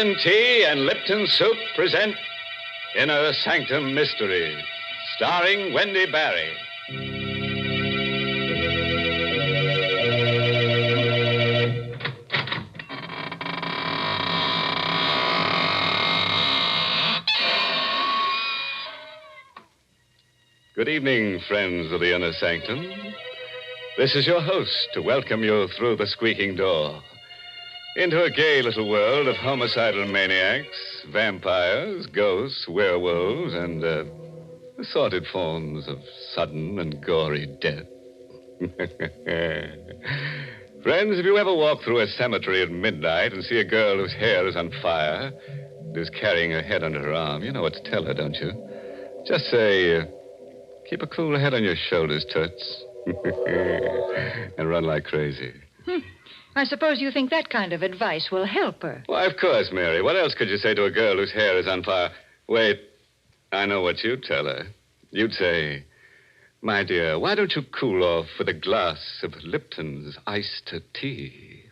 Lipton Tea and Lipton Soup present Inner Sanctum Mysteries, starring Wendy Barry. Good evening, friends of the Inner Sanctum. This is your host to welcome you through the squeaking door into a gay little world of homicidal maniacs, vampires, ghosts, werewolves, and assorted forms of sudden and gory death. Friends, if you ever walk through a cemetery at midnight and see a girl whose hair is on fire and is carrying her head under her arm, you know what to tell her, don't you? Just say, keep a cool head on your shoulders, Toots. And run like crazy. I suppose you think that kind of advice will help her. Why, of course, Mary. What else could you say to a girl whose hair is on fire? Wait, I know what you'd tell her. You'd say, my dear, why don't you cool off with a glass of Lipton's iced tea?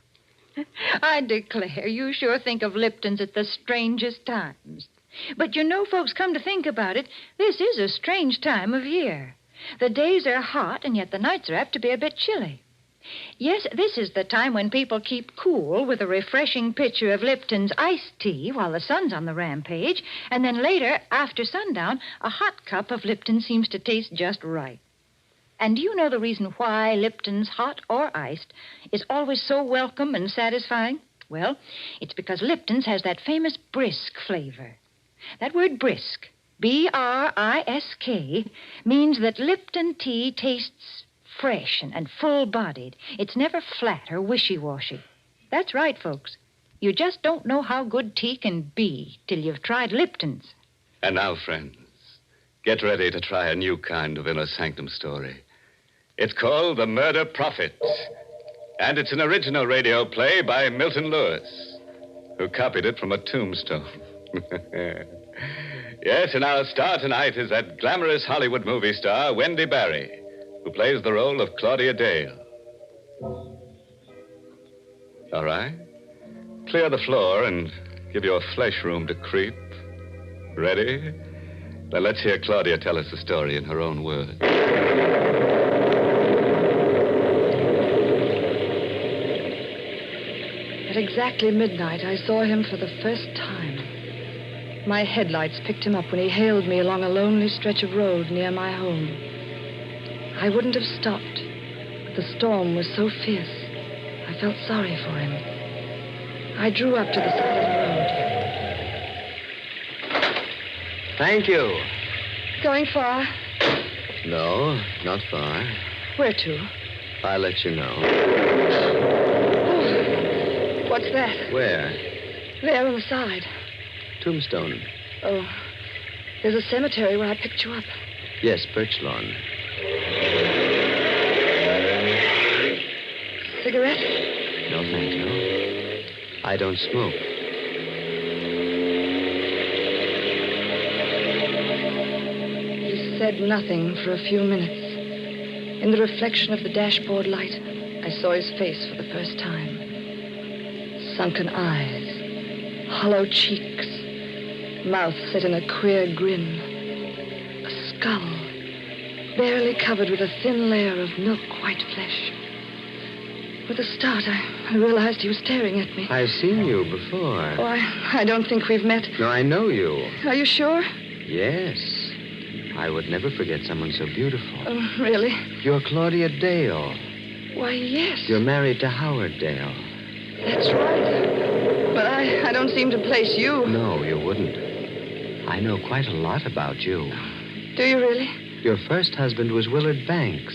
I declare, you sure think of Lipton's at the strangest times. But you know, folks, come to think about it, this is a strange time of year. The days are hot, and yet the nights are apt to be a bit chilly. Yes, this is the time when people keep cool with a refreshing pitcher of Lipton's iced tea while the sun's on the rampage, and then later, after sundown, a hot cup of Lipton seems to taste just right. And do you know the reason why Lipton's, hot or iced, is always so welcome and satisfying? Well, it's because Lipton's has that famous brisk flavor. That word brisk, B-R-I-S-K, means that Lipton tea tastes fresh and full-bodied. It's never flat or wishy-washy. That's right, folks. You just don't know how good tea can be till you've tried Lipton's. And now, friends, get ready to try a new kind of Inner Sanctum story. It's called The Murder Prophet, and it's an original radio play by Milton Lewis, who copied it from a tombstone. Yes, and our star tonight is that glamorous Hollywood movie star, Wendy Barry, who plays the role of Claudia Dale. All right. Clear the floor and give your flesh room to creep. Ready? Now let's hear Claudia tell us the story in her own words. At exactly midnight, I saw him for the first time. My headlights picked him up when he hailed me along a lonely stretch of road near my home. I wouldn't have stopped, but the storm was so fierce, I felt sorry for him. I drew up to the side of the road. Thank you. Going far? No, not far. Where to? I'll let you know. Oh, what's that? Where? There on the side. Tombstone. Oh, there's a cemetery where I picked you up. Yes, Birch Lawn. Cigarette? No, thank you. I don't smoke. He said nothing for a few minutes. In the reflection of the dashboard light, I saw his face for the first time. Sunken eyes, hollow cheeks, mouth set in a queer grin, a skull barely covered with a thin layer of milk-white flesh. With a start, I realized he was staring at me. I've seen you before. Oh, I don't think we've met. No, I know you. Are you sure? Yes. I would never forget someone so beautiful. Oh, really? You're Claudia Dale. Why, yes. You're married to Howard Dale. That's right. But I don't seem to place you. No, you wouldn't. I know quite a lot about you. Do you really? Your first husband was Willard Banks.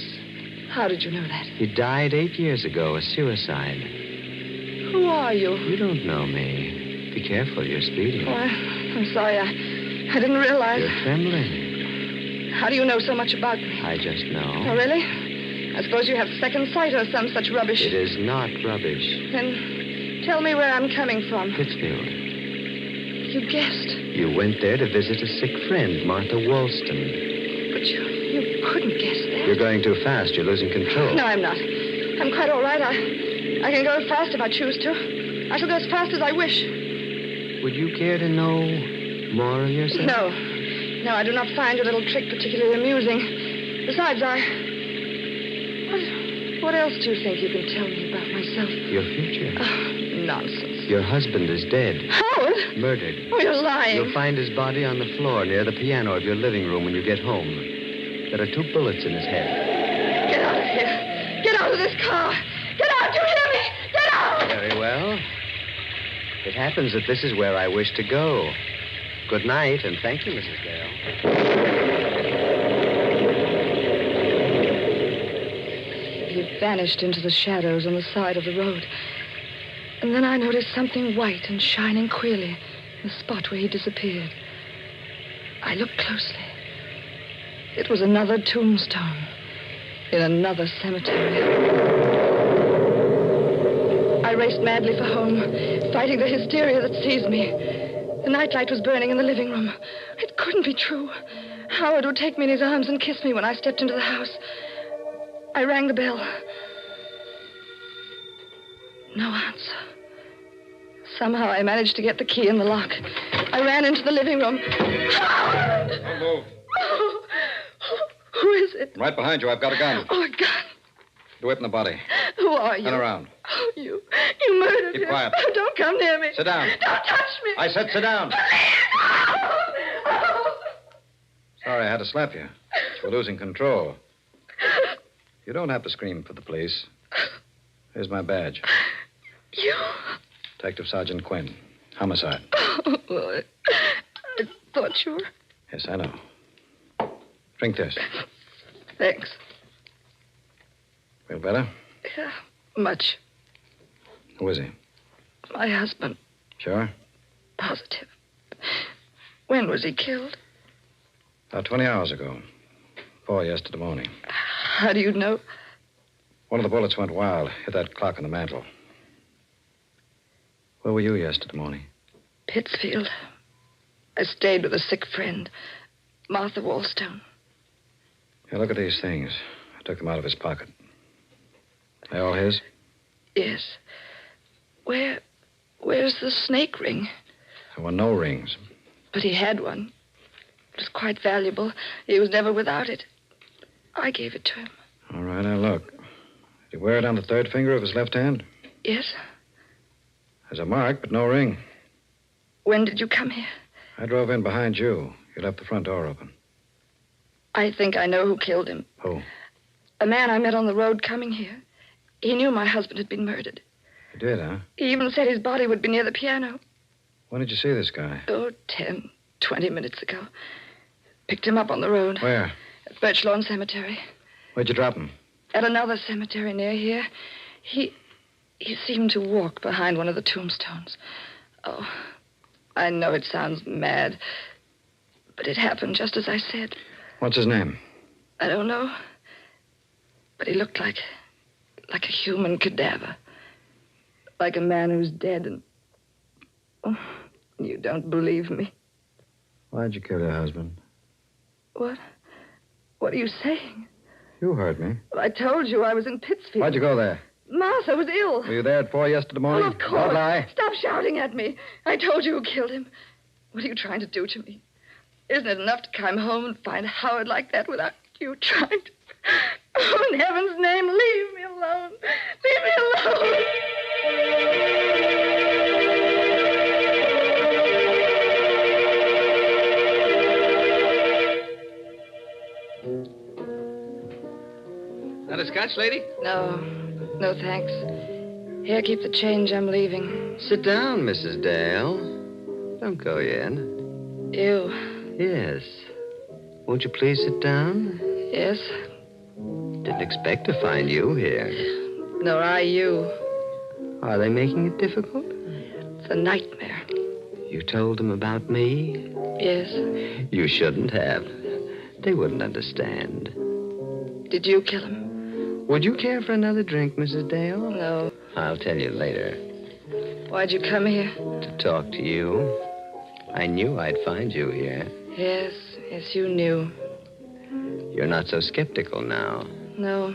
How did you know that? He died 8 years ago, a suicide. Who are you? You don't know me. Be careful, you're speeding. Oh, I'm sorry. I didn't realize. You're trembling. How do you know so much about me? I just know. Oh, really? I suppose you have second sight or some such rubbish. It is not rubbish. Then tell me where I'm coming from. Pittsfield. You guessed. You went there to visit a sick friend, Martha Wollstone. But you couldn't guess that. You're going too fast. You're losing control. No, I'm not. I'm quite all right. I can go fast if I choose to. I shall go as fast as I wish. Would you care to know more of yourself? No. No, I do not find your little trick particularly amusing. Besides, What else do you think you can tell me about myself? Your future. Oh, nonsense. Your husband is dead. Howard? Murdered. Oh, you're lying. You'll find his body on the floor near the piano of your living room when you get home. There are 2 bullets in his head. Get out of here. Get out of this car. Get out. You hear me? Get out. Very well. It happens that this is where I wish to go. Good night, and thank you, Mrs. Dale. He vanished into the shadows on the side of the road. And then I noticed something white and shining queerly in the spot where he disappeared. I looked closely. It was another tombstone in another cemetery. I raced madly for home, fighting the hysteria that seized me. The nightlight was burning in the living room. It couldn't be true. Howard would take me in his arms and kiss me when I stepped into the house. I rang the bell. No answer. Somehow I managed to get the key in the lock. I ran into the living room. Howard! Don't move. Oh, who is it? I'm right behind you. I've got a gun. Oh, a gun. Do it in the body. Who are you? Turn around. Oh, you murdered Keep him. quiet. Oh, don't come near me. Sit down. Don't touch me. I said sit down. Oh. Sorry I had to slap you. We're losing control. You don't have to scream for the police. Here's my badge. You? Detective Sergeant Quinn. Homicide. Oh, well, I thought you were... Yes, I know. Drink this. Thanks. Feel better? Yeah, much. Who is he? My husband. Sure? Positive. When was he killed? About 20 hours ago. 4 yesterday morning. How do you know? One of the bullets went wild. Hit that clock on the mantel. Where were you yesterday morning? Pittsfield. I stayed with a sick friend, Martha Wallstone. Here, look at these things. I took them out of his pocket. They all his? Yes. Where's the snake ring? There were no rings. But he had one. It was quite valuable. He was never without it. I gave it to him. All right, now look. Did he wear it on the 3rd finger of his left hand? Yes. There's a mark, but no ring. When did you come here? I drove in behind you. You left the front door open. I think I know who killed him. Who? A man I met on the road coming here. He knew my husband had been murdered. You did, huh? He even said his body would be near the piano. When did you see this guy? Oh, 10, 20 minutes ago. Picked him up on the road. Where? At Birch Lawn Cemetery. Where'd you drop him? At another cemetery near here. He seemed to walk behind one of the tombstones. Oh, I know it sounds mad, but it happened just as I said. What's his name? I don't know. But he looked like a human cadaver. Like a man who's dead and... Oh, you don't believe me. Why'd you kill your husband? What? What are you saying? You heard me. Well, I told you I was in Pittsfield. Why'd you go there? Martha was ill. Were you there at 4 yesterday morning? Well, of course. Don't lie. Stop shouting at me. I told you who killed him. What are you trying to do to me? Isn't it enough to come home and find Howard like that without you trying to... Oh, in heaven's name, leave me alone. Leave me alone. Not a scotch, lady? No, thanks. Here, keep the change. I'm leaving. Sit down, Mrs. Dale. Don't go yet. You. Yes. Won't you please sit down? Yes? Didn't expect to find you here. Nor I you. Are they making it difficult? It's a nightmare. You told them about me? Yes. You shouldn't have. They wouldn't understand. Did you kill him? Would you care for another drink, Mrs. Dale? No. I'll tell you later. Why'd you come here? To talk to you. I knew I'd find you here. Yes, you knew. You're not so skeptical now. No.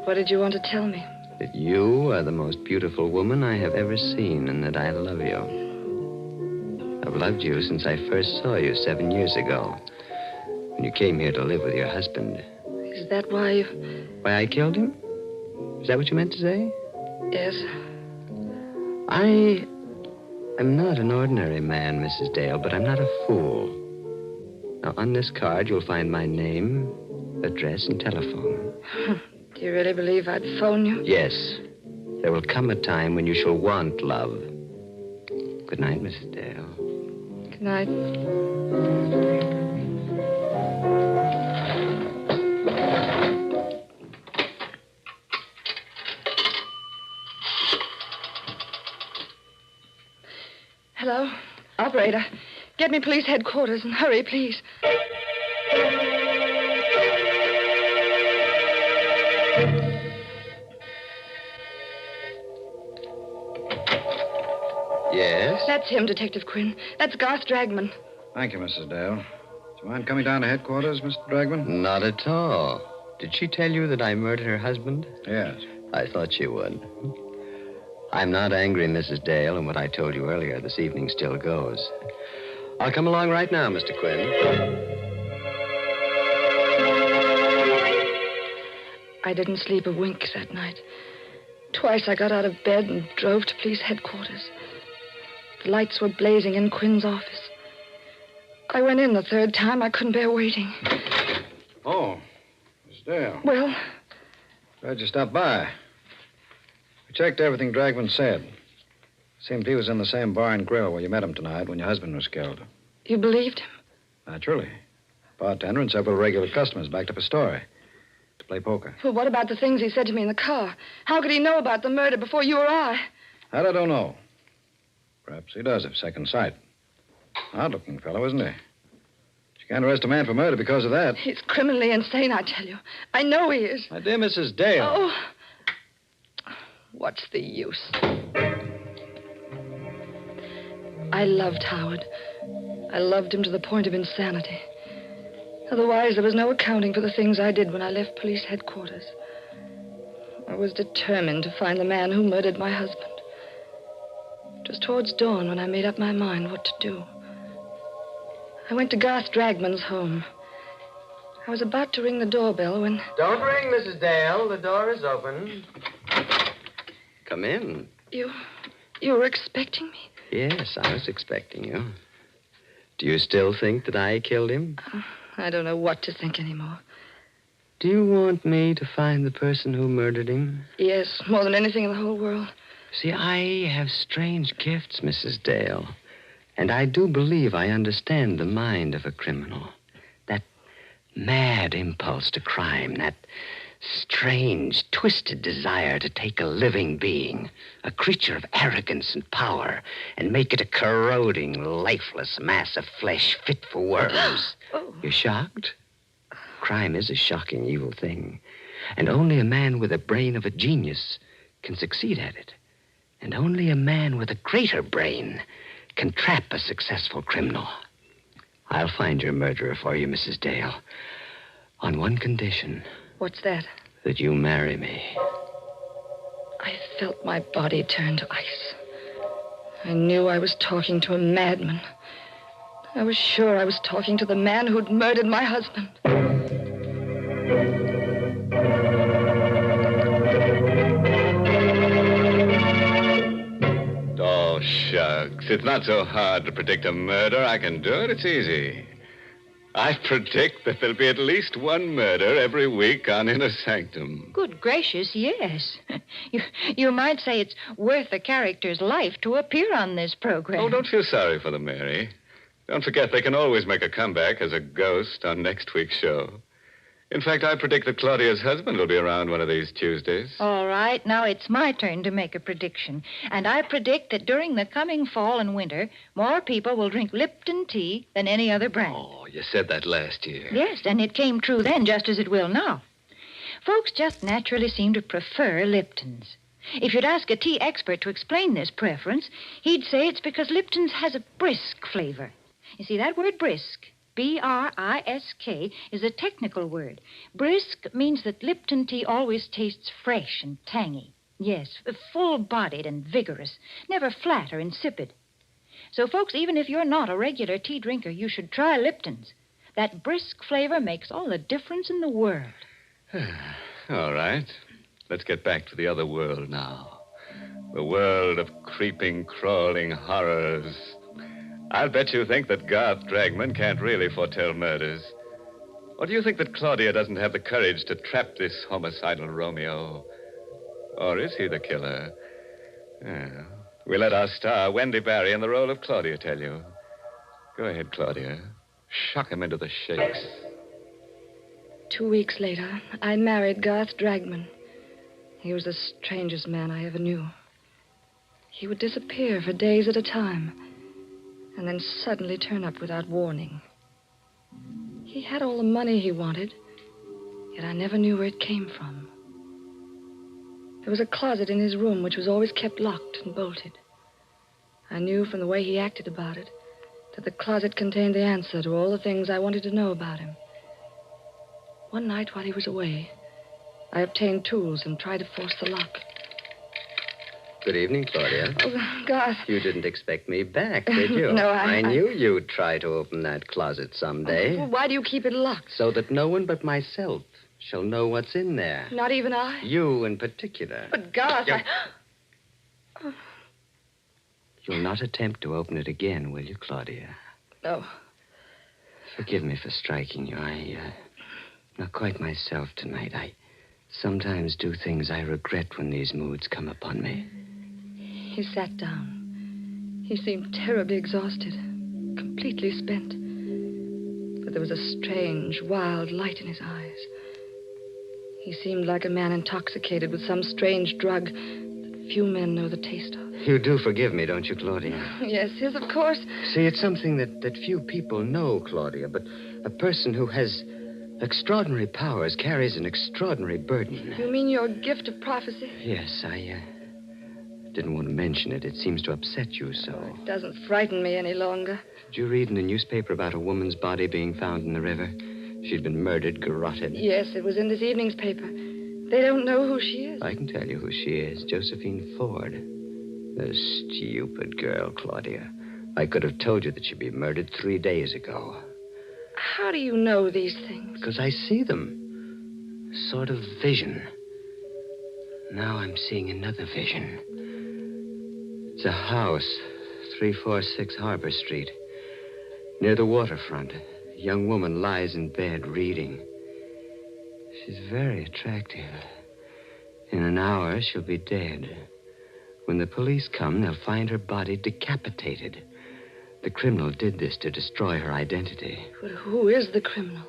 What did you want to tell me? That you are the most beautiful woman I have ever seen and that I love you. I've loved you since I first saw you 7 years ago, when you came here to live with your husband. Is that why you... Why I killed him? Is that what you meant to say? Yes. I'm not an ordinary man, Mrs. Dale, but I'm not a fool. Now, on this card, you'll find my name, address, and telephone. Do you really believe I'd phone you? Yes. There will come a time when you shall want love. Good night, Mrs. Dale. Good night. Hello? Operator, get me police headquarters and hurry, please. Yes? That's him, Detective Quinn. That's Garth Dragman. Thank you, Mrs. Dale. Do you mind coming down to headquarters, Mr. Dragman? Not at all. Did she tell you that I murdered her husband? Yes. I thought she would. I'm not angry, Mrs. Dale, and what I told you earlier this evening still goes. I'll come along right now, Mr. Quinn. I didn't sleep a wink that night. Twice I got out of bed and drove to police headquarters. The lights were blazing in Quinn's office. I went in the third time. I couldn't bear waiting. Oh, Miss Dale. Well? Glad you stopped by. We checked everything Dragman said. Seemed he was in the same bar and grill where you met him tonight when your husband was killed. You believed him? Naturally. Bartender and several regular customers backed up a story to play poker. Well, what about the things he said to me in the car? How could he know about the murder before you or I? That I don't know. Perhaps he does, if second sight. Odd-looking fellow, isn't he? You can't arrest a man for murder because of that. He's criminally insane, I tell you. I know he is. My dear Mrs. Dale. Oh. What's the use? I loved Howard. I loved him to the point of insanity. Otherwise, there was no accounting for the things I did when I left police headquarters. I was determined to find the man who murdered my husband. It was towards dawn when I made up my mind what to do. I went to Garth Dragman's home. I was about to ring the doorbell when... Don't ring, Mrs. Dale. The door is open. Come in. You were expecting me? Yes, I was expecting you. Do you still think that I killed him? I don't know what to think anymore. Do you want me to find the person who murdered him? Yes, more than anything in the whole world. See, I have strange gifts, Mrs. Dale. And I do believe I understand the mind of a criminal. That mad impulse to crime, that strange, twisted desire to take a living being, a creature of arrogance and power, and make it a corroding, lifeless mass of flesh fit for worms. Oh. You're shocked? Crime is a shocking, evil thing. And only a man with the brain of a genius can succeed at it. And only a man with a greater brain can trap a successful criminal. I'll find your murderer for you, Mrs. Dale, on one condition. What's that? That you marry me. I felt my body turn to ice. I knew I was talking to a madman. I was sure I was talking to the man who'd murdered my husband. Oh, shucks. It's not so hard to predict a murder. I can do it. It's easy. I predict that there'll be at least one murder every week on Inner Sanctum. Good gracious, yes. You might say it's worth a character's life to appear on this program. Oh, don't feel sorry for them, Mary. Don't forget they can always make a comeback as a ghost on next week's show. In fact, I predict that Claudia's husband will be around one of these Tuesdays. All right, now it's my turn to make a prediction. And I predict that during the coming fall and winter, more people will drink Lipton tea than any other brand. Oh, you said that last year. Yes, and it came true then just as it will now. Folks just naturally seem to prefer Lipton's. If you'd ask a tea expert to explain this preference, he'd say it's because Lipton's has a brisk flavor. You see, that word brisk, B-R-I-S-K, is a technical word. Brisk means that Lipton tea always tastes fresh and tangy. Yes, full-bodied and vigorous, never flat or insipid. So, folks, even if you're not a regular tea drinker, you should try Lipton's. That brisk flavor makes all the difference in the world. All right. Let's get back to the other world now. The world of creeping, crawling horrors. I'll bet you think that Garth Dragman can't really foretell murders. Or do you think that Claudia doesn't have the courage to trap this homicidal Romeo? Or is he the killer? We'll let our star, Wendy Barry, in the role of Claudia, tell you. Go ahead, Claudia. Shock him into the shakes. 2 weeks later, I married Garth Dragman. He was the strangest man I ever knew. He would disappear for days at a time, and then suddenly turn up without warning. He had all the money he wanted, yet I never knew where it came from. There was a closet in his room which was always kept locked and bolted. I knew from the way he acted about it that the closet contained the answer to all the things I wanted to know about him. One night while he was away, I obtained tools and tried to force the lock. Good evening, Claudia. Oh, Garth. You didn't expect me back, did you? No, I knew you'd try to open that closet someday. Well, why do you keep it locked? So that no one but myself shall know what's in there. Not even I? You in particular. But, Garth, You'll not attempt to open it again, will you, Claudia? No. Forgive me for striking you. I'm not quite myself tonight. I sometimes do things I regret when these moods come upon me. He sat down. He seemed terribly exhausted, completely spent. But there was a strange, wild light in his eyes. He seemed like a man intoxicated with some strange drug that few men know the taste of. You do forgive me, don't you, Claudia? Yes, of course. See, it's something that few people know, Claudia, but a person who has extraordinary powers carries an extraordinary burden. You mean your gift of prophecy? Yes, I didn't want to mention it. It seems to upset you so. It doesn't frighten me any longer. Did you read in the newspaper about a woman's body being found in the river? She'd been murdered, garroted. Yes, it was in this evening's paper. They don't know who she is. I can tell you who she is. Josephine Ford. The stupid girl, Claudia. I could have told you that she'd been murdered 3 days ago. How do you know these things? Because I see them. A sort of vision. Now I'm seeing another vision. It's a house, 346 Harbor Street. Near the waterfront. A young woman lies in bed reading. She's very attractive. In an hour, she'll be dead. When the police come, they'll find her body decapitated. The criminal did this to destroy her identity. But who is the criminal?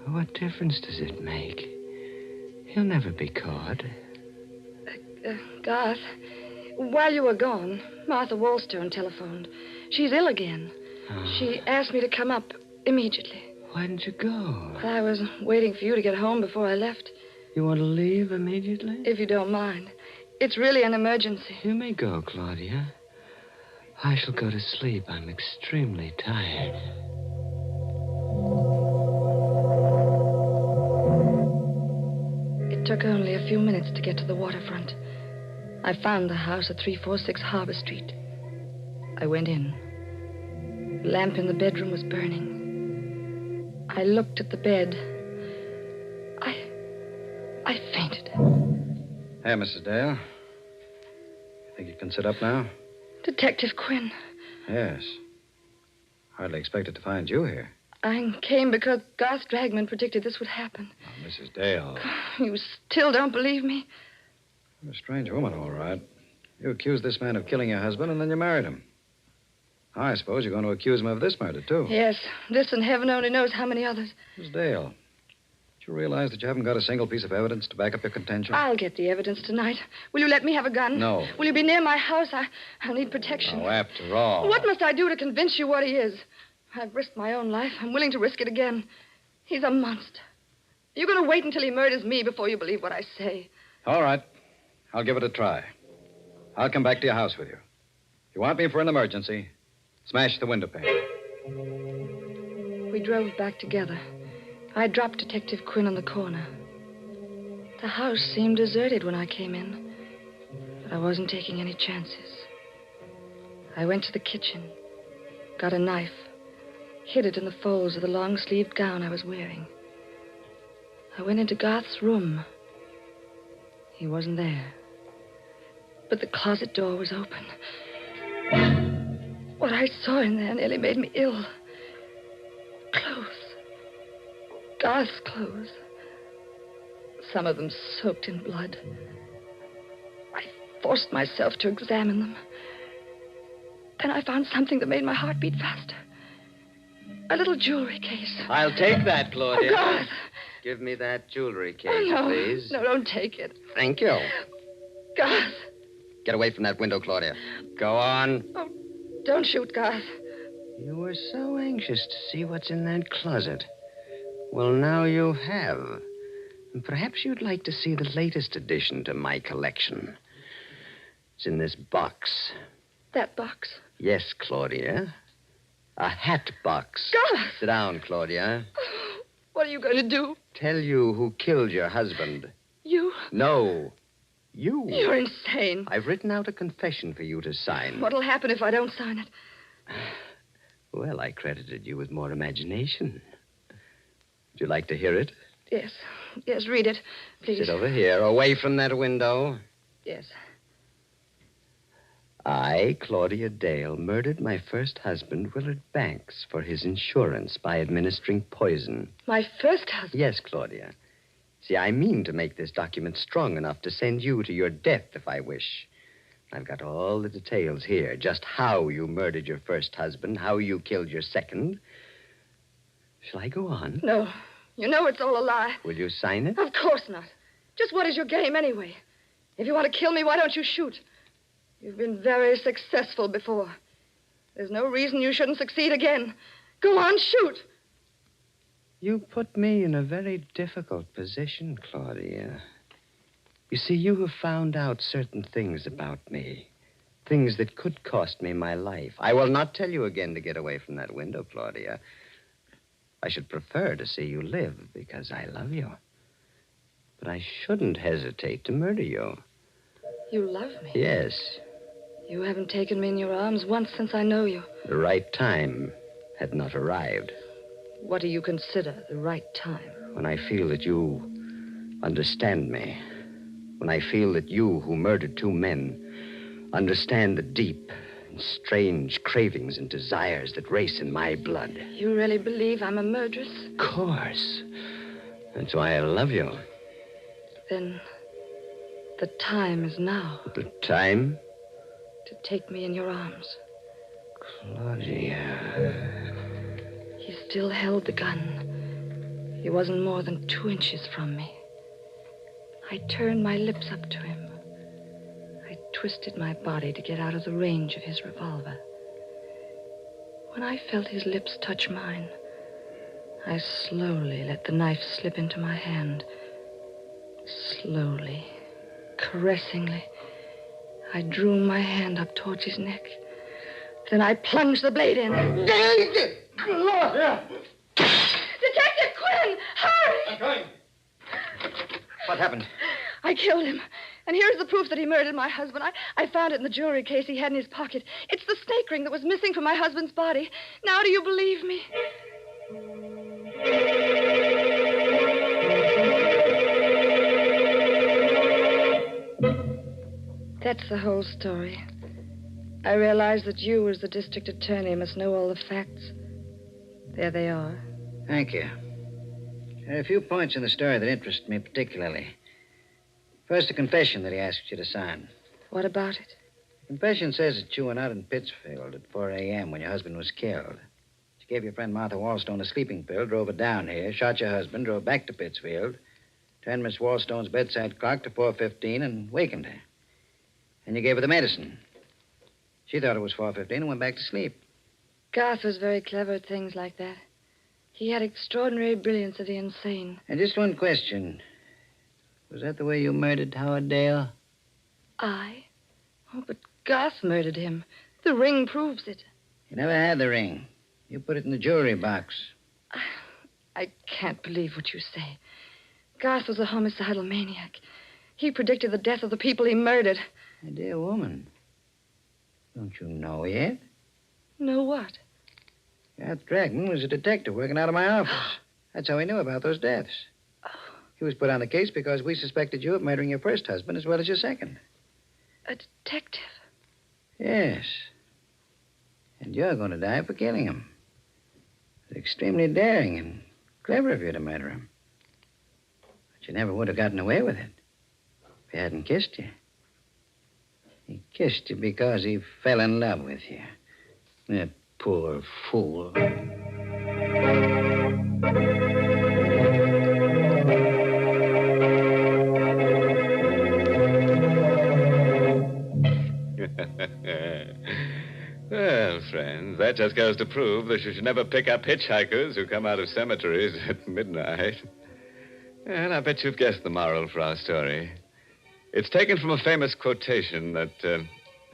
What difference does it make? He'll never be caught. Garth, while you were gone, Martha Wallstone telephoned. She's ill again. Oh. She asked me to come up immediately. Why didn't you go? Well, I was waiting for you to get home before I left. You want to leave immediately? If you don't mind. It's really an emergency. You may go, Claudia. I shall go to sleep. I'm extremely tired. It took only a few minutes to get to the waterfront. I found the house at 346 Harbor Street. I went in. The lamp in the bedroom was burning. I looked at the bed. I fainted. Hey, Mrs. Dale. You think you can sit up now? Detective Quinn. Yes. Hardly expected to find you here. I came because Garth Dragman predicted this would happen. Oh, Mrs. Dale. You still don't believe me? You're a strange woman, all right. You accused this man of killing your husband, and then you married him. I suppose you're going to accuse him of this murder, too. Yes, this and heaven only knows how many others. Miss Dale, do you realize that you haven't got a single piece of evidence to back up your contention? I'll get the evidence tonight. Will you let me have a gun? No. Will you be near my house? I'll need protection. Oh, after all. What must I do to convince you what he is? I've risked my own life. I'm willing to risk it again. He's a monster. You're going to wait until he murders me before you believe what I say. All right. I'll give it a try. I'll come back to your house with you. If you want me for an emergency, smash the window pane. We drove back together. I dropped Detective Quinn on the corner. The house seemed deserted when I came in, but I wasn't taking any chances. I went to the kitchen, got a knife, hid it in the folds of the long-sleeved gown I was wearing. I went into Garth's room. He wasn't there. But the closet door was open. What I saw in there nearly made me ill. Clothes. Garth's clothes. Some of them soaked in blood. I forced myself to examine them. Then I found something that made my heart beat faster. A little jewelry case. I'll take that, Claudia. Oh, Garth. Give me that jewelry case, Oh, no. please. No, don't take it. Thank you. Garth. Get away from that window, Claudia. Go on. Oh, don't shoot, Garth. You were so anxious to see what's in that closet. Well, now you have. And perhaps you'd like to see the latest addition to my collection. It's in this box. That box. Yes, Claudia. A hat box. Garth! Sit down, Claudia. What are you going to do? Tell you who killed your husband. You? No. You. You're insane. I've written out a confession for you to sign. What'll happen if I don't sign it? Well, I credited you with more imagination. Would you like to hear it? Yes. Yes, read it, please. Sit over here, away from that window. Yes. I, Claudia Dale, murdered my first husband, Willard Banks, for his insurance by administering poison. My first husband? Yes, Claudia. See, I mean to make this document strong enough to send you to your death if I wish. I've got all the details here, just how you murdered your first husband, how you killed your second. Shall I go on? No. You know it's all a lie. Will you sign it? Of course not. Just what is your game, anyway? If you want to kill me, why don't you shoot? You've been very successful before. There's no reason you shouldn't succeed again. Go on, shoot. You put me in a very difficult position, Claudia. You see, you have found out certain things about me. Things that could cost me my life. I will not tell you again to get away from that window, Claudia. I should prefer to see you live because I love you. But I shouldn't hesitate to murder you. You love me? Yes. You haven't taken me in your arms once since I know you. The right time had not arrived. What do you consider the right time? When I feel that you understand me. When I feel that you, who murdered two men, understand the deep and strange cravings and desires that race in my blood. You really believe I'm a murderess? Of course. That's why I love you. Then the time is now. The time? To take me in your arms. Claudia. He still held the gun. He wasn't more than 2 inches from me. I turned my lips up to him. I twisted my body to get out of the range of his revolver. When I felt his lips touch mine, I slowly let the knife slip into my hand. Slowly, caressingly, I drew my hand up towards his neck. Then I plunged the blade in. Claudia! Detective Quinn, hurry! I'm coming. What happened? I killed him. And here's the proof that he murdered my husband. I found it in the jewelry case he had in his pocket. It's the snake ring that was missing from my husband's body. Now do you believe me? That's the whole story. I realize that you, as the district attorney, must know all the facts. There they are. Thank you. There are a few points in the story that interest me particularly. First, the confession that he asked you to sign. What about it? The confession says that you went out in Pittsfield at 4 a.m. when your husband was killed. You gave your friend Martha Wallstone a sleeping pill, drove her down here, shot your husband, drove back to Pittsfield, turned Miss Wallstone's bedside clock to 4:15 and wakened her. And you gave her the medicine. She thought it was 4:15 and went back to sleep. Garth was very clever at things like that. He had extraordinary brilliance of the insane. And just one question. Was that the way you murdered Howard Dale? I? Oh, but Garth murdered him. The ring proves it. You never had the ring. You put it in the jewelry box. I can't believe what you say. Garth was a homicidal maniac. He predicted the death of the people he murdered. My dear woman, Don't you know yet? Know what? That Dragman was a detective working out of my office. That's how he knew about those deaths. He was put on the case because we suspected you of murdering your first husband as well as your second. A detective? Yes. And you're going to die for killing him. It's extremely daring and clever of you to murder him. But you never would have gotten away with it if he hadn't kissed you. He kissed you because he fell in love with you. That poor fool. Well, friends, that just goes to prove that you should never pick up hitchhikers who come out of cemeteries at midnight. And I bet you've guessed the moral for our story. It's taken from a famous quotation that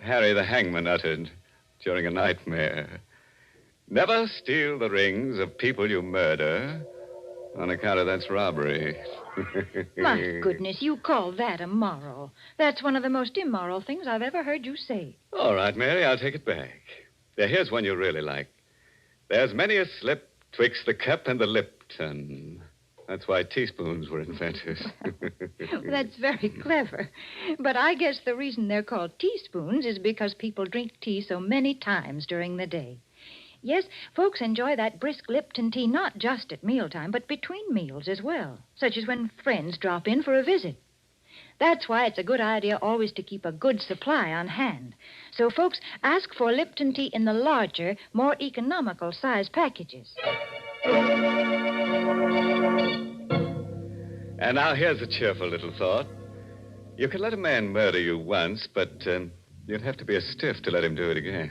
Harry the Hangman uttered during a nightmare. Never steal the rings of people you murder on account of that's robbery. My goodness, you call that a moral. That's one of the most immoral things I've ever heard you say. All right, Mary, I'll take it back. Now, here's one you really like. There's many a slip twixt the cup and the Lipton. That's why teaspoons were invented. That's very clever. But I guess the reason they're called teaspoons is because people drink tea so many times during the day. Yes, folks enjoy that brisk Lipton tea not just at mealtime, but between meals as well, such as when friends drop in for a visit. That's why it's a good idea always to keep a good supply on hand. So folks ask for Lipton tea in the larger, more economical size packages. And now here's a cheerful little thought. You can let a man murder you once, but you'd have to be a stiff to let him do it again.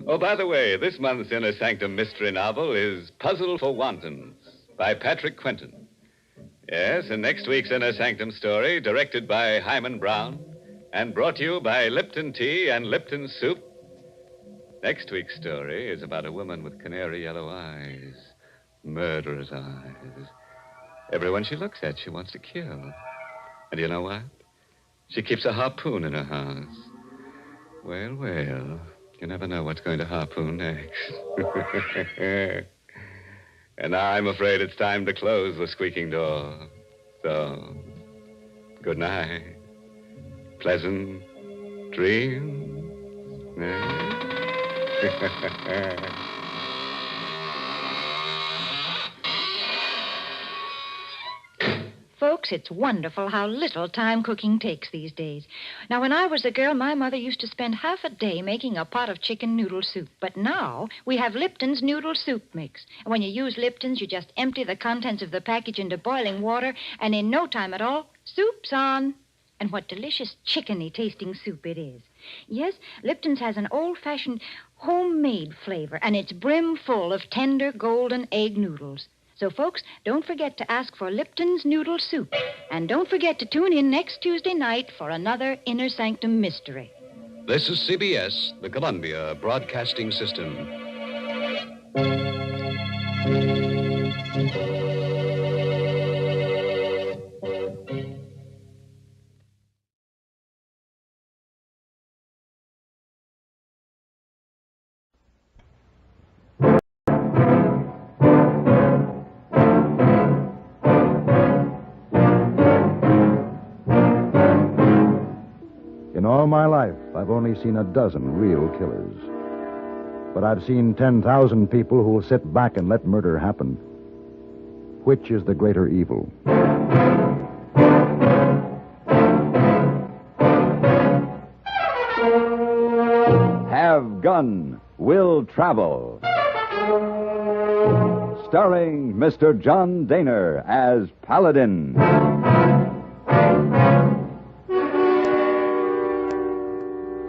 Oh, by the way, this month's Inner Sanctum mystery novel is Puzzle for Wantons by Patrick Quentin. Yes, and next week's Inner Sanctum story, directed by Hyman Brown and brought to you by Lipton Tea and Lipton Soup. Next week's story is about a woman with canary yellow eyes, murderous eyes. Everyone she looks at, she wants to kill. And you know what? She keeps a harpoon in her house. Well, well, you never know what's going to harpoon next. And now I'm afraid it's time to close the squeaking door. So, good night. Pleasant dreams. Folks, it's wonderful how little time cooking takes these days. Now, when I was a girl, my mother used to spend half a day making a pot of chicken noodle soup. But now we have Lipton's noodle soup mix. And when you use Lipton's, you just empty the contents of the package into boiling water, and in no time at all, soup's on. And what delicious chickeny tasting soup it is. Yes, Lipton's has an old-fashioned homemade flavor, and it's brim full of tender golden egg noodles. So, folks, don't forget to ask for Lipton's Noodle Soup. And don't forget to tune in next Tuesday night for another Inner Sanctum mystery. This is CBS, the Columbia Broadcasting System. In all my life, I've only seen a dozen real killers. But I've seen 10,000 people who will sit back and let murder happen. Which is the greater evil? Have Gun, Will Travel. Starring Mr. John Daner as Paladin.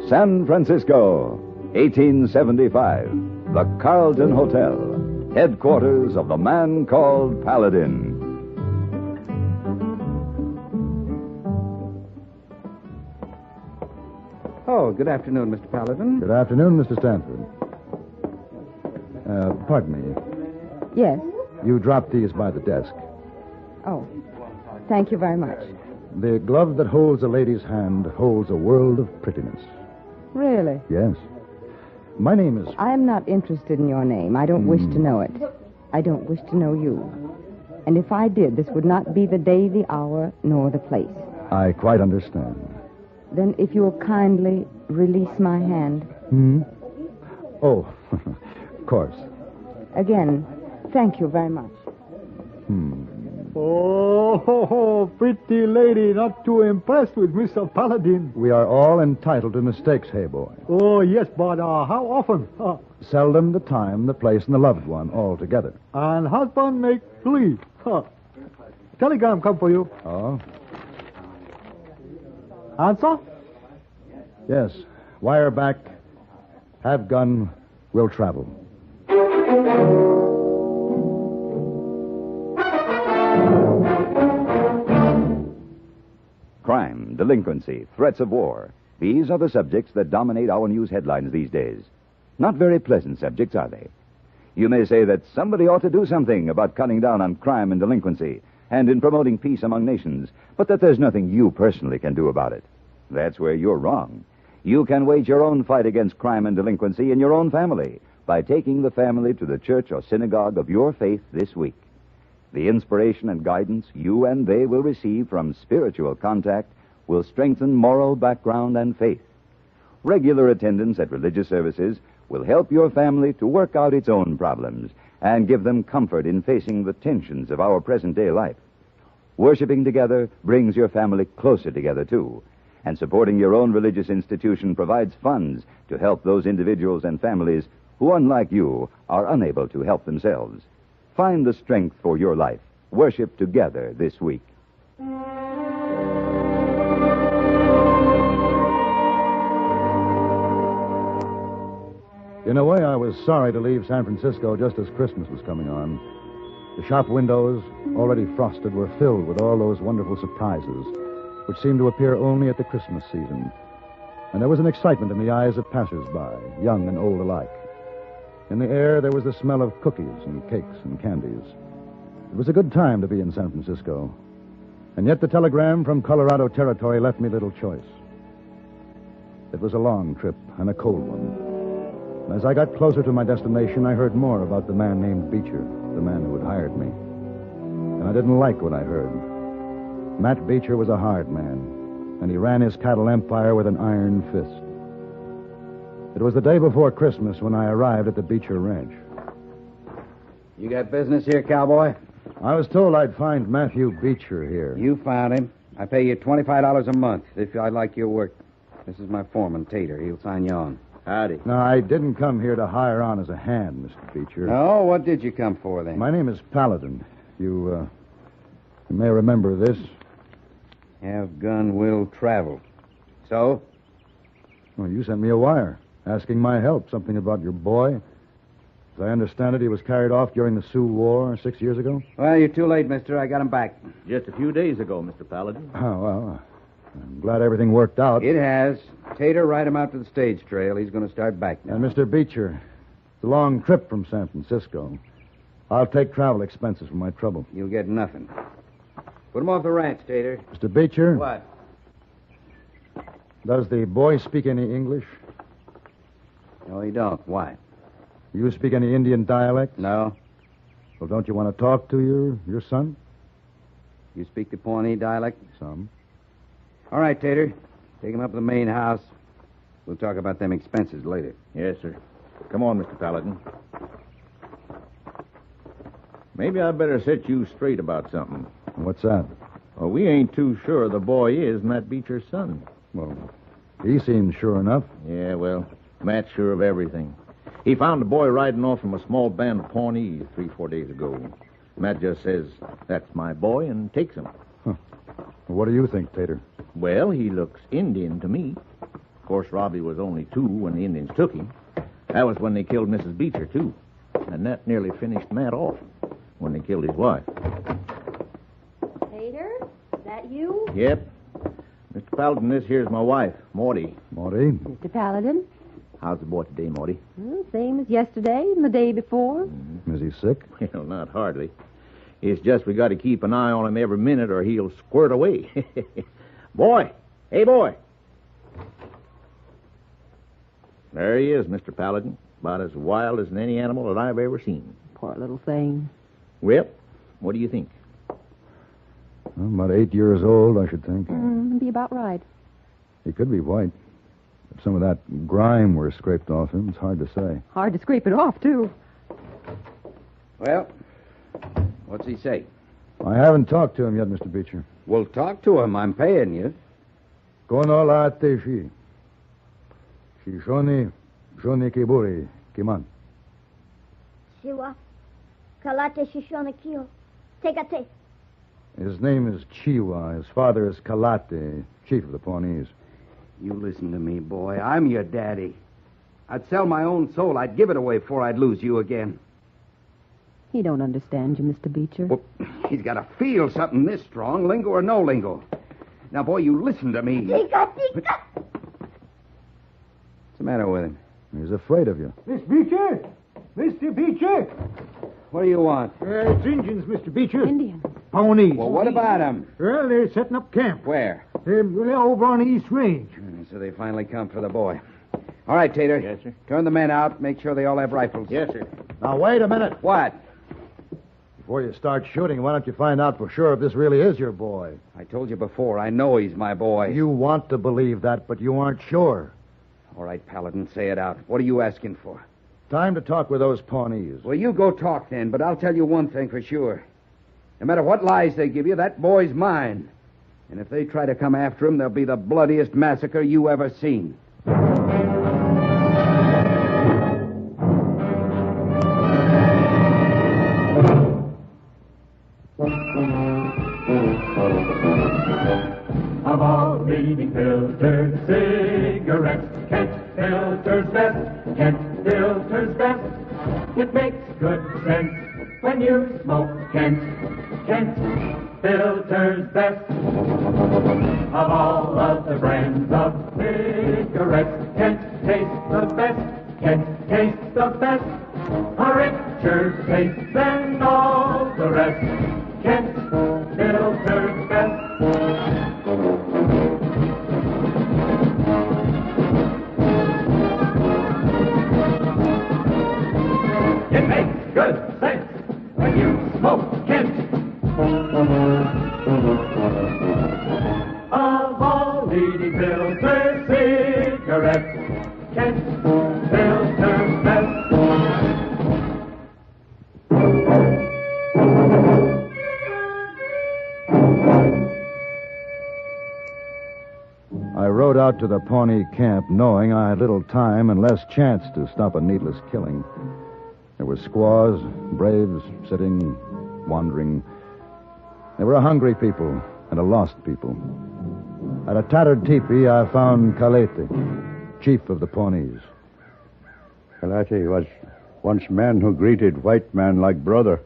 San Francisco, 1875. The Carlton Hotel, headquarters of the man called Paladin. Oh, good afternoon, Mr. Paladin. Good afternoon, Mr. Stanford. Pardon me. Yes. You dropped these by the desk. Oh, thank you very much. The glove that holds a lady's hand holds a world of prettiness. Really? Yes. My name is... I am not interested in your name. I don't wish to know it. I don't wish to know you. And if I did, this would not be the day, the hour, nor the place. I quite understand. Then if you will kindly release my hand. Oh, of course. Again, thank you very much. Oh, pretty lady, not too impressed with Mr. Paladin. We are all entitled to mistakes, hey boy. Oh, yes, but how often? Seldom, the time, the place, and the loved one all together. And husband make 3. Telegram come for you. Oh? Answer? Yes. Wire back. Have gun. Will travel. Crime, delinquency, threats of war. These are the subjects that dominate our news headlines these days. Not very pleasant subjects, are they? You may say that somebody ought to do something about cutting down on crime and delinquency and in promoting peace among nations, but that there's nothing you personally can do about it. That's where you're wrong. You can wage your own fight against crime and delinquency in your own family by taking the family to the church or synagogue of your faith this week. The inspiration and guidance you and they will receive from spiritual contact will strengthen moral background and faith. Regular attendance at religious services will help your family to work out its own problems and give them comfort in facing the tensions of our present-day life. Worshipping together brings your family closer together, too, and supporting your own religious institution provides funds to help those individuals and families who, unlike you, are unable to help themselves. Find the strength for your life. Worship together this week. In a way, I was sorry to leave San Francisco just as Christmas was coming on. The shop windows, already frosted, were filled with all those wonderful surprises, which seemed to appear only at the Christmas season. And there was an excitement in the eyes of passers-by, young and old alike. In the air, there was the smell of cookies and cakes and candies. It was a good time to be in San Francisco. And yet the telegram from Colorado Territory left me little choice. It was a long trip and a cold one. And as I got closer to my destination, I heard more about the man named Beecher, the man who had hired me. And I didn't like what I heard. Matt Beecher was a hard man, and he ran his cattle empire with an iron fist. It was the day before Christmas when I arrived at the Beecher Ranch. You got business here, cowboy? I was told I'd find Matthew Beecher here. You found him. I pay you $25 a month if I like your work. This is my foreman, Tater. He'll sign you on. Howdy. No, I didn't come here to hire on as a hand, Mr. Beecher. No? What did you come for, then? My name is Paladin. You may remember this. Have gun will travel. So? Well, you sent me a wire asking my help, something about your boy. As I understand it, he was carried off during the Sioux War 6 years ago. Well, you're too late, mister. I got him back. Just a few days ago, Mr. Paladin. Oh, well, I'm glad everything worked out. It has. Tater, ride him out to the stage trail. He's going to start back now. And Mr. Beecher, it's a long trip from San Francisco. I'll take travel expenses for my trouble. You'll get nothing. Put him off the ranch, Tater. Mr. Beecher? What? Does the boy speak any English? No, he don't. Why? You speak any Indian dialect? No. Well, don't you want to talk to your son? You speak the Pawnee dialect? Some. All right, Tater. Take him up to the main house. We'll talk about them expenses later. Yes, sir. Come on, Mr. Paladin. Maybe I better set you straight about something. What's that? Well, we ain't too sure the boy is Matt Beecher's son. Well, he seems sure enough. Yeah, well, Matt's sure of everything. He found the boy riding off from a small band of Pawnees 3-4 days ago. Matt just says, "That's my boy," and takes him. Huh. Well, what do you think, Tater? Well, he looks Indian to me. Of course, Robbie was only 2 when the Indians took him. That was when they killed Mrs. Beecher, too. And that nearly finished Matt off when they killed his wife. Tater, is that you? Yep. Mr. Paladin, this here's my wife, Maudie. Maudie? Mr. Paladin? How's the boy today, Maudie? Same as yesterday and the day before. Is he sick? Well, not hardly. It's just we got to keep an eye on him every minute or he'll squirt away. Boy! Hey, boy! There he is, Mr. Paladin. About as wild as any animal that I've ever seen. Poor little thing. Well, what do you think? About 8 years old, I should think. Be about right. He could be white. If some of that grime were scraped off him, it's hard to say. Hard to scrape it off, too. Well, what's he say? I haven't talked to him yet, Mr. Beecher. Well, talk to him. I'm paying you. Kono la teshi. Shishoni, shoni kiburi, kiman. Siwa. Kalate Shishona Kyo. Tegate. His name is Chiwa. His father is Kalate, chief of the Pawnees. You listen to me, boy. I'm your daddy. I'd sell my own soul. I'd give it away before I'd lose you again. He don't understand you, Mr. Beecher. Well, he's got to feel something this strong, lingo or no lingo. Now, boy, you listen to me. Tika. What's the matter with him? He's afraid of you. Miss Beecher? Mr. Beecher? What do you want? It's Indians, Mr. Beecher. Indians. Ponies. Well, what about them? Well, they're setting up camp. Where? They're over on the East Range. So they finally come for the boy. All right, Tater. Yes, sir. Turn the men out. Make sure they all have rifles. Yes, sir. Now, wait a minute. What? Before you start shooting, why don't you find out for sure if this really is your boy? I told you before, I know he's my boy. You want to believe that, but you aren't sure. All right, Paladin, say it out. What are you asking for? Time to talk with those Pawnees. Well, you go talk then, but I'll tell you one thing for sure. No matter what lies they give you, that boy's mine. And if they try to come after him, there'll be the bloodiest massacre you ever seen. Of all leading filtered cigarettes, Kent filters best. Kent filters best. It makes good sense when you smoke Kent. Kent filters best. Of all of the brands of cigarettes, Kent tastes the best. Kent tastes the best. A richer taste than all the rest. Kent filters best. It makes good sense when you smoke Kent. Of all leading filter cigarettes, Kent filters best. I rode out to the Pawnee camp knowing I had little time and less chance to stop a needless killing. There were squaws, braves, sitting, wandering. There were a hungry people and a lost people. At a tattered teepee, I found Kalete, chief of the Pawnees. Kalete was once man who greeted white man like brother.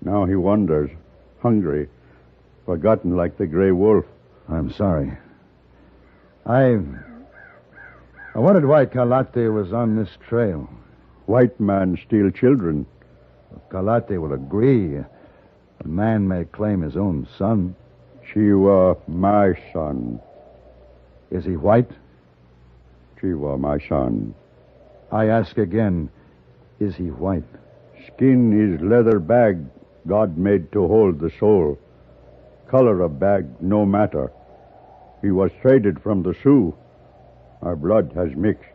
Now he wanders, hungry, forgotten like the gray wolf. I'm sorry. I wondered why Kalate was on this trail. White man steal children. Kalate will agree. A man may claim his own son. She was my son. Is he white? She was my son. I ask again, is he white? Skin is leather bag God made to hold the soul. Color of bag no matter. He was traded from the Sioux. Our blood has mixed.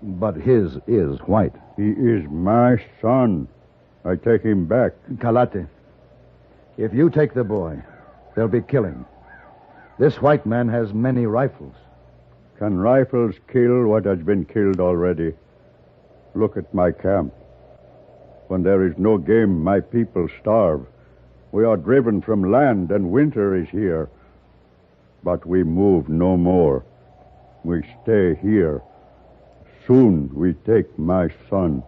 But his is white. He is my son. I take him back. Kalate, if you take the boy, there'll be killing. This white man has many rifles. Can rifles kill what has been killed already? Look at my camp. When there is no game, my people starve. We are driven from land, and winter is here. But we move no more. We stay here. Soon we take my son.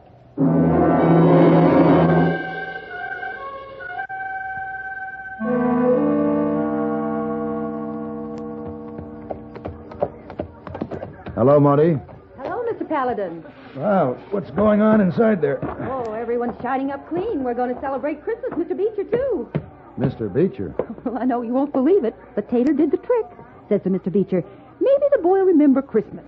Hello, Monty. Hello, Mr. Paladin. Well, what's going on inside there? Oh, everyone's shining up clean. We're going to celebrate Christmas, Mr. Beecher, too. Mr. Beecher. Well, I know you won't believe it, but Tater did the trick. Says to Mr. Beecher, maybe the boy will remember Christmas.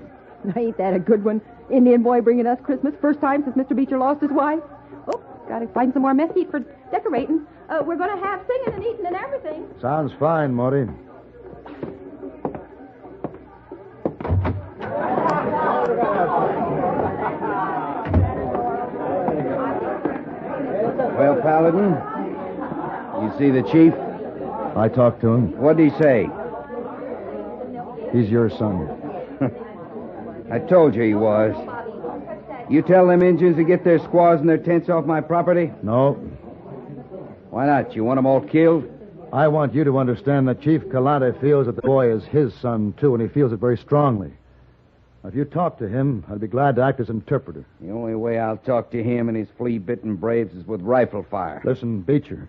Ain't that a good one? Indian boy bringing us Christmas. First time since Mr. Beecher lost his wife. Oh, gotta find some more mesquite for decorating. We're going to have singing and eating and everything. Sounds fine, Morty. Well, Paladin, you see the chief? I talked to him. What'd he say? He's your son. I told you he was. You tell them Injuns to get their squaws and their tents off my property? No. Why not? You want them all killed? I want you to understand that Chief Kalate feels that the boy is his son, too, and he feels it very strongly. If you talk to him, I'd be glad to act as interpreter. The only way I'll talk to him and his flea-bitten braves is with rifle fire. Listen, Beecher.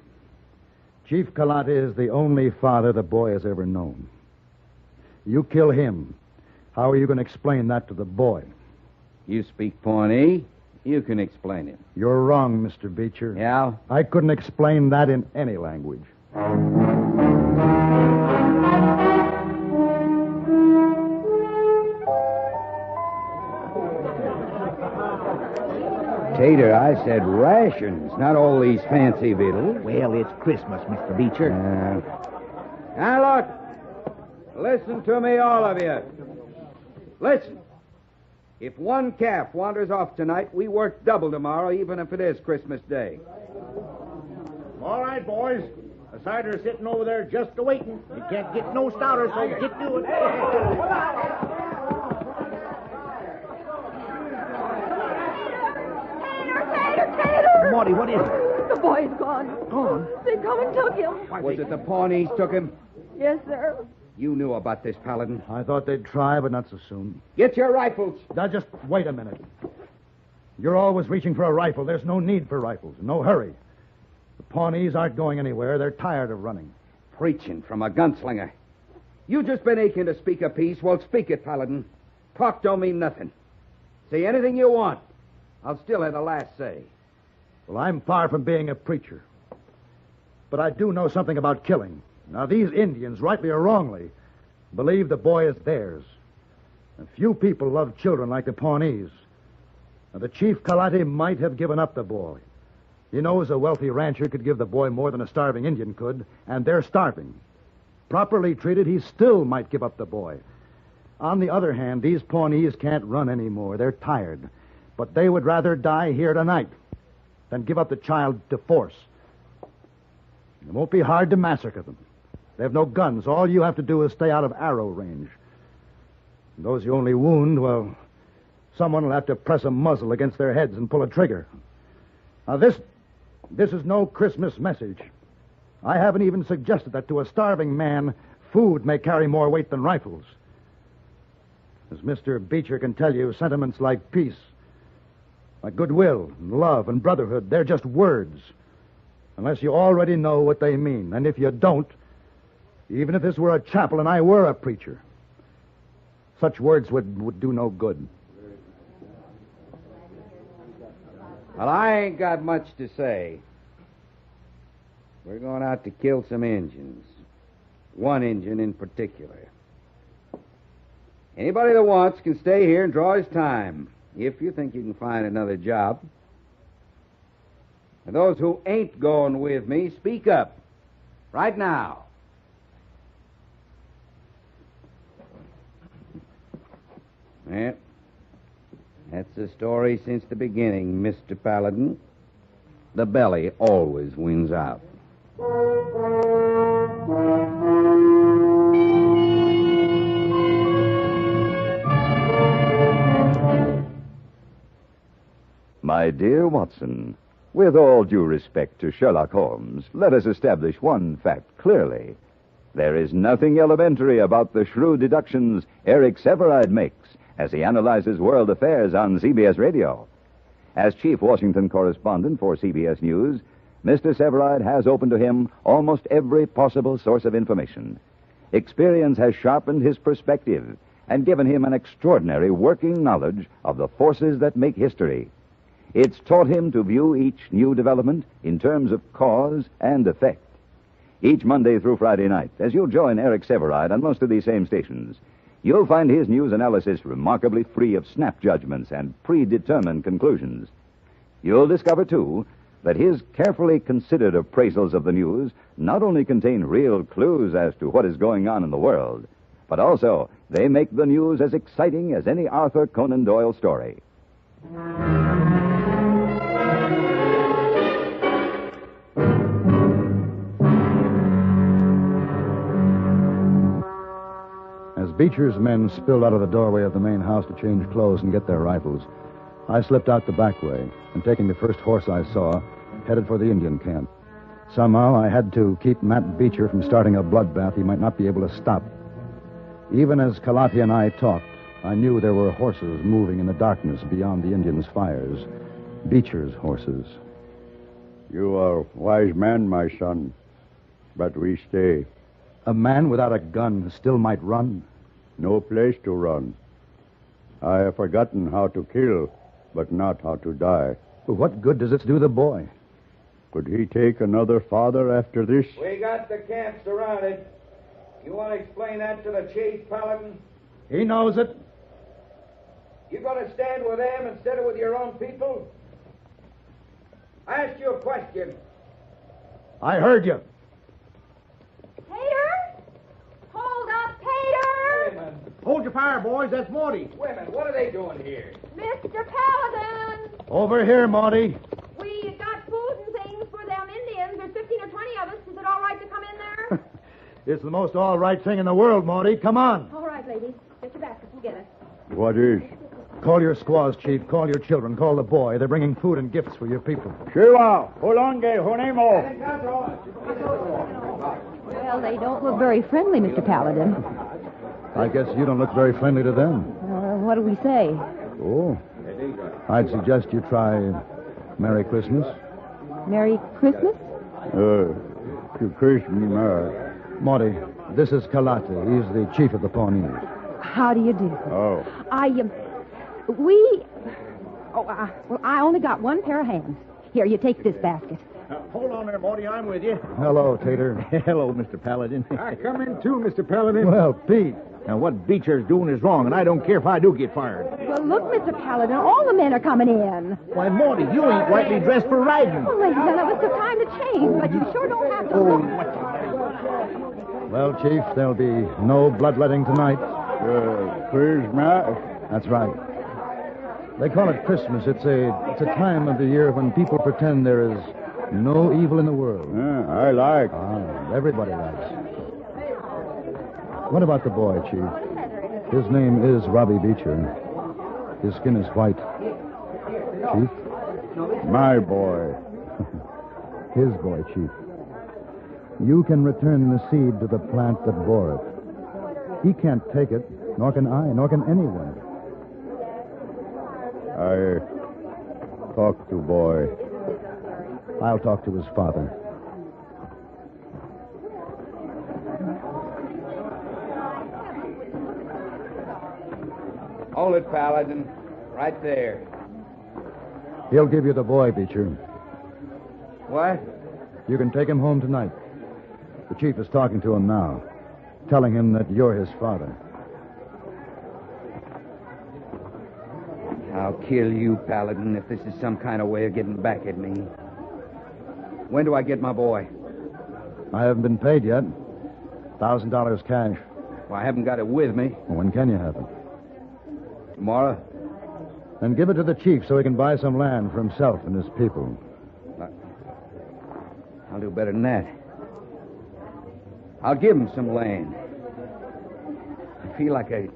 Chief Kalate is the only father the boy has ever known. You kill him. How are you going to explain that to the boy? You speak Pawnee. You can explain it. You're wrong, Mr. Beecher. Yeah? I couldn't explain that in any language. Tater, I said rations, not all these fancy victuals. Well, it's Christmas, Mr. Beecher. Now, look. Listen to me, all of you. Listen. If one calf wanders off tonight, we work double tomorrow, even if it is Christmas Day. All right, boys. The cider's sitting over there just a-waiting. You can't get no stouter, so get to it. Tater! Morty, what is it? The boy's gone. Gone? They come and took him. Was it the Pawnees took him? Yes, sir. You knew about this, Paladin. I thought they'd try, but not so soon. Get your rifles. Now, just wait a minute. You're always reaching for a rifle. There's no need for rifles. No hurry. The Pawnees aren't going anywhere. They're tired of running. Preaching from a gunslinger. You just been aching to speak a piece. Well, speak it, Paladin. Talk don't mean nothing. Say anything you want. I'll still have the last say. Well, I'm far from being a preacher. But I do know something about killing. Now, these Indians, rightly or wrongly, believe the boy is theirs. And few people love children like the Pawnees. Now, the Chief Kalate might have given up the boy. He knows a wealthy rancher could give the boy more than a starving Indian could, and they're starving. Properly treated, he still might give up the boy. On the other hand, these Pawnees can't run anymore. They're tired. But they would rather die here tonight than give up the child to force. It won't be hard to massacre them. They have no guns. All you have to do is stay out of arrow range. And those you only wound, well, someone will have to press a muzzle against their heads and pull a trigger. Now, this is no Christmas message. I haven't even suggested that to a starving man, food may carry more weight than rifles. As Mr. Beecher can tell you, sentiments like peace, like goodwill, and love, and brotherhood, they're just words, unless you already know what they mean. And if you don't, even if this were a chapel and I were a preacher, such words would do no good. Well, I ain't got much to say. We're going out to kill some Injuns. One Injun in particular. Anybody that wants can stay here and draw his time, if you think you can find another job. And those who ain't going with me, speak up. Right now. Yeah. That's the story since the beginning, Mr. Paladin. The belly always wins out. My dear Watson, with all due respect to Sherlock Holmes, let us establish one fact clearly. There is nothing elementary about the shrewd deductions Eric Severide makes as he analyzes world affairs on CBS Radio. As chief Washington correspondent for CBS News, Mr. Severide has open to him almost every possible source of information. Experience has sharpened his perspective and given him an extraordinary working knowledge of the forces that make history. It's taught him to view each new development in terms of cause and effect. Each Monday through Friday night, as you'll join Eric Severide on most of these same stations, you'll find his news analysis remarkably free of snap judgments and predetermined conclusions. You'll discover, too, that his carefully considered appraisals of the news not only contain real clues as to what is going on in the world, but also they make the news as exciting as any Arthur Conan Doyle story. As Beecher's men spilled out of the doorway of the main house to change clothes and get their rifles, I slipped out the back way and, taking the first horse I saw, headed for the Indian camp. Somehow I had to keep Matt Beecher from starting a bloodbath he might not be able to stop. Even as Kalati and I talked, I knew there were horses moving in the darkness beyond the Indians' fires. Beecher's horses. You are a wise man, my son, but we stay. A man without a gun still might run. No place to run. I have forgotten how to kill, but not how to die. But what good does this do the boy? Could he take another father after this? We got the camp surrounded. You want to explain that to the chief, Paladin? He knows it. You going to stand with them instead of with your own people? I asked you a question. I heard you. Tater? Hold up, Tater! Women. Hold your fire, boys. That's Morty. Women, what are they doing here? Mr. Paladin! Over here, Maudie. We got food and things for them Indians. There's 15 or 20 of us. Is it all right to come in there? It's the most all right thing in the world, Maudie. Come on. All right, ladies. Get your baskets and get it. What is? Call your squaws, Chief. Call your children. Call the boy. They're bringing food and gifts for your people. Shiva, Holonge, Honemo. Well, they don't look very friendly, Mr. Paladin. I guess you don't look very friendly to them. What do we say? Oh. I'd suggest you try Merry Christmas. Merry Christmas? Christmas. Maudie, this is Kalate. He's the chief of the Pawnees. How do you do? Oh. Well, I only got one pair of hands. Here, you take this basket. Hold on there, Morty. I'm with you. Hello, Tater. Hello, Mr. Paladin. I come in too, Mr. Paladin. Well, Pete. Now, what Beecher's doing is wrong, and I don't care if I do get fired. Well, look, Mr. Paladin, all the men are coming in. Why, Morty, you ain't rightly dressed for riding. Well, ladies, none of us have time to change, but you sure don't have to look. Well, Chief, there'll be no bloodletting tonight. Christmas? That's right. They call it Christmas. It's a time of the year when people pretend there is no evil in the world. I like. Everybody likes. What about the boy, Chief? His name is Robbie Beecher. His skin is white. Chief? My boy. His boy, Chief. You can return the seed to the plant that bore it. He can't take it, nor can I, nor can anyone. I talk to boy. I'll talk to his father. Hold it, Paladin. Right there. He'll give you the boy, Beecher. What? You can take him home tonight. The chief is talking to him now, telling him that you're his father. I'll kill you, Paladin, if this is some kind of way of getting back at me. When do I get my boy? I haven't been paid yet. $1,000 cash. Well, I haven't got it with me. Well, when can you have it? Tomorrow? Then give it to the chief so he can buy some land for himself and his people. I'll do better than that. I'll give him some land. I feel like I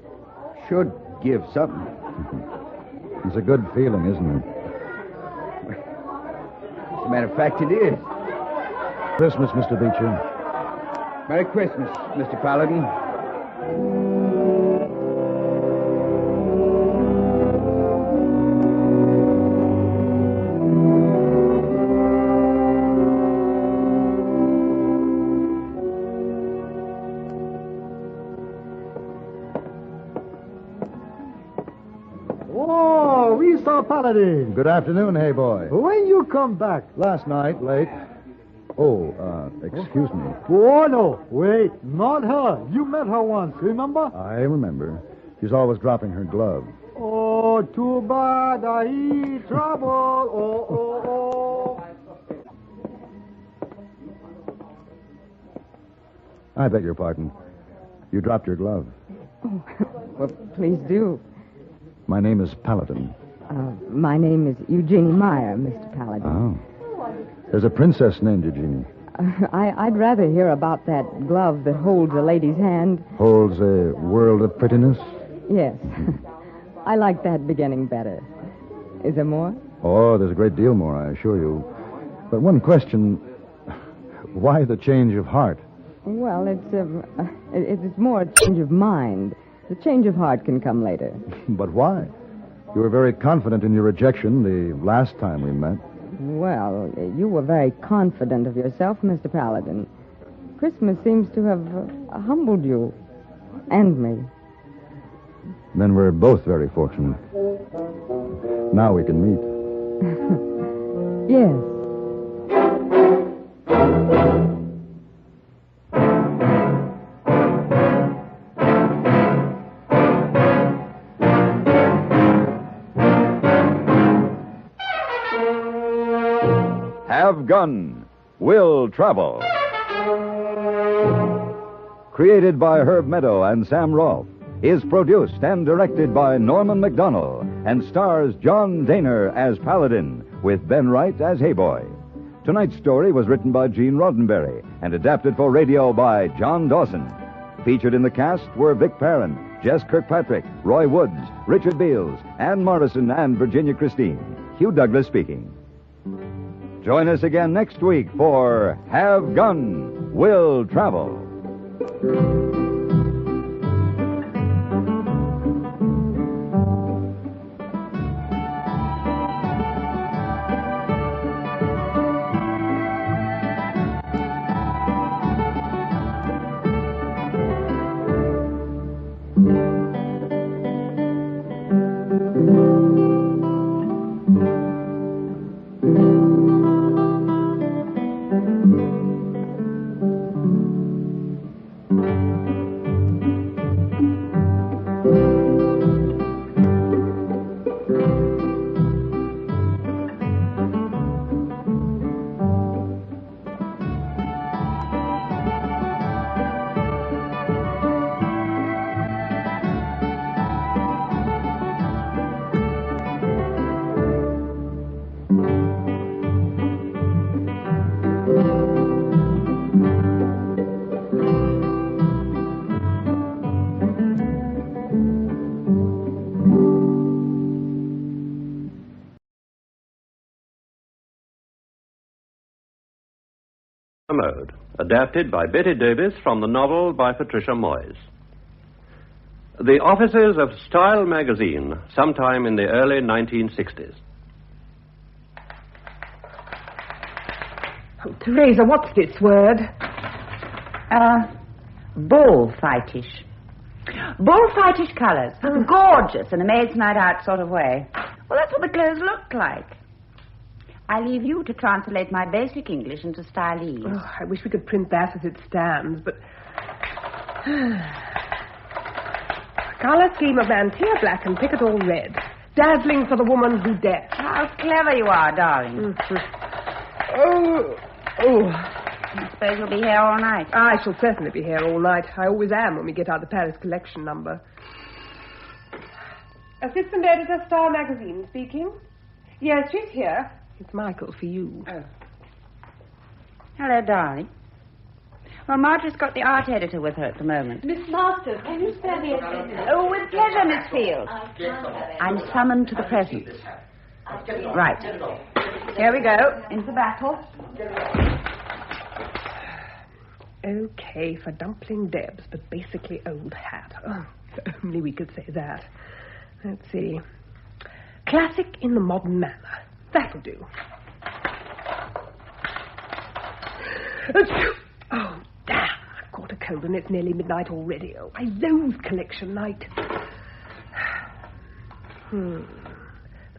should give something. It's a good feeling, isn't it? As a matter of fact, it is. Christmas, Mr. Beecher. Merry Christmas, Mr. Paladin. Paladin. Good afternoon, hey boy. When you come back? Last night, late. Oh, excuse me. Oh, no. Wait, not her. You met her once, remember? I remember. She's always dropping her glove. Oh, too bad. I trouble. Oh. I beg your pardon. You dropped your glove. Oh, well, please do. My name is Paladin. My name is Eugenie Meyer, Mr. Paladin. Oh. There's a princess named Eugenie. I'd rather hear about that glove that holds a lady's hand. Holds a world of prettiness? Yes. I like that beginning better. Is there more? Oh, there's a great deal more, I assure you. But one question. Why the change of heart? Well, it's more a change of mind. The change of heart can come later. But why? You were very confident in your rejection the last time we met. Well, you were very confident of yourself, Mr. Paladin. Christmas seems to have humbled you. And me. Then we're both very fortunate. Now we can meet. Yes. Have Gun, Will Travel. Created by Herb Meadow and Sam Rolfe, is produced and directed by Norman MacDonald and stars John Daner as Paladin with Ben Wright as Hayboy. Tonight's story was written by Gene Roddenberry and adapted for radio by John Dawson. Featured in the cast were Vic Perrin, Jess Kirkpatrick, Roy Woods, Richard Beals, Ann Morrison, and Virginia Christine. Hugh Douglas speaking. Join us again next week for Have Gun, Will Travel. Mode, adapted by Betty Davis from the novel by Patricia Moyes. The offices of Style magazine, sometime in the early 1960s. Oh, Teresa, what's this word? Bullfightish. Bullfightish colours. Gorgeous in a maid's night out sort of way. Well, that's what the clothes looked like. I leave you to translate my basic English into stylese. Oh, I wish we could print that as it stands, but... Colour scheme of mantilla black and picket all red. Dazzling for the woman who dares. How clever you are, darling. I suppose you'll be here all night. I shall certainly be here all night. I always am when we get out the Paris collection number. Assistant editor, Star Magazine, speaking. Yes, she's here. It's Michael for you. Oh. Hello, darling. Well, Marjorie's got the art editor with her at the moment. Miss Masters, can you spare me a second? Oh, with pleasure, Miss Field. I'm summoned to the presence. Right. Here we go. Into battle. Okay, for dumpling Debs, but basically old hat. Oh, if only we could say that. Let's see. Classic in the modern manner. That'll do. Oh, damn. I've caught a cold and it's nearly midnight already. Oh, I loathe collection night. The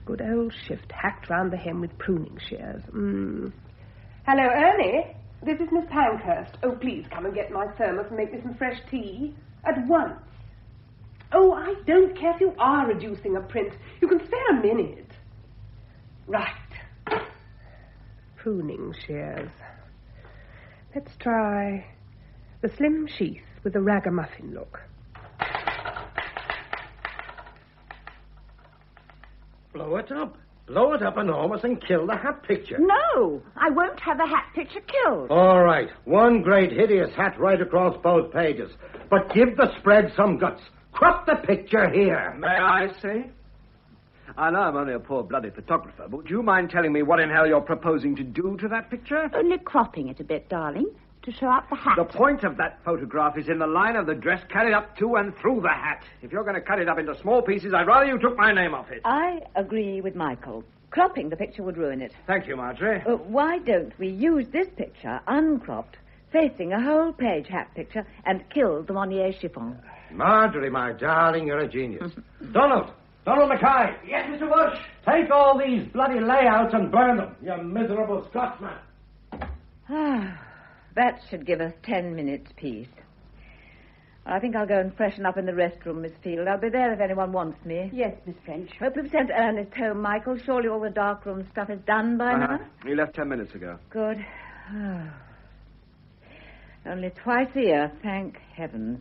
Good old shift, hacked round the hem with pruning shears. Hello, Ernie. This is Miss Pankhurst. Oh, please come and get my thermos and make me some fresh tea. At once. Oh, I don't care if you are reducing a print. You can spare a minute. Right. Pruning shears. Let's try the slim sheath with the ragamuffin look. Blow it up. Blow it up enormous and kill the hat picture. No, I won't have the hat picture killed. All right. One great hideous hat right across both pages. But give the spread some guts. Crop the picture here. May I say? I know I'm only a poor bloody photographer, but would you mind telling me what in hell you're proposing to do to that picture? Only cropping it a bit, darling, to show up the hat. The point of that photograph is in the line of the dress carried up to and through the hat. If you're going to cut it up into small pieces, I'd rather you took my name off it. I agree with Michael. Cropping the picture would ruin it. Thank you, Marjorie. Why don't we use this picture, uncropped, facing a whole page hat picture, and kill the Monnier chiffon? Marjorie, my darling, you're a genius. Donald Mackay. Yes, Mr. Bush. Take all these bloody layouts and burn them, you miserable Scotsman. That should give us 10 minutes peace. I think I'll go and freshen up in the restroom, Miss Field. I'll be there if anyone wants me. Yes, Miss French. Hope you've sent Ernest home, Michael. Surely all the darkroom stuff is done by now? He left 10 minutes ago. Good. Only twice a year, thank heavens.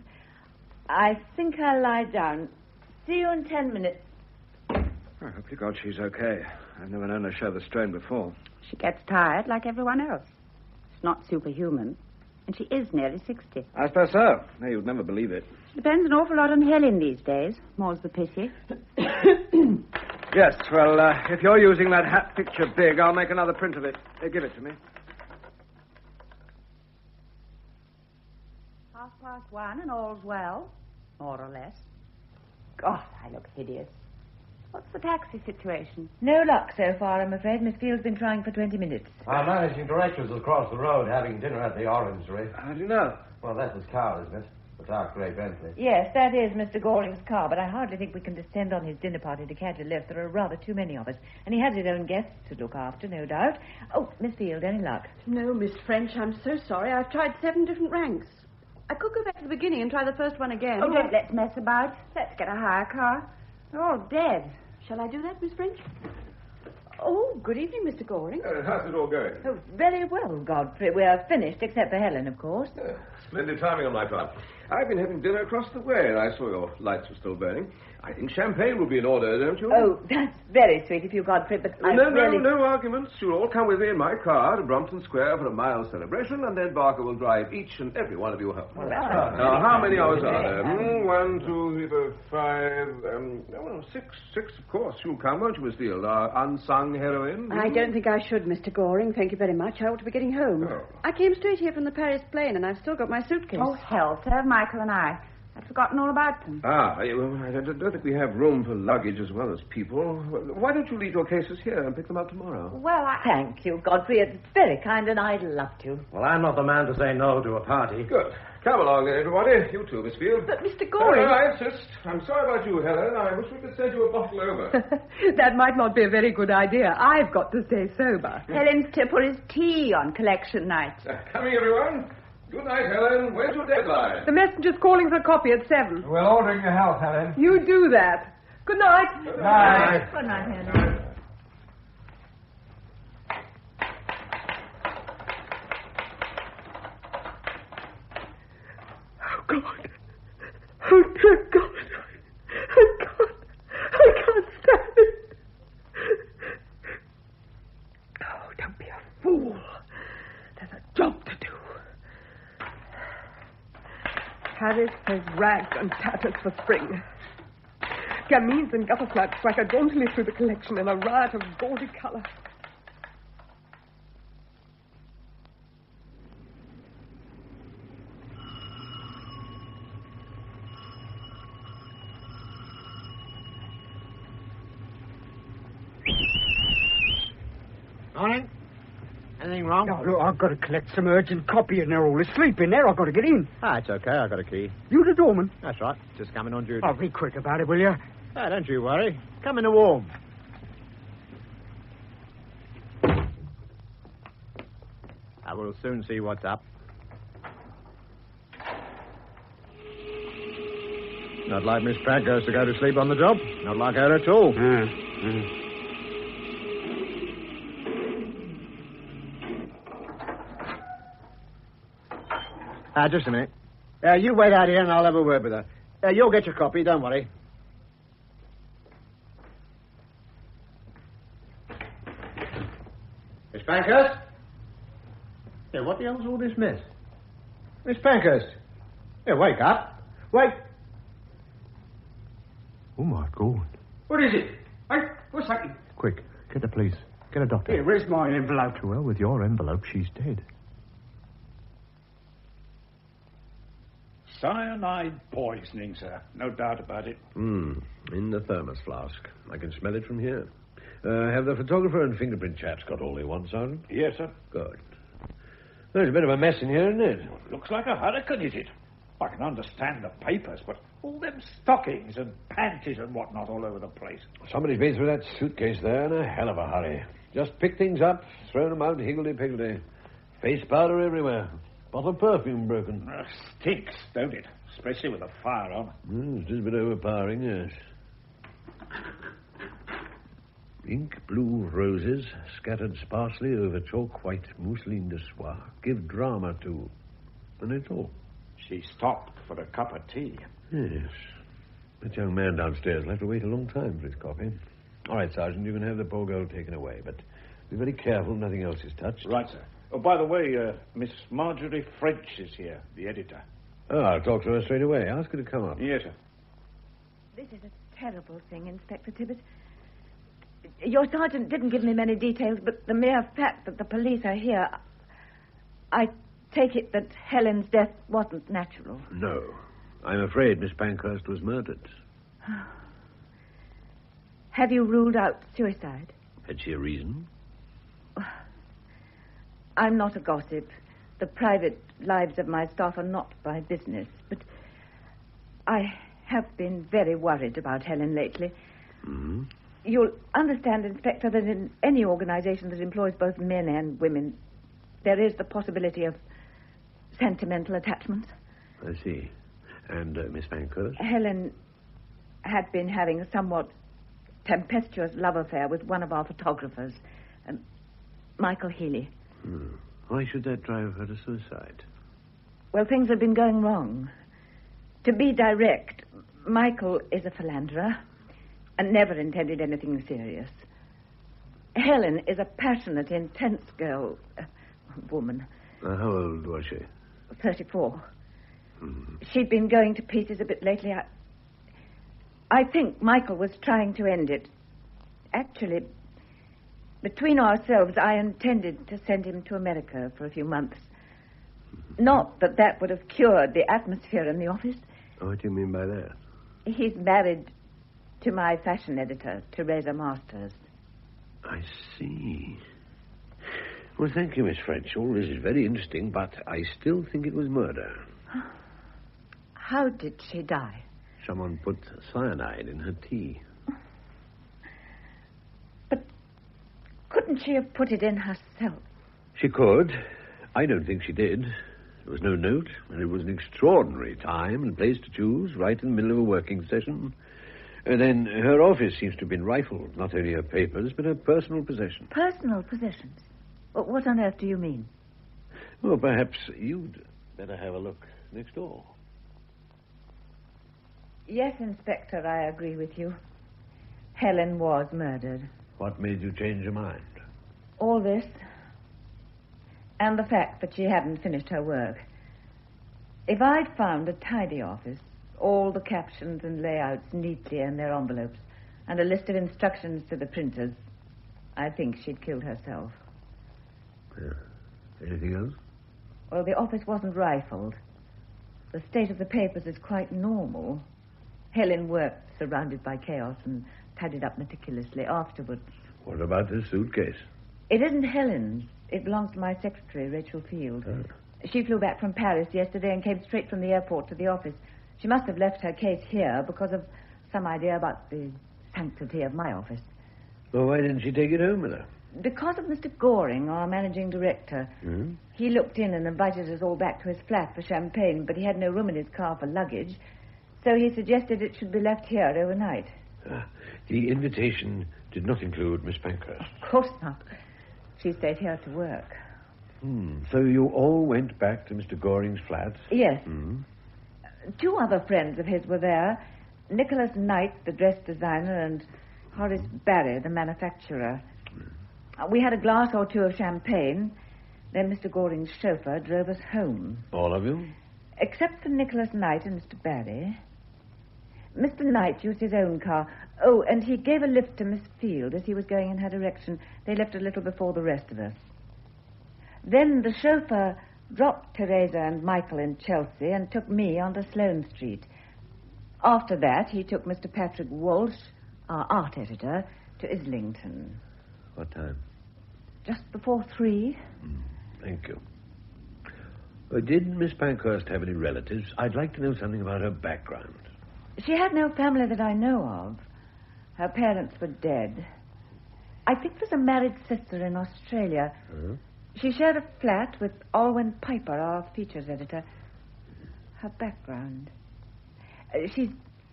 I think I'll lie down. See you in 10 minutes. I hope to God she's okay. I've never known her show the strain before. She gets tired like everyone else. It's not superhuman. And she is nearly 60. I suppose so. No, you'd never believe it. She depends an awful lot on Helen these days. More's the pity. Yes, well, if you're using that hat picture big, I'll make another print of it. Give it to me. 1:30 and all's well. More or less. God, I look hideous. What's the taxi situation? No luck so far, I'm afraid. Miss Field's been trying for 20 minutes. Our managing director's across the road having dinner at the Orangery. How do you know? Well, that's his car, isn't it? The dark grey Bentley. Yes, that is Mr. Goring's car, but I hardly think we can descend on his dinner party to catch a lift. There are rather too many of us. And he has his own guests to look after, no doubt. Oh, Miss Field, any luck? No, Miss French, I'm so sorry. I've tried 7 different ranks. I could go back to the beginning and try the first one again. Oh, don't let's mess about. Let's get a hire car. They're all dead. Shall I do that, Miss French? Oh, good evening, Mr. Goring. How's it all going? Oh, very well, Godfrey. We are finished, except for Helen, of course. Splendid timing on my part. I've been having dinner across the way, and I saw your lights were still burning. I think champagne will be in order, don't you? Oh, that's very sweet of you, Godfrey, but No arguments. You'll all come with me in my car to Brompton Square for a mild celebration, and then Barker will drive each and every one of you home. Well, that's right. Now, how many hours are there? 1, 2, 3, 4, 5... 6, of course. You'll come, won't you, Miss Field? Our unsung heroine? I don't think I should, Mr. Goring. Thank you very much. I ought to be getting home. Oh. I came straight here from the Paris plane, and I've still got my suitcase. Oh, hell, sir, Michael and I. I'd forgotten all about them. I don't think we have room for luggage as well as people. Why don't you leave your cases here and pick them up tomorrow? Well, Thank you, Godfrey. It's very kind, and I'd love to. Well, I'm not the man to say no to a party. Good. Come along, everybody. You too, Miss Field. But, Mr. Goring... I insist. I'm sorry about you, Helen. I wish we could send you a bottle over. That might not be a very good idea. I've got to stay sober. Helen's tipple is tea on collection night. Coming, everyone. Good night, Helen. Where's your deadline? The messenger's calling for a copy at 7. We're ordering your health, Helen. You do that. Good night. Good night. Good night, Helen. Oh, God. Oh, dear God. I can't stand it. Oh, don't be a fool. There's a job to do. Paris has rags and tatters for spring. Gamines and gutter slats swagger jauntily through the collection in a riot of gaudy colour. Morning. Anything wrong? No, look, I've got to collect some urgent copy, and they're all asleep in there. I've got to get in. It's okay. I've got a key. You the doorman? That's right. Just coming on duty. Oh, be quick about it, will you? Don't you worry. Come in the warm. I will soon see what's up. Not like Miss Pankhurst to go to sleep on the job. Not like her at all. Just a minute. You wait out here and I'll have a word with her. You'll get your copy, don't worry. Miss Pankhurst? Yeah, what the hell's all this mess? Miss Pankhurst? Yeah, wake up. Wake. Oh, my God. What is it? Hey, what's happening? Quick, get the police. Get a doctor. Here, where's my envelope? Well, with your envelope, she's dead. Cyanide poisoning, sir. No doubt about it. In the thermos flask. I can smell it from here. Have the photographer and fingerprint chaps got all they want, Sergeant? Yes, sir. Good. There's a bit of a mess in here, isn't it? Looks like a hurricane, is it? I can understand the papers, but all them stockings and panties and whatnot all over the place. Somebody's been through that suitcase there in a hell of a hurry. Just picked things up, thrown them out higgledy-piggledy. Face powder everywhere. Bottle of perfume broken. Stinks, don't it? Especially with a fire on. It's just a bit overpowering, yes. Ink blue roses scattered sparsely over chalk white mousseline de soie give drama to. And it's all. She stopped for a cup of tea. Yes. That young man downstairs will have to wait a long time for his coffee. All right, Sergeant, you can have the poor girl taken away, but be very careful nothing else is touched. Right, sir. Oh, by the way, Miss Marjorie French is here, the editor. Oh, I'll talk to her straight away. Ask her to come up. Yes, sir. This is a terrible thing, Inspector Tibbet. Your sergeant didn't give me many details, but the mere fact that the police are here, I take it that Helen's death wasn't natural. No. I'm afraid Miss Pankhurst was murdered. Have you ruled out suicide? Had she a reason? I'm not a gossip. The private lives of my staff are not my business. But I have been very worried about Helen lately. Mm-hmm. You'll understand, Inspector, that in any organization that employs both men and women, there is the possibility of sentimental attachments. I see. And Miss Pankhurst? Helen had been having a somewhat tempestuous love affair with one of our photographers, Michael Healy. Why should that drive her to suicide? Well, things have been going wrong. To be direct, Michael is a philanderer and never intended anything serious. Helen is a passionate, intense girl, woman. How old was she? 34. She'd been going to pieces a bit lately. I think Michael was trying to end it. Actually, between ourselves, I intended to send him to America for a few months. Not that that would have cured the atmosphere in the office. What do you mean by that? He's married to my fashion editor, Teresa Masters. I see. Well, thank you, Miss French. All this is very interesting, but I still think it was murder. How did she die? Someone put cyanide in her tea. Couldn't she have put it in herself? She could. I don't think she did. There was no note, and it was an extraordinary time and place to choose, right in the middle of a working session. And then her office seems to have been rifled, not only her papers, but her personal possessions. Personal possessions? What on earth do you mean? Well, perhaps you'd better have a look next door. Yes, Inspector, I agree with you. Helen was murdered. What made you change your mind? All this, and the fact that she hadn't finished her work. If I'd found a tidy office, all the captions and layouts neatly in their envelopes, and a list of instructions to the printers, I think she'd killed herself. Anything else? Well, the office wasn't rifled. The state of the papers is quite normal. Helen worked surrounded by chaos and tidied up meticulously afterwards. What about this suitcase? It isn't Helen's. It belongs to my secretary, Rachel Field. She flew back from Paris yesterday and came straight from the airport to the office. She must have left her case here because of some idea about the sanctity of my office. Well, why didn't she take it home with her? Because of Mr. Goring, our managing director. Hmm? He looked in and invited us all back to his flat for champagne, but he had no room in his car for luggage, so he suggested it should be left here overnight. The invitation did not include Miss Pankhurst. Of course not. She stayed here to work. So you all went back to Mr. Goring's flat? Yes. Hmm. 2 other friends of his were there. Nicholas Knight, the dress designer, and Horace Barry, the manufacturer. We had a glass or 2 of champagne. Then Mr. Goring's chauffeur drove us home. All of you? Except for Nicholas Knight and Mr. Barry. Mr. Knight used his own car. Oh, and he gave a lift to Miss Field as he was going in her direction. They left a little before the rest of us. Then the chauffeur dropped Teresa and Michael in Chelsea and took me onto Sloane Street. After that, he took Mr. Patrick Walsh, our art editor, to Islington. What time? Just before 3. Thank you. Did Miss Pankhurst have any relatives? I'd like to know something about her background. She had no family that I know of. Her parents were dead. I think there's a married sister in Australia. Huh? She shared a flat with Alwyn Piper, our features editor. Her background. She's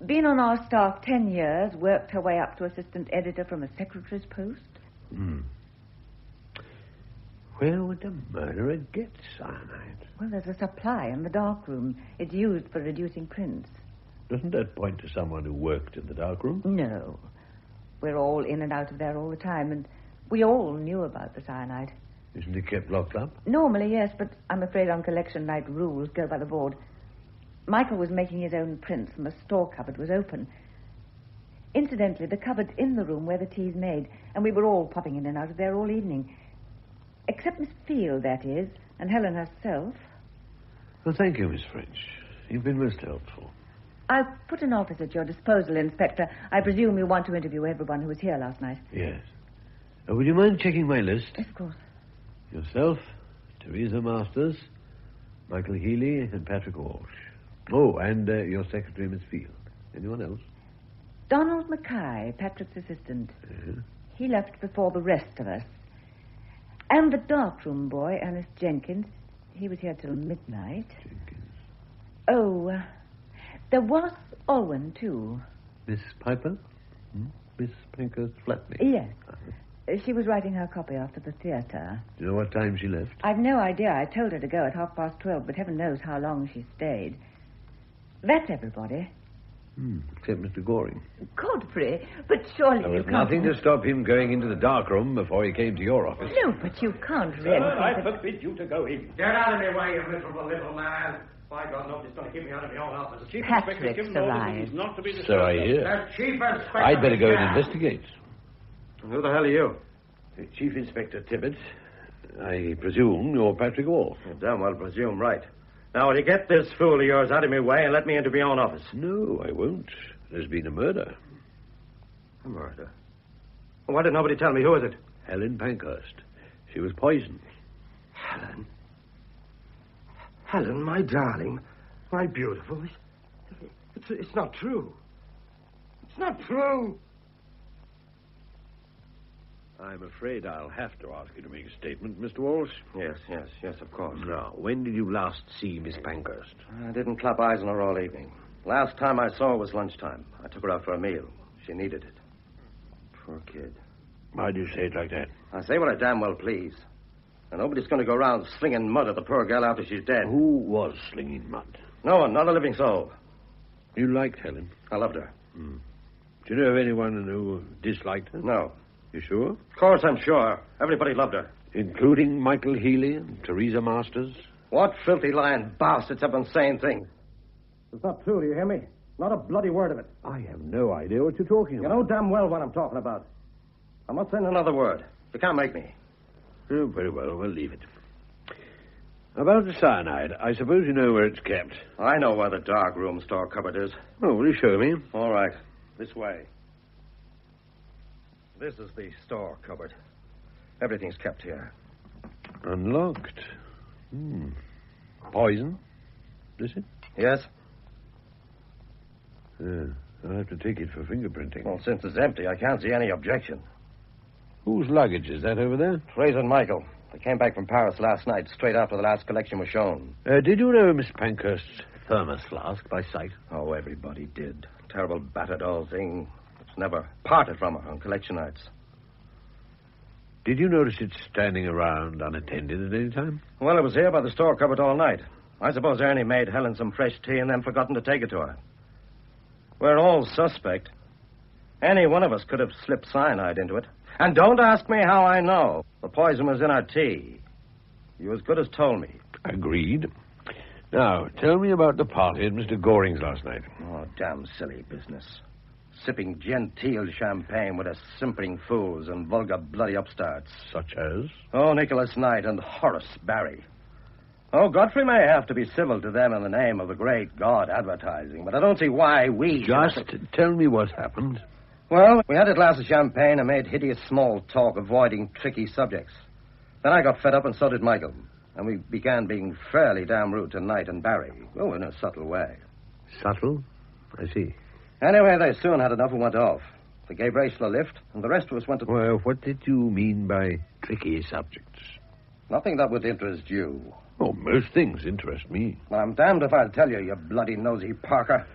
been on our staff 10 years, worked her way up to assistant editor from a secretary's post. Where would the murderer get cyanide? Well, there's a supply in the darkroom. It's used for reducing prints. Doesn't that point to someone who worked in the darkroom? No. We're all in and out of there all the time, and we all knew about the cyanide. Isn't it kept locked up? Normally, yes, but I'm afraid on collection night rules go by the board. Michael was making his own prints, and the store cupboard was open. Incidentally, the cupboard's in the room where the tea's made, and we were all popping in and out of there all evening. Except Miss Field, that is, and Helen herself. Well, thank you, Miss French. You've been most helpful. I've put an office at your disposal, Inspector. I presume you want to interview everyone who was here last night. Yes. Would you mind checking my list? Yes, of course. Yourself, Teresa Masters, Michael Healy, and Patrick Walsh. Oh, and your secretary, Miss Field. Anyone else? Donald Mackay, Patrick's assistant. He left before the rest of us. And the darkroom boy, Ernest Jenkins. He was here till midnight. Oh, there was Alwyn, too. Miss Piper? Miss Pankhurst's flatmate? Yes. She was writing her copy after the theatre. Do you know what time she left? I've no idea. I told her to go at 12:30, but heaven knows how long she stayed. That's everybody. Except Mr. Goring. Godfrey, but surely There you was can't... nothing to stop him going into the darkroom before he came to your office. No, but you can't really... I forbid you to go in. Get out of my way, you miserable little man. By God, nobody's going to keep me out of my own office. Chief Patrick's Inspector's given orders that alive. he's not to be disturbed. So I hear. The Chief Inspector... I'd better go and investigate. Who the hell are you? Chief Inspector Tibbet. I presume you're Patrick Walsh. You damn well presume right. Now, will you get this fool of yours out of my way and let me into my own office? No, I won't. There's been a murder. A murder? Well, why did nobody tell me? Who is it? Helen Pankhurst. She was poisoned. Helen? Helen, my darling. My beautiful. It's not true. It's not true. I'm afraid I'll have to ask you to make a statement, Mr. Walsh. Yes, of course. Now, when did you last see Miss Pankhurst? I didn't clap eyes on her all evening. Last time I saw her was lunchtime. I took her out for a meal. She needed it. Poor kid. Why do you say it like that? I say what I damn well please. And nobody's going to go around slinging mud at the poor girl after she's dead. Who was slinging mud? No one, not a living soul. You liked Helen? I loved her. Do you know of anyone who disliked her? No. You sure? Of course I'm sure. Everybody loved her. Including Michael Healy and Teresa Masters? What filthy lying bastards have been saying things? It's not true, do you hear me? Not a bloody word of it. I have no idea what you're talking You about. know damn well what I'm talking about. I'm not saying another word. You can't make me. Oh, very well, we'll leave it. About the cyanide, I suppose you know where it's kept. I know where the dark room store cupboard is. Oh, will you show me? All right. This way. This is the store cupboard. Everything's kept here. Unlocked. Poison, is it? Yes? I'll have to take it for fingerprinting. Well, since it's empty, I can't see any objection. Whose luggage is that over there? Fraser and Michael. They came back from Paris last night, straight after the last collection was shown. Did you know Miss Pankhurst's thermos flask by sight? Oh, everybody did. Terrible battered old thing. It's never parted from her on collection nights. Did you notice it standing around unattended at any time? Well, it was here by the store cupboard all night. I suppose Ernie made Helen some fresh tea and then forgotten to take it to her. We're all suspect. Any one of us could have slipped cyanide into it. And don't ask me how I know. The poison was in our tea. You as good as told me. Agreed. Now, tell me about the party at Mr. Goring's last night. Oh, damn silly business. Sipping genteel champagne with us simpering fools and vulgar bloody upstarts. Such as? Oh, Nicholas Knight and Horace Barry. Oh, Godfrey may have to be civil to them in the name of the great God advertising, but I don't see why we... Just tell me what happened. Well, we had a glass of champagne and made hideous small talk, avoiding tricky subjects. Then I got fed up and so did Michael. And we began being fairly damn rude to Knight and Barry. Oh, in a subtle way. Subtle? I see. Anyway, they soon had enough and went off. They gave Rachel a lift, and the rest of us went to... Well, what did you mean by tricky subjects? Nothing that would interest you. Oh, most things interest me. Well, I'm damned if I'll tell you, you bloody nosy Parker.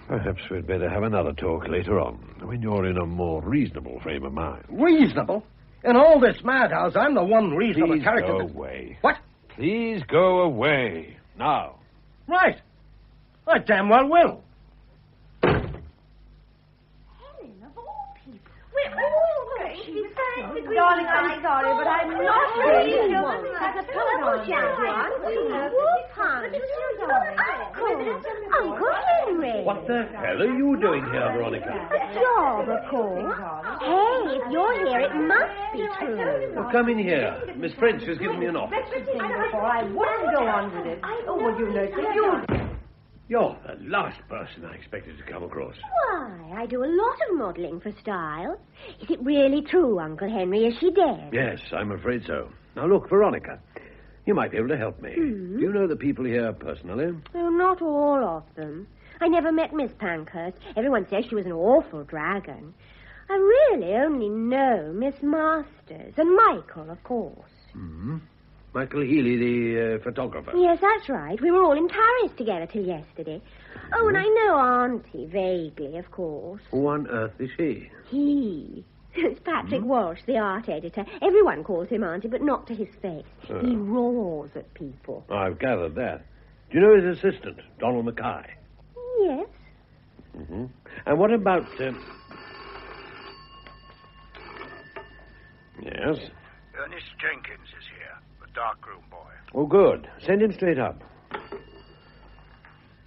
Perhaps we'd better have another talk later on, when you're in a more reasonable frame of mind. Reasonable? In all this madhouse, I'm the one reasonable character... Please go away. What? Please go away. Now. Right. I damn well will. Darling, I'm sorry, but I'm not really as a political champion. Uncle Henry. What the hell are you doing here, Veronica? A job, of course. Hey, if you're here, it must be true. Well, come in here. Miss French has given me an office. I wouldn't go on with it. Oh, well, you know, You're the last person I expected to come across. Why, I do a lot of modelling for style. Is it really true, Uncle Henry? Is she dead? Yes, I'm afraid so. Now, look, Veronica, you might be able to help me. Do you know the people here personally? Oh, not all of them. I never met Miss Pankhurst. Everyone says she was an awful dragon. I really only know Miss Masters and Michael, of course. Mm-hmm. Michael Healy, the photographer. Yes, that's right. We were all in Paris together till yesterday. Oh, and I know Auntie, vaguely, of course. Who on earth is he? He. It's Patrick Walsh, the art editor. Everyone calls him Auntie, but not to his face. He roars at people. I've gathered that. Do you know his assistant, Donald Mackay? Yes. Mm-hmm. And what about... Yes? Ernest Jenkins is here, the darkroom boy. Oh, good. Send him straight up.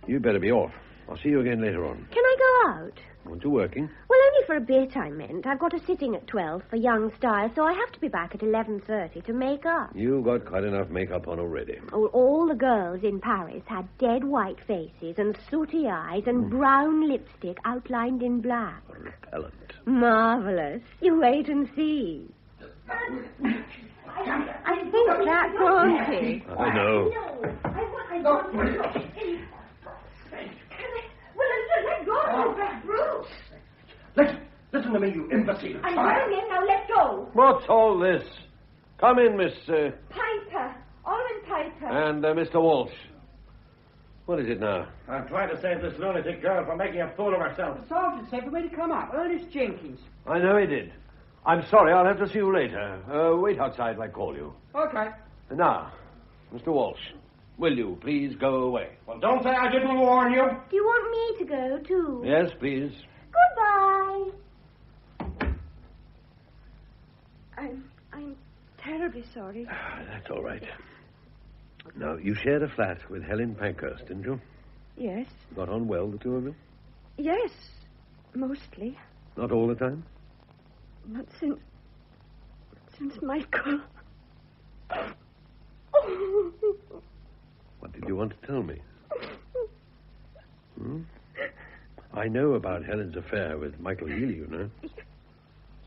You better be off. I'll see you again later on. Can I go out? Aren't you working? Well, only for a bit, I meant. I've got a sitting at 12 for young style, so I have to be back at 11:30 to make up. You've got quite enough makeup on already. Oh, all the girls in Paris had dead white faces and sooty eyes and brown lipstick outlined in black. Repellent. Marvelous. You wait and see. I think that's Auntie. I know. Listen to me, you imbecile. I'm going in, now let go. What's all this? Come in, Miss... Piper. Orange Piper. And Mr. Walsh. What is it now? I'm trying to save this lunatic girl from making a fool of herself. The sergeant said the way to come up. Ernest Jenkins. I know he did. I'm sorry, I'll have to see you later. Wait outside till I call you. Okay. Now, Mr. Walsh, will you please go away? Well, don't say I didn't warn you. Do you want me to go, too? Yes, please. Goodbye. I'm terribly sorry. That's all right. Now, you shared a flat with Helen Pankhurst, didn't you? Yes. Got on well, the two of you? Yes, mostly. Not all the time? Not since Michael. What did you want to tell me? I know about Helen's affair with Michael Healy, you know.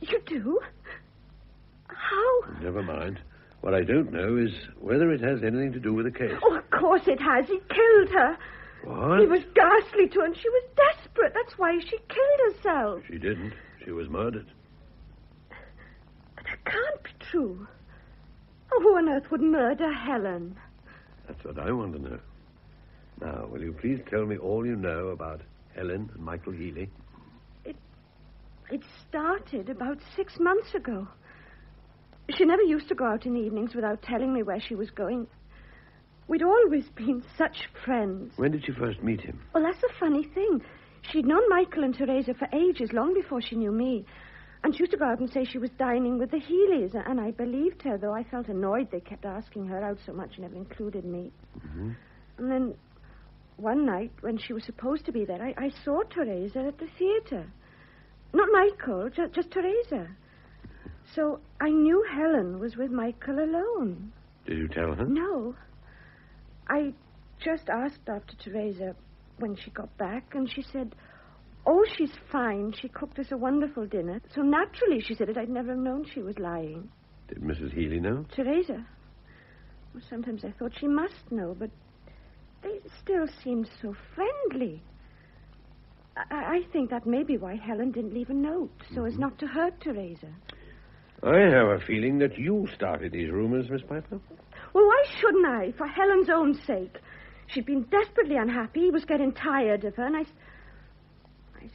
You do? How? Never mind. What I don't know is whether it has anything to do with the case. Oh, of course it has. He killed her. What? He was ghastly to her, and she was desperate. That's why she killed herself. She didn't. She was murdered. can't be true. Oh, who on earth would murder Helen? That's what I want to know. Now, will you please tell me all you know about Helen and Michael Healy? It started about 6 months ago. She never used to go out in the evenings without telling me where she was going. We'd always been such friends. When did you first meet him? Well, that's a funny thing. She'd known Michael and Teresa for ages, long before she knew me. And she used to go out and say she was dining with the Healys, and I believed her, though I felt annoyed they kept asking her out so much and never included me. Mm-hmm. And then one night, when she was supposed to be there, I saw Teresa at the theater. Not Michael, just Teresa. So I knew Helen was with Michael alone. Did you tell her? No. I just asked after Teresa when she got back, and she said, "Oh, she's fine. She cooked us a wonderful dinner." So naturally she said it. I'd never known she was lying. Did Mrs. Healy know? Teresa? Well, sometimes I thought she must know, but they still seemed so friendly. I think that may be why Helen didn't leave a note, so as not to hurt Teresa. I have a feeling that you started these rumors, Miss Piper. Well, why shouldn't I? For Helen's own sake. She'd been desperately unhappy. He was getting tired of her, and I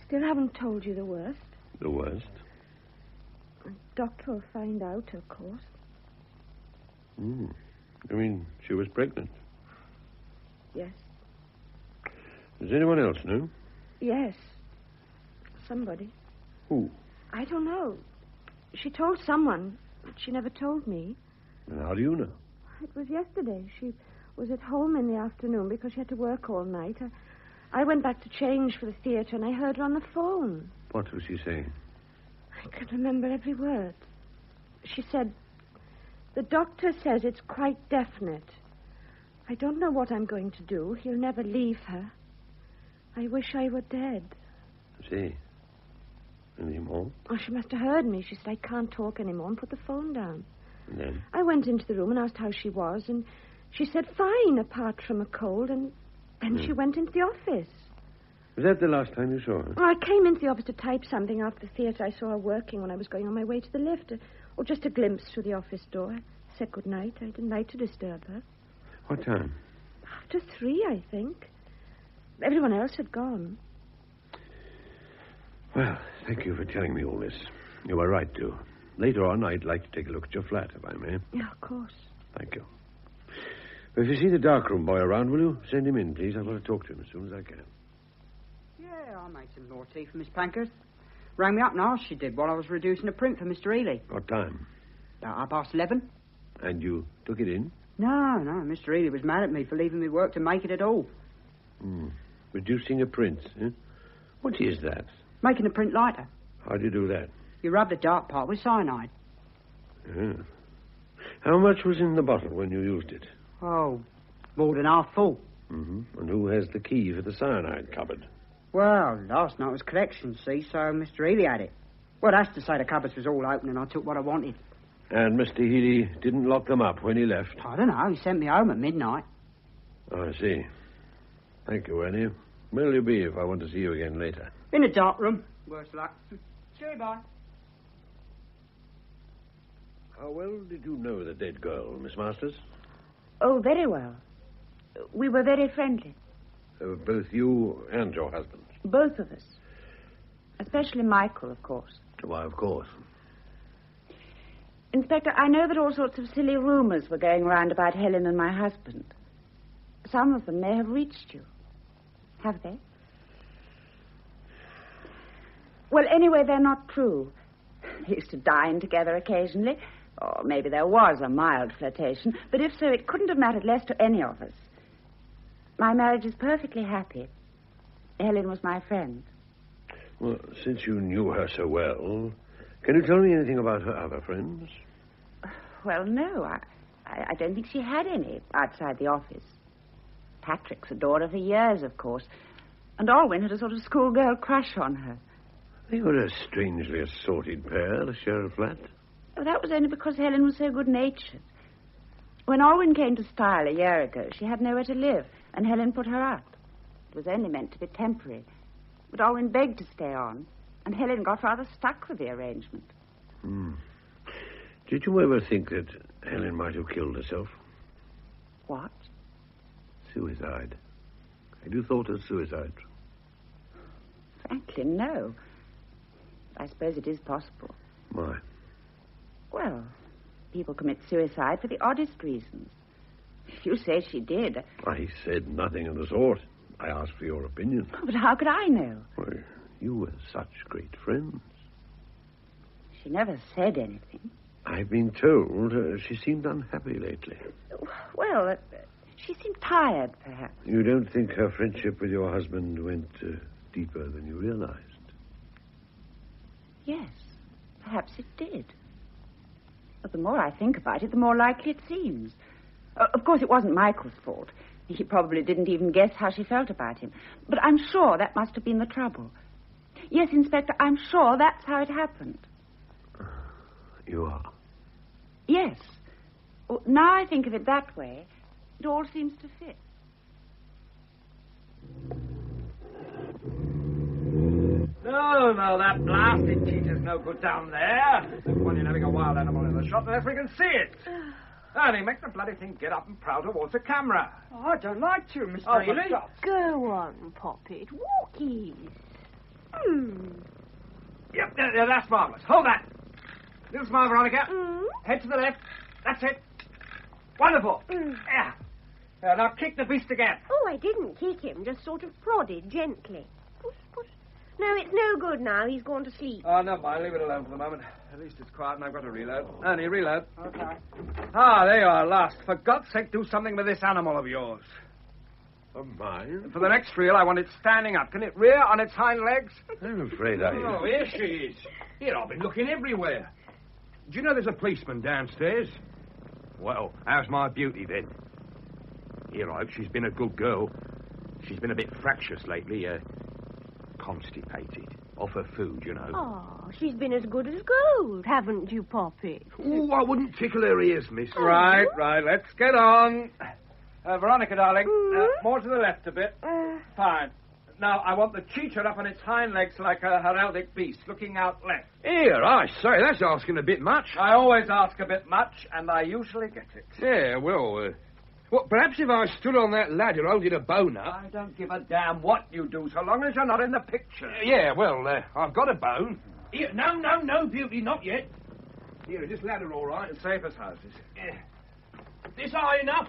still haven't told you the worst. The worst? The doctor will find out, of course. You mean she was pregnant? Yes. Does anyone else know? Yes. Somebody. Who? I don't know. She told someone, but she never told me. And how do you know? It was yesterday. She was at home in the afternoon because she had to work all night. I went back to change for the theater, and I heard her on the phone. What was she saying? I can remember every word. She said, "The doctor says it's quite definite. I don't know what I'm going to do. He'll never leave her. I wish I were dead." See. Any more? Oh, she must have heard me. She said, "I can't talk anymore," and put the phone down. And then? I went into the room and asked how she was, and she said fine, apart from a cold, and then she went into the office. Was that the last time you saw her? Well, I came into the office to type something after the theater. I saw her working when I was going on my way to the lift, or just a glimpse through the office door. I said good night. I didn't like to disturb her. What time? After 3, I think. Everyone else had gone. Well, thank you for telling me all this. You were right to. Later on, I'd like to take a look at your flat, if I may. Yeah, of course. Thank you. If you see the darkroom boy around, will you send him in, please? I want to talk to him as soon as I can. Yeah, I'll make some more tea for Miss Pankhurst. Rang me up and asked she did while I was reducing a print for Mr. Ely. What time? About 11:30. And you took it in? No, Mr. Ely was mad at me for leaving me work to make it at all. Reducing a print, eh? What is that? Making the print lighter. How do you do that? You rub the dark part with cyanide. Yeah. How much was in the bottle when you used it? Oh, more than half full. And who has the key for the cyanide cupboard? Well, last night was collection, see, so Mr. Ely had it. Well, that's to say the cupboards was all open and I took what I wanted. And Mr. Healy didn't lock them up when he left? I don't know. He sent me home at midnight. Oh, I see. Thank you, Ernie. Where'll you be if I want to see you again later? In the dark room. Worse luck. Cheery, bye. How well did you know the dead girl, Miss Masters? Oh, very well. We were very friendly. Both you and your husband? Both of us. Especially Michael, of course. Why, of course. Inspector, I know that all sorts of silly rumors were going round about Helen and my husband. Some of them may have reached you. Have they? Well, anyway, they're not true. They used to dine together occasionally, or maybe there was a mild flirtation, but if so, it couldn't have mattered less to any of us. My marriage is perfectly happy. Helen was my friend. Well, since you knew her so well, can you tell me anything about her other friends? Well, no, I don't think she had any outside the office. Patrick's adored her for years, of course, and Alwyn had a sort of schoolgirl crush on her. They were a strangely assorted pair, the share of flat. Oh, that was only because Helen was so good-natured. When Alwyn came to Style a year ago, she had nowhere to live, and Helen put her up. It was only meant to be temporary. But Alwyn begged to stay on, and Helen got rather stuck with the arrangement. Did you ever think that Helen might have killed herself? What? Suicide. Had you thought of suicide? Frankly, no. I suppose it is possible. Why? Well, people commit suicide for the oddest reasons. If you say she did... I said nothing of the sort. I asked for your opinion. But how could I know? Well, you were such great friends. She never said anything. I've been told she seemed unhappy lately. Well, she seemed tired, perhaps. You don't think her friendship with your husband went deeper than you realized? Yes, perhaps it did. But the more I think about it, the more likely it seems. Of course, it wasn't Michael's fault. He probably didn't even guess how she felt about him. But I'm sure that must have been the trouble. Yes, Inspector, I'm sure that's how it happened. You are? Yes. Well, now I think of it that way, it all seems to fit. No, that blasted cheetah's no good down there. There's no point in having a wild animal in the shot unless we can see it. And he makes the bloody thing get up and prowl towards the camera. Oh, I don't like to, Mr. Oh, Ely. Go on, Poppet. Walk easy. Yep, that's marvellous. Hold that. Little smile, Veronica. Head to the left. That's it. Wonderful. Yeah. Now kick the beast again. Oh, I didn't kick him, just sort of prodded gently. Push, push. No, it's no good now. He's gone to sleep. Oh, never mind. Leave it alone for the moment. At least it's quiet and I've got to reload. Ernie, reload. Okay. Ah, there you are, last. For God's sake, do something with this animal of yours. Of mine? For the next reel, I want it standing up. Can it rear on its hind legs? I'm afraid I... Oh, here she is. Here, I've been looking everywhere. Do you know there's a policeman downstairs? Well, how's my beauty, then? Here, I hope she's been a good girl. She's been a bit fractious lately, constipated. Off her food, you know. Oh, she's been as good as gold, haven't you, Poppet? Oh, I wouldn't tickle her ears, miss. Right, let's get on. Veronica, darling, more to the left a bit. Fine. Now, I want the cheetah up on its hind legs like a heraldic beast, looking out left. Here, I say, that's asking a bit much. I always ask a bit much, and I usually get it. Yeah, well, perhaps if I stood on that ladder holding a bone up... I don't give a damn what you do, so long as you're not in the picture. Yeah, well, I've got a bone. Here, no, Beauty, not yet. Here, is this ladder all right? It's safe as houses. This high enough?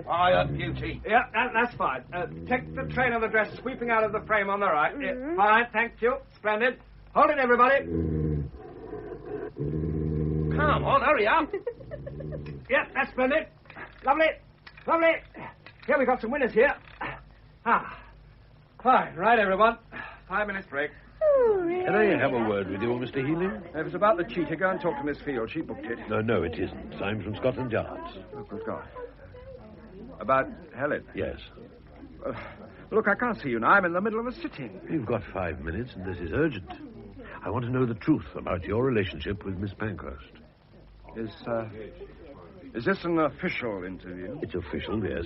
High up, Beauty. Yeah, that's fine. Take the train of the dress sweeping out of the frame on the right. Fine, thank you. Splendid. Hold it, everybody. Come on, hurry up. Yeah, that's splendid. Lovely. Here, we've got some winners here. Fine. Right, everyone. 5 minutes break. Oh, really? Can I have a word with you, Mr. Healy? If it's about the cheetah, go and talk to Miss Field. She booked it. No, it isn't. I'm from Scotland Yard. Oh, good God. About Helen? Yes. Look, I can't see you now. I'm in the middle of a sitting. You've got 5 minutes, and this is urgent. I want to know the truth about your relationship with Miss Pankhurst. Is this an official interview? It's official, yes.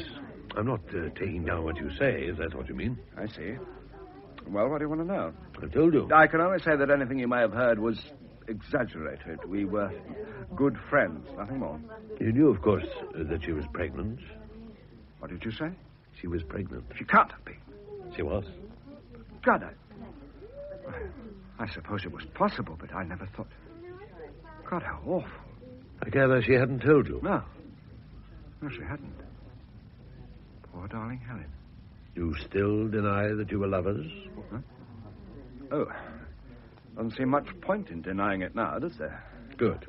I'm not taking down what you say, if that's what you mean. I see. Well, what do you want to know? I told you. I can only say that anything you may have heard was exaggerated. We were good friends, nothing more. You knew, of course, that she was pregnant. What did you say? She was pregnant. She can't have been. She was. God, I suppose it was possible, but I never thought... God, how awful. I gather she hadn't told you. No, she hadn't. Poor darling Helen. You still deny that you were lovers? Huh? Oh, doesn't seem much point in denying it now, does there? Good.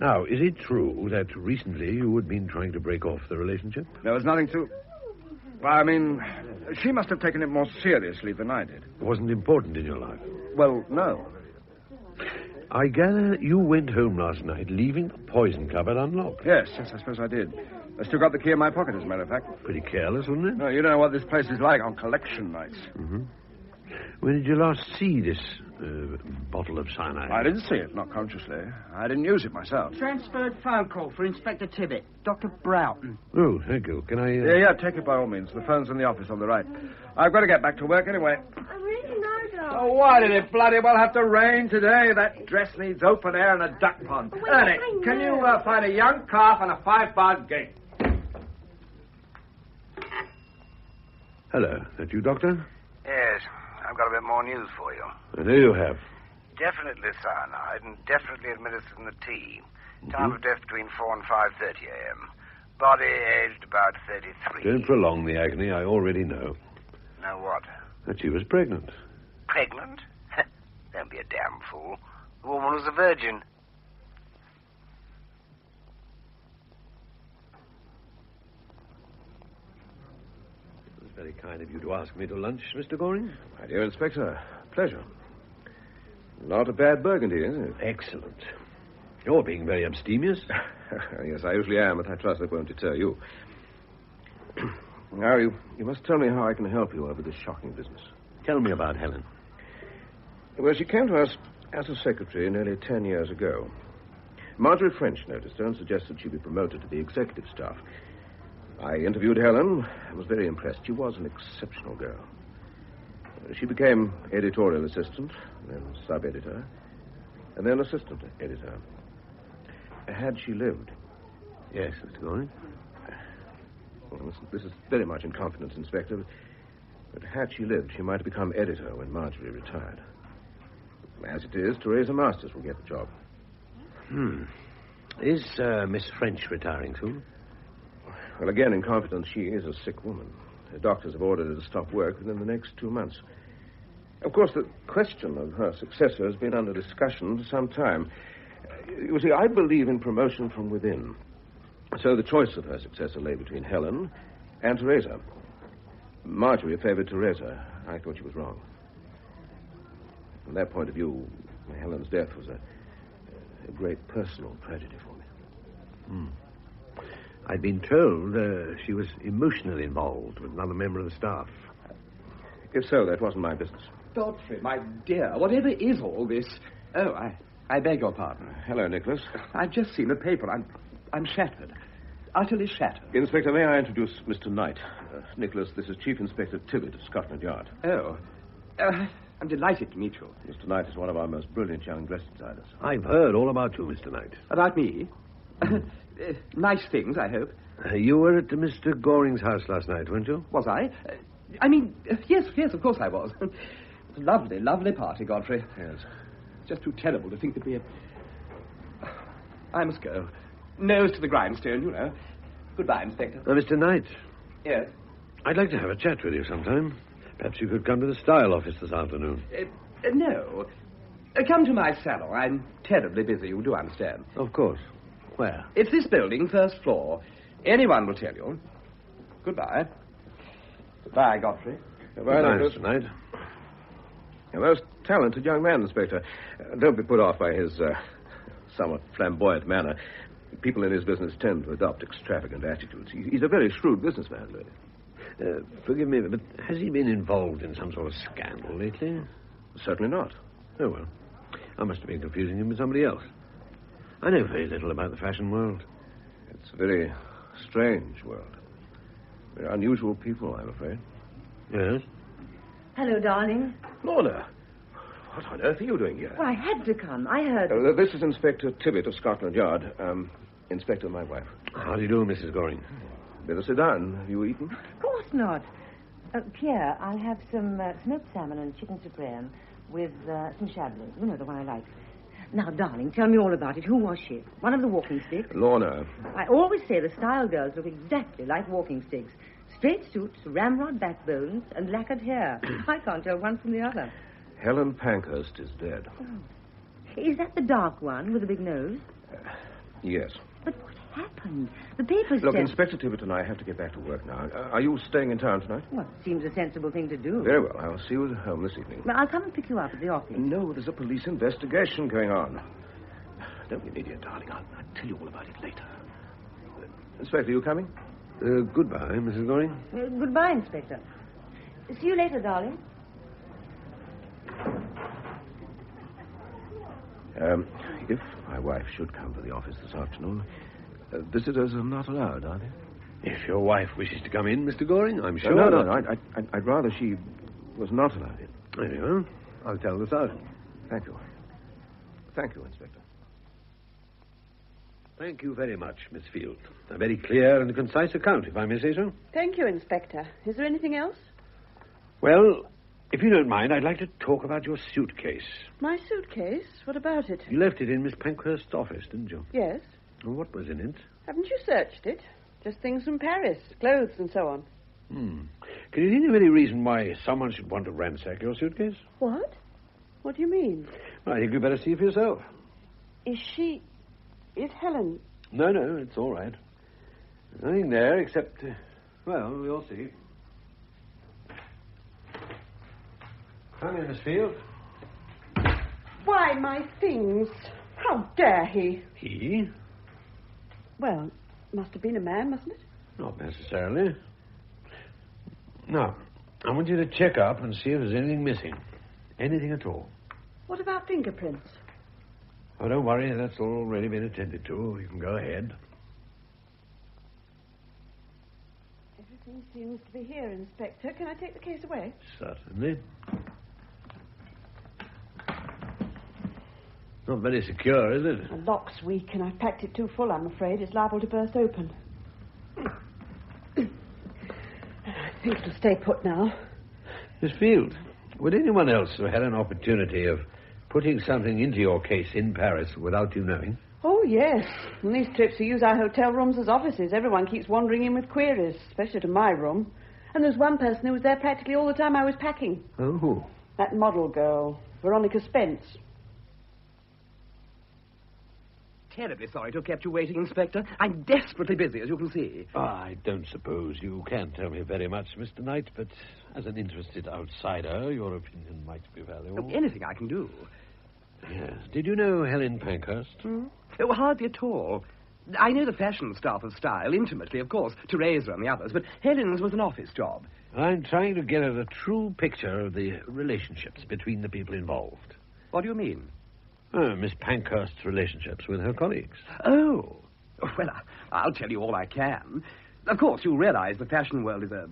Now, is it true that recently you had been trying to break off the relationship? There was nothing to... I mean, she must have taken it more seriously than I did. It wasn't important in your life? Well, no. I gather you went home last night, leaving the poison cupboard unlocked. Yes, I suppose I did. I still got the key in my pocket, as a matter of fact. Pretty careless, wasn't it? No, you don't know what this place is like on collection nights. Mm-hmm. When did you last see this bottle of cyanide? I didn't see it, not consciously. I didn't use it myself. Transferred phone call for Inspector Tibbet. Dr. Broughton. Oh, thank you. Can I... Yeah, take it by all means. The phone's in the office on the right. I've got to get back to work anyway. I really know, Oh, why did it bloody well have to rain today? That dress needs open air and a duck pond. Ernie, can you find a young calf and a 5-barred gate? Hello. That you, Doctor? Yes, I've got a bit more news for you. And here you have. Definitely cyanide and definitely administered in the tea. Time of death between 4 and 5:30 a.m. Body aged about 33. Don't prolong the agony. I already know. Know what? That she was pregnant. Pregnant? Don't be a damn fool. The woman was a virgin. It was very kind of you to ask me to lunch, Mr. Goring. My dear Inspector, pleasure. Not a bad burgundy, is it? Excellent. You're being very abstemious. Yes, I usually am, but I trust that won't deter you. Now, you must tell me how I can help you over this shocking business. Tell me about Helen. Well, she came to us as a secretary nearly 10 years ago. Marjorie French noticed her and suggested she be promoted to the executive staff. I interviewed Helen and was very impressed. She was an exceptional girl. She became editorial assistant, then sub-editor, and then assistant editor. Had she lived... Yes, Mr. Goring? Well, this is very much in confidence, Inspector, but had she lived, she might have become editor when Marjorie retired. As it is, Teresa Masters will get the job. Is Miss French retiring soon? Well, again, in confidence, she is a sick woman. The doctors have ordered her to stop work within the next 2 months. Of course, the question of her successor has been under discussion for some time. You see, I believe in promotion from within. So the choice of her successor lay between Helen and Teresa. Marjorie favored Teresa. I thought she was wrong. From that point of view, Helen's death was a great personal tragedy for me. I'd been told she was emotionally involved with another member of the staff. If so, that wasn't my business. Godfrey, my dear, whatever is all this? Oh, I beg your pardon. Hello, Nicholas. I've just seen the paper. I'm shattered. Utterly shattered. Inspector, may I introduce Mr. Knight? Nicholas, this is Chief Inspector Tibbett of Scotland Yard. Oh. I'm delighted to meet you. Mr. Knight is one of our most brilliant young dress designers. I've heard all about you, Mr. Knight. About me? Nice things, I hope. You were at Mr. Goring's house last night, weren't you? Was I? Yes, of course I was. It was a lovely, lovely party, Godfrey. Yes. It's just too terrible to think that we have... I must go. Nose to the grindstone, you know. Goodbye, Inspector. Mr. Knight. Yes? I'd like to have a chat with you sometime. Perhaps you could come to the style office this afternoon. No. Come to my salon. I'm terribly busy, you do understand. Of course. Where? It's this building, first floor. Anyone will tell you. Goodbye. Goodbye, Godfrey. Goodbye, Mr. Knight. A most talented young man, Inspector. Don't be put off by his somewhat flamboyant manner. People in his business tend to adopt extravagant attitudes. He's a very shrewd businessman, really. Forgive me, but has he been involved in some sort of scandal lately? Certainly not. Oh, well. I must have been confusing him with somebody else. I know very little about the fashion world. It's a very strange world. Very unusual people, I'm afraid. Yes? Hello, darling. Lorna, what on earth are you doing here? Well, I had to come. I heard... This is Inspector Tibbett of Scotland Yard. Inspector, my wife. How do you do, Mrs. Goring? Better sit down. Have you eaten? Of course not. Pierre, I'll have some smoked salmon and chicken supreme with some chablis. You know, the one I like. Now, darling, tell me all about it. Who was she? One of the walking sticks? Lorna. I always say the style girls look exactly like walking sticks. Straight suits, ramrod backbones, and lacquered hair. I can't tell one from the other. Helen Pankhurst is dead. Oh. Is that the dark one with the big nose? Yes. But what happened? The papers Look, said... Inspector Tibbett and I have to get back to work now. Are you staying in town tonight? Well, it seems a sensible thing to do. Very well. I'll see you at home this evening. Well, I'll come and pick you up at the office. No, there's a police investigation going on. Don't be an idiot, darling. I'll tell you all about it later. Inspector, you coming? Goodbye, Mrs. Goring. Goodbye, Inspector. See you later, darling. If my wife should come to the office this afternoon, visitors are not allowed, are they? If your wife wishes to come in, Mr. Goring, I'm sure... No. I'd rather she was not allowed in. Very well. I'll tell the sergeant. Thank you. Thank you, Inspector. Thank you very much, Miss Field. A very clear and concise account, if I may say so. Thank you, Inspector. Is there anything else? Well, if you don't mind, I'd like to talk about your suitcase. My suitcase? What about it? You left it in Miss Pankhurst's office, didn't you? Yes. Well, what was in it? Haven't you searched it? Just things from Paris, clothes and so on. Can you think of any reason why someone should want to ransack your suitcase? What? What do you mean? Well, I think you'd better see for yourself. Is Helen... No, it's all right. There's nothing there except... well, we'll see. Come in, Miss Field. Why, my things. How dare he? He? Well, must have been a man, mustn't it? Not necessarily. Now, I want you to check up and see if there's anything missing. Anything at all. What about fingerprints? Oh, don't worry. That's already been attended to. You can go ahead. Everything seems to be here, Inspector. Can I take the case away? Certainly. Not very secure, is it? The lock's weak, and I've packed it too full, I'm afraid. It's liable to burst open. I think it'll stay put now. Miss Field, would anyone else have had an opportunity of putting something into your case in Paris without you knowing? Oh, yes. On these trips, we use our hotel rooms as offices. Everyone keeps wandering in with queries, especially to my room. And there's one person who was there practically all the time I was packing. Oh, who? That model girl, Veronica Spence. Terribly sorry to have kept you waiting, Inspector. I'm desperately busy, as you can see. I don't suppose you can tell me very much, Mr. Knight, but as an interested outsider, your opinion might be valuable. Anything I can do. Yes. Did you know Helen Pankhurst? Oh, hardly at all. I know the fashion staff of Style intimately, of course, Teresa and the others, but Helen's was an office job. I'm trying to get at a true picture of the relationships between the people involved. What do you mean? Miss Pankhurst's relationships with her colleagues. Oh. Well, I'll tell you all I can. Of course, you realize the fashion world is a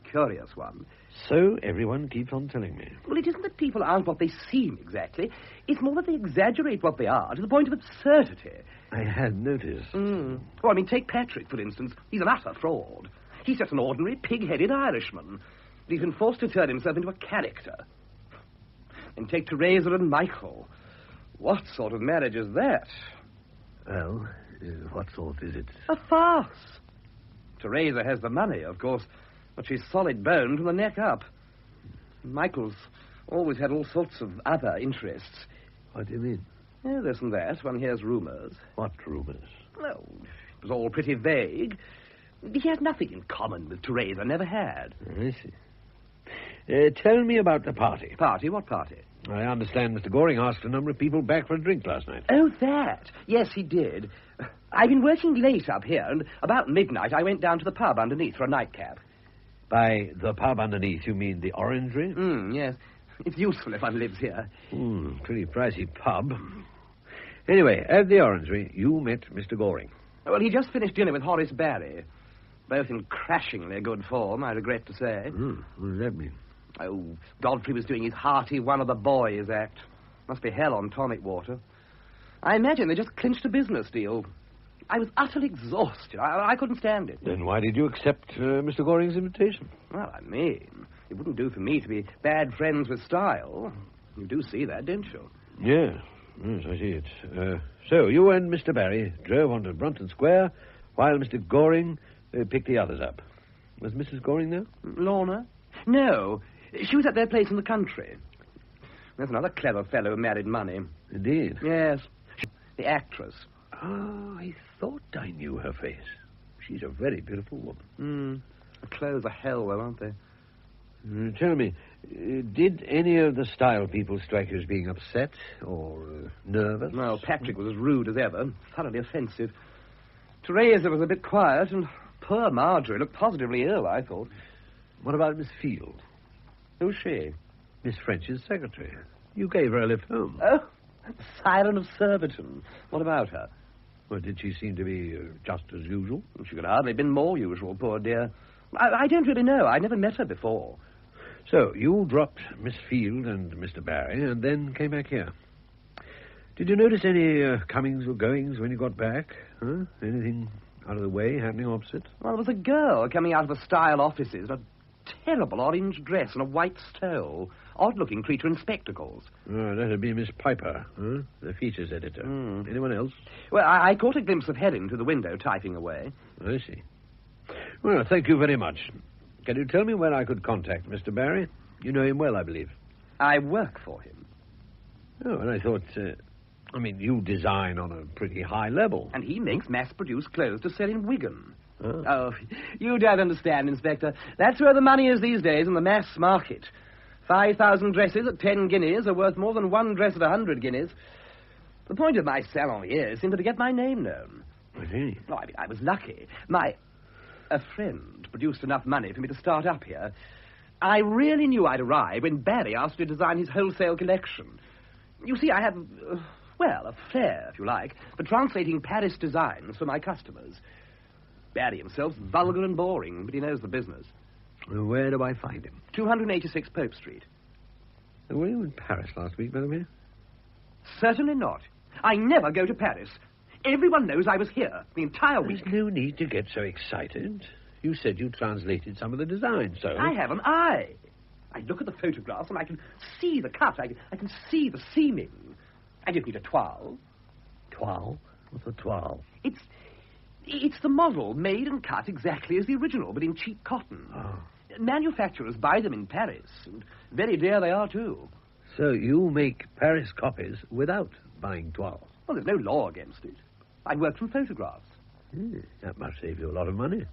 curious one. So everyone keeps on telling me. Well, it isn't that people aren't what they seem exactly. It's more that they exaggerate what they are to the point of absurdity. I had noticed. Well, I mean, take Patrick, for instance. He's an utter fraud. He's just an ordinary pig-headed Irishman. He's been forced to turn himself into a character. And take Teresa and Michael. What sort of marriage is that? Well, what sort is it? A farce. Teresa has the money, of course, but she's solid boned from the neck up. Michael's always had all sorts of other interests. What do you mean? Oh, this and that. One hears rumours. What rumours? Well, it was all pretty vague. He has nothing in common with Teresa, never had. I see. Tell me about the party. Party? What party? I understand Mr. Goring asked a number of people back for a drink last night. Oh, that. Yes, he did. I've been working late up here, and about midnight I went down to the pub underneath for a nightcap. By the pub underneath, you mean the Orangery? Yes. It's useful if one lives here. Pretty pricey pub. Anyway, at the Orangery, you met Mr. Goring. Well, he just finished dinner with Horace Barry. Both in crashingly good form, I regret to say. What does that mean? Oh, Godfrey was doing his hearty one of the boys act. Must be hell on tonic water. I imagine they just clinched a business deal. I was utterly exhausted. I couldn't stand it. Then why did you accept Mr. Goring's invitation? Well, I mean, it wouldn't do for me to be bad friends with Style. You do see that, don't you? Yes, I see it. So, you and Mr. Barry drove on to Brunton Square, while Mr. Goring picked the others up. Was Mrs. Goring there? Lorna? No. She was at their place in the country. There's another clever fellow who married money. Indeed? Yes. The actress. I thought I knew her face. She's a very beautiful woman. The clothes are hell, though, aren't they? Tell me, did any of the Style people strike you as being upset or nervous? Well, Patrick was as rude as ever, thoroughly offensive. Teresa was a bit quiet, and poor Marjorie looked positively ill, I thought. What about Miss Field? Who's she? Miss French's secretary. You gave her a lift home. Oh, Siren of Surbiton. What about her? Well, did she seem to be just as usual? She could hardly have been more usual, poor dear. I don't really know. I never met her before. So, you dropped Miss Field and Mr. Barry and then came back here. Did you notice any comings or goings when you got back? Huh? Anything out of the way happening opposite? Well, there was a girl coming out of the style offices in a terrible orange dress and a white stole. Odd-looking creature in spectacles. Oh, that'd be Miss Piper, huh? The features editor. Anyone else? Well, I caught a glimpse of Helen through the window, typing away. I see. Well, thank you very much. Can you tell me where I could contact Mr. Barry? You know him well, I believe. I work for him. Oh, and I thought... you design on a pretty high level. And he makes mass-produced clothes to sell in Wigan. Oh, you don't understand, Inspector. That's where the money is these days, in the mass market. 5,000 dresses at 10 guineas are worth more than one dress at 100 guineas. The point of my salon here is simply to get my name known. I see. Oh, I was lucky. A friend produced enough money for me to start up here. I really knew I'd arrive when Barry asked me to design his wholesale collection. You see, I have, a flair, if you like, for translating Paris designs for my customers. Barry himself's vulgar and boring, but he knows the business. Where do I find him? 286 Pope Street. Were you in Paris last week, Madame? Certainly not. I never go to Paris. Everyone knows I was here the entire week. There's no need to get so excited. You said you translated some of the designs, so... I have an eye. I look at the photographs and I can see the cut. I can see the seaming. I don't need a toile. Toile? What's a toile? It's the model made and cut exactly as the original, but in cheap cotton. Oh. Manufacturers buy them in Paris, and very dear they are, too. So you make Paris copies without buying toiles? Well, there's no law against it. I work from photographs. That must save you a lot of money.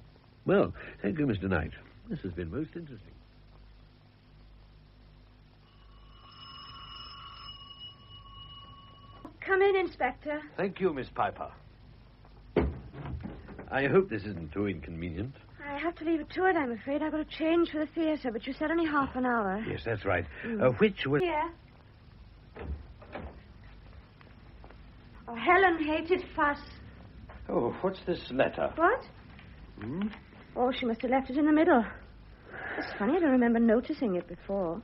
Well, thank you, Mr. Knight. This has been most interesting. Come in, Inspector. Thank you, Miss Piper. I hope this isn't too inconvenient. I have to leave at 2, I'm afraid. I've got to change for the theatre, but you said only half an hour. Yes, that's right. Which was... Here. Oh, Helen hated fuss. Oh, what's this letter? What? Oh, she must have left it in the middle. It's funny, I don't remember noticing it before.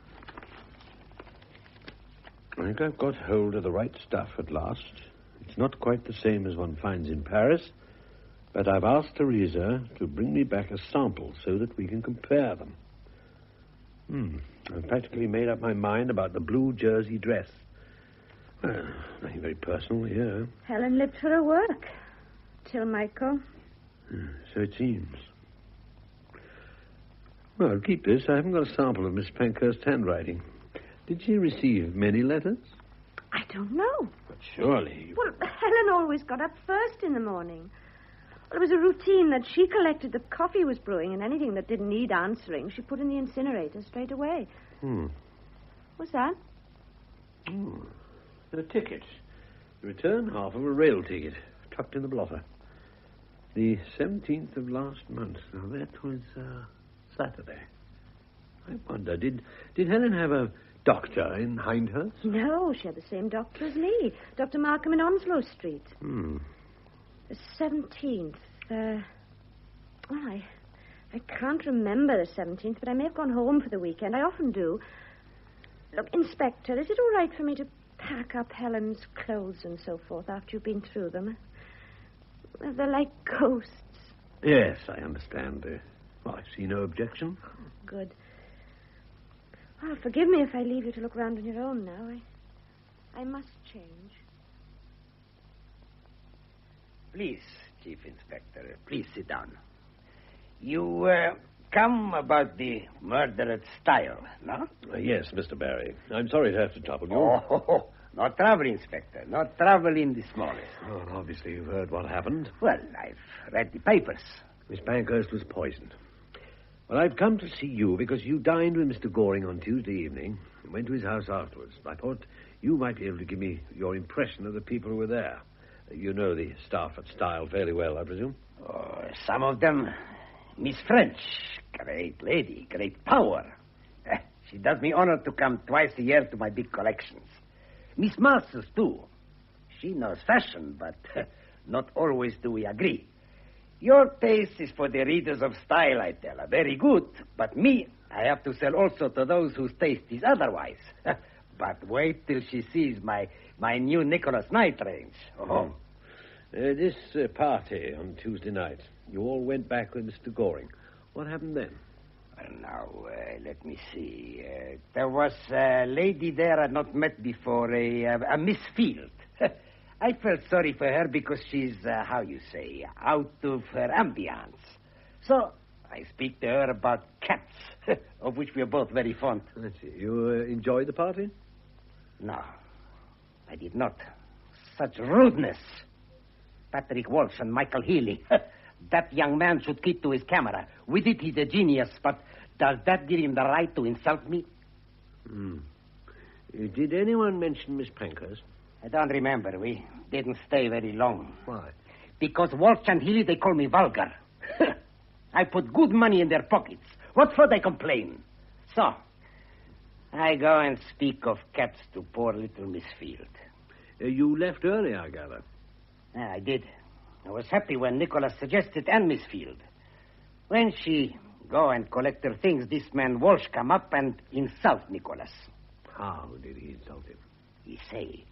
I think I've got hold of the right stuff at last. It's not quite the same as one finds in Paris, but I've asked Teresa to bring me back a sample so that we can compare them. I've practically made up my mind about the blue jersey dress. Well, nothing very personal here. Helen lived for her work. Till Michael. So it seems. Well, keep this. I haven't got a sample of Miss Pankhurst's handwriting. Did she receive many letters? I don't know. But surely... Well, Helen always got up first in the morning. Well, it was a routine that she collected the coffee was brewing, and anything that didn't need answering, she put in the incinerator straight away. What's that? A ticket. The return half of a rail ticket, tucked in the blotter. The 17th of last month. Now, that was Saturday. I wonder, did Helen have a doctor in Hindhurst? No, she had the same doctor as me. Dr. Markham in Onslow Street. The 17th. I can't remember the 17th, but I may have gone home for the weekend. I often do. Look, Inspector, is it all right for me to pack up Helen's clothes and so forth after you've been through them? They're like ghosts. Yes, I understand. I see no objection. Good. Well, forgive me if I leave you to look round on your own now. I must change. Please, Chief Inspector, please sit down. You come about the murdered style, no? Yes, Mr. Barry. I'm sorry to have to trouble you. Oh, no trouble, Inspector. No trouble in the smallest. Oh, obviously you've heard what happened. Well, I've read the papers. Miss Pankhurst was poisoned. Well, I've come to see you because you dined with Mr. Goring on Tuesday evening and went to his house afterwards. I thought you might be able to give me your impression of the people who were there. You know the staff at Style fairly well, I presume? Oh, some of them. Miss French, great lady, great power. She does me honor to come twice a year to my big collections. Miss Masters, too. She knows fashion, but not always do we agree. Your taste is for the readers of style, I tell her. Very good. But me, I have to sell also to those whose taste is otherwise. But wait till she sees my new Nicholas Knight range. Oh. This party on Tuesday night, you all went back with Mr. Goring. What happened then? Now, let me see. There was a lady there I'd not met before, a Miss Field. I felt sorry for her because she's, how you say, out of her ambience. So I speak to her about cats, of which we are both very fond. I see. You enjoyed the party? No, I did not. Such rudeness. Patrick Walsh and Michael Healy. That young man should keep to his camera. With it, he's a genius, but does that give him the right to insult me? Did anyone mention Miss Pankhurst? I don't remember. We didn't stay very long. Why? Because Walsh and Healy, they call me vulgar. I put good money in their pockets. What for they complain? So, I go and speak of cats to poor little Miss Field. You left early, I gather. I did. I was happy when Nicholas suggested and Miss Field. When she go and collect her things, this man Walsh come up and insult Nicholas. How did he insult him? He say,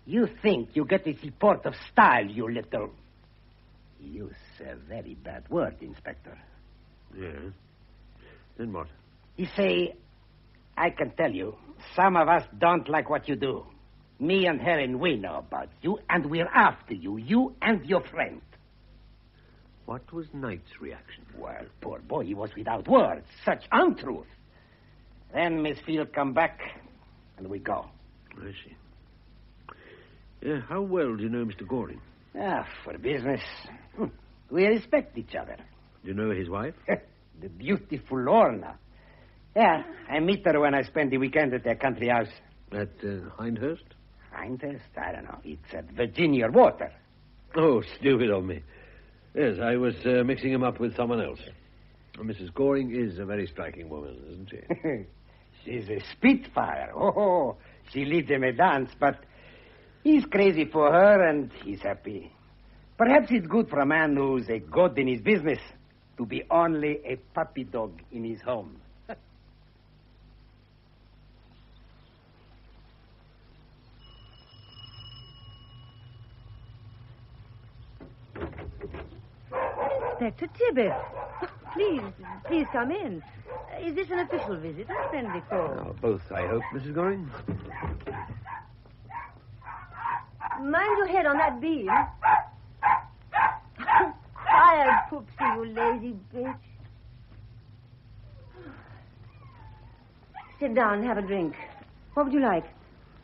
"You think you get the support of style, you little..." He used a very bad word, Inspector. Yes. Then what? He say, "I can tell you, some of us don't like what you do. Me and Helen, we know about you, and we're after you, you and your friend." What was Knight's reaction? Well, poor boy, he was without words. Such untruth. Then Miss Field come back, and we go. I see. How well do you know Mr. Goring? For business. We respect each other. Do you know his wife? The beautiful Lorna. Yeah, I meet her when I spend the weekend at their country house. At Hindhurst? Hindhurst? I don't know. It's at Virginia Water. Oh, stupid of me. Yes, I was mixing him up with someone else. Mrs. Goring is a very striking woman, isn't she? She's a spitfire. Oh, she leads him a dance, but he's crazy for her and he's happy. Perhaps it's good for a man who's a god in his business to be only a puppy dog in his home. Inspector Tibbet. Please come in. Is this an official visit or a friendly call? Both, I hope, Mrs. Goring. Mind your head on that beam. Quiet, Poopsie, you lazy bitch. Sit down and have a drink. What would you like?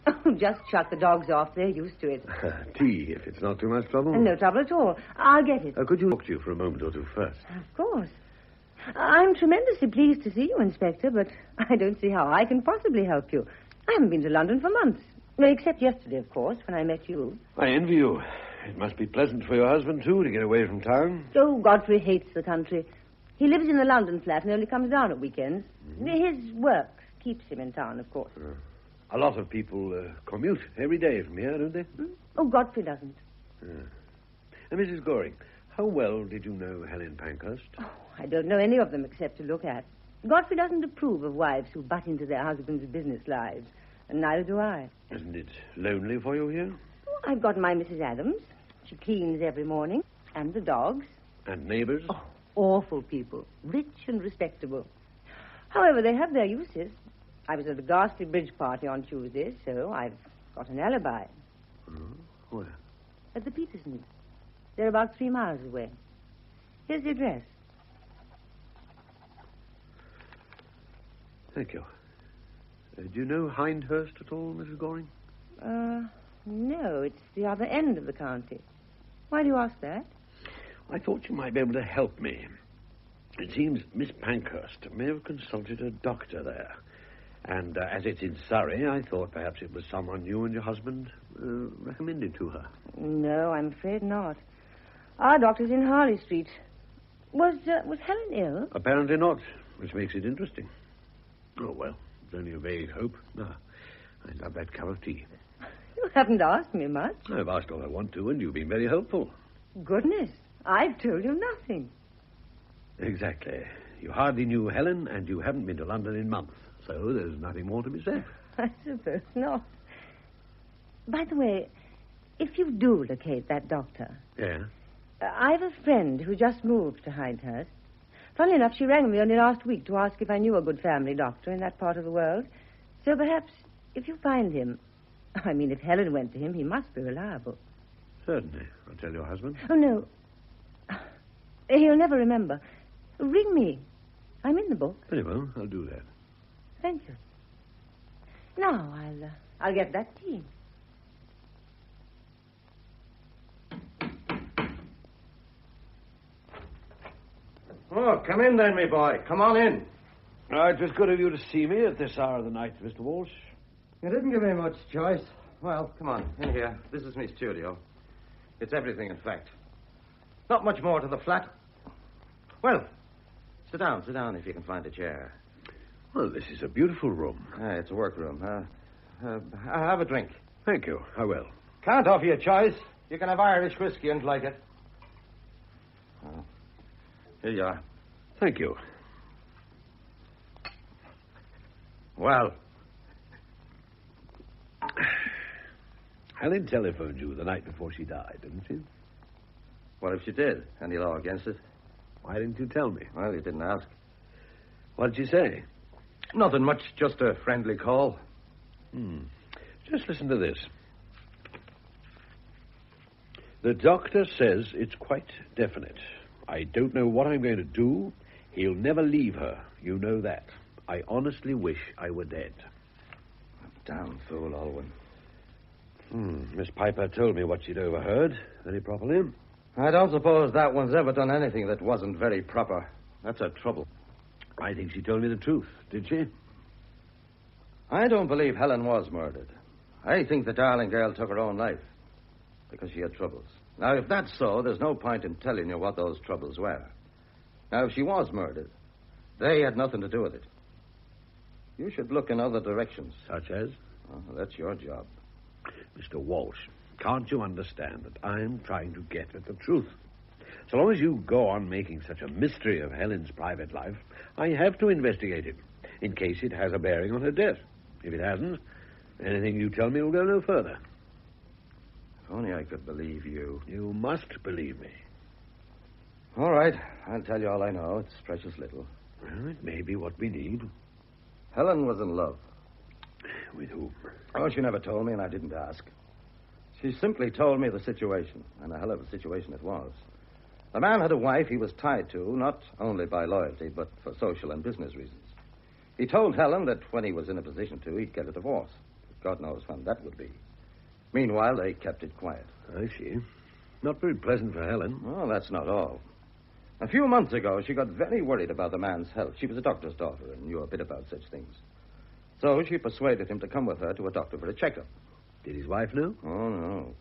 Oh, just shut the dogs off. They're used to it. Tea, if it's not too much trouble. No trouble at all. I'll get it. Could you talk to you for a moment or two first? Of course. I'm tremendously pleased to see you, Inspector, but I don't see how I can possibly help you. I haven't been to London for months. Well, except yesterday, of course, when I met you. I envy you. It must be pleasant for your husband, too, to get away from town. Oh, Godfrey hates the country. He lives in the London flat and only comes down at weekends. His work keeps him in town, of course. A lot of people commute every day from here, don't they? Oh, Godfrey doesn't. Mrs. Goring, how well did you know Helen Pankhurst? Oh, I don't know any of them except to look at. Godfrey doesn't approve of wives who butt into their husbands' business lives, and neither do I. Isn't it lonely for you here? Oh, I've got my Mrs. Adams. She cleans every morning, and the dogs. And neighbors? Oh, awful people, rich and respectable. However, they have their uses. I was at a ghastly bridge party on Tuesday, so I've got an alibi. Where? At the Petersons. They're about 3 miles away. Here's the address. Thank you. Do you know Hindhurst at all, Mrs. Goring? No, it's the other end of the county. Why do you ask that? I thought you might be able to help me. It seems Miss Pankhurst may have consulted a doctor there. And as it's in Surrey, I thought perhaps it was someone you and your husband recommended to her. No, I'm afraid not. Our doctor's in Harley Street. Was Helen ill? Apparently not, which makes it interesting. Oh, well, it's only a vague hope. I love that cup of tea. You haven't asked me much. I've asked all I want to, and you've been very helpful. Goodness. I've told you nothing. Exactly. You hardly knew Helen, and you haven't been to London in months, so there's nothing more to be said. I suppose not. By the way, if you do locate that doctor... Yeah? I've a friend who just moved to Hindhurst. Funnily enough, she rang me only last week to ask if I knew a good family doctor in that part of the world. So perhaps, if you find him... I mean, if Helen went to him, he must be reliable. Certainly. I'll tell your husband. Oh, no. He'll never remember. Ring me. I'm in the book. Very well. I'll do that. Thank you. Now, I'll get that tea. Oh, come in then, me boy. Come on in. It was good of you to see me at this hour of the night, Mr. Walsh. You didn't give me much choice. Well, come on, in here. This is my studio. It's everything, in fact. Not much more to the flat. Well, sit down if you can find a chair. Well, this is a beautiful room. It's a workroom. Have a drink. Thank you. I will. Can't offer you a choice. You can have Irish whiskey and like it. Here you are. Thank you. Well. Helen telephoned you the night before she died, didn't she? What if she did? Any law against it? Why didn't you tell me? Well, you didn't ask. What did she say? Nothing much, just a friendly call. Just listen to this. The doctor says it's quite definite. I don't know what I'm going to do. He'll never leave her. You know that. I honestly wish I were dead. Damn fool, Alwyn. Miss Piper told me what she'd overheard. Very properly. I don't suppose that one's ever done anything that wasn't very proper. That's her trouble. I think she told me the truth. Did she? I don't believe Helen was murdered. I think the darling girl took her own life because she had troubles. Now, if that's so, there's no point in telling you what those troubles were. Now, if she was murdered, they had nothing to do with it. You should look in other directions. Such as? Oh, that's your job. Mr. Walsh, can't you understand that I'm trying to get at the truth? So long as you go on making such a mystery of Helen's private life, I have to investigate it, in case it has a bearing on her death. If it hasn't, anything you tell me will go no further. If only I could believe you. You must believe me. All right, I'll tell you all I know. It's precious little. Well, it may be what we need. Helen was in love. With whom? Oh, she never told me, and I didn't ask. She simply told me the situation, and a hell of a situation it was. The man had a wife he was tied to, not only by loyalty, but for social and business reasons. He told Helen that when he was in a position to, he'd get a divorce. God knows when that would be. Meanwhile, they kept it quiet. I see. Not very pleasant for Helen. Well, that's not all. A few months ago, she got very worried about the man's health. She was a doctor's daughter and knew a bit about such things. So she persuaded him to come with her to a doctor for a checkup. Did his wife know? Oh, no.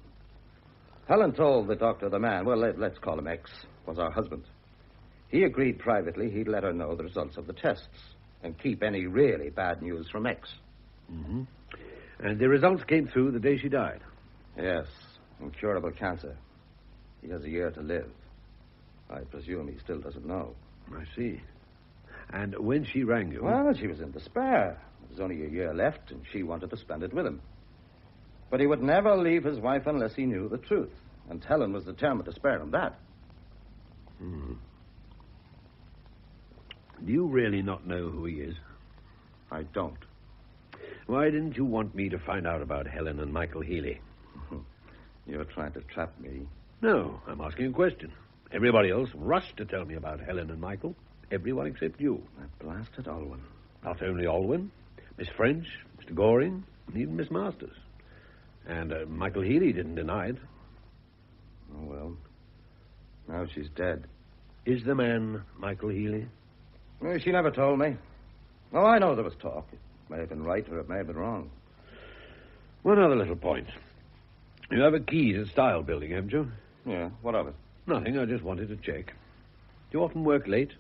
Helen told the doctor the man, well, let's call him X, was our husband. He agreed privately he'd let her know the results of the tests and keep any really bad news from X. Mm-hmm. And the results came through the day she died? Yes, incurable cancer. He has a year to live. I presume he still doesn't know. I see. And when she rang you... Well, she was in despair. There was only a year left, and she wanted to spend it with him. But he would never leave his wife unless he knew the truth. And Helen was determined to spare him that. Do you really not know who he is? I don't. Why didn't you want me to find out about Helen and Michael Healy? You're trying to trap me. No, I'm asking a question. Everybody else rushed to tell me about Helen and Michael. Everyone except you. That blasted Alwyn. Not only Alwyn, Miss French, Mr. Goring, and even Miss Masters. And Michael Healy didn't deny it. Oh, well. Now she's dead. Is the man Michael Healy? Well, she never told me. Oh, I know there was talk. It may have been right or it may have been wrong. One other little point. You have a key to the style building, haven't you? Yeah, what of it? Nothing, I just wanted to check. Do you often work late?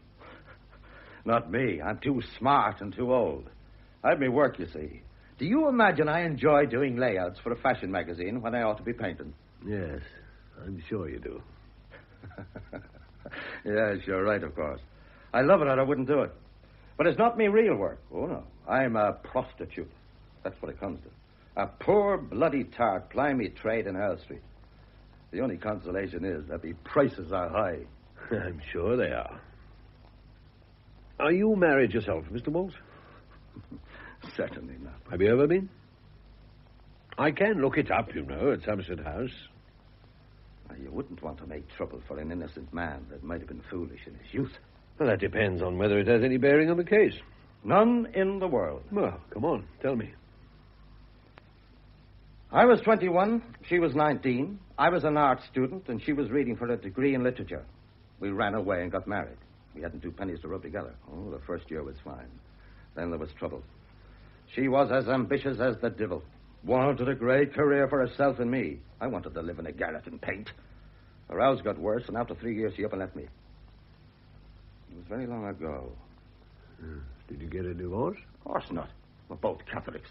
Not me. I'm too smart and too old. I have me work, you see. Do you imagine I enjoy doing layouts for a fashion magazine when I ought to be painting? Yes, I'm sure you do. Yes, you're right, of course. I love it or I wouldn't do it. But it's not me real work. Oh, no. I'm a prostitute. That's what it comes to. A poor, bloody tart plying me trade in Earl Street. The only consolation is that the prices are high. I'm sure they are. Are you married yourself, Mr. Walsh? Certainly not. Have you ever been? I can look it up, you know, at Chesterton House. You wouldn't want to make trouble for an innocent man that might have been foolish in his youth. Well, that depends on whether it has any bearing on the case. None in the world. Well, come on, tell me. I was 21, she was 19. I was an art student, and she was reading for a degree in literature. We ran away and got married. We hadn't 2 pennies to rub together. Oh, the first year was fine. Then there was trouble. She was as ambitious as the devil. Wanted a great career for herself and me. I wanted to live in a garret and paint. Her house got worse, and after 3 years, she up and left me. It was very long ago. Did you get a divorce? Of course not. We're both Catholics.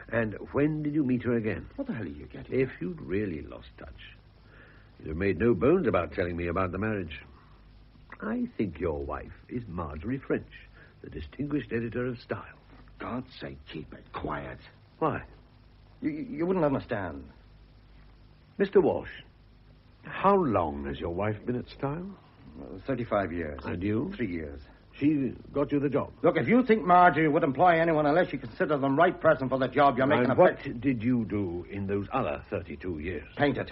And when did you meet her again? What the hell are you getting? If you'd really lost touch, you'd have made no bones about telling me about the marriage. I think your wife is Marjorie French, the distinguished editor of Style. For God's sake, keep it quiet. Why? You wouldn't understand. Mr. Walsh, how long has your wife been at Style? 35 years. And you? 3 years. She got you the job. Look, if you think Marjorie would employ anyone unless you consider them right person for the job, you're making a... What did you do in those other 32 years? Painted.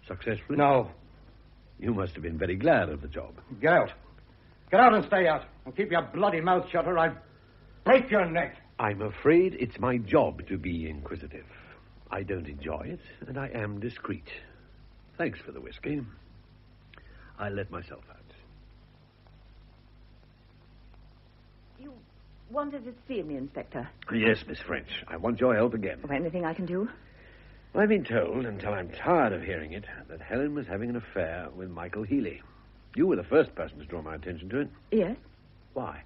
Successfully? No. You must have been very glad of the job. Get out. Get out and stay out. And keep your bloody mouth shut or I'll break your neck. I'm afraid it's my job to be inquisitive. I don't enjoy it, and I am discreet. Thanks for the whiskey. I'll let myself out. You wanted to see me, Inspector? Yes, Miss French. I want your help again. Anything I can do? I've been told, until I'm tired of hearing it, that Helen was having an affair with Michael Healy. You were the first person to draw my attention to it. Yes. Why?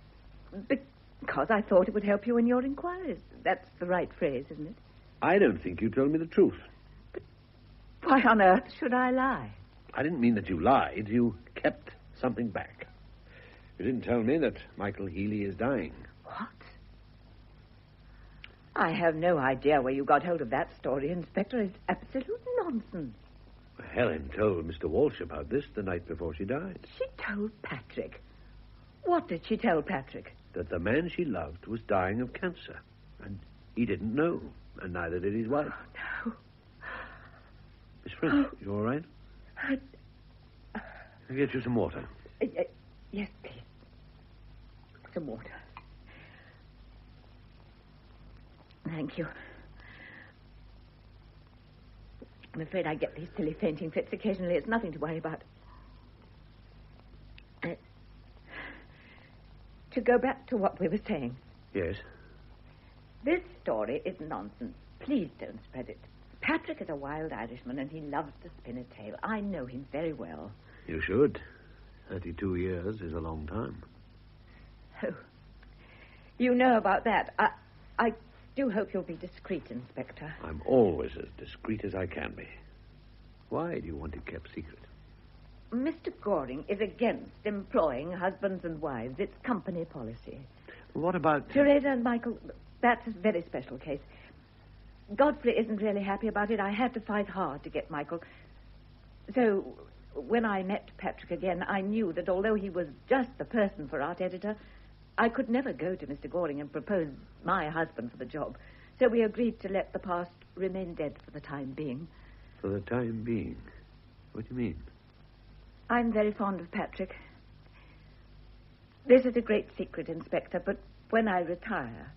Because I thought it would help you in your inquiries. That's the right phrase, isn't it? I don't think you told me the truth. But why on earth should I lie? I didn't mean that you lied. You kept something back. You didn't tell me that Michael Healy is dying. What? I have no idea where you got hold of that story, Inspector. It's absolute nonsense. Helen told Mr. Walsh about this the night before she died. She told Patrick. What did she tell Patrick? That the man she loved was dying of cancer. And he didn't know. And neither did his wife. Oh, no. Miss French, you all right? I'll get you some water. Yes, please. Some water. Thank you. I'm afraid I get these silly fainting fits occasionally. It's nothing to worry about. To go back to what we were saying. Yes? This story is nonsense. Please don't spread it. Patrick is a wild Irishman, and he loves to spin a tale. I know him very well. You should. 32 years is a long time. Oh. You know about that. I do hope you'll be discreet, Inspector. I'm always as discreet as I can be. Why do you want it kept secret? Mr. Goring is against employing husbands and wives. It's company policy. What about... Teresa and Michael, that's a very special case. Godfrey isn't really happy about it. I had to fight hard to get Michael. So, when I met Patrick again, I knew that although he was just the person for art editor, I could never go to Mr. Goring and propose my husband for the job. So we agreed to let the past remain dead for the time being. For the time being? What do you mean? I'm very fond of Patrick. This is a great secret, Inspector, but when I retire,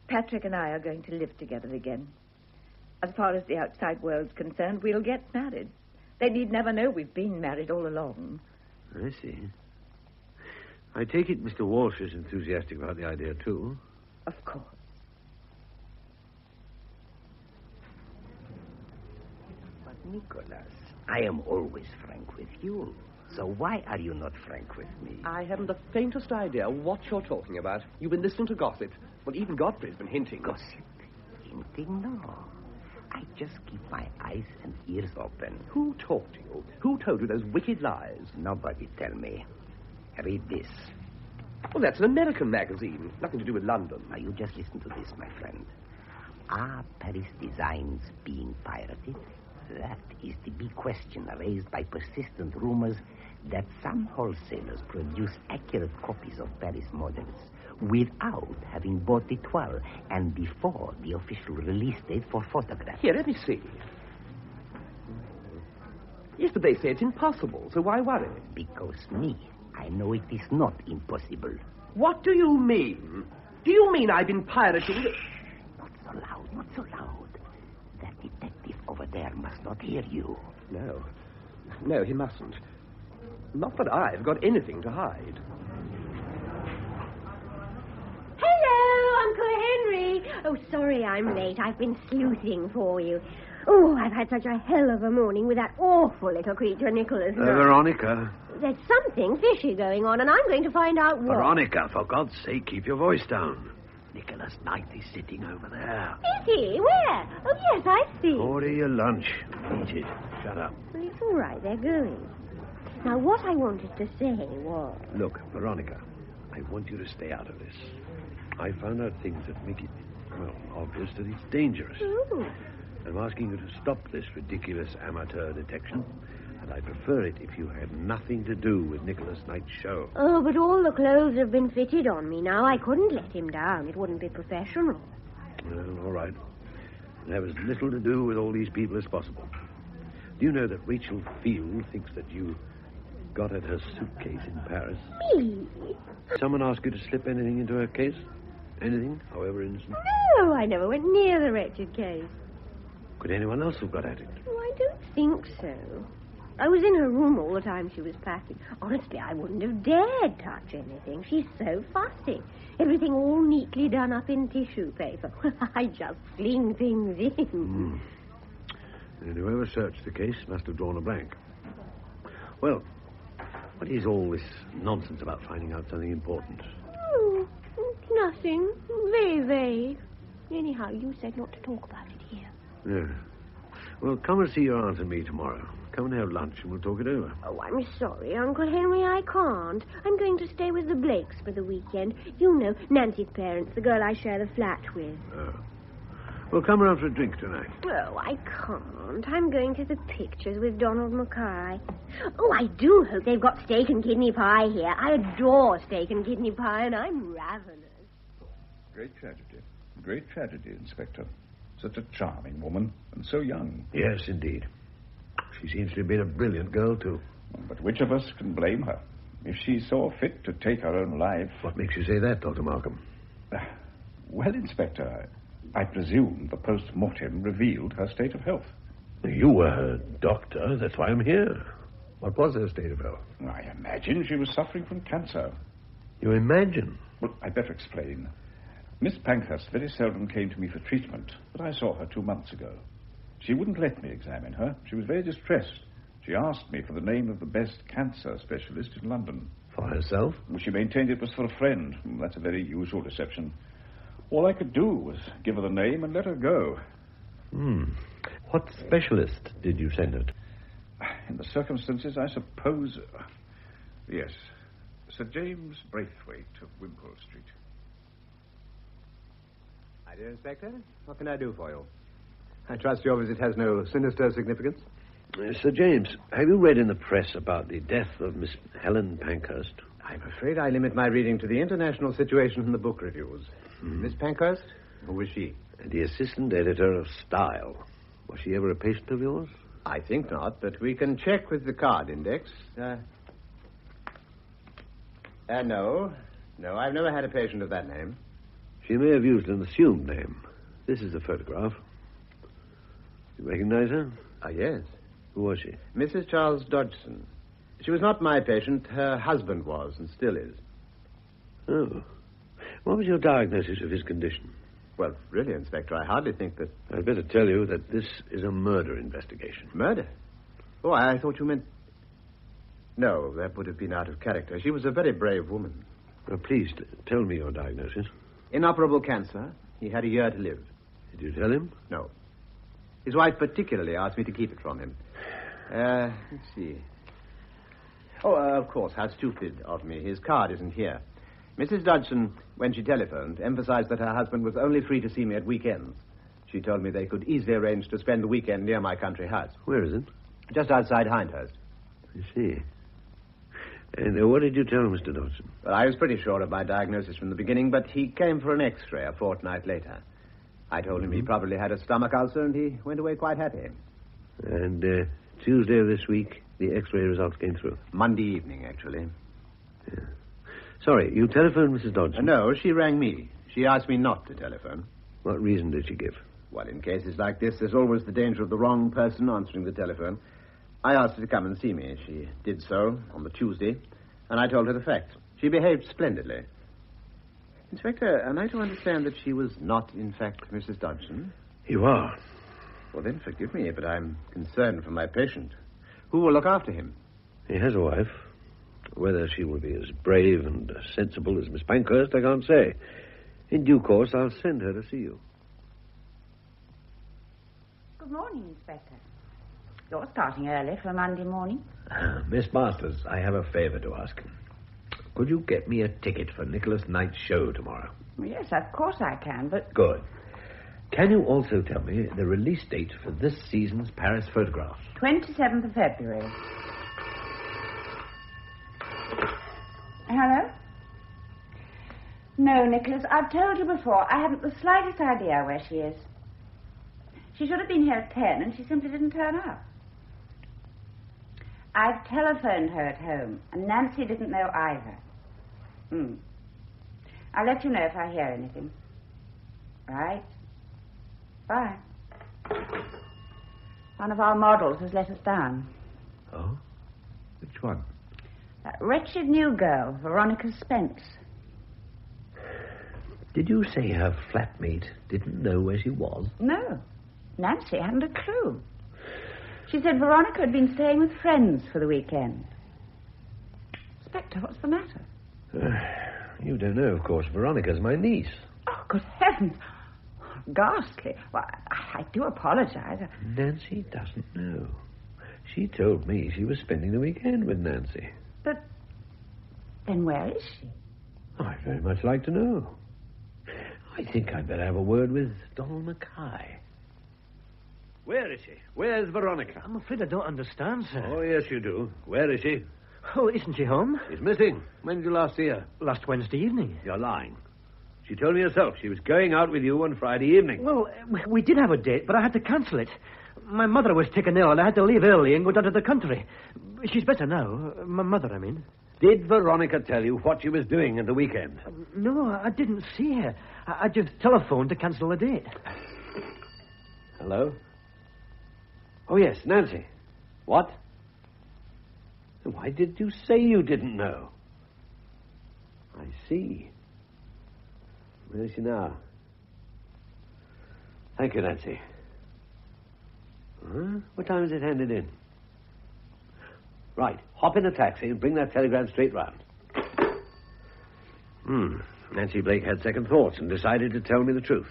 Patrick and I are going to live together again. As far as the outside world's concerned, we'll get married. They need never know we've been married all along. I see. I take it Mr. Walsh is enthusiastic about the idea, too. Of course. But, Nicholas, I am always frank with you. So why are you not frank with me? I haven't the faintest idea what you're talking about. You've been listening to gossip. Well, even Godfrey's been hinting. Gossip? Hinting? No. I just keep my eyes and ears open. Who talked to you? Who told you those wicked lies? Nobody tell me. Read this. Well, that's an American magazine. Nothing to do with London. Now, you just listen to this, my friend. Are Paris designs being pirated? That is the big question raised by persistent rumors that some wholesalers produce accurate copies of Paris models without having bought the toile and before the official release date for photographs. Here, let me see. Yes, but they say it's impossible, so why worry? Because I know it is not impossible. What do you mean? Do you mean I've been pirating? Not so loud, not so loud. That detective over there must not hear you. No, he mustn't. Not that I've got anything to hide. Hello, Uncle Henry. Oh, sorry I'm late. I've been sleuthing for you. Oh, I've had such a hell of a morning with that awful little creature, Nicholas. Veronica. There's something fishy going on, and I'm going to find out what. Veronica, for God's sake, keep your voice down. Nicholas Knight is sitting over there. Is he? Where? Oh, yes, I see. Order your lunch. Eat it. Shut up. Well, it's all right. They're going. Now, what I wanted to say was... Look, Veronica, I want you to stay out of this. I found out things that make it, obvious that it's dangerous. Ooh. I'm asking you to stop this ridiculous amateur detection, and I'd prefer it if you had nothing to do with Nicholas Knight's show. Oh, but all the clothes have been fitted on me now. I couldn't let him down. It wouldn't be professional. Well, all right. It'll have as little to do with all these people as possible. Do you know that Rachel Field thinks that you got at her suitcase in Paris? Me? Someone asked you to slip anything into her case? Anything, however innocent? No, I never went near the wretched case. Could anyone else have got at it? Oh, I don't think so. I was in her room all the time she was packing. Honestly, I wouldn't have dared touch anything. She's so fussy. Everything all neatly done up in tissue paper. I just sling things in. And whoever searched the case must have drawn a blank. Well, what is all this nonsense about finding out something important? Oh, nothing. Very vague. Anyhow, you said not to talk about it here. Yeah. Well, come and see your aunt and me tomorrow. Come and have lunch and we'll talk it over. Oh, I'm sorry, Uncle Henry, I can't. I'm going to stay with the Blakes for the weekend. You know, Nancy's parents, the girl I share the flat with. Oh. Well, come around for a drink tonight. Oh, I can't. I'm going to the pictures with Donald Mackay. Oh, I do hope they've got steak and kidney pie here. I adore steak and kidney pie, and I'm ravenous. Great tragedy, Inspector. Such a charming woman, and so young. Yes, indeed. She seems to have been a brilliant girl, too. But which of us can blame her? If she saw fit to take her own life... What makes you say that, Dr. Markham? Well, Inspector, I presume the post-mortem revealed her state of health. You were her doctor. That's why I'm here. What was her state of health? I imagine she was suffering from cancer. You imagine? Well, I'd better explain. Miss Pankhurst very seldom came to me for treatment, but I saw her 2 months ago. She wouldn't let me examine her. She was very distressed. She asked me for the name of the best cancer specialist in London. For herself? Well, she maintained it was for a friend. That's a very usual reception. All I could do was give her the name and let her go. What specialist did you send her to? In the circumstances, I suppose... yes. Sir James Braithwaite of Wimpole Street. My dear Inspector, what can I do for you? I trust your visit has no sinister significance. Sir James, have you read in the press about the death of Miss Helen Pankhurst? I'm afraid I limit my reading to the international situation in the book reviews. Miss Pankhurst? Who was she? The assistant editor of Style. Was she ever a patient of yours? I think not, but we can check with the card index. No. No, I've never had a patient of that name. She may have used an assumed name. This is the photograph. You recognize her? Yes. Who was she? Mrs. Charles Dodgson. She was not my patient. Her husband was, and still is. Oh. What was your diagnosis of his condition? Well, really, Inspector, I hardly think that... I'd better tell you that this is a murder investigation. Murder? Oh, I thought you meant... No, that would have been out of character. She was a very brave woman. Well, please, tell me your diagnosis. Inoperable cancer. He had a year to live. Did you tell him? No. His wife particularly asked me to keep it from him. Let's see. Oh, of course. How stupid of me. His card isn't here. Mrs. Dodgson, when she telephoned, emphasized that her husband was only free to see me at weekends. She told me they could easily arrange to spend the weekend near my country house. Where is it? Just outside Hindhurst. I see. And what did you tell Mr. Dodgson? Well, I was pretty sure of my diagnosis from the beginning, but he came for an X-ray a fortnight later. I told him he probably had a stomach ulcer, and he went away quite happy. And Tuesday of this week, the X-ray results came through? Monday evening, actually. Yeah. Sorry, you telephoned Mrs. Dodgson? No, she rang me. She asked me not to telephone. What reason did she give? Well, in cases like this, there's always the danger of the wrong person answering the telephone. I asked her to come and see me. She did so on the Tuesday, and I told her the facts. She behaved splendidly. Inspector, am I to understand that she was not, in fact, Mrs. Dodgson? You are. Well, then, forgive me, but I'm concerned for my patient. Who will look after him? He has a wife. Whether she will be as brave and sensible as Miss Pankhurst, I can't say. In due course, I'll send her to see you. Good morning, Inspector. You're starting early for a Monday morning. Miss Masters, I have a favor to ask. Could you get me a ticket for Nicholas Knight's show tomorrow? Yes, of course I can, but... Good. Can you also tell me the release date for this season's Paris photographs? 27th of February. Hello? No, Nicholas, I've told you before, I haven't the slightest idea where she is. She should have been here at 10, and she simply didn't turn up. I've telephoned her at home, and Nancy didn't know either. I'll let you know if I hear anything. Right. Bye. One of our models has let us down. Oh? Which one? That wretched new girl, Veronica Spence. Did you say her flatmate didn't know where she was? No. Nancy hadn't a clue. She said Veronica had been staying with friends for the weekend. Inspector, what's the matter? You don't know, of course. Veronica's my niece. Oh, good heavens. Ghastly. Well, I do apologize. Nancy doesn't know. She told me she was spending the weekend with Nancy. But then where is she? I'd very much like to know. I think I'd better have a word with Donald Mackay. Where is she? Where's Veronica? I'm afraid I don't understand, sir. Oh, yes, you do. Where is she? Oh, isn't she home? She's missing. When did you last see her? Last Wednesday evening. You're lying. She told me herself she was going out with you on Friday evening. Well, we did have a date, but I had to cancel it. My mother was taken ill, and I had to leave early and go down to the country. She's better now. My mother, I mean. Did Veronica tell you what she was doing at the weekend? No, I didn't see her. I just telephoned to cancel the date. Hello? Oh, yes, Nancy. What? Why did you say you didn't know? I see. Where is she now? Thank you, Nancy. What time is it handed in? Right. Hop in a taxi and bring that telegram straight round. Nancy Blake had second thoughts and decided to tell me the truth.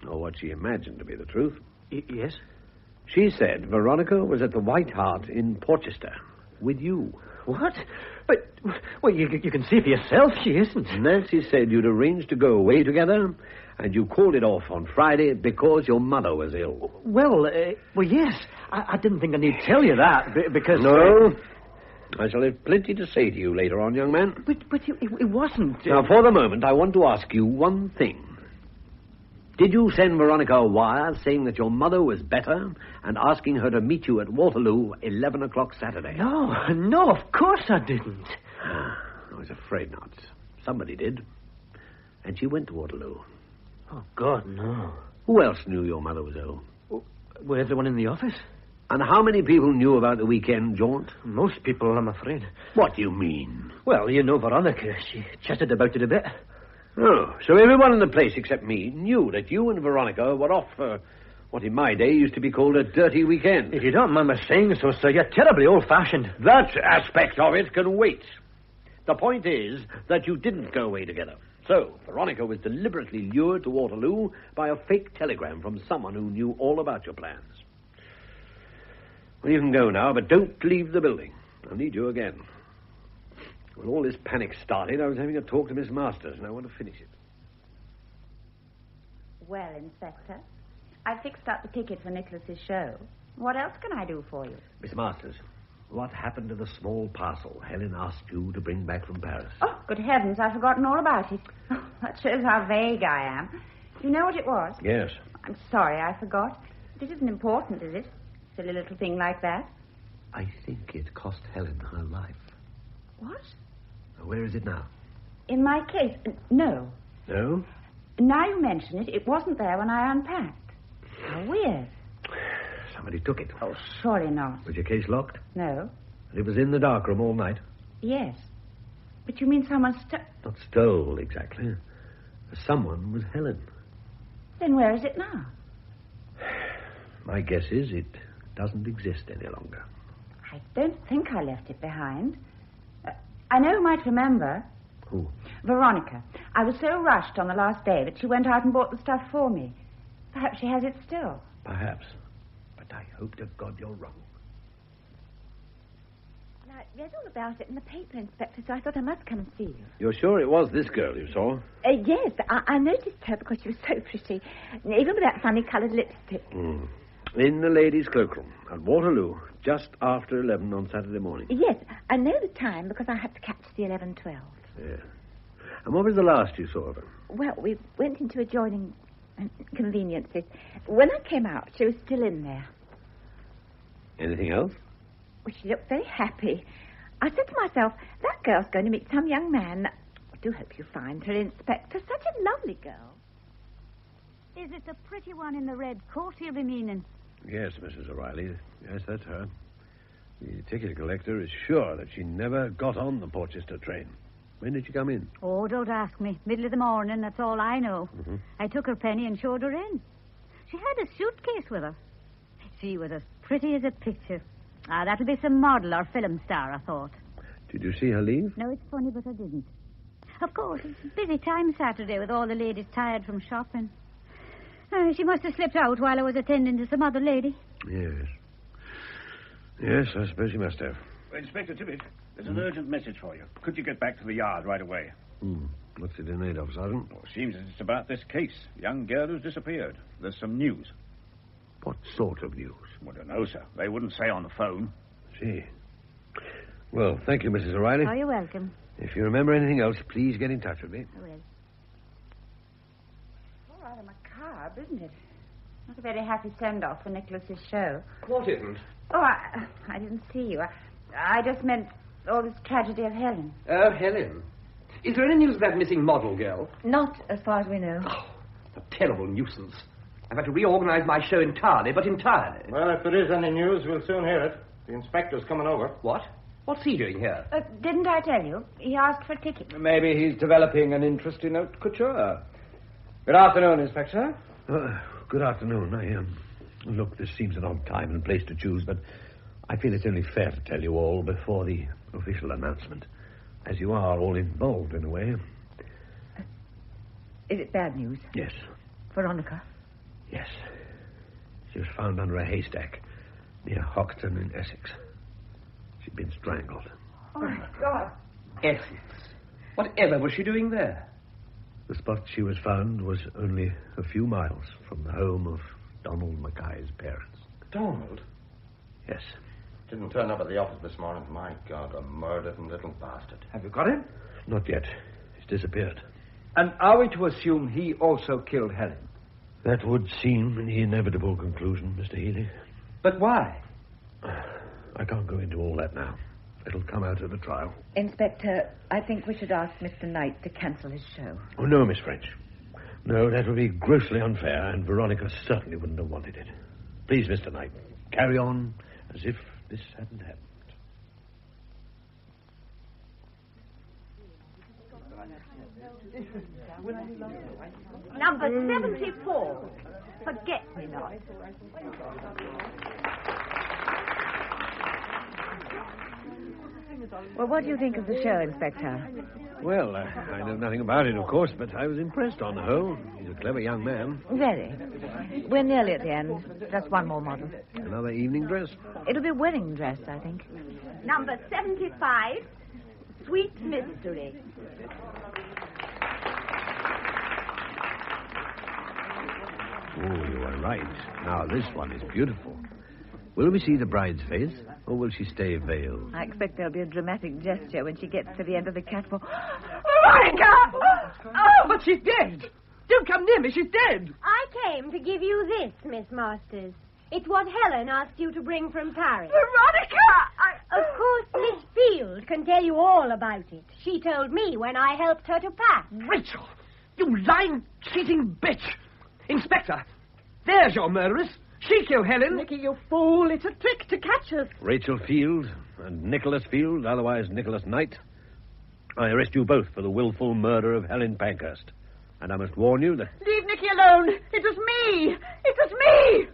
Or what she imagined to be the truth. Yes? She said Veronica was at the White Hart in Portchester with you. What? But, well, you can see for yourself she isn't. Nancy said you'd arranged to go away together, and you called it off on Friday because your mother was ill. Well, yes. I didn't think I need tell you that, because... No. I shall have plenty to say to you later on, young man. But it wasn't... Now, for the moment, I want to ask you one thing. Did you send Veronica a wire saying that your mother was better and asking her to meet you at Waterloo 11 o'clock Saturday? No, of course I didn't. I was afraid not. Somebody did. And she went to Waterloo. Oh, God, no. Who else knew your mother was ill? Well, everyone in the office. And how many people knew about the weekend jaunt? Most people, I'm afraid. What do you mean? Well, you know Veronica. She chatted about it a bit. Oh, so everyone in the place except me knew that you and Veronica were off for what in my day used to be called a dirty weekend. If you don't mind my saying so, sir, you're terribly old-fashioned. That aspect of it can wait. The point is that you didn't go away together. So, Veronica was deliberately lured to Waterloo by a fake telegram from someone who knew all about your plans. Well, you can go now, but don't leave the building. I'll need you again. When all this panic started, I was having a talk to Miss Masters, and I want to finish it. Well, Inspector, I fixed up the ticket for Nicholas's show. What else can I do for you? Miss Masters, what happened to the small parcel Helen asked you to bring back from Paris? Oh, good heavens, I've forgotten all about it. That shows how vague I am. You know what it was? Yes. I'm sorry, I forgot. This isn't important, is it? Silly little thing like that. I think it cost Helen her life. What? Where is it now? In my case, no. No? Now you mention it, it wasn't there when I unpacked. How weird. Somebody took it. Oh, surely not. Was your case locked? No. And it was in the darkroom all night? Yes. But you mean someone Not stole, exactly. Someone was Helen. Then where is it now? My guess is it doesn't exist any longer. I don't think I left it behind. I know you might remember. Who? Veronica. I was so rushed on the last day that she went out and bought the stuff for me. Perhaps she has it still. Perhaps. But I hope to God you're wrong. Well, I read all about it in the paper, Inspector, so I thought I must come and see you. You're sure it was this girl you saw? Yes, I noticed her because she was so pretty, even with that funny-coloured lipstick. In the ladies' cloakroom at Waterloo, just after 11 on Saturday morning. Yes, I know the time because I had to catch the 11:12. Yeah. And what was the last you saw of her? Well, we went into adjoining conveniences. When I came out, she was still in there. Anything else? Well, she looked very happy. I said to myself, that girl's going to meet some young man. I do hope you find her, Inspector. Such a lovely girl. Is it the pretty one in the red coat you'll be meaning? Yes, Mrs. O'Reilly. Yes, that's her. The ticket collector is sure that she never got on the Portchester train. When did she come in? Oh, don't ask me. Middle of the morning, that's all I know. Mm-hmm. I took her penny and showed her in. She had a suitcase with her. She was as pretty as a picture. That'll be some model or film star, I thought. Did you see her leave? No, it's funny, but I didn't. Of course, it's a busy time Saturday with all the ladies tired from shopping. She must have slipped out while I was attending to some other lady. Yes. Yes, I suppose she must have. Inspector Tibbett, there's an urgent message for you. Could you get back to the yard right away? What's it in aid of, Sergeant? Well, it seems it's about this case. Young girl who's disappeared. There's some news. What sort of news? Well, I don't know, sir. They wouldn't say on the phone. See. Well, thank you, Mrs. O'Reilly. Oh, you're welcome. If you remember anything else, please get in touch with me. I will. All right, I'm a carb, isn't it? Not a very happy send-off for Nicholas's show. What isn't? Oh, I didn't see you. I just meant all this tragedy of Helen. Oh, Helen. Is there any news of that missing model girl? Not as far as we know. Oh, a terrible nuisance. I've had to reorganize my show entirely, but entirely. Well, if there is any news, we'll soon hear it. The inspector's coming over. What? What's he doing here? Didn't I tell you? He asked for a ticket. Maybe he's developing an interest in haute couture. Good afternoon, Inspector. Good afternoon. Look, this seems an odd time and place to choose, but I feel it's only fair to tell you all before the official announcement, as you are all involved in a way. Is it bad news? Yes. Veronica? Yes. She was found under a haystack near Hoxton in Essex. She'd been strangled. Oh, my God. Essex? Whatever was she doing there? The spot she was found was only a few miles from the home of Donald Mackay's parents. Donald? Yes. Didn't turn up at the office this morning. My God, a murdered little bastard. Have you got him? Not yet. He's disappeared. And are we to assume he also killed Helen? That would seem the inevitable conclusion, Mr. Healy. But why? I can't go into all that now. It'll come out of the trial. Inspector, I think we should ask Mr. Knight to cancel his show. Oh, no, Miss French. No, that would be grossly unfair, and Veronica certainly wouldn't have wanted it. Please, Mr. Knight, carry on as if this hadn't happened. Number 74. Forget-me-not. Well, what do you think of the show, Inspector? Well, I know nothing about it, of course, but I was impressed on the whole. He's a clever young man. Very. We're nearly at the end. Just one more model. Another evening dress? It'll be a wedding dress, I think. Number 75. Sweet Miss necessary. Oh, you are right. Now, this one is beautiful. Will we see the bride's face, or will she stay veiled? I expect there'll be a dramatic gesture when she gets to the end of the catwalk. Veronica! Oh, but she's dead. Don't come near me. She's dead. I came to give you this, Miss Masters. It's what Helen asked you to bring from Paris. Veronica! Of course, Miss Field can tell you all about it. She told me when I helped her to pack. Rachel! You lying, cheating bitch! Inspector, there's your murderess. She killed Helen. Nicky, you fool. It's a trick to catch us. Rachel Field and Nicholas Field, otherwise Nicholas Knight. I arrest you both for the willful murder of Helen Pankhurst. And I must warn you that... Leave Nicky alone. It was me. It was me.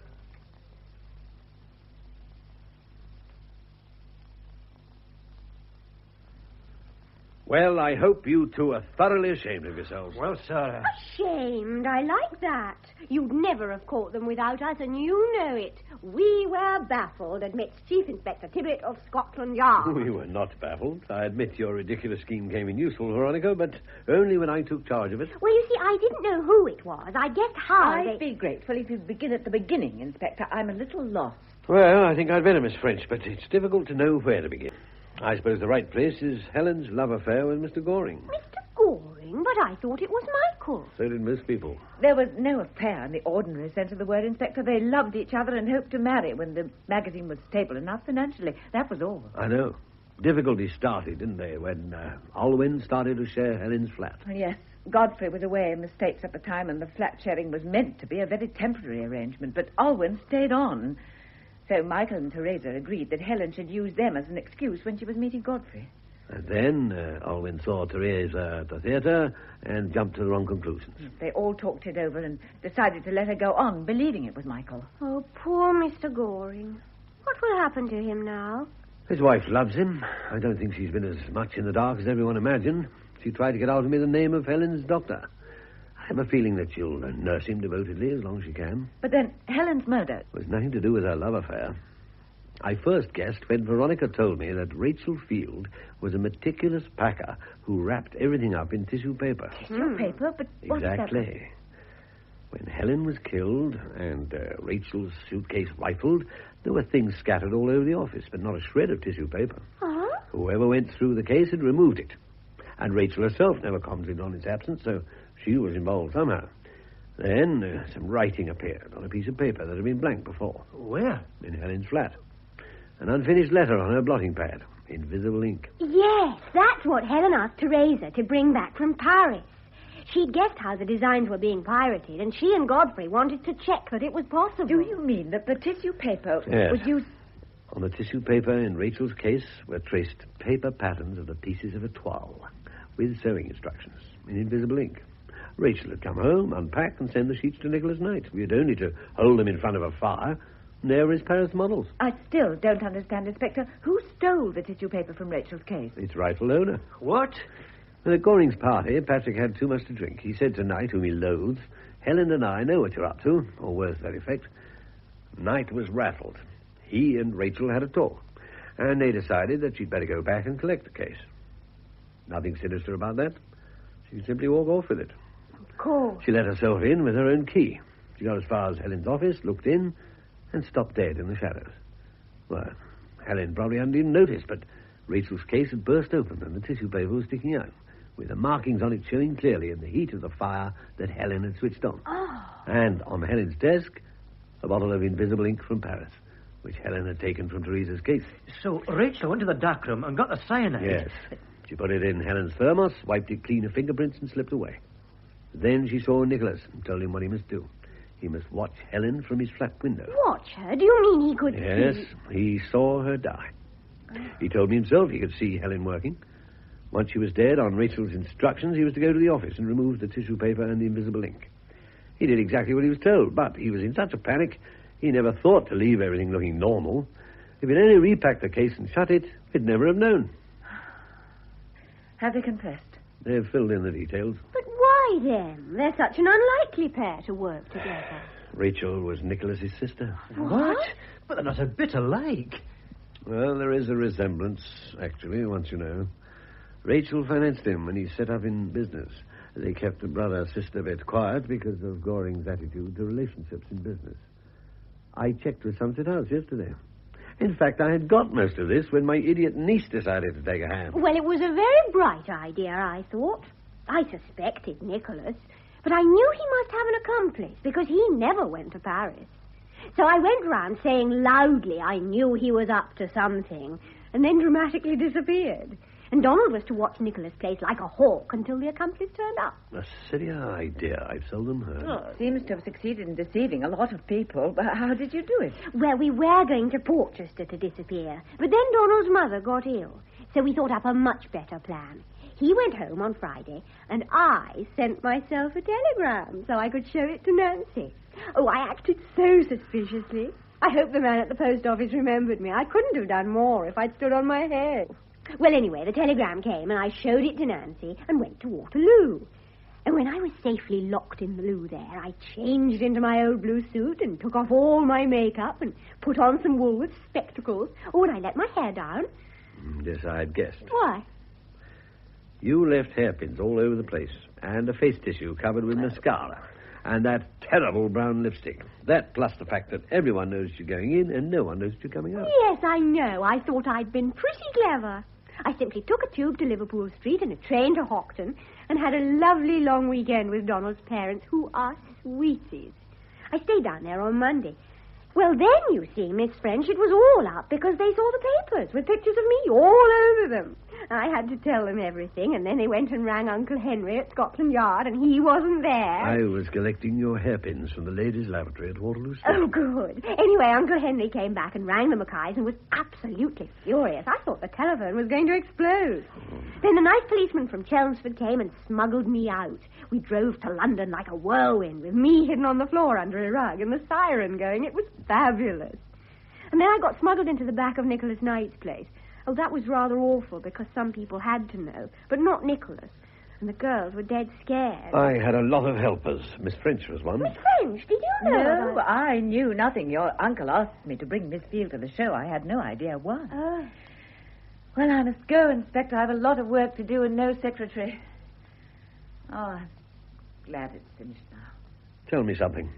Well, I hope you two are thoroughly ashamed of yourselves. Well, sir... Ashamed. I like that. You'd never have caught them without us, and you know it. We were baffled, admits Chief Inspector Tibbet of Scotland Yard. We were not baffled. I admit your ridiculous scheme came in useful, Veronica, but only when I took charge of it. Well, you see, I didn't know who it was. I guessed how I'd be grateful if you'd begin at the beginning, Inspector. I'm a little lost. Well, I think I'd better, Miss French, but it's difficult to know where to begin. I suppose the right place is Helen's love affair with Mr. Goring. Mr. Goring? But I thought it was Michael. So did most people. There was no affair in the ordinary sense of the word, Inspector. They loved each other and hoped to marry when the magazine was stable enough financially. That was all. I know. Difficulties started, didn't they, when Alwyn started to share Helen's flat? Yes. Godfrey was away in the States at the time, and the flat sharing was meant to be a very temporary arrangement, but Alwyn stayed on. So Michael and Teresa agreed that Helen should use them as an excuse when she was meeting Godfrey. And then Alwyn saw Teresa at the theatre and jumped to the wrong conclusions. They all talked it over and decided to let her go on, believing it was Michael. Oh, poor Mr. Goring. What will happen to him now? His wife loves him. I don't think she's been as much in the dark as everyone imagined. She tried to get out of me the name of Helen's doctor. I have a feeling that she'll nurse him devotedly as long as she can. But then Helen's murder... It was nothing to do with her love affair. I first guessed when Veronica told me that Rachel Field was a meticulous packer who wrapped everything up in tissue paper. Tissue paper? But what's exactly. When Helen was killed and Rachel's suitcase rifled, there were things scattered all over the office, but not a shred of tissue paper. Huh? Whoever went through the case had removed it. And Rachel herself never commented on its absence, so she was involved somehow. Then some writing appeared on a piece of paper that had been blank before. Where? In Helen's flat. An unfinished letter on her blotting pad. Invisible ink. Yes, that's what Helen asked Teresa to bring back from Paris. She'd guessed how the designs were being pirated, and she and Godfrey wanted to check that it was possible. Do you mean that the tissue paper was used... On the tissue paper in Rachel's case were traced paper patterns of the pieces of a toile with sewing instructions in invisible ink. Rachel had come home, unpack, and send the sheets to Nicholas Knight. We had only to hold them in front of a fire, and there were his Paris models. I still don't understand, Inspector. Who stole the tissue paper from Rachel's case? Its rightful owner. What? At Goring's party, Patrick had too much to drink. He said to Knight, whom he loathes, Helen and I know what you're up to, or words to that effect. Knight was rattled. He and Rachel had a talk, and they decided that she'd better go back and collect the case. Nothing sinister about that. She'd simply walk off with it. Of course. She let herself in with her own key. She got as far as Helen's office, looked in, and stopped dead in the shadows. Well, Helen probably hadn't even noticed, but Rachel's case had burst open and the tissue paper was sticking out, with the markings on it showing clearly in the heat of the fire that Helen had switched on. Oh. And on Helen's desk, a bottle of invisible ink from Paris, which Helen had taken from Teresa's case. So Rachel went to the darkroom and got the cyanide? Yes. She put it in Helen's thermos, wiped it clean of fingerprints, and slipped away. Then she saw Nicholas and told him what he must do. He must watch Helen from his flat window. Watch her? Do you mean he could Yes, see? he saw her die. He told me himself he could see Helen working. Once she was dead, on Rachel's instructions, he was to go to the office and remove the tissue paper and the invisible ink. He did exactly what he was told, but he was in such a panic, he never thought to leave everything looking normal. If he'd only repacked the case and shut it, he'd never have known. Have they confessed? They've filled in the details. But why them? They're such an unlikely pair to work together. Rachel was Nicholas's sister. What? But they're not a bit alike. Well, there is a resemblance, actually, once you know. Rachel financed him when he set up in business. They kept the brother-sister bit quiet because of Goring's attitude to relationships in business. I checked with Chesterton House yesterday. In fact, I had got most of this when my idiot niece decided to take a hand. Well, it was a very bright idea, I thought. I suspected Nicholas, but I knew he must have an accomplice because he never went to Paris. So I went round saying loudly I knew he was up to something, and then dramatically disappeared. And Donald was to watch Nicholas' place like a hawk until the accomplice turned up. A sillier idea I've seldom heard. Oh, seems to have succeeded in deceiving a lot of people. But how did you do it? Well, we were going to Portchester to disappear, but then Donald's mother got ill, so we thought up a much better plan. He went home on Friday, and I sent myself a telegram so I could show it to Nancy. Oh, I acted so suspiciously. I hope the man at the post office remembered me. I couldn't have done more if I'd stood on my head. Well, anyway, the telegram came, and I showed it to Nancy and went to Waterloo. And when I was safely locked in the loo there, I changed into my old blue suit and took off all my makeup and put on some Woolworth spectacles. Oh, and I let my hair down. Yes, I'd guessed. Why? You left hairpins all over the place, and a face tissue covered with mascara, and that terrible brown lipstick. That plus the fact that everyone knows you're going in and no one knows you're coming out. Yes, I know. I thought I'd been pretty clever. I simply took a tube to Liverpool Street and a train to Hoxton and had a lovely long weekend with Donald's parents, who are sweeties. I stayed down there on Monday. Well, then, you see, Miss French, it was all up because they saw the papers with pictures of me all over them. I had to tell them everything, and then they went and rang Uncle Henry at Scotland Yard, and he wasn't there. I was collecting your hairpins from the ladies' lavatory at Waterloo Station. Oh, good. Anyway, Uncle Henry came back and rang the Mackays and was absolutely furious. I thought the telephone was going to explode. Then a nice policeman from Chelmsford came and smuggled me out. We drove to London like a whirlwind, with me hidden on the floor under a rug and the siren going. It was fabulous. And then I got smuggled into the back of Nicholas Knight's place. Oh, that was rather awful because some people had to know, but not Nicholas. And the girls were dead scared. I had a lot of helpers. Miss French was one. Miss French? Did you know? No, I knew nothing. Your uncle asked me to bring Miss Field to the show. I had no idea why. Oh. Well, I must go, Inspector. I have a lot of work to do and no secretary. Oh, I'm glad it's finished now. Tell me something.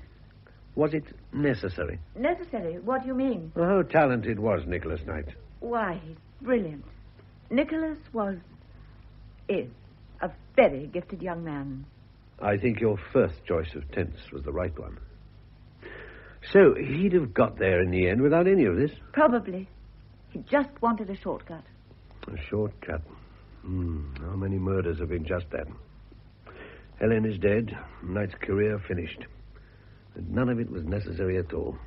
Was it necessary? Necessary? What do you mean? Well, how talented was Nicholas Knight? Why, he's brilliant. Nicholas is a very gifted young man. I think your first choice of tense was the right one. So he'd have got there in the end without any of this? Probably. He just wanted a shortcut. A shortcut? How many murders have been just that? Helen is dead, Knight's career finished. And none of it was necessary at all.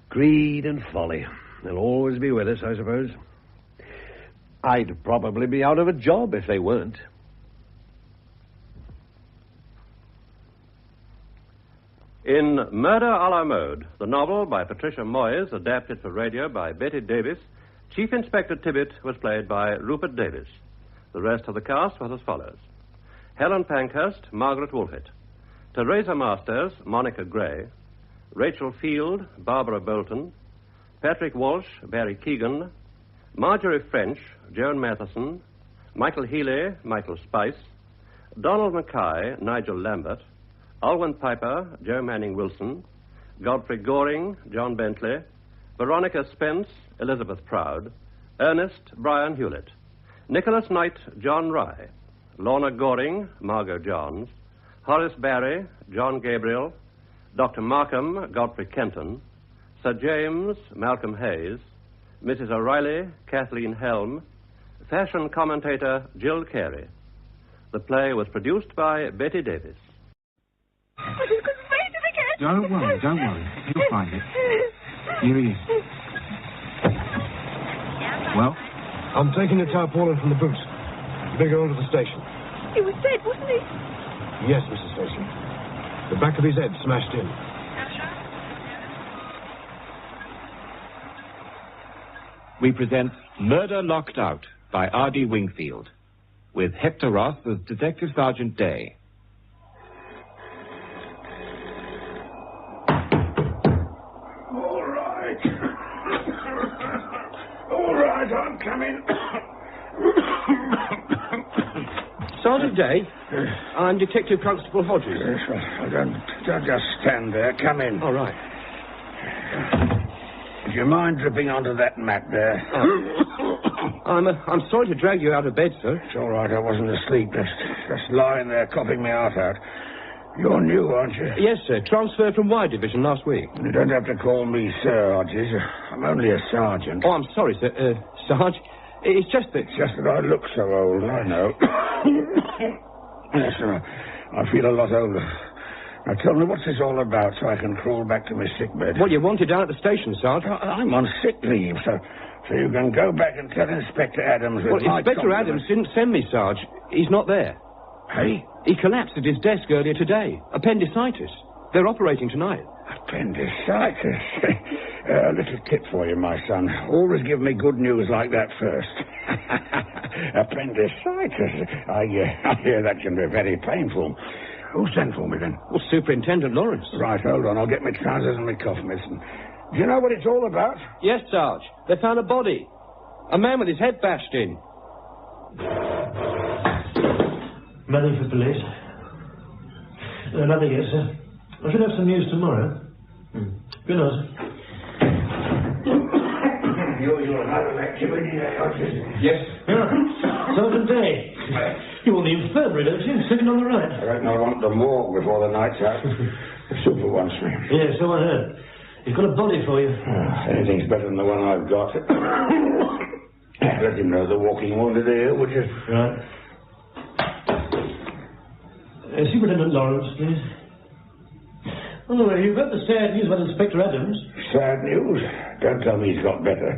Greed and folly. They'll always be with us, I suppose. I'd probably be out of a job if they weren't. In Murder à la Mode, the novel by Patricia Moyes, adapted for radio by Betty Davis, Chief Inspector Tibbet was played by Rupert Davis. The rest of the cast was as follows. Helen Pankhurst, Margaret Woolfett. Teresa Masters, Monica Gray. Rachel Field, Barbara Bolton. Patrick Walsh, Barry Keegan. Marjorie French, Joan Matheson. Michael Healy, Michael Spice. Donald Mackay, Nigel Lambert. Alwyn Piper, Joe Manning Wilson. Godfrey Goring, John Bentley. Veronica Spence, Elizabeth Proud. Ernest, Brian Hewlett. Nicholas Knight, John Rye. Lorna Goring, Margot Johns. Horace Barry, John Gabriel. Dr. Markham, Godfrey Kenton. Sir James, Malcolm Hayes. Mrs. O'Reilly, Kathleen Helm. Fashion commentator, Jill Carey. The play was produced by Betty Davis. Don't worry. You'll find it. Here he is. Well? I'm taking the tarpaulin from the boot. You better go on to the station. He was dead, wasn't he? Yes, Mrs. Stacey. The back of his head smashed in. We present Murder Locked Out by R.D. Wingfield, with Hector Roth as Detective Sergeant Day. All right, I'm coming. Sergeant Day, I'm Detective Constable Hodges. Yes, well, don't just stand there. Come in. All right. Do you mind dripping onto that mat there? I'm sorry to drag you out of bed, sir. It's all right. I wasn't asleep. Just lying there coughing my heart out. You're new, aren't you? Yes, sir. Transferred from Y Division last week. You don't have to call me Sir, Hodges. I'm only a sergeant. Oh, I'm sorry, sir. Sarge, it's just that... It's just that I look so old, I know. Yes, sir. I feel a lot older. Now, tell me, what's this all about so I can crawl back to my sickbed? What you wanted down at the station, Sarge. I'm on sick leave, so you can go back and tell Inspector Adams... Well, Inspector Adams didn't send me, Sarge. He's not there. Hey? He collapsed at his desk earlier today. Appendicitis. They're operating tonight. Appendicitis? A little tip for you, my son. Always give me good news like that first. Appendicitis. I hear that can be very painful. Who sent for me, then? Well, Superintendent Lawrence. Right, hold on. I'll get my trousers and my cough medicine. Do you know what it's all about? Yes, Sarge. They found a body. A man with his head bashed in. Money for police. Nothing yet, sir. I should have some news tomorrow. Good night, sir. You're another activity there, Hodges. Yes. Sergeant Day. You want the infirmary, don't you? Second on the right. I reckon I want the morgue before the night's out. The super wants me. Yeah, so I heard. He's got a body for you. Anything's better than the one I've got. Let him know the walking wounded here, would you? Right. Superintendent Lawrence, please. Oh, you've got the sad news about Inspector Adams. Sad news? Don't tell me he's got better.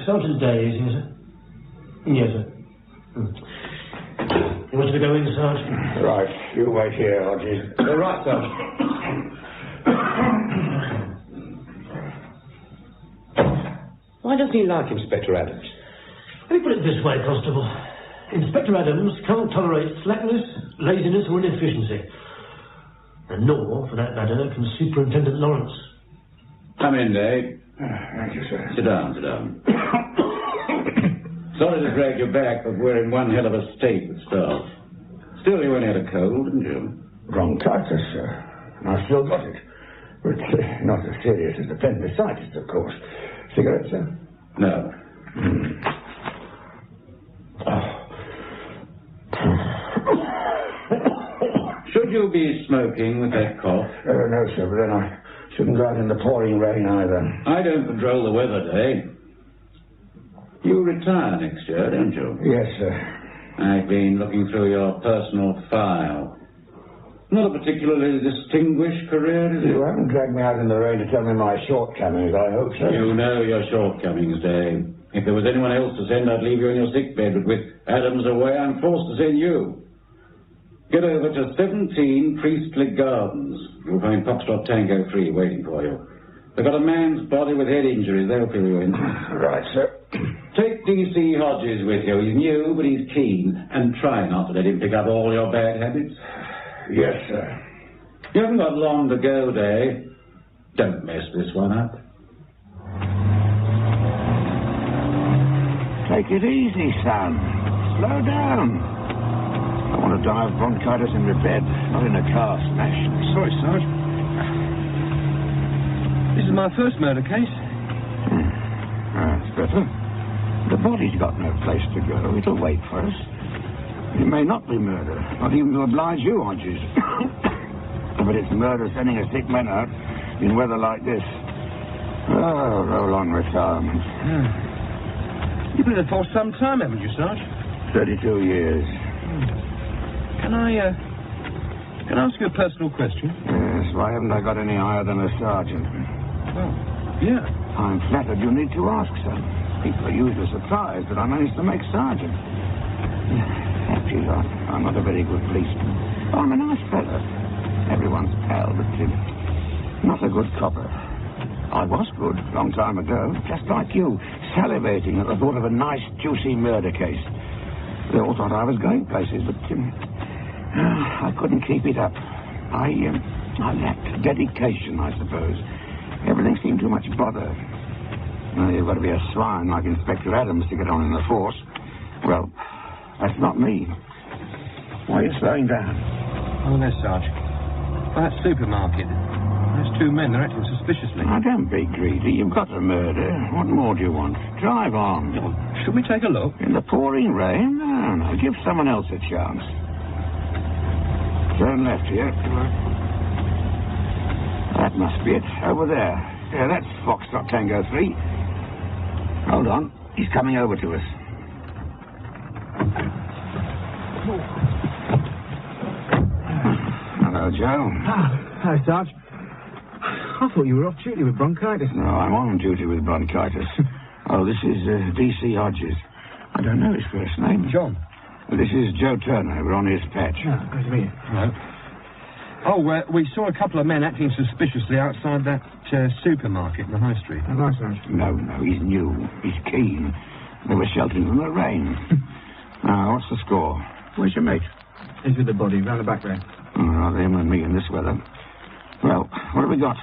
Sergeant Day is here, sir? Yes, sir. You want you to go in, Sergeant? Right. You wait here, Hodges. All right, Sergeant. Why doesn't he like Inspector Adams? Let me put it this way, Constable. Inspector Adams can't tolerate slackness, laziness, or inefficiency. And nor, for that matter, can Superintendent Lawrence. Come in, Dave. Thank you, sir. Sit down, sit down. Sorry to drag you back, but we're in one hell of a state with staff. Still, you only had a cold, didn't you? Bronchitis, sir. I still got it. But not as serious as appendicitis, of course. Cigarette, sir? No. Should you be smoking with that cough? No, sir, but then I shouldn't go out in the pouring rain either. I don't control the weather, Dave. You retire next year, don't you? Yes, sir. I've been looking through your personal file. Not a particularly distinguished career, is it? You haven't dragged me out in the rain to tell me my shortcomings, I hope, sir. You know your shortcomings, Dave. If there was anyone else to send, I'd leave you in your sick bed, but with Adams away, I'm forced to send you. Get over to 17 Priestley Gardens. You'll find Foxtrot Tango 3 waiting for you. They've got a man's body with head injuries. They'll fill you in. Right, sir. Take D.C. Hodges with you. He's new, but he's keen. And try not to let him pick up all your bad habits. Yes, sir. You haven't got long to go, Dave. Don't mess this one up. Take it easy, son. Slow down. I want to die of bronchitis in my bed, not in a car smash. Sorry, Sarge. This is my first murder case. That's better. The body's got no place to go. It'll wait for us. It may not be murder, not even to oblige you, Hodges. But it's murder sending a sick man out in weather like this. Oh, roll on retirement. You've been in the force some time, haven't you, Sarge? 32 years. Can I ask you a personal question? Yes, why haven't I got any higher than a sergeant? Oh, yeah. I'm flattered you need to ask, sir. People are usually surprised that I managed to make sergeant. Actually, I'm not a very good policeman. I'm a nice fellow. Everyone's pal, but not a good copper. I was good a long time ago, just like you, salivating at the thought of a nice, juicy murder case. They all thought I was going places, but I couldn't keep it up. I lacked dedication, I suppose. Everything seemed too much bother. You've got to be a swine like Inspector Adams to get on in the force. Well, that's not me. Why are you slowing down? Oh, there, Sarge. By that supermarket. Those two men, they're acting suspiciously. Now, don't be greedy. You've got a murder. What more do you want? Drive on. Oh, should we take a look? In the pouring rain? No. Give someone else a chance. Turn left here. That must be it. Over there. Yeah, that's Foxtrot Tango 3. Hold on. He's coming over to us. Hello, Joe. Hi, Sarge. I thought you were off duty with bronchitis. No, I'm on duty with bronchitis. Oh, this is D.C. Hodges. I don't know his first name. John. This is Joe Turner. We're on his patch. Nice to meet you. Hello. Oh, we saw a couple of men acting suspiciously outside that supermarket in the high street. Oh, nice, Sarge. No, he's new. He's keen. They were sheltering from the rain. Now, what's the score? Where's your mate? He's with the body, round the back there. Oh, rather him and me in this weather. Well, what have we got?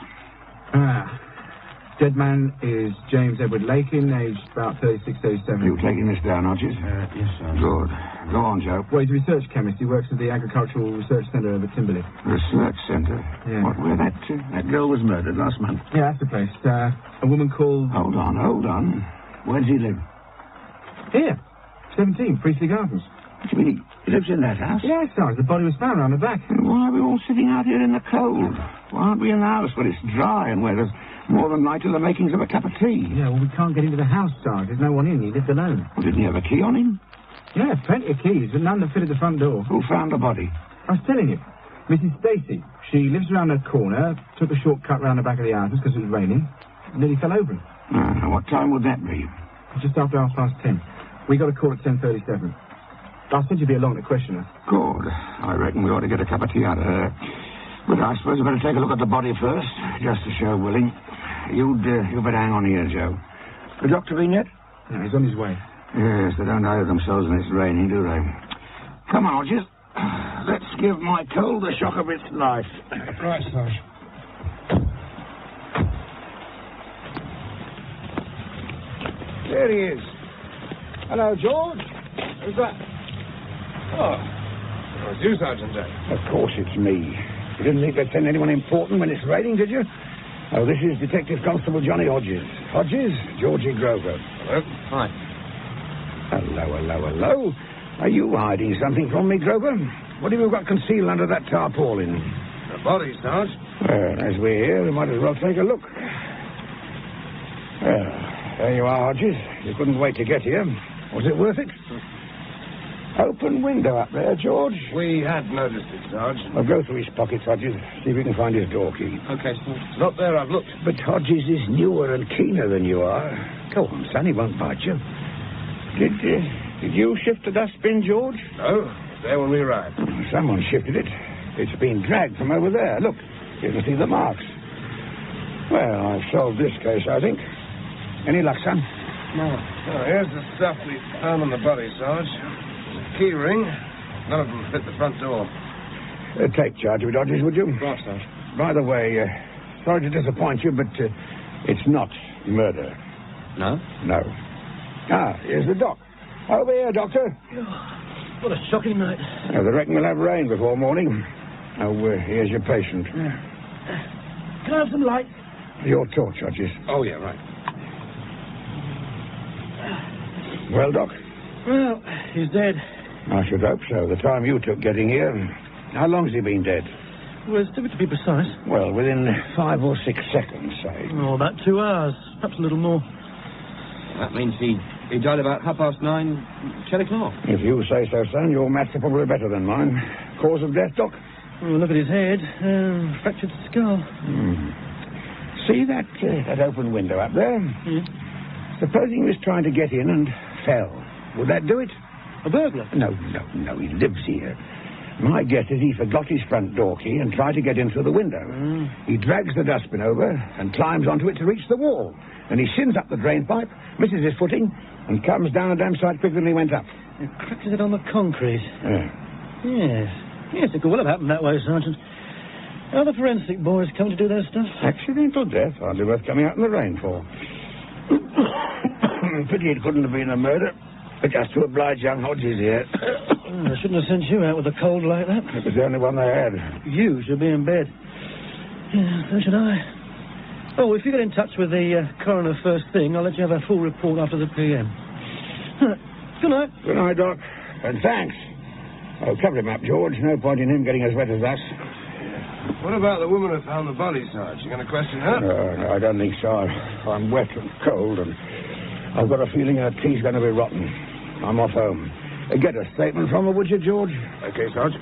Dead man is James Edward Lakin, aged about 36, 37. You taking this down, Hodges? Yes, sir. Good. Go on, Joe. Well, he's a research chemist. He works at the Agricultural Research Centre over Timberley. Research Centre? Yeah. What, where that girl was murdered last month? Yeah, that's the place. A woman called... Hold on. Where does he live? Here. 17, Priestley Gardens. What do you mean? He lives in that house? Yes, Sarge. The body was found around the back. And why are we all sitting out here in the cold? Why aren't we in the house where it's dry and where there's more than likely the makings of a cup of tea? Yeah, well, we can't get into the house, Sarge. There's no one in. He lived alone. Well, didn't he have a key on him? Yeah, plenty of keys, but none that fitted the front door. Who found the body? I was telling you. Mrs. Stacy. She lives around that corner, took a shortcut round the back of the houses because it was raining, and nearly fell over him. What time would that be? Just after 10:30. We got a call at 10:37. I said you'd be along to question her. Good. I reckon we ought to get a cup of tea out of her. But I suppose we better take a look at the body first, just to show willing. You'd better hang on here, Joe. The doctor been yet? No, he's on his way. Yes, they don't hide themselves when it's raining, do they? Come on, Hodges. Let's give my cold the shock of its life. Right, Sarge. There he is. Hello, George. Who's that? Oh, it's you, Sergeant Jack. Of course it's me. You didn't think they'd send anyone important when it's raining, did you? Oh, this is Detective Constable Johnny Hodges. Hodges, Georgie Grover. Hello. Hi. Hello. Are you hiding something from me, Grover? What have you got concealed under that tarpaulin? The body, Sarge. Well, as we're here, we might as well take a look. Well, there you are, Hodges. You couldn't wait to get here. Was it worth it? Open window up there, George. We had noticed it, Sarge. I'll go through his pockets, Hodges. See if we can find his door key. Okay, sir. It's not there, I've looked. But Hodges is newer and keener than you are. Go on, son, he won't bite you. Did you shift the dustbin, George? No, it's there when we arrived. Someone shifted it. It's been dragged from over there. Look, you can see the marks. Well, I've solved this case, I think. Any luck, son? No. Oh, here's the stuff we found on the body, Sarge. Key ring. None of them fit the front door. Take charge of it, Hodges, would you? Right, Sarge. By the way, sorry to disappoint you, but it's not murder. No? No. Here's the doc. Over here, Doctor. What a shocking night. They reckon we'll have rain before morning. Oh, here's your patient. Can I have some light? Your torch, Hodges. Oh, yeah, right. Well, Doc? Well, he's dead. I should hope so. The time you took getting here. How long's he been dead? Well, it's difficult to be precise. Well, within 5 or 6 seconds, say. Oh, about 2 hours. Perhaps a little more. That means he died about 9:30, 10 o'clock. If you say so, son, your maths are probably better than mine. Cause of death, Doc? Well, look at his head. Fractured skull. See that open window up there? Yeah. Supposing he was trying to get in and fell. Would that do it? A burglar? No. He lives here. My guess is he forgot his front door key and tried to get in through the window. He drags the dustbin over and climbs onto it to reach the wall. Then he shins up the drain pipe, misses his footing, and comes down a damn sight quicker than he went up. He cracks it on the concrete. Yeah. Yes, it could well have happened that way, Sergeant. Are the forensic boys come to do their stuff? Accidental death, hardly worth coming out in the rain for. Pity it couldn't have been a murder, but just to oblige young Hodges here. I shouldn't have sent you out with a cold like that. It was the only one they had. You should be in bed. Yeah, so should I. Oh, if you get in touch with the coroner first thing, I'll let you have a full report after the PM. Good night. Good night, Doc. And thanks. Oh, cover him up, George. No point in him getting as wet as us. What about the woman who found the body, Sarge? You going to question her? No, I don't think so. I'm wet and cold, and I've got a feeling her tea's going to be rotten. I'm off home. Get a statement from her, would you, George? Okay, Sarge.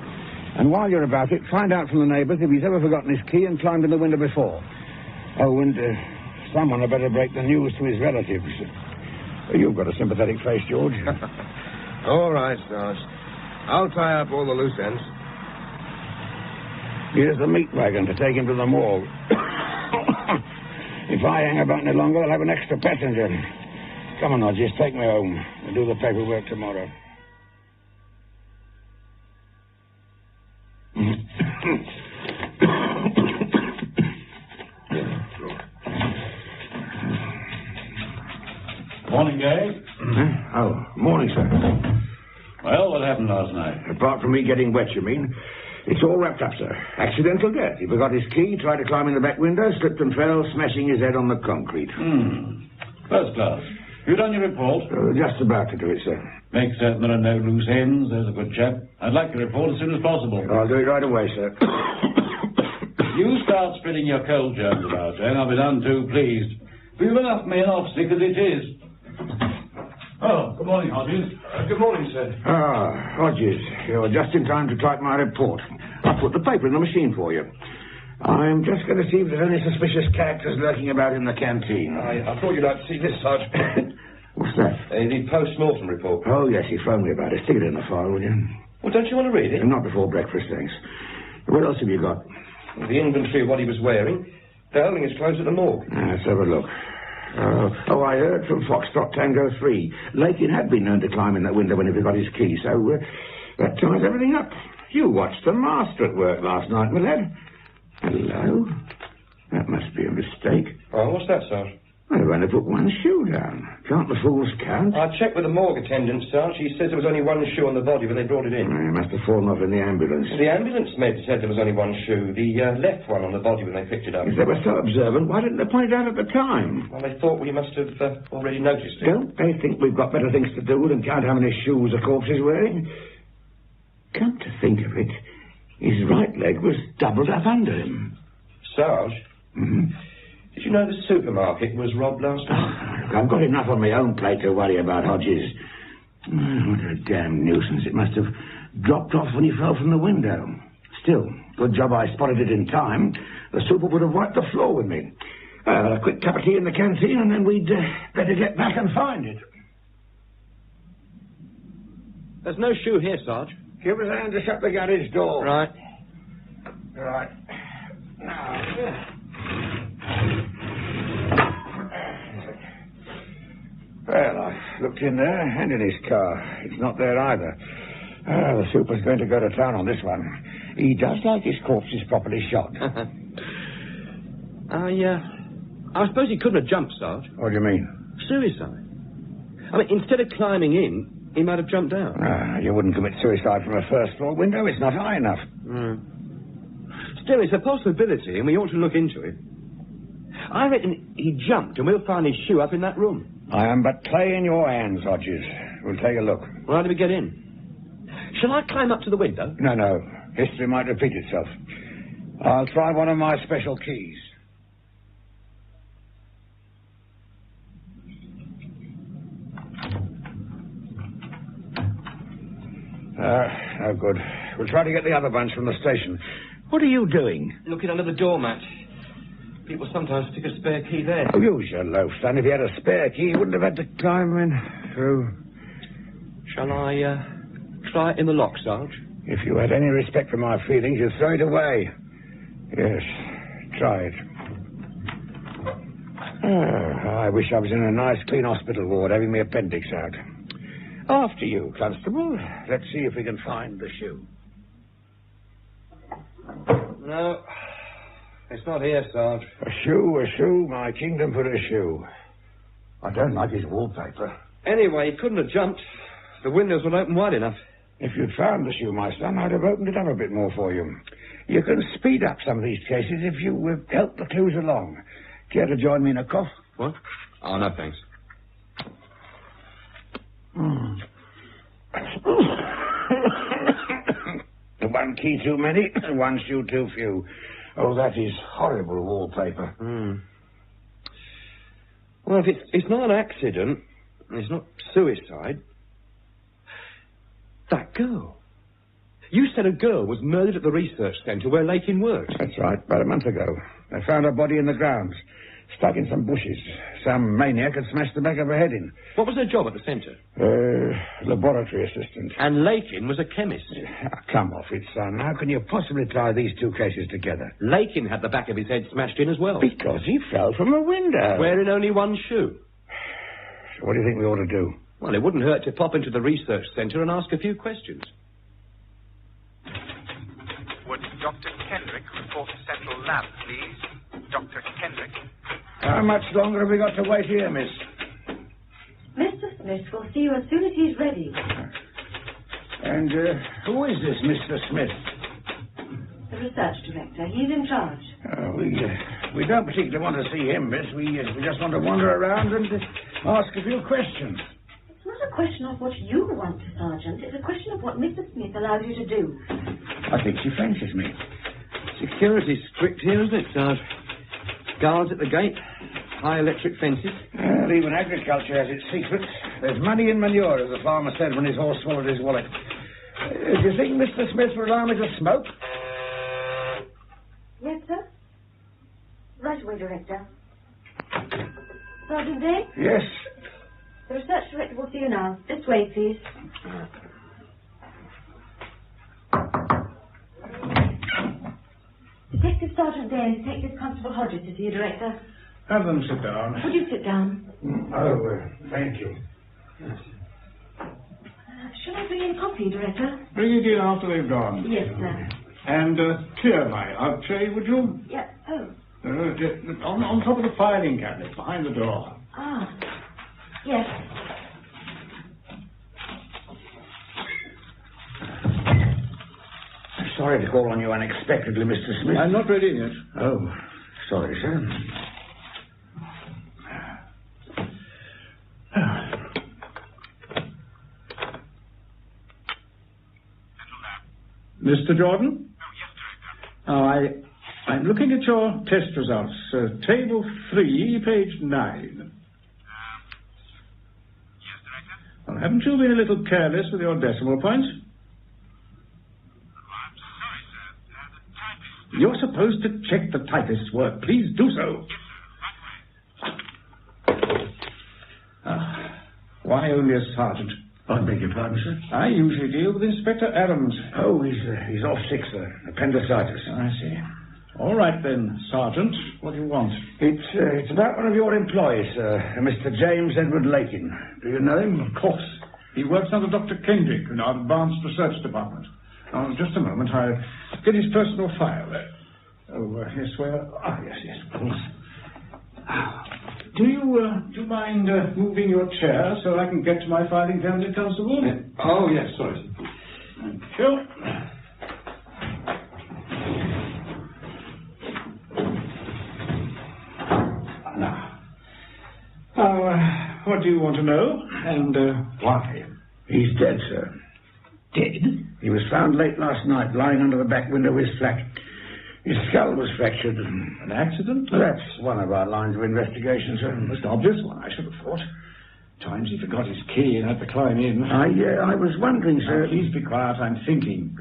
And while you're about it, find out from the neighbours if he's ever forgotten his key and climbed in the window before. Oh, and someone had better break the news to his relatives. You've got a sympathetic face, George. All right, Sarge. I'll tie up all the loose ends. Here's the meat wagon to take him to the morgue. If I hang about any longer, I'll have an extra passenger. Come on, Hodges, take me home. We'll do the paperwork tomorrow. Morning, Gay. Oh, morning, sir. Well, what happened last night? Apart from me getting wet, you mean? It's all wrapped up, sir. Accidental death. He forgot his key, tried to climb in the back window, slipped and fell, smashing his head on the concrete. First class. You done your report? Just about to do it, sir. Make certain there are no loose ends. There's a good chap. I'd like your report as soon as possible. I'll do it right away, sir. You start spreading your cold germs about, and I'll be none too pleased. We've enough men off sick as it is. Oh, good morning, Hodges. Good morning, sir. Ah, Hodges, you're just in time to type my report. I'll put the paper in the machine for you. I'm just going to see if there's any suspicious characters lurking about in the canteen. I thought you'd like to see this, Sarge. What's that? The post-mortem report. Oh, yes, he phoned me about it. Stick it in the file, will you? Well, don't you want to read it? Not before breakfast, thanks. What else have you got? The inventory of what he was wearing. The holding is closed at the morgue. Let's have a look. I heard from Foxtrot Tango 3. Lakin had been known to climb in that window when he forgot his key, so that ties everything up. You watched the master at work last night, my lad. Hello? That must be a mistake. Oh, what's that, Sarge? I've only put one shoe down. Can't the fools count? I checked with the morgue attendant, Sarge. He says there was only one shoe on the body when they brought it in. It must have fallen off in the ambulance. The ambulance med said there was only one shoe, the left one on the body when they picked it up. If they were so observant, why didn't they point it out at the time? Well, they thought we must have already noticed it. Don't they think we've got better things to do than count how many shoes a corpse is wearing? Come to think of it, his right leg was doubled up under him. Sarge? Did you know the supermarket was robbed last night? I've got enough on my own plate to worry about, Hodges. What a damn nuisance. It must have dropped off when he fell from the window. Still, good job I spotted it in time. The super would have wiped the floor with me. A quick cup of tea in the canteen, and then we'd better get back and find it. There's no shoe here, Sarge. Give us a hand to shut the garage door. Right. Right. Now... Well, I looked in there and in his car. It's not there either. The super's going to go to town on this one. He does like his corpses properly shot. I suppose he couldn't have jumped, Sarge. What do you mean? Suicide. I mean, instead of climbing in, he might have jumped out. You wouldn't commit suicide from a first-floor window. It's not high enough. Still, it's a possibility, and we ought to look into it. I reckon he jumped, and we'll find his shoe up in that room. I am but clay in your hands, Hodges. We'll take a look. Well, how do we get in? Shall I climb up to the window? No. History might repeat itself. I'll try one of my special keys. No good. We'll try to get the other bunch from the station. What are you doing? Looking under the doormat. People sometimes stick a spare key there. Oh, use your loaf, son. If he had a spare key, he wouldn't have had to climb in through. Shall I try it in the lock, Sarge? If you had any respect for my feelings, you'd throw it away. Yes, try it. I wish I was in a nice, clean hospital ward having my appendix out. After you, Constable. Let's see if we can find the shoe. No, it's not here, Sarge. A shoe, my kingdom for a shoe. I don't like his wallpaper. Anyway, he couldn't have jumped. The windows weren't open wide enough. If you'd found the shoe, my son, I'd have opened it up a bit more for you. You can speed up some of these cases if you help the clues along. Care to join me in a cough? What? Oh, no, thanks. One key too many, one shoe too few. Oh, that is horrible wallpaper. Well, if it's not an accident, it's not suicide. That girl. You said a girl was murdered at the research centre where Lakin worked. That's right, about a month ago. They found her body in the grounds, stuck in some bushes. Some maniac had smashed the back of her head in. What was her job at the centre? Laboratory assistant. And Lakin was a chemist. Come off it, son. How can you possibly tie these two cases together? Lakin had the back of his head smashed in as well. Because he fell from a window. Wearing only one shoe. So what do you think we ought to do? Well, it wouldn't hurt to pop into the research centre and ask a few questions. Would Dr. Kendrick report to Central Lab, please? Dr. Kendrick. How much longer have we got to wait here, miss? Mr. Smith will see you as soon as he's ready. And who is this Mr. Smith? The research director. He's in charge. We don't particularly want to see him, miss. We just want to wander around and ask a few questions. It's not a question of what you want, Sergeant. It's a question of what Mr. Smith allows you to do. I think she fancies me. Security's strict here, isn't it, Sarge? Guards at the gate, high electric fences. Well, even agriculture has its secrets. There's money in manure, as the farmer said when his horse swallowed his wallet. Do you think Mr. Smith will allow me to smoke? Yes, sir. Right away, Director. Sergeant Day? Yes. The research director will see you now. This way, please. Detective Sergeant Day and Detective Constable Hodges to see you, Director. Have them sit down. Would you sit down? Thank you. Shall I bring in coffee, Director? Bring it in after they've gone. Yes, sir. And clear my tray, would you? Yeah. Oh. On top of the filing cabinet, behind the door. Ah. Yes. I'm sorry to call on you unexpectedly, Mr. Smith. I'm not ready yet. Oh, sorry, sir. Mr. Jordan? Oh, yes, Director. I'm looking at your test results. Table 3, page 9. Yes, Director? Well, haven't you been a little careless with your decimal points? I'm sorry, sir. The typist... You're supposed to check the typist's work. Please do so. Yes, sir. Right away. Why only a sergeant? I beg your pardon, sir? I usually deal with Inspector Adams. Oh, he's off sick, sir. Appendicitis. I see. All right, then, Sergeant. What do you want? It's about one of your employees, sir, Mr. James Edward Lakin. Do you know him? Of course. He works under Dr. Kendrick in our Advanced Research Department. Now, just a moment. I'll get his personal file. Yes, where? Ah, yes, of course. Do you mind moving your chair so I can get to my filing cabinet, Constable? Oh, yes, sorry. Thank you. Now, what do you want to know, and why? He's dead, sir. Dead? He was found late last night, lying under the back window of his flat. His skull was fractured. An accident? That's one of our lines of investigation, sir. Most obvious one, I should have thought. Times he forgot his key and had to climb in. I was wondering, sir. Please be quiet, I'm thinking.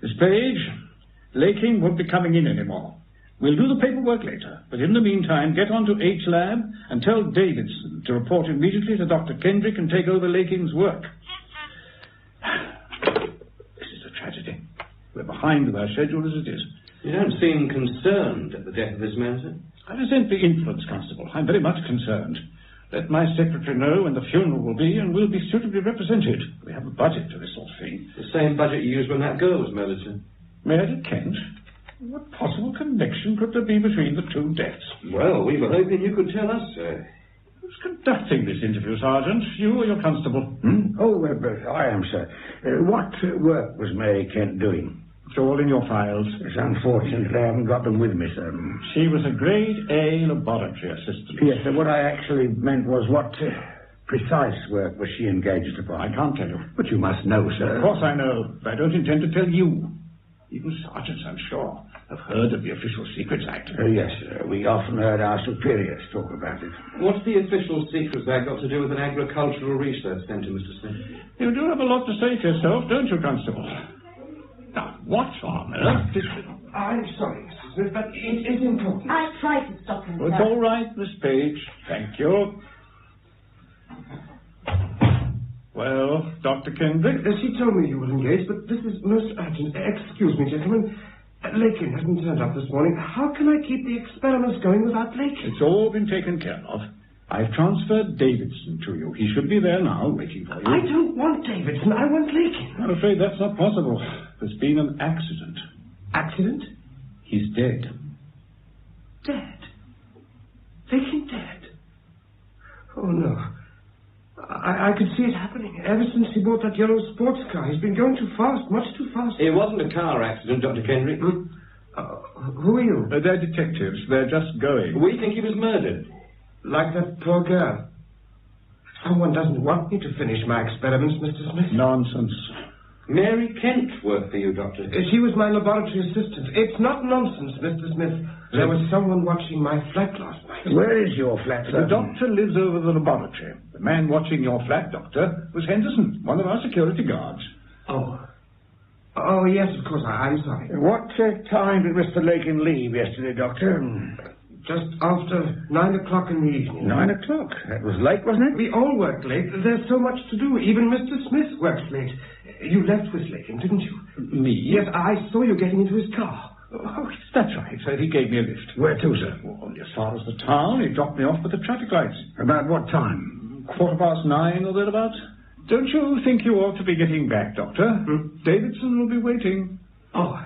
Miss Page, Lakin won't be coming in anymore. We'll do the paperwork later, but in the meantime, get on to H-Lab and tell Davidson to report immediately to Dr. Kendrick and take over Lakin's work. This is a tragedy. We're behind with our schedule as it is. You don't seem concerned at the death of this man, sir? I resent the influence, Constable. I'm very much concerned. Let my secretary know when the funeral will be, and we'll be suitably represented. We have a budget for this sort of thing. The same budget you used when that girl was murdered, sir. Murdered Kent? What possible connection could there be between the two deaths? Well, we were hoping you could tell us, sir. Who's conducting this interview, Sergeant? You or your constable? Oh, I am, sir. What work was Mary Kent doing? It's all in your files. It's unfortunate I haven't got them with me, sir. She was a grade A laboratory assistant. Yes, sir. What I actually meant was what precise work was she engaged upon? I can't tell you. But you must know, sir. Of course I know, but I don't intend to tell you. Even sergeants, I'm sure, have heard of the Official Secrets Act. Yes, sir. We often heard our superiors talk about it. What's the Official Secrets Act got to do with an agricultural research centre, Mr. Smith? You do have a lot to say for yourself, don't you, Constable? Now, what on earth is... I'm sorry, Mr. Smith, but it is important. I tried to stop him, It's all right, Miss Page. Thank you. Well, Dr. Kendrick? She told me you were engaged, but this is most urgent. Excuse me, gentlemen. Lakin hasn't turned up this morning. How can I keep the experiments going without Lakin? It's all been taken care of. I've transferred Davidson to you. He should be there now, waiting for you. I don't want Davidson. I want Lakin. I'm afraid that's not possible. There's been an accident. Accident? He's dead. Dead? Lakin dead? Oh, no. I could see it happening. Ever since he bought that yellow sports car, he's been going too fast, much too fast. It wasn't a car accident, Dr. Kendrick. Who are you? They're detectives. They're just going. We think he was murdered. Like that poor girl. Someone doesn't want me to finish my experiments, Mr. Smith. Nonsense. Mary Kent worked for you, Doctor. She was my laboratory assistant. It's not nonsense, Mr. Smith. There was someone watching my flat last night. Where is your flat, sir? The doctor lives over the laboratory. The man watching your flat, Doctor, was Henderson, one of our security guards. Oh, yes, of course. I'm sorry. What time did Mr. Lakin leave yesterday, Doctor? Just after 9 o'clock in the evening. 9 o'clock? That was late, wasn't it? We all work late. There's so much to do. Even Mr. Smith works late. You left with Lakin, didn't you? Me? Yes, I saw you getting into his car. Oh, that's right, sir. He gave me a lift. Where to, sir? Well, as far as the town. He dropped me off at the traffic lights. About what time? 9:15 or thereabouts. Don't you think you ought to be getting back, Doctor? Davidson will be waiting. Oh,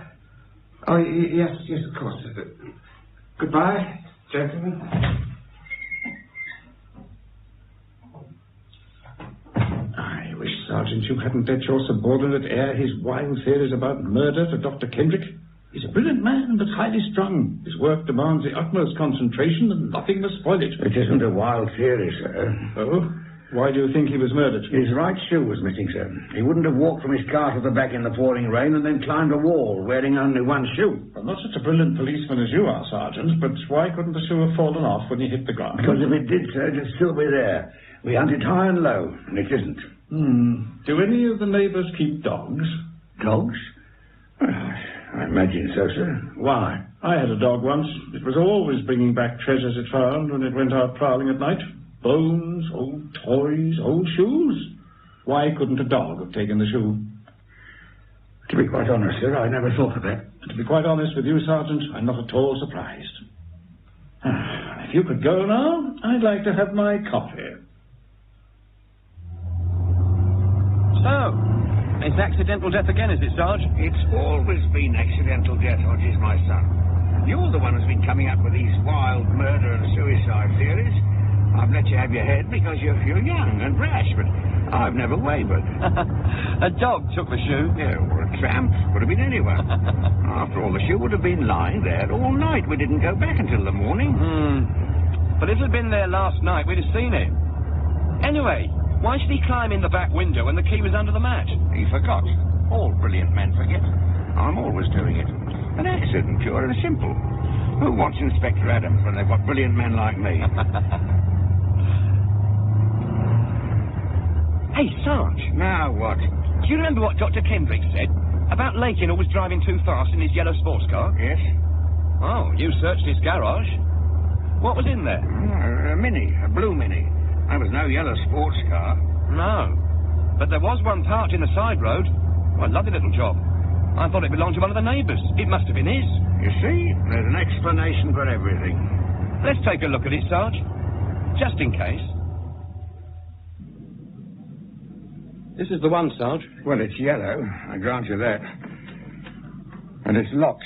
yes, of course. Goodbye, gentlemen. I wish, Sergeant, you hadn't let your subordinate air his wild theories about murder to Dr. Kendrick. He's a brilliant man, but highly strung. His work demands the utmost concentration, and nothing must spoil it. It isn't a wild theory, sir. Oh? Why do you think he was murdered? His right shoe was missing, sir. He wouldn't have walked from his car to the back in the pouring rain and then climbed a wall wearing only one shoe. Well, not such a brilliant policeman as you are, Sergeant, but why couldn't the shoe have fallen off when he hit the ground? Because if it did, sir, it'd still be there. We hunted high and low, and it isn't. Do any of the neighbours keep dogs? Dogs? I imagine so, sir. Why? I had a dog once. It was always bringing back treasures it found when it went out prowling at night. Bones, old toys, old shoes. Why couldn't a dog have taken the shoe? To be quite honest, sir, I never thought of that. To be quite honest with you, Sergeant, I'm not at all surprised. If you could go now, I'd like to have my coffee. So, it's accidental death again, is it, Sarge? It's always been accidental death, Hodges, my son. You're the one who's been coming up with these wild murder and suicide theories. I've let you have your head because you're young and rash, but I've never wavered. A dog took the shoe. Yeah, or a tramp. Could have been anyone. After all, the shoe would have been lying there all night. We didn't go back until the morning. But if it had been there last night, we'd have seen it. Anyway, why should he climb in the back window when the key was under the mat? He forgot. All brilliant men forget. I'm always doing it. An accident, pure and simple. Who wants Inspector Adams when they've got brilliant men like me? Hey, Sarge. Now what? Do you remember what Dr. Kendrick said about Lakin always driving too fast in his yellow sports car? Yes. Oh, you searched his garage. What was in there? A Mini, a blue Mini. That was no yellow sports car. No. But there was one parked in the side road. Oh, a lovely little job. I thought it belonged to one of the neighbours. It must have been his. You see, there's an explanation for everything. Let's take a look at it, Sarge. Just in case. This is the one, Sarge. Well, it's yellow. I grant you that. And it's locked.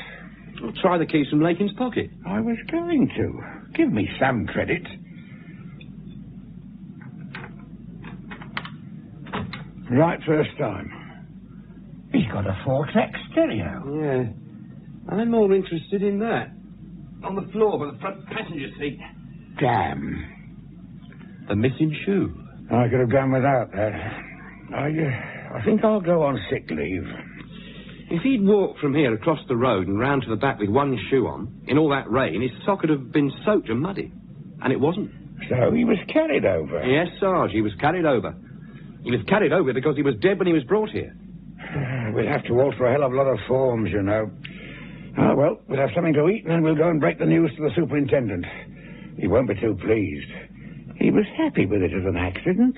Well, try the keys from Lakin's pocket. I was going to. Give me some credit. Right first time. He's got a 4-track stereo. Yeah. I'm more interested in that. On the floor by the front passenger seat. Damn. The missing shoe. I could have done without that. I think I'll go on sick leave. If he'd walked from here across the road and round to the back with one shoe on, in all that rain, his sock would have been soaked and muddy. And it wasn't. So he was carried over? Yes, Sarge, he was carried over. He was carried over because he was dead when he was brought here. We'll have to alter a hell of a lot of forms, you know. Ah, well, we'll have something to eat and then we'll go and break the news to the superintendent. He won't be too pleased. He was happy with it as an accident.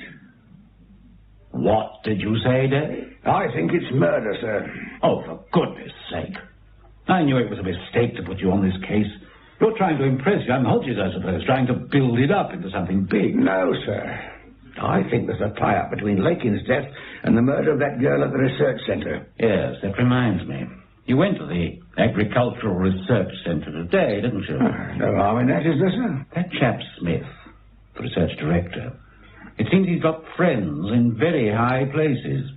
What did you say, Dave? I think it's murder, sir. Oh, for goodness sake. I knew it was a mistake to put you on this case. You're trying to impress young Hodges, I suppose, trying to build it up into something big. No, sir. I think there's a tie-up between Lakin's death and the murder of that girl at the research centre. Yes, that reminds me. You went to the Agricultural Research Centre today, didn't you? No harm in that, is there, sir? That chap Smith, the research director, it seems he's got friends in very high places.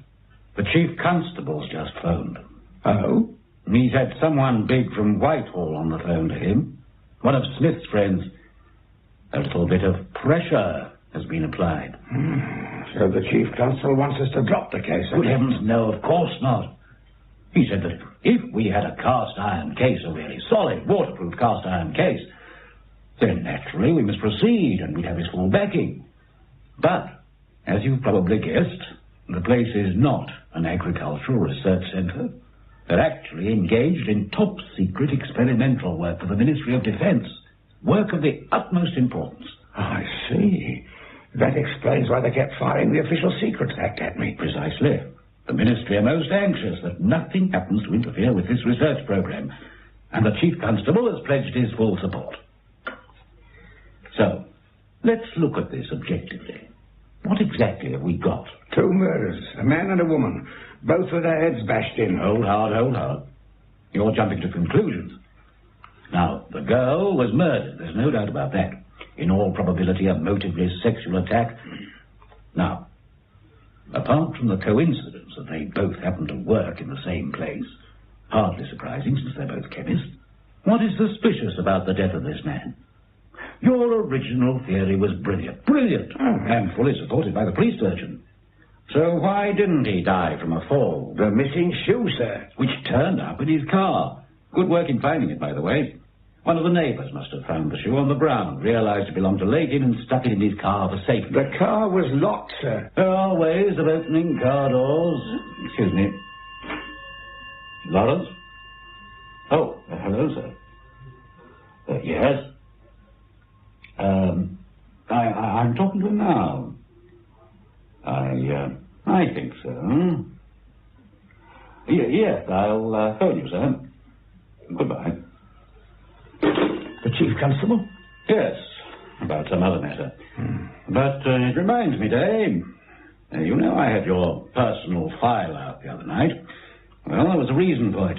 The chief constable's just phoned. Oh? He's had someone big from Whitehall on the phone to him. One of Smith's friends. A little bit of pressure has been applied. So the chief constable wants us to drop the case, Good heavens, no, of course not. He said that if we had a cast-iron case, a really solid, waterproof cast-iron case, then naturally we must proceed and we'd have his full backing. But, as you've probably guessed, the place is not an agricultural research centre. They're actually engaged in top-secret experimental work for the Ministry of Defence. Work of the utmost importance. I see. That explains why they kept firing the Official Secrets Act at me. Precisely. The Ministry are most anxious that nothing happens to interfere with this research programme, and the Chief Constable has pledged his full support. So, let's look at this objectively. What exactly have we got? 2 murders, a man and a woman, both with their heads bashed in. Hold hard. You're jumping to conclusions. Now, the girl was murdered, there's no doubt about that. In all probability, a motiveless sexual attack. Now, apart from the coincidence that they both happen to work in the same place, hardly surprising since they're both chemists, what is suspicious about the death of this man? Your original theory was brilliant, and fully supported by the police surgeon. So why didn't he die from a fall? The missing shoe, sir. Which turned up in his car. Good work in finding it, by the way. One of the neighbours must have found the shoe on the ground, realised it belonged to Lakin, and stuck it in his car for safety. The car was locked, sir. There are ways of opening car doors. Excuse me. Lawrence? Oh, hello, sir. Yes? I'm talking to him now. I think so. Yes, I'll phone you, sir. Goodbye. The Chief Constable? Yes, about some other matter. But it reminds me, Dave, you know I had your personal file out the other night. Well, there was a reason for it.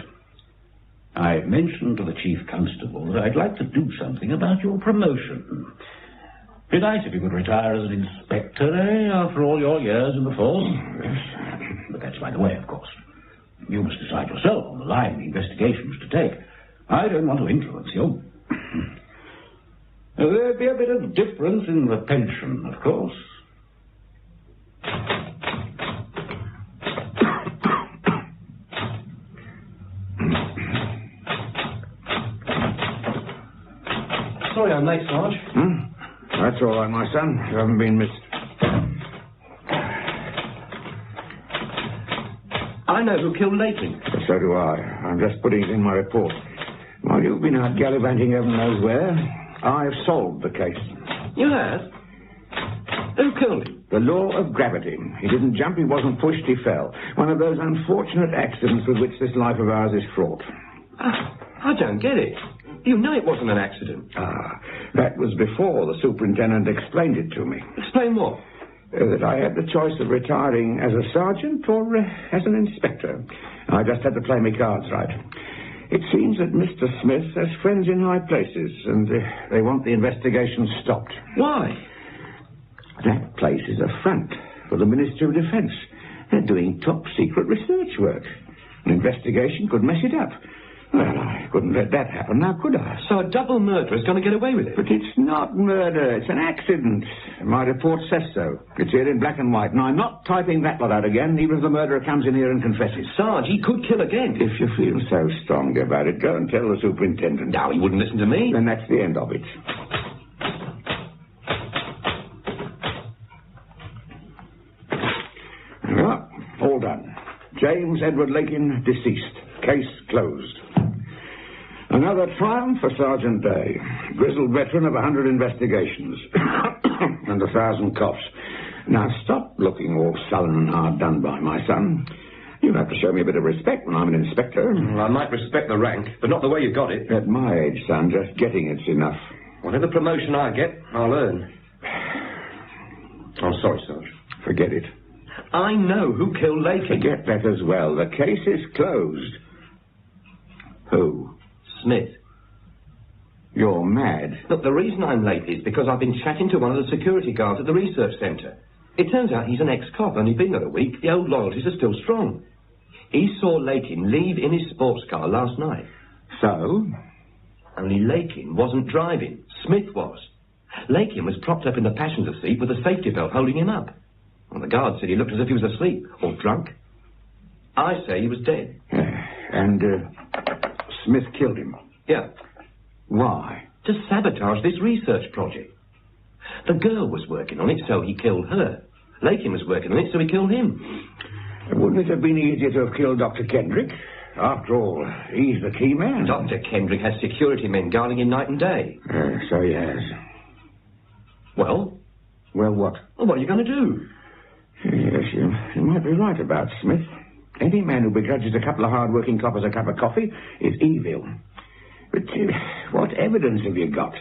I mentioned to the Chief Constable that I'd like to do something about your promotion. Be nice if you could retire as an inspector, after all your years in the force. But that's by the way, of course. You must decide yourself on the line the investigations to take. I don't want to influence you. There'd be a bit of difference in the pension, of course. Sorry I'm late, Sarge. That's all right, my son. You haven't been missed. I know who killed Lakin. So do I. I'm just putting it in my report. While you've been out gallivanting heaven knows where, I've solved the case. You have? Who killed him? The law of gravity. He didn't jump, he wasn't pushed, he fell. One of those unfortunate accidents with which this life of ours is fraught. I don't get it. You know it wasn't an accident. That was before the superintendent explained it to me. Explain what? That I had the choice of retiring as a sergeant or as an inspector. I just had to play my cards right. It seems that Mr. Smith has friends in high places, and they want the investigation stopped. Why? That place is a front for the Ministry of Defence. They're doing top-secret research work. An investigation could mess it up. Well, I couldn't let that happen now, could I? So a double murderer's going to get away with it? But it's not murder. It's an accident. My report says so. It's here in black and white, and I'm not typing that lot out again, even if the murderer comes in here and confesses. Sarge, he could kill again. If you feel so strong about it, go and tell the superintendent. No, he wouldn't listen to me. Then that's the end of it. Well, all done. James Edward Lakin, deceased. Case closed. Another triumph for Sergeant Day, grizzled veteran of 100 investigations and 1,000 coughs. Now stop looking all sullen and hard done by, my son. You have to show me a bit of respect when I'm an inspector. Well, I might respect the rank, but not the way you got it. At my age, son, just getting it's enough. Whatever promotion I get, I'll earn. I'm sorry, Sarge. Forget it. I know who killed Lakin. Forget that as well. The case is closed. Who? Smith. You're mad. Look, the reason I'm late is because I've been chatting to one of the security guards at the research centre. It turns out he's an ex-cop, only been there a week. The old loyalties are still strong. He saw Lakin leave in his sports car last night. So? Only Lakin wasn't driving. Smith was. Lakin was propped up in the passenger seat with a safety belt holding him up. Well, the guard said he looked as if he was asleep or drunk. I say he was dead. And Smith killed him? Yeah. Why? To sabotage this research project. The girl was working on it, so he killed her. Lakin was working on it, so he killed him. Wouldn't it have been easier to have killed Dr. Kendrick? After all, he's the key man. Dr. Kendrick has security men guarding him night and day. So he has. Well? Well, what? Well, what are you going to do? Yes, you might be right about Smith. Any man who begrudges a couple of hard-working coppers a cup of coffee is evil. But what evidence have you got?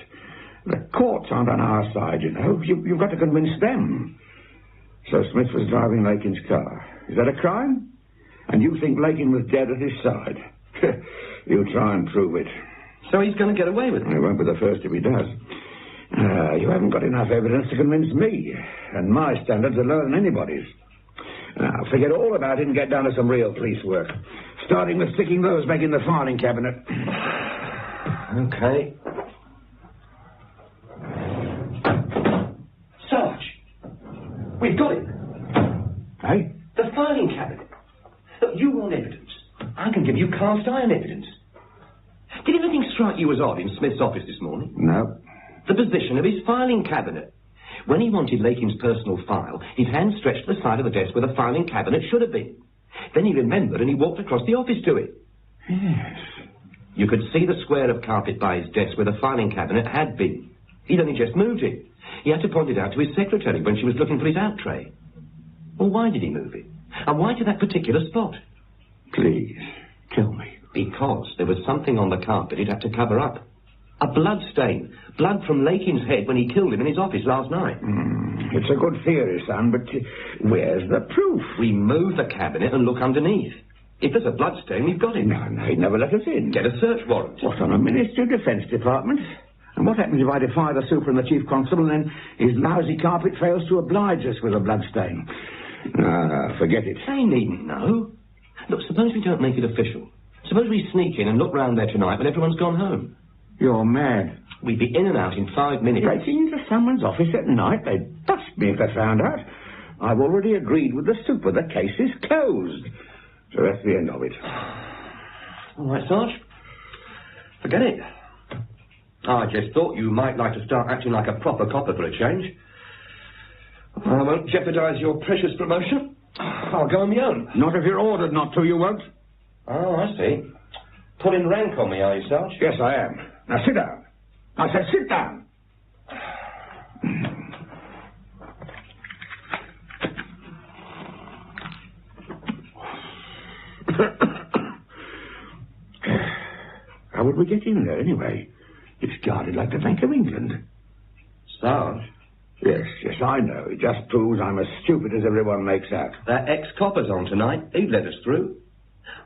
The courts aren't on our side, you know. You've got to convince them. So Smith was driving Lakin's car. Is that a crime? And you think Lakin was dead at his side? You try and prove it. So he's going to get away with it? He won't be the first if he does. You haven't got enough evidence to convince me, and my standards are lower than anybody's. Now, forget all about it and get down to some real police work, starting with sticking those back in the filing cabinet. Okay. Sarge, we've got it. Hey? The filing cabinet. Look, you want evidence. I can give you cast iron evidence. Did anything strike you as odd in Smith's office this morning? No. The position of his filing cabinet. When he wanted Lakin's personal file, his hand stretched to the side of the desk where the filing cabinet should have been. Then he remembered and he walked across the office to it. Yes. You could see the square of carpet by his desk where the filing cabinet had been. He'd only just moved it. He had to point it out to his secretary when she was looking for his out tray. Well, why did he move it? And why to that particular spot? Please, tell me. Because there was something on the carpet he'd have to cover up. A blood stain. Blood from Lakin's head when he killed him in his office last night. It's a good theory, son, but where's the proof? We move the cabinet and look underneath. If there's a blood stain, we've got it. No, he'd never let us in. Get a search warrant. What, on a Ministry of Defence department? And what happens if I defy the super and the chief constable and then his lousy carpet fails to oblige us with a blood stain? No, forget it. They needn't know. Look, suppose we don't make it official. Suppose we sneak in and look round there tonight when everyone's gone home. You're mad. We'd be in and out in 5 minutes. Breaking into someone's office at night? They'd bust me if they found out. I've already agreed with the super. The case is closed. So that's the end of it. All right, Sarge. Forget it. I just thought you might like to start acting like a proper copper for a change. I won't jeopardise your precious promotion. I'll go on my own. Not if you're ordered not to, you won't. Oh, I see. Putting rank on me, are you, Sarge? Yes, I am. Now, sit down. I said sit down. How would we get in there, anyway? It's guarded like the Bank of England. Sarge? Yes, I know. It just proves I'm as stupid as everyone makes out. That ex-copper's on tonight. He'd let us through.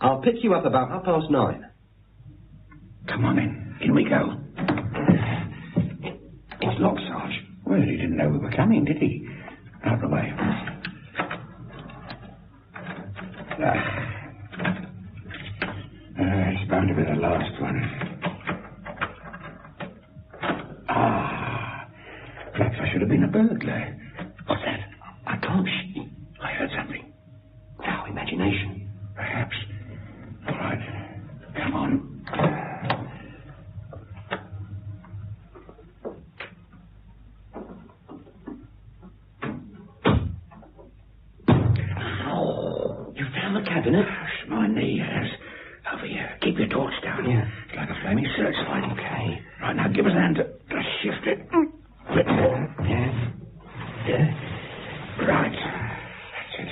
I'll pick you up about 9:30. Come on, then. In we go. It's locked, Sarge. Well, he didn't know we were coming, did he? Out of the way. It's bound to be the last one. Perhaps I should have been a burglar. What's that? I can't. I heard something. Now, imagination. Perhaps. All right. Come on. You found the cabinet? My knee has. Over here. Keep your torch down. Yeah. It's like a flaming searchlight. Okay. Right, now give us a hand to shift it. Yeah. Right. That's it.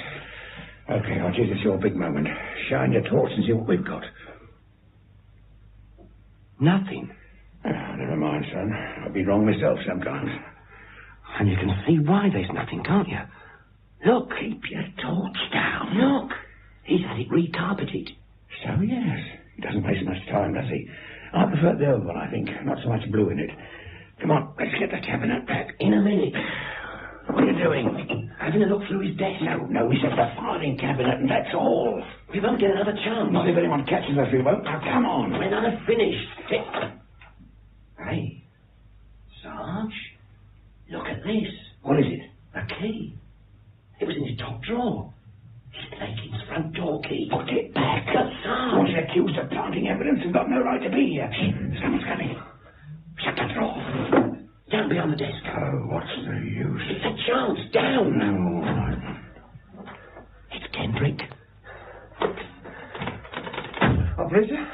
Okay, Hodges, it's your big moment. Shine your torch and see what we've got. Nothing. Never mind, son. I'll be wrong myself sometimes. And you can see why there's nothing, can't you? Look, keep your torch down. Look, he's had it recarpeted. So, yes. He doesn't waste much time, does he? I prefer the old one, I think. Not so much blue in it. Come on, let's get the cabinet back. In a minute. What are you doing? Having a look through his desk. No, he said the filing cabinet, and that's all. We won't get another chance. Not if anyone catches us, we won't. Now, come on. We're not finished. Hey, Sarge, look at this. What is it? A key. It was in his top drawer. It's Lakin's front door key. Put it back. Sarge. Was accused of planting evidence and got no right to be here. Someone's coming. Shut the drawer. Down beyond the desk. Oh, what's the use? It's a chance. Down. No. It's Kendrick. Operator?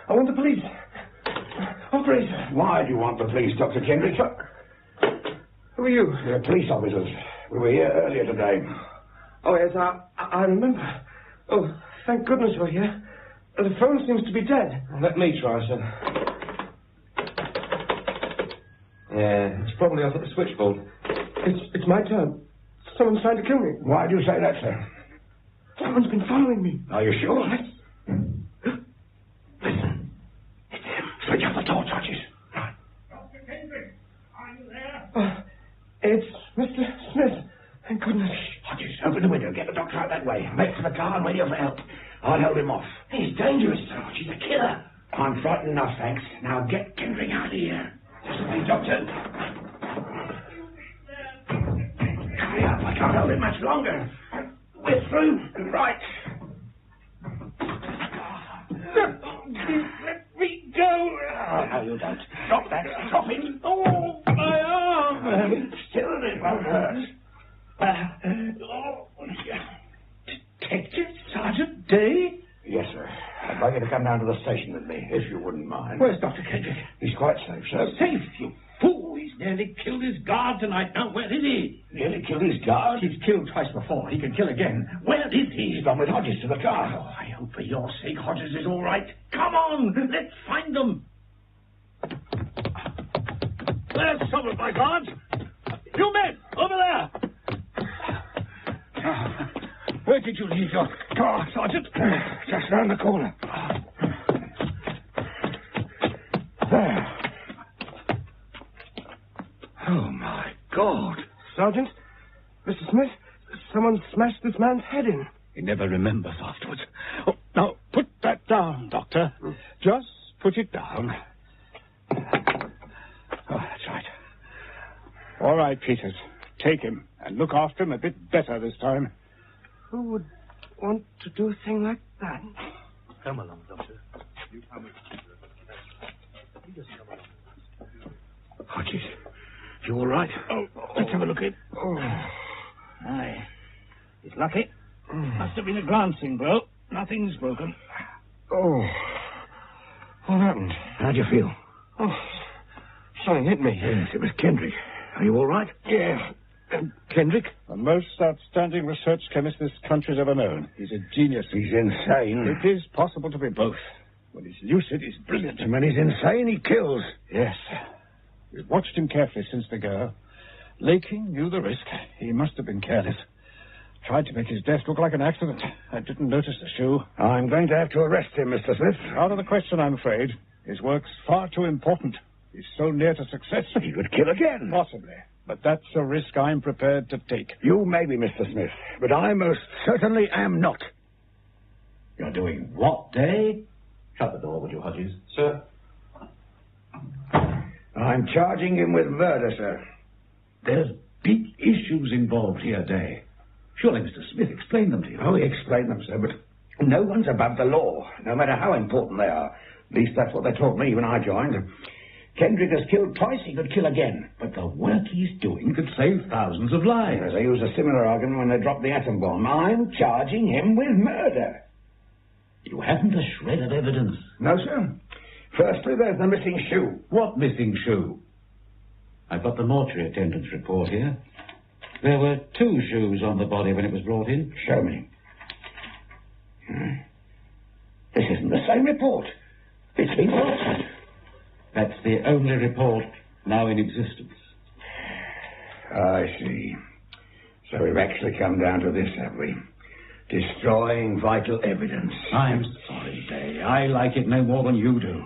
I want the police. Operator. Why do you want the police, Dr. Kendrick? Who are you? We're police officers. We were here earlier today. Oh, yes, I remember. Oh, thank goodness we're here. The phone seems to be dead. Well, let me try, sir. Yeah, it's probably off at the switchboard. It's my turn. Someone's trying to kill me. Why do you say that, sir? Someone's been following me. Are you sure? Listen. It's him. Switch off the torch, Hodges. Right. Dr. Kendrick, are you there? It's Mr. Smith. Thank goodness. Hodges, open the window. Get the doctor out that way. Make for the car and wait here for help. I'll hold him off. He's dangerous, Sarge. He's a killer. I'm frightened enough, thanks. Now get Kendrick out of here. Just a minute, Doctor. Hurry up. I can't hold it much longer. We're through. Right. Let me go. Oh, no, you don't. Drop that. Drop it. Oh, my arm. Still, it won't hurt. Detective Sergeant Day? Yes, sir. I'd like you to come down to the station with me, if you wouldn't mind. Where's Dr. Kendrick? He's quite safe, sir. Safe, you fool. He's nearly killed his guard tonight. Now, where is he? Nearly killed his guard? He's killed twice before. He can kill again. Where is he? He's gone with Hodges to the car. Oh, I hope for your sake Hodges is all right. Come on, let's find them. Where's some of my guards? You men, over there. Where did you leave your car, Sergeant? Just round the corner. There. Oh, my God. Sergeant? Mr. Smith? Someone smashed this man's head in. He never remembers afterwards. Oh, now, put that down, Doctor. Just put it down. Oh, that's right. All right, Peters. Take him and look after him a bit better this time. Who would want to do a thing like that? Come along, Doctor. You come with Hodges, you all right? Let's have a look in. Aye. He's lucky. Must have been a glancing blow. Nothing's broken. Oh. What happened? How'd you feel? Oh, something hit me. Yes, it was Kendrick. Are you all right? Yeah. Kendrick? The most outstanding research chemist this country's ever known. He's a genius. He's insane. It is possible to be both. When he's lucid, he's brilliant. And when he's insane, he kills. Yes. We've watched him carefully since the go. Laking knew the risk. He must have been careless. Tried to make his death look like an accident. I didn't notice the shoe. I'm going to have to arrest him, Mr. Smith. Out of the question, I'm afraid. His work's far too important. He's so near to success. He could kill again. Possibly. But that's a risk I'm prepared to take. You may be, Mr. Smith, but I most certainly am not. You're doing what, Day? Shut the door, would you, Hodges? Sir? I'm charging him with murder, sir. There's big issues involved here, Day. Surely Mr. Smith explained them to you. Oh, he explained them, sir, but no one's above the law, no matter how important they are. At least that's what they taught me when I joined. Kendrick has killed twice, he could kill again. But the work he's doing could save thousands of lives. Yes, they used a similar argument when they dropped the atom bomb. I'm charging him with murder. You haven't a shred of evidence. No, sir. Firstly, there's the missing shoe. What missing shoe? I've got the mortuary attendant's report here. There were 2 shoes on the body when it was brought in. Show me. This isn't the same report. It's been altered. That's the only report now in existence. I see. So we've actually come down to this, have we? Destroying vital evidence. I'm sorry, Day. I like it no more than you do.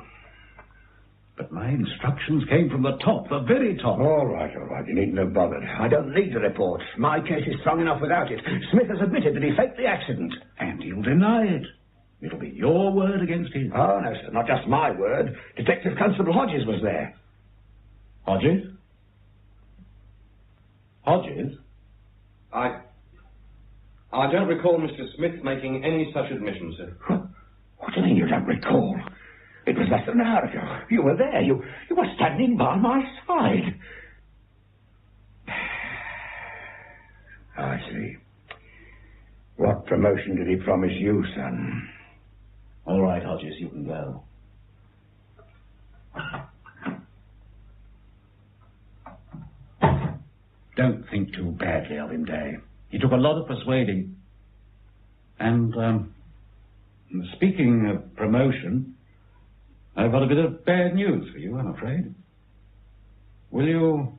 But my instructions came from the top, the very top. All right. You needn't have bothered. I don't need the report. My case is strong enough without it. Smith has admitted that he faked the accident. And he'll deny it. It'll be your word against his. Oh, no, sir. Not just my word. Detective Constable Hodges was there. Hodges? Hodges? I don't recall Mr. Smith making any such admission, sir. What do you mean you don't recall? It was less than an hour ago. You were there. You were standing by my side. I see. What promotion did he promise you, son? All right, Hodges, you can go. Don't think too badly of him, Day. He took a lot of persuading. And, speaking of promotion, I've got a bit of bad news for you, I'm afraid. Will you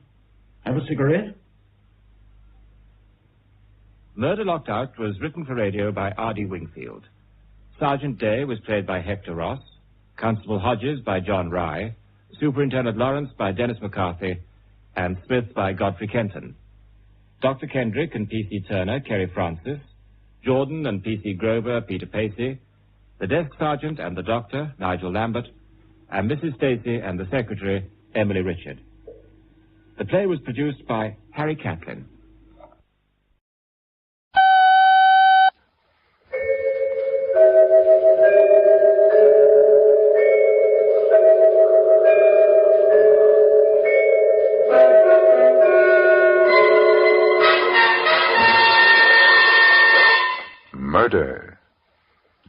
have a cigarette? Murder Locked Out was written for radio by R.D. Wingfield. Sergeant Day was played by Hector Ross, Constable Hodges by John Rye, Superintendent Lawrence by Dennis McCarthy, and Smith by Godfrey Kenton. Dr. Kendrick and P.C. Turner, Kerry Francis, Jordan and P.C. Grover, Peter Pacey, the desk sergeant and the doctor, Nigel Lambert, and Mrs. Stacey and the secretary, Emily Richard. The play was produced by Harry Catlin. Murder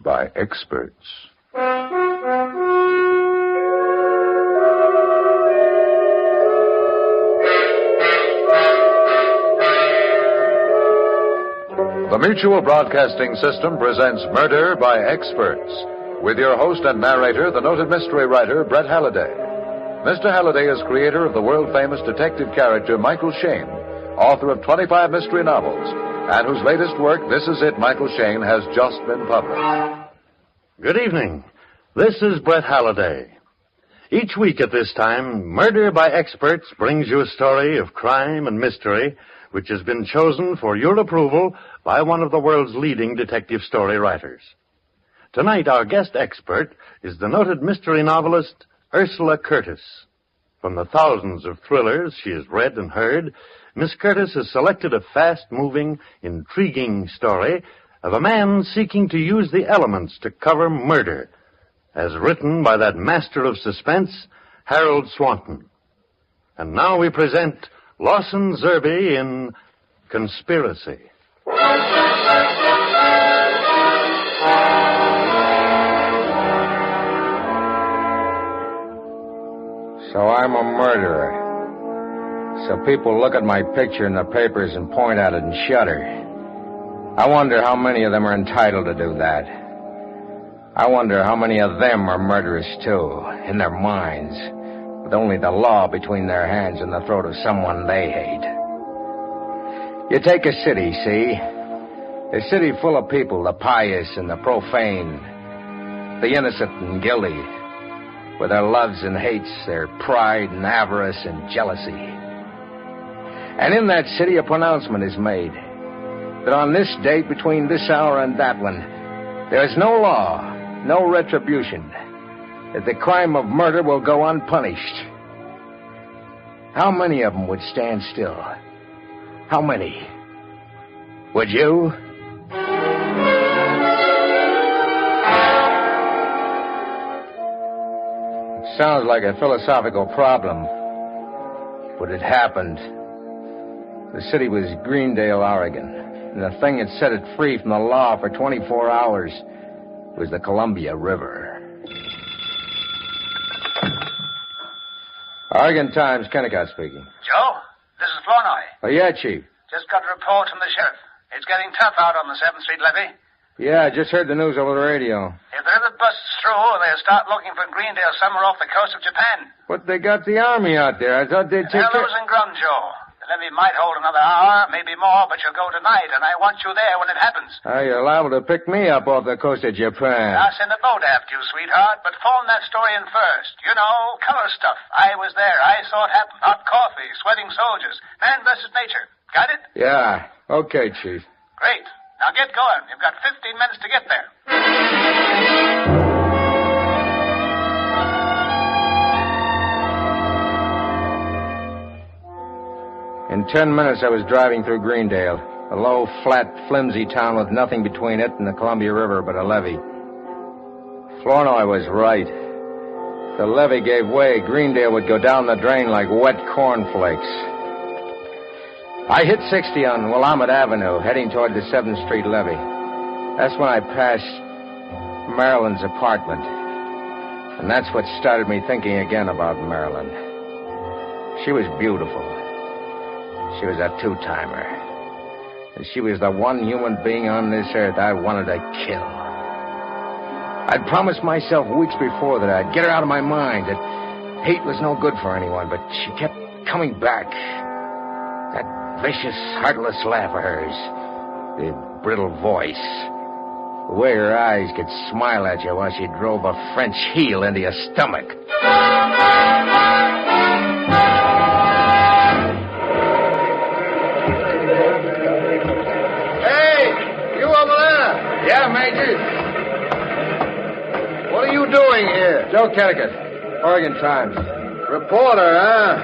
by Experts. The Mutual Broadcasting System presents Murder by Experts, with your host and narrator, the noted mystery writer, Brett Halliday. Mr. Halliday is creator of the world-famous detective character Michael Shayne, author of 25 mystery novels, and whose latest work, This Is It, Michael Shayne, has just been published. Good evening. This is Brett Halliday. Each week at this time, Murder by Experts brings you a story of crime and mystery which has been chosen for your approval by one of the world's leading detective story writers. Tonight, our guest expert is the noted mystery novelist Ursula Curtis. From the thousands of thrillers she has read and heard, Miss Curtis has selected a fast-moving, intriguing story of a man seeking to use the elements to cover murder, as written by that master of suspense, Harold Swanton. And now we present Lawson Zerbe in Conspiracy. So I'm a murderer. So people look at my picture in the papers and point at it and shudder. I wonder how many of them are entitled to do that. I wonder how many of them are murderers, too, in their minds, with only the law between their hands and the throat of someone they hate. You take a city, see? A city full of people, the pious and the profane, the innocent and guilty, with their loves and hates, their pride and avarice and jealousy. And in that city a pronouncement is made that on this date, between this hour and that one, there is no law, no retribution, that the crime of murder will go unpunished. How many of them would stand still? How many? Would you? It sounds like a philosophical problem, but it happened. The city was Greendale, Oregon, and the thing that set it free from the law for 24 hours was the Columbia River. Oregon Times, Kennicott speaking. Joe, this is Flournoy. Oh, yeah, Chief. Just got a report from the sheriff. It's getting tough out on the 7th Street levee. Yeah, I just heard the news over the radio. If the river busts through, they'll start looking for Greendale somewhere off the coast of Japan. But they got the army out there. I thought they'd take They're losing ground, Joe. The levee might hold another hour, maybe more, but you'll go tonight, and I want you there when it happens. You're liable to pick me up off the coast of Japan. I'll send a boat after you, sweetheart, but phone that story in first. You know, color stuff. I was there. I saw it happen. Hot coffee, sweating soldiers. Man versus nature. Got it? Yeah. Okay, Chief. Great. Now get going. You've got 15 minutes to get there. In 10 minutes, I was driving through Greendale, a low, flat, flimsy town with nothing between it and the Columbia River but a levee. Flournoy was right. The levee gave way. Greendale would go down the drain like wet cornflakes. I hit 60 on Willamette Avenue, heading toward the 7th Street levee. That's when I passed Marilyn's apartment. And that's what started me thinking again about Marilyn. She was beautiful. She was a two-timer. And she was the one human being on this earth I wanted to kill. I'd promised myself weeks before that I'd get her out of my mind, that hate was no good for anyone, but she kept coming back. That vicious, heartless laugh of hers, the brittle voice, the way her eyes could smile at you while she drove a French heel into your stomach. Hey, you over there? Yeah, Major. What are you doing here? Joe Kennicott, Oregon Times. Reporter, huh?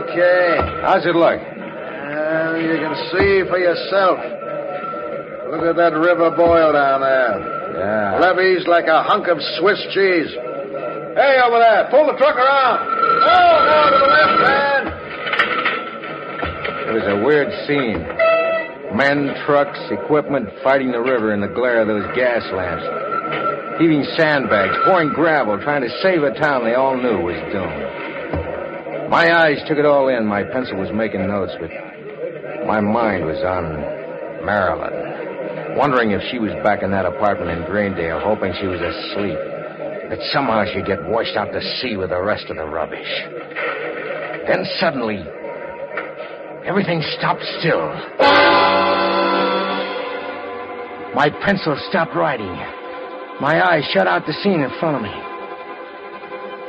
Okay. How's it look? You can see for yourself. Look at that river boil down there. Yeah. Levee's like a hunk of Swiss cheese. Hey, over there, pull the truck around. Oh, no, to the left, man. It was a weird scene. Men, trucks, equipment fighting the river in the glare of those gas lamps. Heaving sandbags, pouring gravel, trying to save a town they all knew was doomed. My eyes took it all in. My pencil was making notes, but my mind was on Marilyn, wondering if she was back in that apartment in Greendale, hoping she was asleep, that somehow she'd get washed out to sea with the rest of the rubbish. Then suddenly, everything stopped still. My pencil stopped writing. My eyes shut out the scene in front of me.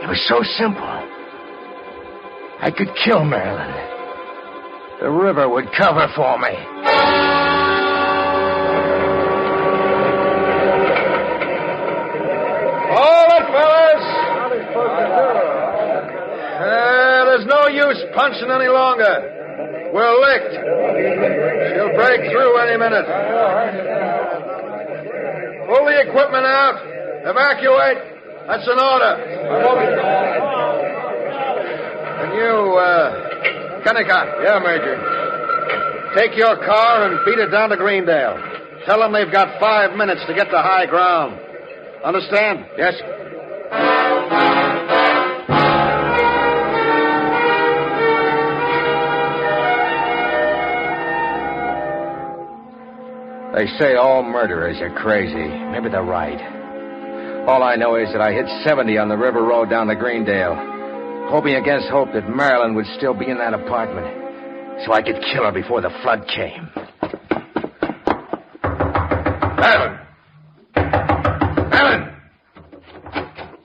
It was so simple. I could kill Marilyn. The river would cover for me. Hold it, fellas. There's no use punching any longer. We're licked. She'll break through any minute. Pull the equipment out. Evacuate. That's an order. And you, Kennicott. Yeah, Major. Take your car and beat it down to Greendale. Tell them they've got 5 minutes to get to high ground. Understand? Yes. They say all murderers are crazy. Maybe they're right. All I know is that I hit 70 on the river road down to Greendale, hoping against hope that Marilyn would still be in that apartment, so I could kill her before the flood came. Ellen! Ellen!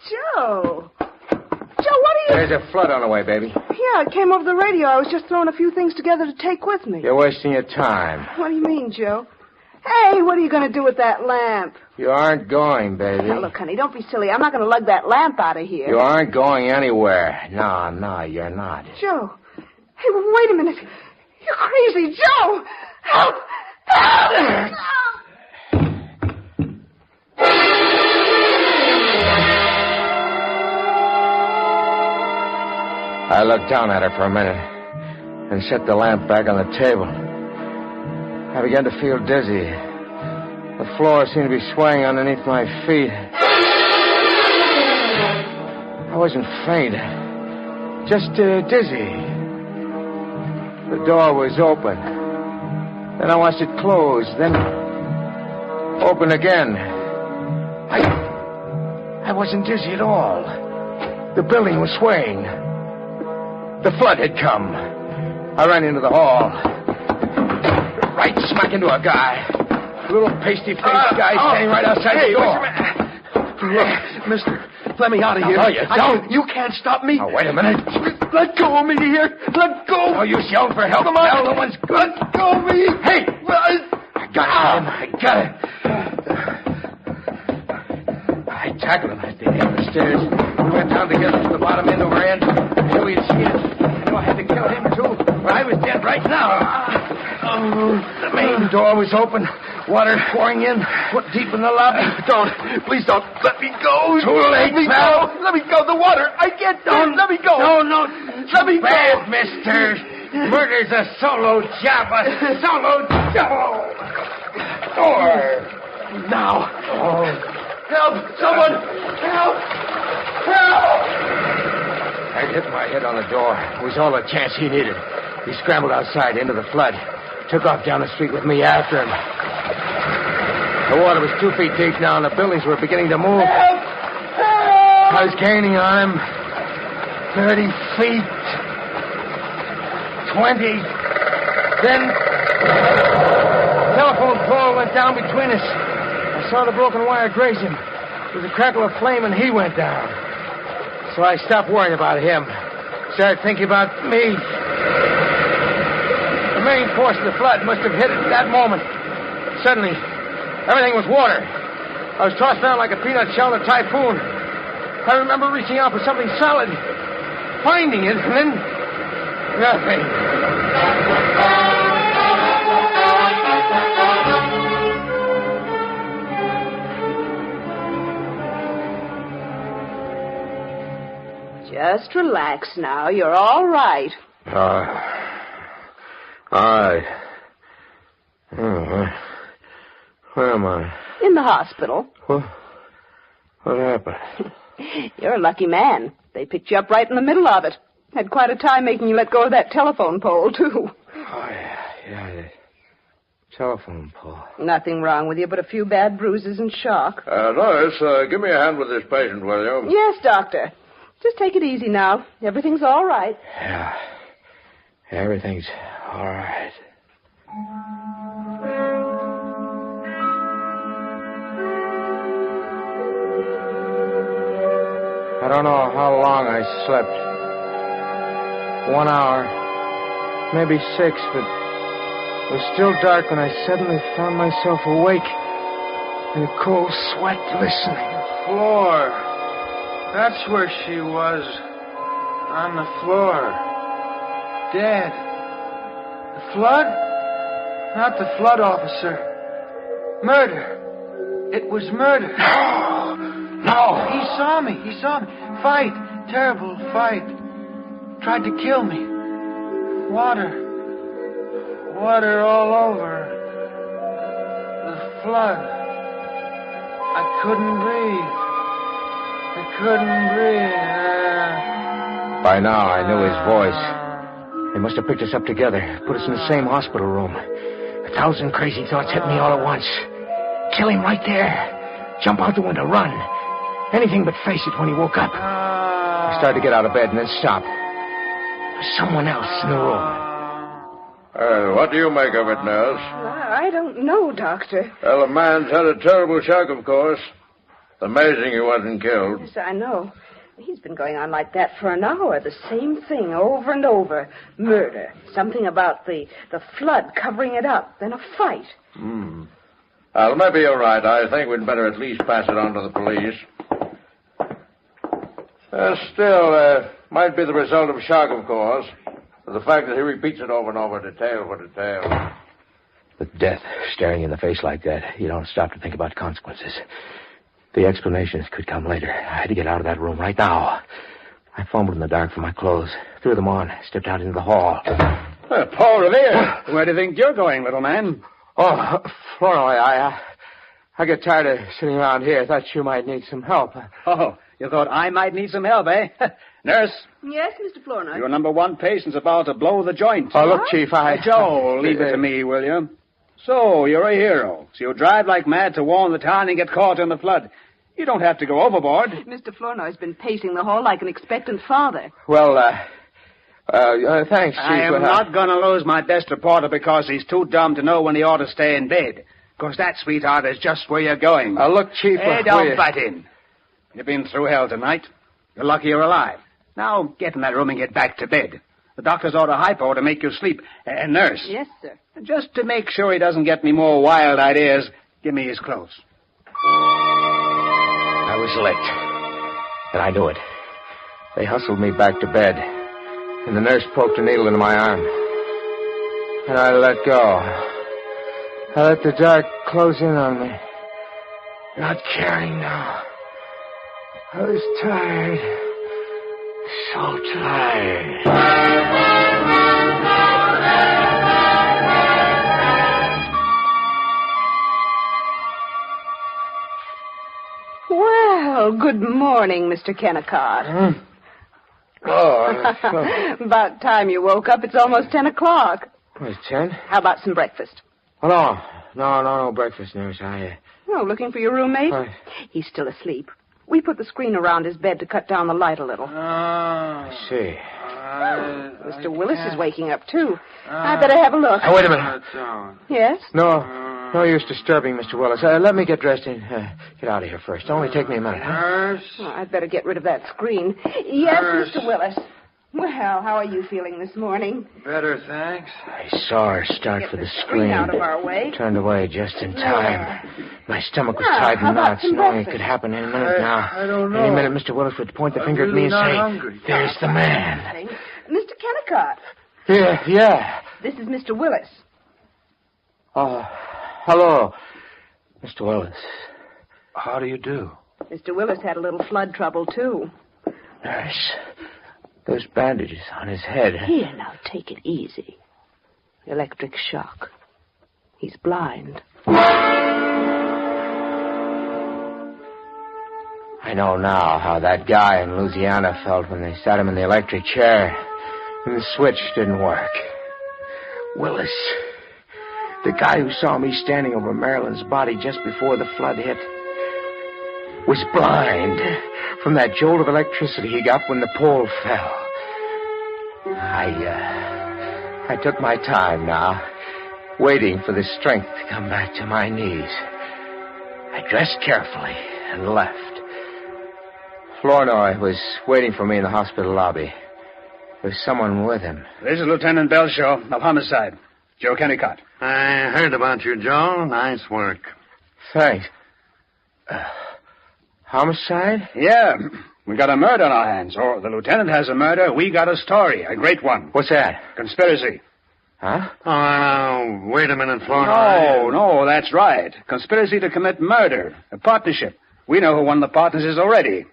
Joe! Joe, what are you... There's a flood on the way, baby. Yeah, it came over the radio. I was just throwing a few things together to take with me. You're wasting your time. What do you mean, Joe? Hey, what are you going to do with that lamp? You aren't going, baby. Now, look, honey, don't be silly. I'm not going to lug that lamp out of here. You aren't going anywhere. No, you're not. Joe. Hey, wait a minute. You're crazy. Joe! Help! Help! I looked down at her for a minute and set the lamp back on the table. I began to feel dizzy. The floor seemed to be swaying underneath my feet. I wasn't faint, just dizzy. The door was open. Then I watched it close, then open again. I wasn't dizzy at all. The building was swaying. The flood had come. I ran into the hall. Right smack into a guy. A little pasty-faced guy standing right outside the door. Look, mister, let me out of here. No, you don't. You can't stop me. Oh, wait a minute. Let go of me here. Let go. No use yelling for help. Come on. Now, no one's good. Let go of me. Hey. I got him. I got it. I tackled him at the end of the stairs. We went down together to the bottom end over end. I knew he'd seen it. I knew I had to kill him, too. But I was dead right now. The main door was open. Water pouring in. Foot deep in the lobby. Please don't. Let me go. Too late, pal. Let me go. The water. I can't do it. Let me go. No. Let me bad, go. mister. Murder's a solo job. A solo job. Door. Now. Oh. Help. Someone. Help. I hit my head on the door. It was all the chance he needed. He scrambled outside into the flood. Took off down the street with me after him. The water was 2 feet deep now, and the buildings were beginning to move. Help! I was gaining on him. 30 feet. 20. Then the telephone pole went down between us. I saw the broken wire graze him. There was a crackle of flame, and he went down. So I stopped worrying about him. Started thinking about me. The main force of the flood must have hit at that moment. Suddenly, everything was water. I was tossed down like a peanut shell in a typhoon. I remember reaching out for something solid, finding it, and then nothing. Just relax now. You're all right. All right. Where am I? In the hospital. What happened? You're a lucky man. They picked you up right in the middle of it. Had quite a time making you let go of that telephone pole, too. Oh, yeah, the telephone pole. Nothing wrong with you but a few bad bruises and shock. Nurse, give me a hand with this patient, will you? Yes, doctor. Just take it easy now. Everything's all right. Yeah, everything's all right. I don't know how long I slept. 1 hour, maybe 6, but it was still dark when I suddenly found myself awake in a cold sweat listening. The floor. That's where she was. On the floor. Dead. The flood? Not the flood officer. Murder. It was murder. No. He saw me. Fight. Terrible fight. Tried to kill me. Water all over. The flood. I couldn't breathe. By now, I knew his voice. They must have picked us up together, put us in the same hospital room. 1,000 crazy thoughts hit me all at once. Kill him right there. Jump out the window, run. Anything but face it when he woke up. I started to get out of bed and then stop. There's someone else in the room. What do you make of it, nurse? I don't know, Doctor. Well, the man's had a terrible shock, of course. It's amazing he wasn't killed. Yes, I know. He's been going on like that for an hour. The same thing over and over. Murder. Something about the flood covering it up. Then a fight. Well, maybe you're right. I think we'd better at least pass it on to the police. Still, might be the result of shock, of course. The fact that he repeats it over and over, detail for detail. With death staring you in the face like that, you don't stop to think about consequences. The explanations could come later. I had to get out of that room right now. I fumbled in the dark for my clothes, threw them on, stepped out into the hall. Paul Revere, where do you think you're going, little man? Oh, Flournoy, I get tired of sitting around here. I thought you might need some help. Oh, you thought I might need some help, eh? Nurse, Yes, Mr. Flournoy. your number one patient's about to blow the joint. Oh, look, Chief, Joe, leave it to me, will you? So, you're a hero. So you drive like mad to warn the town and get caught in the flood. You don't have to go overboard. Mr. Flournoy's been pacing the hall like an expectant father. Well, thanks, Chief. I am not going to lose my best reporter because he's too dumb to know when he ought to stay in bed. Because that, sweetheart, is just where you're going. Look, Chief... Hey, don't butt in. You've been through hell tonight. You're lucky you're alive. Now, get in that room and get back to bed. The doctor's ordered hypo to make you sleep. Nurse. Yes, sir. Just to make sure he doesn't get any more wild ideas, give me his clothes. I was licked. And I knew it. They hustled me back to bed. And the nurse poked a needle into my arm. And I let go. I let the dark close in on me. Not caring now. I was tired. So tired. Well, good morning, Mr. Kennicott. About time you woke up. It's almost 10 o'clock. It's 10? How about some breakfast? Oh, no breakfast, nurse. Oh, looking for your roommate? He's still asleep. We put the screen around his bed to cut down the light a little. I see. Mr. Willis is waking up, too. I better have a look. Wait a minute. Yes? No use disturbing, Mr. Willis. Let me get dressed and get out of here first. Only take me a minute, huh? Oh, I'd better get rid of that screen. Yes, Mr. Willis. Well, how are you feeling this morning? Better, thanks. I saw her start for the screen. Out of our way. Turned away just in time. My stomach was tied in knots, knowing it could happen any minute now. I don't know. Any minute, Mr. Willis would point the finger at me and say, hungry. "There's the man." Mr. Kennicott. Yeah. This is Mr. Willis. Hello. Mr. Willis. How do you do? Mr. Willis had a little flood trouble, too. Nurse, those bandages on his head. Here, now, take it easy. Electric shock. He's blind. I know now how that guy in Louisiana felt when they sat him in the electric chair and the switch didn't work. Willis, the guy who saw me standing over Marilyn's body just before the flood hit, was blind from that jolt of electricity he got when the pole fell. I took my time now, waiting for the strength to come back to my knees. I dressed carefully and left. Flournoy was waiting for me in the hospital lobby. There was someone with him. This is Lieutenant Belshaw of Homicide. Joe Kennicott. I heard about you, Joe. Nice work. Thanks. Homicide? Yeah. We got a murder on our hands. Or the lieutenant has a murder. We got a story. A great one. What's that? Conspiracy. Huh? Oh, wait a minute, Flournoy. No, that's right. Conspiracy to commit murder. A partnership. We know who one of the partners is already.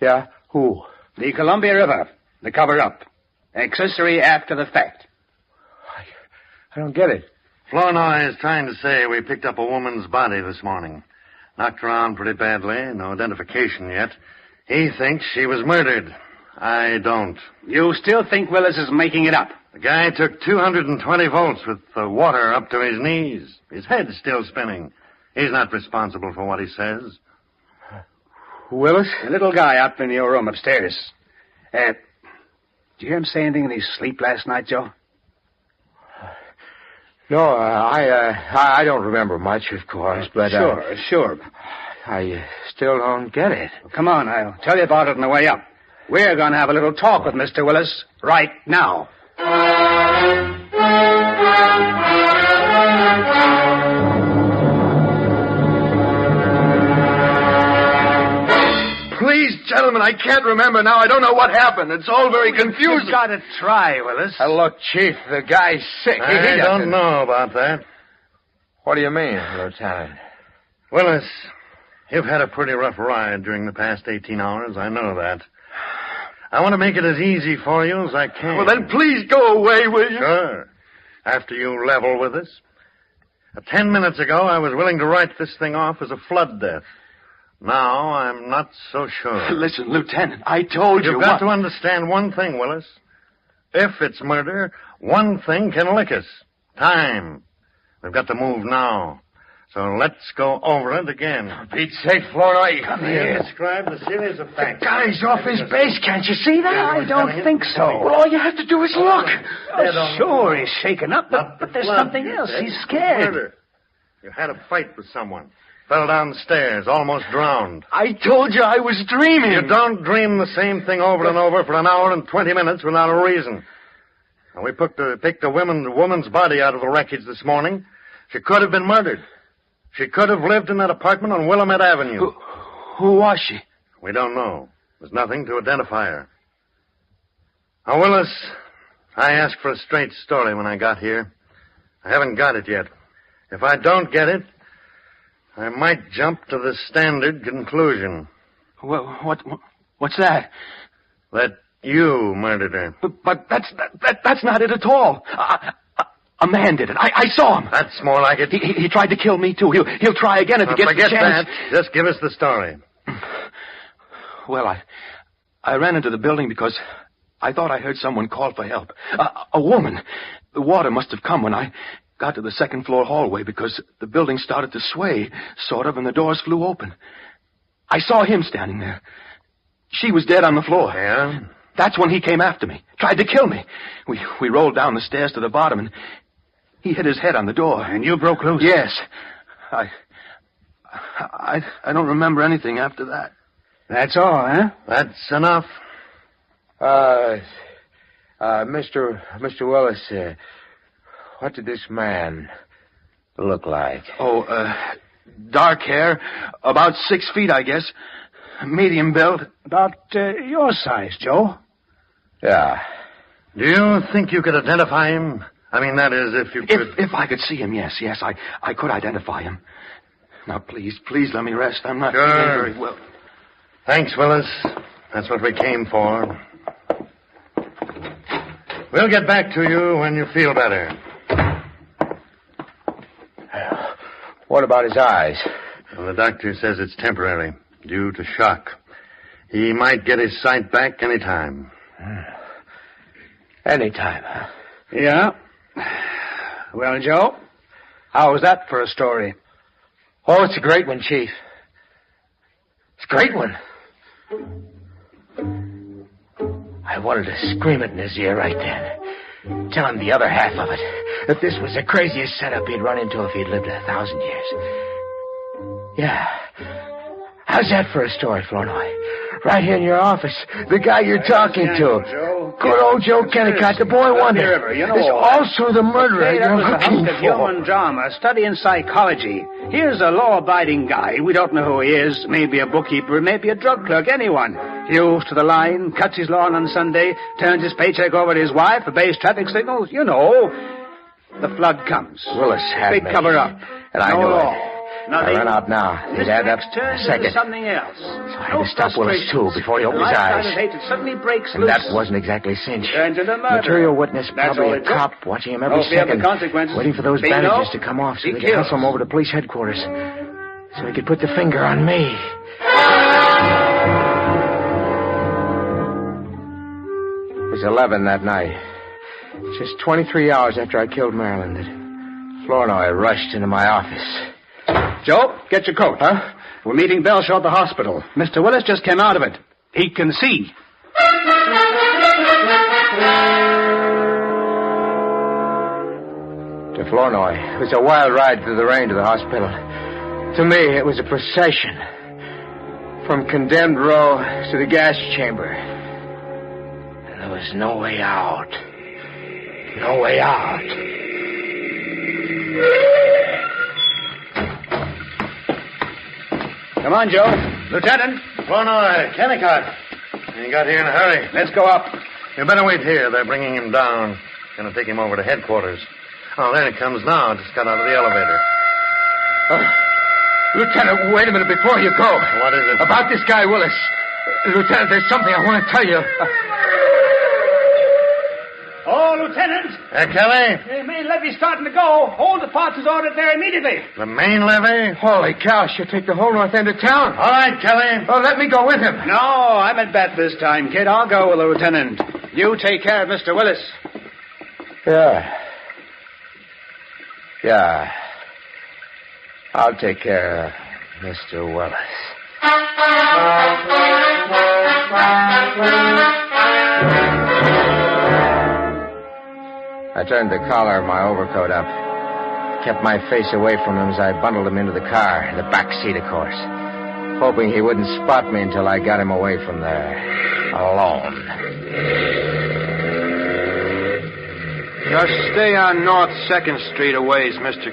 Yeah? Who? The Columbia River. The cover-up. Accessory after the fact. I don't get it. Flournoy is trying to say we picked up a woman's body this morning. Knocked around pretty badly. No identification yet. He thinks she was murdered. I don't. You still think Willis is making it up? The guy took 220 volts with the water up to his knees. His head's still spinning. He's not responsible for what he says. Willis? The little guy up in your room upstairs. Did you hear him say anything in his sleep last night, Joe? No, I don't remember much, of course, but... Sure. I still don't get it. Come on, I'll tell you about it on the way up. We're going to have a little talk with Mr. Willis right now. Please, gentlemen, I can't remember now. I don't know what happened. It's all very confusing. You've got to try, Willis. Look, Chief, the guy's sick. I don't know about that. What do you mean, Lieutenant? Willis, you've had a pretty rough ride during the past 18 hours. I know that. I want to make it as easy for you as I can. Well, then please go away, will you? Sure. After you level with us. 10 minutes ago, I was willing to write this thing off as a flood death. Now, I'm not so sure. Listen, Lieutenant, I told you... You've got to understand one thing, Willis. If it's murder, one thing can lick us. Time. We've got to move now. So let's go over it again. Pete's sake, Flournoy. Come here. Describe the series of facts. The guy's off his base. Can't you see that? I don't think so. Well, all you have to do is look. Sure, he's shaken up, but there's something else. He's scared. Murder. You had a fight with someone. Fell down the stairs, almost drowned. I told you I was dreaming. You don't dream the same thing over and over for an hour and 20 minutes without a reason. Now, we picked a woman's body out of the wreckage this morning. She could have been murdered. She could have lived in that apartment on Willamette Avenue. Who was she? We don't know. There's nothing to identify her. Now, Willis, I asked for a straight story when I got here. I haven't got it yet. If I don't get it, I might jump to the standard conclusion. Well, what's that? That you murdered her. But that's not it at all. A man did it. I saw him. That's more like it. He tried to kill me, too. He'll try again if he gets the chance. Forget that. Just give us the story. Well, I ran into the building because I thought I heard someone call for help. A woman. The water must have come when I got to the second-floor hallway because the building started to sway, sort of, and the doors flew open. I saw him standing there. She was dead on the floor. Yeah? That's when he came after me. Tried to kill me. We rolled down the stairs to the bottom, and he hit his head on the door. And you broke loose? Yes. I don't remember anything after that. That's all, huh? That's enough. Mr. Willis, what did this man look like? Oh, dark hair, about 6 feet, I guess. Medium build. About your size, Joe. Yeah. Do you think you could identify him? I mean, that is, if you could... If I could see him, yes, I could identify him. Now, please let me rest. I'm not feeling very well. Thanks, Willis. That's what we came for. We'll get back to you when you feel better. What about his eyes? Well, the doctor says it's temporary, due to shock. He might get his sight back any time. Any time, huh? Yeah. Well, Joe, how was that for a story? Oh, it's a great one, Chief. It's a great one. I wanted to scream it in his ear right then. Tell him the other half of it. That this was the craziest setup he'd run into if he'd lived 1,000 years. Yeah. How's that for a story, Flournoy? Right here in your office. The guy you're talking to. Joe. Good old Joe Kennicott, the boy wonder. You know, Is also the murderer that you're was a looking hunk of for. human drama, studying psychology. Here's a law-abiding guy. We don't know who he is. Maybe a bookkeeper, maybe a drug clerk, anyone. Hews to the line, cuts his lawn on Sunday, turns his paycheck over to his wife, obeys traffic signals. You know. The flood comes. Willis had Big me. cover-up. And I No knew law. it. Nothing. I ran out now. They'd add up Turns a second. into something else. So I had to stop Willis, too, before he opened his eyes. Hatred suddenly breaks And loose. that wasn't exactly cinch. Turns into murder. Material witness, That's probably all a it took. cop watching him every No fear of the second, consequences. waiting for those Bingo. bandages to come off so He they could hustle kills. him over to police headquarters, so he could put the finger on me. It was 11 that night. Just 23 hours after I killed Marilyn that Flournoy rushed into my office. Joe, get your coat. Huh? We're meeting Belshaw at the hospital. Mr. Willis just came out of it. He can see. To Flournoy. It was a wild ride through the rain to the hospital. To me, it was a procession. From condemned row to the gas chamber. And there was no way out. No way out. Come on, Joe. Lieutenant. Flournoy, Kennicott. You got here in a hurry. Let's go up. You better wait here. They're bringing him down. Gonna take him over to headquarters. Oh, there he comes now. Just got out of the elevator. Lieutenant, wait a minute before you go. What is it? About this guy, Willis. Lieutenant, there's something I want to tell you. Oh, Lieutenant. Kelly? The main levee's starting to go. Hold the parts is ordered there immediately. The main levee? Holy cow, she'll take the whole north end of town. All right, Kelly. Oh, let me go with him. No, I'm at bat this time, kid. I'll go with the lieutenant. You take care of Mr. Willis. Yeah. I'll take care of Mr. Willis. I turned the collar of my overcoat up. Kept my face away from him as I bundled him into the car, the back seat, of course. Hoping he wouldn't spot me until I got him away from there. Alone. Just stay on North 2nd Street a ways, Mr.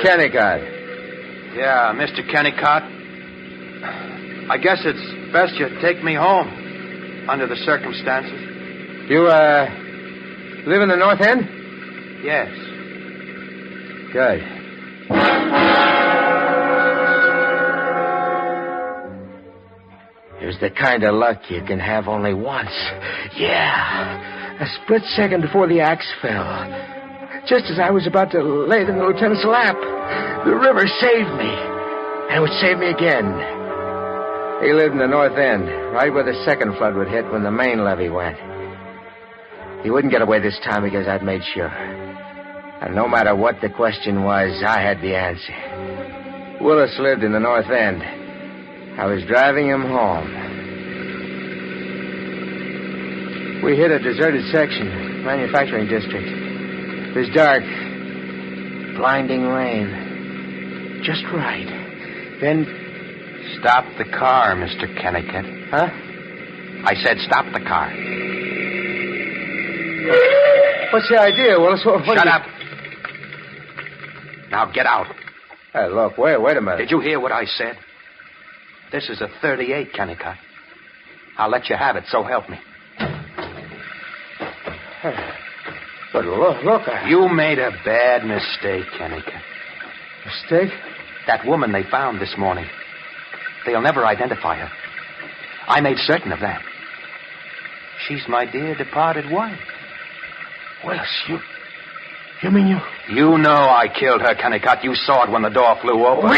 Kennicott. Yeah, Mr. Kennicott. I guess it's best you take me home, under the circumstances. You, live in the North End? Yes. Good. Here's the kind of luck you can have only once. Yeah. A split second before the axe fell. Just as I was about to lay it in the lieutenant's lap, the river saved me. And it would save me again. He lived in the North End, right where the second flood would hit when the main levee went. He wouldn't get away this time because I'd made sure. And no matter what the question was, I had the answer. Willis lived in the North End. I was driving him home. We hit a deserted section, manufacturing district. It was dark. Blinding rain. Just right. Then... Stop the car, Mr. Kennicott. Huh? I said stop the car. What's the idea, Willis? Shut up. Now get out. Hey, look, wait a minute. Did you hear what I said? This is a .38, Kennicott. I'll let you have it, so help me. But look. You made a bad mistake, Kennicott. Mistake? That woman they found this morning. They'll never identify her. I made certain of that. She's my dear departed wife. Willis, you mean you... You know I killed her, Kennicott. You saw it when the door flew open.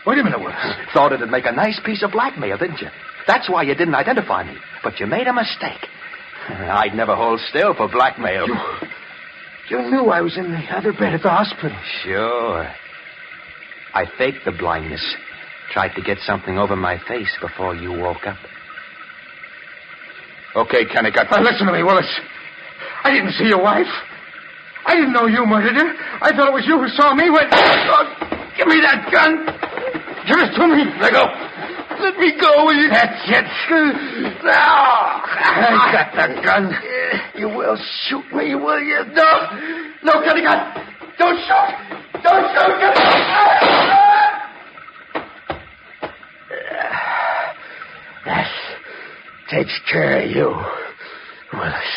Wait a minute, Willis. Thought it'd make a nice piece of blackmail, didn't you? That's why you didn't identify me. But you made a mistake. I'd never hold still for blackmail. You knew I was in the other bed at the hospital. Sure. I faked the blindness. Tried to get something over my face before you woke up. Okay, Kennicott. Listen to me, Willis. I didn't see your wife. I didn't know you murdered her. I thought it was you who saw me when... Oh, give me that gun. Give it to me. Let go. Let me go, will you? That's it. I got the gun. You will shoot me, will you? No, Kennicott. Don't shoot. Don't shoot, Kennicott. That takes care of you, Willis.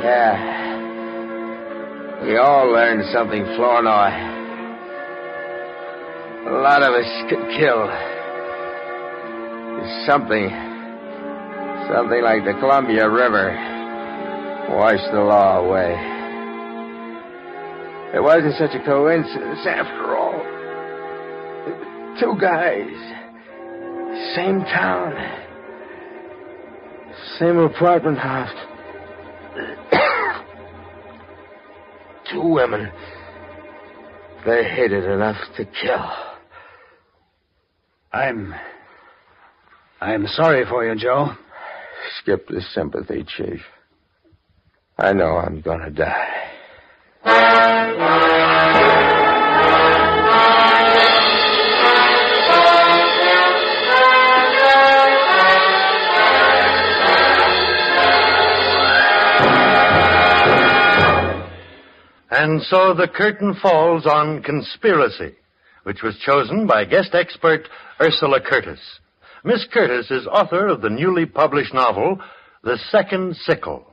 Yeah. We all learned something, Flournoy. A lot of us could kill. Something like the Columbia River washed the law away. It wasn't such a coincidence after all. Two guys, same town, same apartment house. 2 women. They hated enough to kill. I'm sorry for you, Joe. Skip the sympathy, Chief. I know I'm gonna die. And so the curtain falls on Conspiracy, which was chosen by guest expert Ursula Curtis. Miss Curtis is author of the newly published novel, The Second Sickle.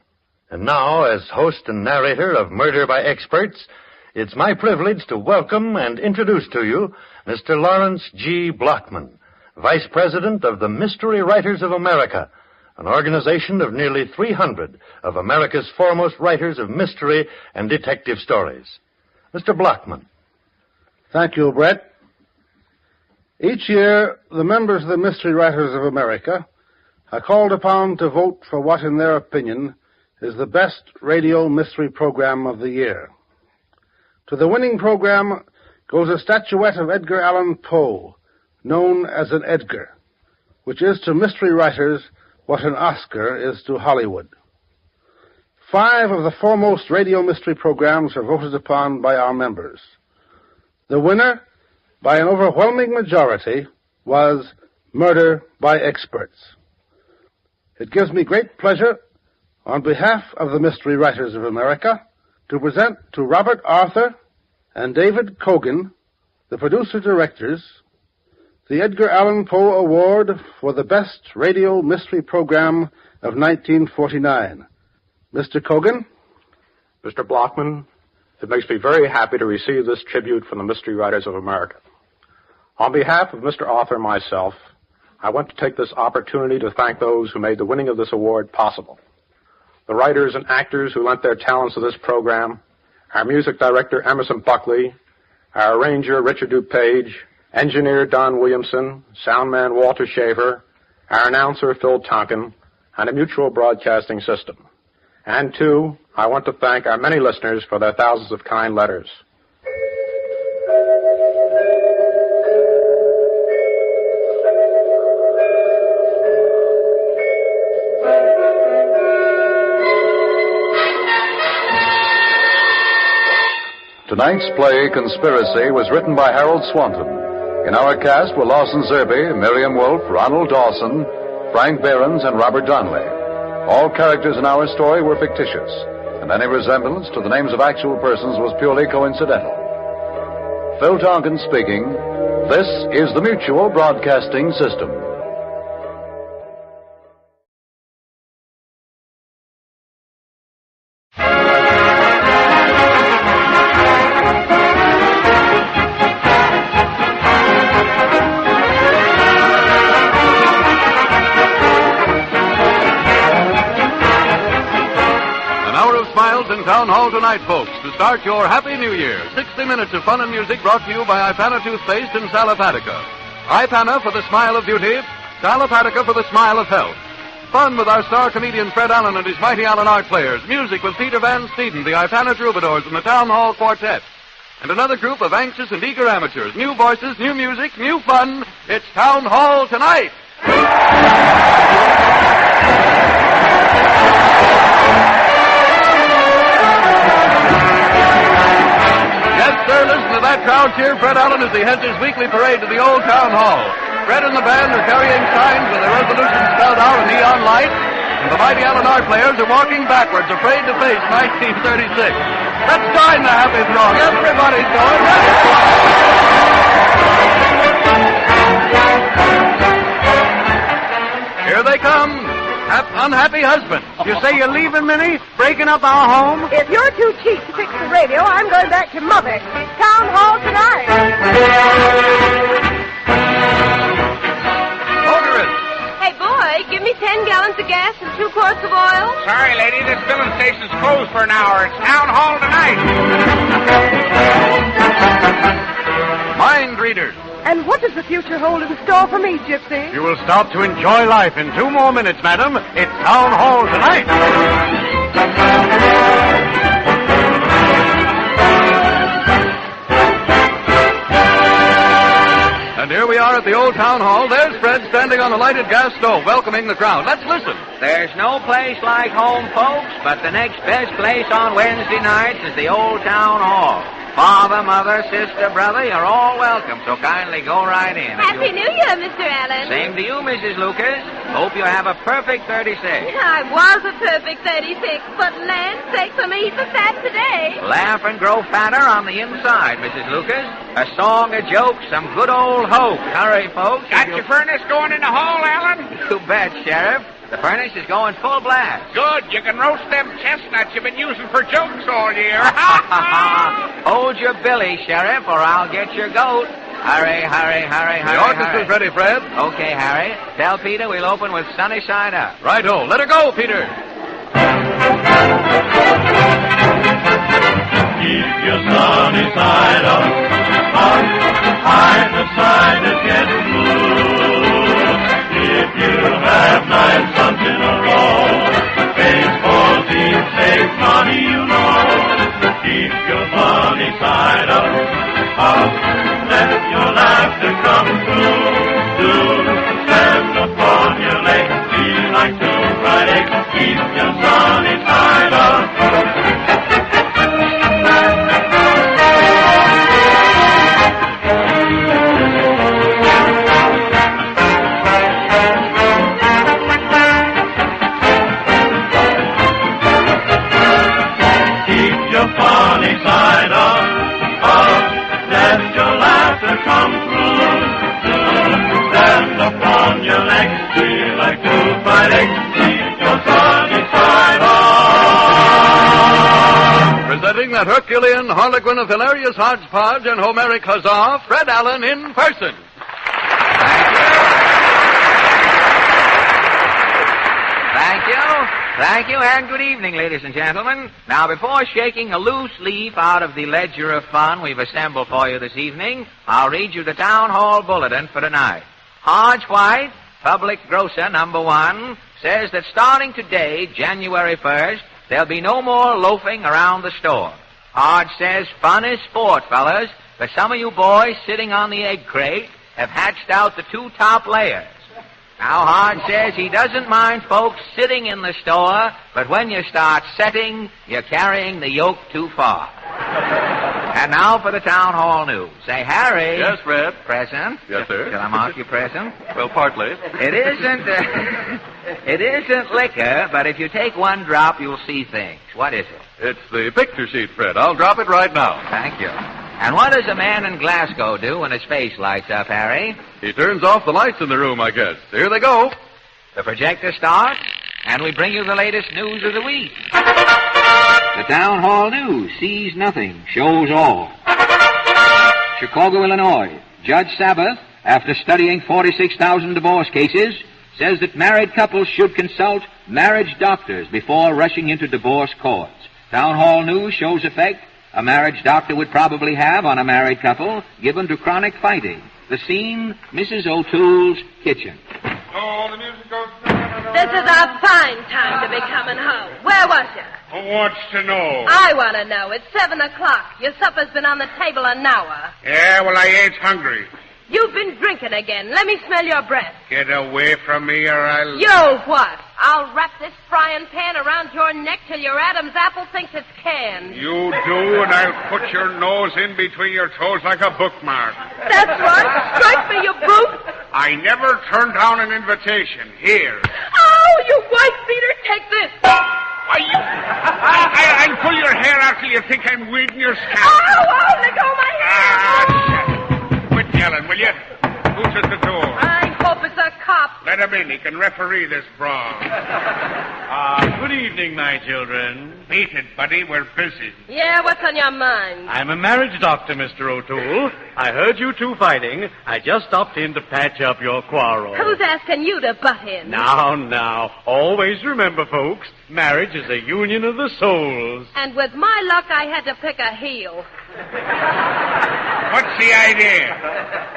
And now, as host and narrator of Murder by Experts, it's my privilege to welcome and introduce to you Mr. Lawrence G. Blockman, Vice President of the Mystery Writers of America, an organization of nearly 300 of America's foremost writers of mystery and detective stories. Mr. Blockman. Thank you, Brett. Each year, the members of the Mystery Writers of America are called upon to vote for what, in their opinion, is the best radio mystery program of the year. To the winning program goes a statuette of Edgar Allan Poe, known as an Edgar, which is to mystery writers what an Oscar is to Hollywood. 5 of the foremost radio mystery programs are voted upon by our members. The winner, by an overwhelming majority, was Murder by Experts. It gives me great pleasure, on behalf of the Mystery Writers of America, to present to Robert Arthur and David Cogan, the producer-directors, the Edgar Allan Poe Award for the Best Radio Mystery Program of 1949. Mr. Cogan? Mr. Blockman, it makes me very happy to receive this tribute from the Mystery Writers of America. On behalf of Mr. Arthur and myself, I want to take this opportunity to thank those who made the winning of this award possible. The writers and actors who lent their talents to this program, our music director Emerson Buckley, our arranger Richard DuPage, engineer Don Williamson, soundman Walter Shaver, our announcer Phil Tonkin, and a Mutual Broadcasting System. And, too, I want to thank our many listeners for their thousands of kind letters. Tonight's play, Conspiracy, was written by Harold Swanton. In our cast were Lawson Zerbe, Miriam Wolfe, Ronald Dawson, Frank Behrens, and Robert Donnelly. All characters in our story were fictitious, and any resemblance to the names of actual persons was purely coincidental. Phil Tonkin speaking. This is the Mutual Broadcasting System. Town Hall tonight, folks, to start your Happy New Year. 60 minutes of fun and music brought to you by Ipana Toothpaste and Salapatica. Ipana for the smile of beauty, Salapatica for the smile of health. Fun with our star comedian Fred Allen and his mighty Allen Art Players. Music with Peter Van Steeden, the Ipana Troubadours, and the Town Hall Quartet. And another group of anxious and eager amateurs. New voices, new music, new fun. It's Town Hall tonight. Sir, listen to that crowd cheer Fred Allen as he heads his weekly parade to the old town hall. Fred and the band are carrying signs with their resolutions spelled out in neon light, and the mighty Allen Art Players are walking backwards, afraid to face 1936. Let's join the happy throng. Everybody's going. Here they come. Unhappy husband. You say you're leaving, Minnie? Breaking up our home? If you're too cheap to fix the radio, I'm going back to Mother. Town Hall tonight. Motorist. Hey, boy, give me 10 gallons of gas and 2 quarts of oil. Sorry, lady, this filling station's closed for an hour. It's Town Hall tonight. Mind readers. And what does the future hold in store for me, Gypsy? You will stop to enjoy life in 2 more minutes, madam. It's Town Hall tonight. old town hall, there's Fred standing on a lighted gas stove, welcoming the crowd. Let's listen. There's no place like home, folks, but the next best place on Wednesday nights is the old town hall. Father, mother, sister, brother, you're all welcome, so kindly go right in. Happy New Year, Mr. Allen. Same to you, Mrs. Lucas. Hope you have a perfect 36. I was a perfect 36, but land sakes, I'm even fat today. Laugh and grow fatter on the inside, Mrs. Lucas. A song, a joke, some good old hope. Hurry, folks. Got your furnace going in the hall, Allen? You bet, Sheriff. The furnace is going full blast. Good. You can roast them chestnuts you've been using for jokes all year. Hold your billy, Sheriff, or I'll get your goat. Hurry, hurry, hurry, hurry. The orchestra's ready, Fred. Okay, Harry. Tell Peter we'll open with Sunny Side Up. Righto. Let her go, Peter. Keep your sunny side up. Either side is getting blue. If you have 9 sons in a row, baseball team saves money, you know. Keep your funny side up. Let your laughter come through. Stand upon your legs, feel like 2 fried eggs. Keep your sunny side up. Presenting that Herculean harlequin of hilarious hodgepodge and Homeric huzzah, Fred Allen in person. Thank you, and good evening, ladies and gentlemen. Now, before shaking a loose leaf out of the ledger of fun we've assembled for you this evening, I'll read you the Town Hall Bulletin for tonight. Hodge White, Public Grocer number 1, says that starting today, January 1st, there'll be no more loafing around the store. Hodge says fun is sport, fellas, but some of you boys sitting on the egg crate have hatched out the 2 top layers. Now, Hodge says he doesn't mind folks sitting in the store, but when you start setting, you're carrying the yoke too far. And now for the Town Hall news. Say, Harry. Yes, Fred. Present? Yes, sir. Shall I mark you present? Well, partly. It isn't liquor, but if you take 1 drop, you'll see things. What is it? It's the picture sheet, Fred. I'll drop it right now. Thank you. And what does a man in Glasgow do when his face lights up, Harry? He turns off the lights in the room, I guess. Here they go. The projector starts, and we bring you the latest news of the week. The Town Hall News sees nothing, shows all. Chicago, Illinois. Judge Sabbath, after studying 46,000 divorce cases, says that married couples should consult marriage doctors before rushing into divorce courts. Town Hall News shows effect a marriage doctor would probably have on a married couple given to chronic fighting. The scene, Mrs. O'Toole's kitchen. Oh, the music goes... This is a fine time to be coming home. Where was you? Who wants to know? I want to know. It's 7 o'clock. Your supper's been on the table an hour. Yeah, well, I ain't hungry. You've been drinking again. Let me smell your breath. Get away from me or I'll... You'll what? I'll wrap this frying pan around your neck till your Adam's apple thinks it's canned. You do, and I'll put your nose in between your toes like a bookmark. That's right. Strike me, you brute. I never turn down an invitation. Here. Oh, you wife-beater, take this. I'll pull your hair out till you think I'm weeding your scalp. Oh, let go of my hair. Quit yelling, will you? Who's at the door? I hope it's a cop. Let him in. He can referee this brawl. Good evening, my children. Beat it, buddy. We're busy. Yeah, what's on your mind? I'm a marriage doctor, Mr. O'Toole. I heard you two fighting. I just stopped in to patch up your quarrel. Who's asking you to butt in? Now. Always remember, folks, marriage is a union of the souls. And with my luck, I had to pick a heel. What's the idea?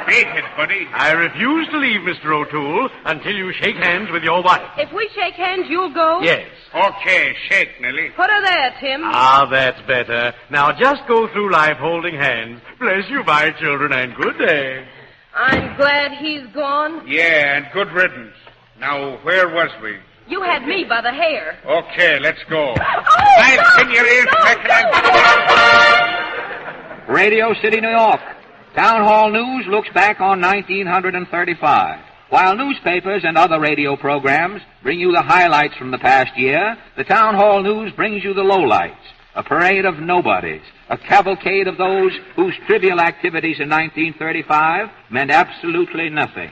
Beat it, buddy. I refuse to leave, Mr. O'Toole, until you shake hands with your wife. If we shake hands, you'll go? Yes. Okay, shake, Nellie. Put her there, Tim. That's better. Now, just go through life holding hands. Bless you, my children, and good day. I'm glad he's gone. Yeah, and good riddance. Now, where was we? You had me by the hair. Okay, let's go. I'll pin your ears back. Radio City, New York. Town Hall News looks back on 1935. While newspapers and other radio programs bring you the highlights from the past year, the Town Hall News brings you the lowlights. A parade of nobodies, a cavalcade of those whose trivial activities in 1935 meant absolutely nothing.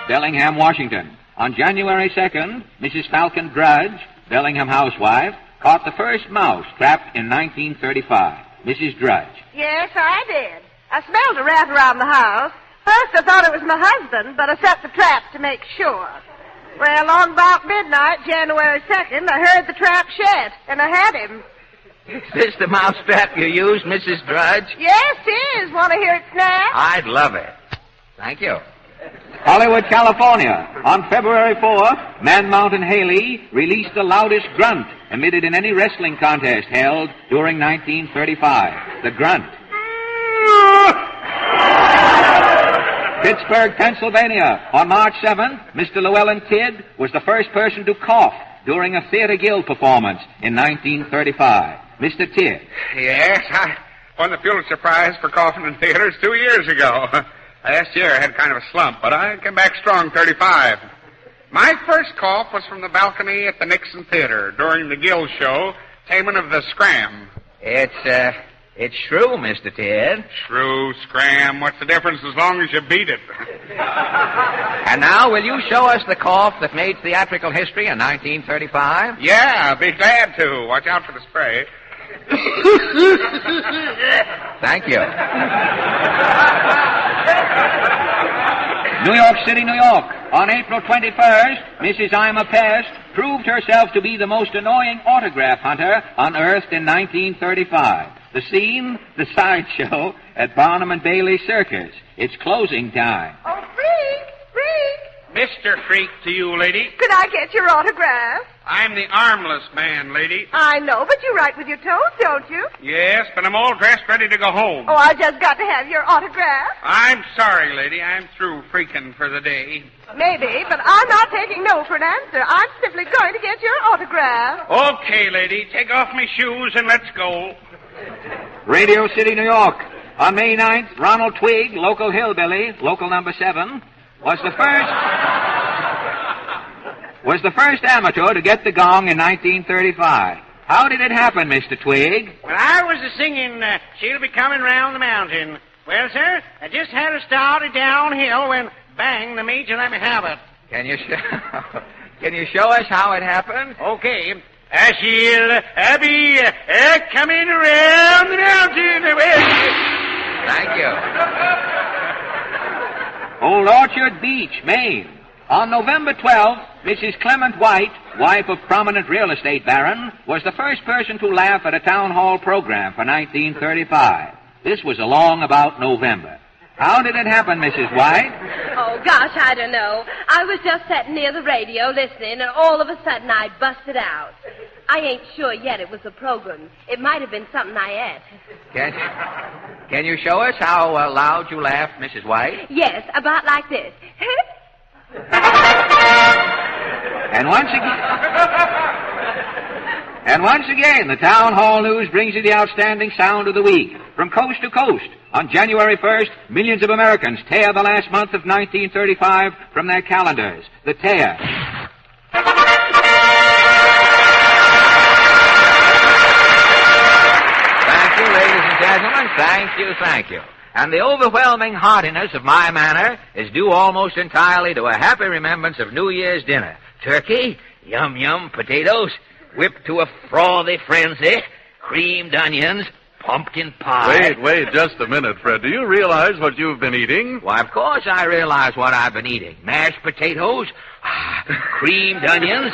Bellingham, Washington. On January 2nd, Mrs. Falcon Drudge, Bellingham housewife, caught the first mouse trapped in 1935. Mrs. Drudge. Yes, I did. I smelled a rat around the house. First I thought it was my husband, but I set the trap to make sure. Well, along about midnight, January 2nd, I heard the trap shed, and I had him. Is this the mouse trap you used, Mrs. Drudge? Yes, it is. Want to hear it snap? I'd love it. Thank you. Hollywood, California. On February 4th, Man Mountain Haley released the loudest grunt emitted in any wrestling contest held during 1935. The grunt. Pittsburgh, Pennsylvania. On March 7th, Mr. Llewellyn Tidd was the first person to cough during a Theater Guild performance in 1935. Mr. Tidd. Yes, I won the Pulitzer Prize for coughing in theaters 2 years ago. Last year I had kind of a slump, but I came back strong 35. My first cough was from the balcony at the Nixon Theater during the Guild show, Taming of the Scram. It's shrew, Mr. Tidd. Shrew, scram, what's the difference as long as you beat it? And now, will you show us the cough that made theatrical history in 1935? Yeah, I'll be glad to. Watch out for the spray. Thank you. New York City, New York. On April 21st, Mrs. Ima Pest proved herself to be the most annoying autograph hunter unearthed in 1935. The scene, the sideshow at Barnum and Bailey Circus. It's closing time. Oh, Freak! Mr. Freak to you, lady. Could I get your autograph? I'm the armless man, lady. I know, but you write with your toes, don't you? Yes, but I'm all dressed, ready to go home. Oh, I just got to have your autograph. I'm sorry, lady. I'm through freaking for the day. Maybe, but I'm not taking no for an answer. I'm simply going to get your autograph. Okay, lady. Take off my shoes and let's go. Radio City, New York. On May 9th, Ronald Twigg, local hillbilly, local number 7, was the first amateur to get the gong in 1935. How did it happen, Mr. Twigg? Well, I was a-singing, She'll Be Coming Round the Mountain. Well, sir, I just had to start it downhill when, bang, the major let me have it. Can you show us how it happened? Okay. She'll be coming around the mountain. Thank you. Old Orchard Beach, Maine. On November 12th, Mrs. Clement White, wife of prominent real estate baron, was the first person to laugh at a town hall program for 1935. This was along about November. How did it happen, Mrs. White? Oh, gosh, I don't know. I was just sitting near the radio listening, and all of a sudden I busted out. I ain't sure yet it was a program. It might have been something I ate. Can you show us how loud you laughed, Mrs. White? Yes, about like this. And once again, the Town Hall News brings you the outstanding sound of the week. From coast to coast, on January 1st, millions of Americans tear the last month of 1935 from their calendars. The tear. Thank you, ladies and gentlemen. Thank you. And the overwhelming heartiness of my manner is due almost entirely to a happy remembrance of New Year's dinner. Turkey, yum, potatoes, whipped to a frothy frenzy, creamed onions, pumpkin pie. Wait just a minute, Fred. Do you realize what you've been eating? Why, of course I realize what I've been eating. Mashed potatoes, creamed onions,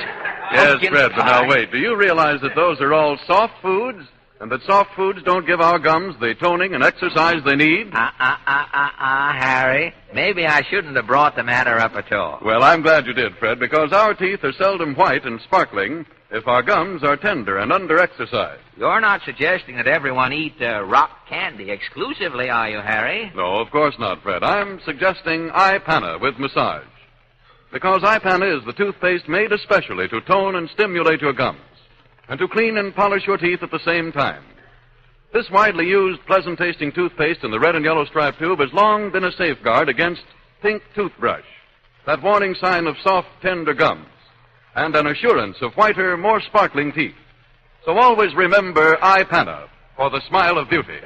pumpkin Fred, pie. but now wait. Do you realize that those are all soft foods? And that soft foods don't give our gums the toning and exercise they need? Harry. Maybe I shouldn't have brought the matter up at all. Well, I'm glad you did, Fred, because our teeth are seldom white and sparkling if our gums are tender and under-exercised. You're not suggesting that everyone eat rock candy exclusively, are you, Harry? No, of course not, Fred. I'm suggesting iPana with massage. Because iPana is the toothpaste made especially to tone and stimulate your gums, and to clean and polish your teeth at the same time. This widely used, pleasant-tasting toothpaste in the red and yellow striped tube has long been a safeguard against pink toothbrush, that warning sign of soft, tender gums, and an assurance of whiter, more sparkling teeth. So always remember iPana for the smile of beauty.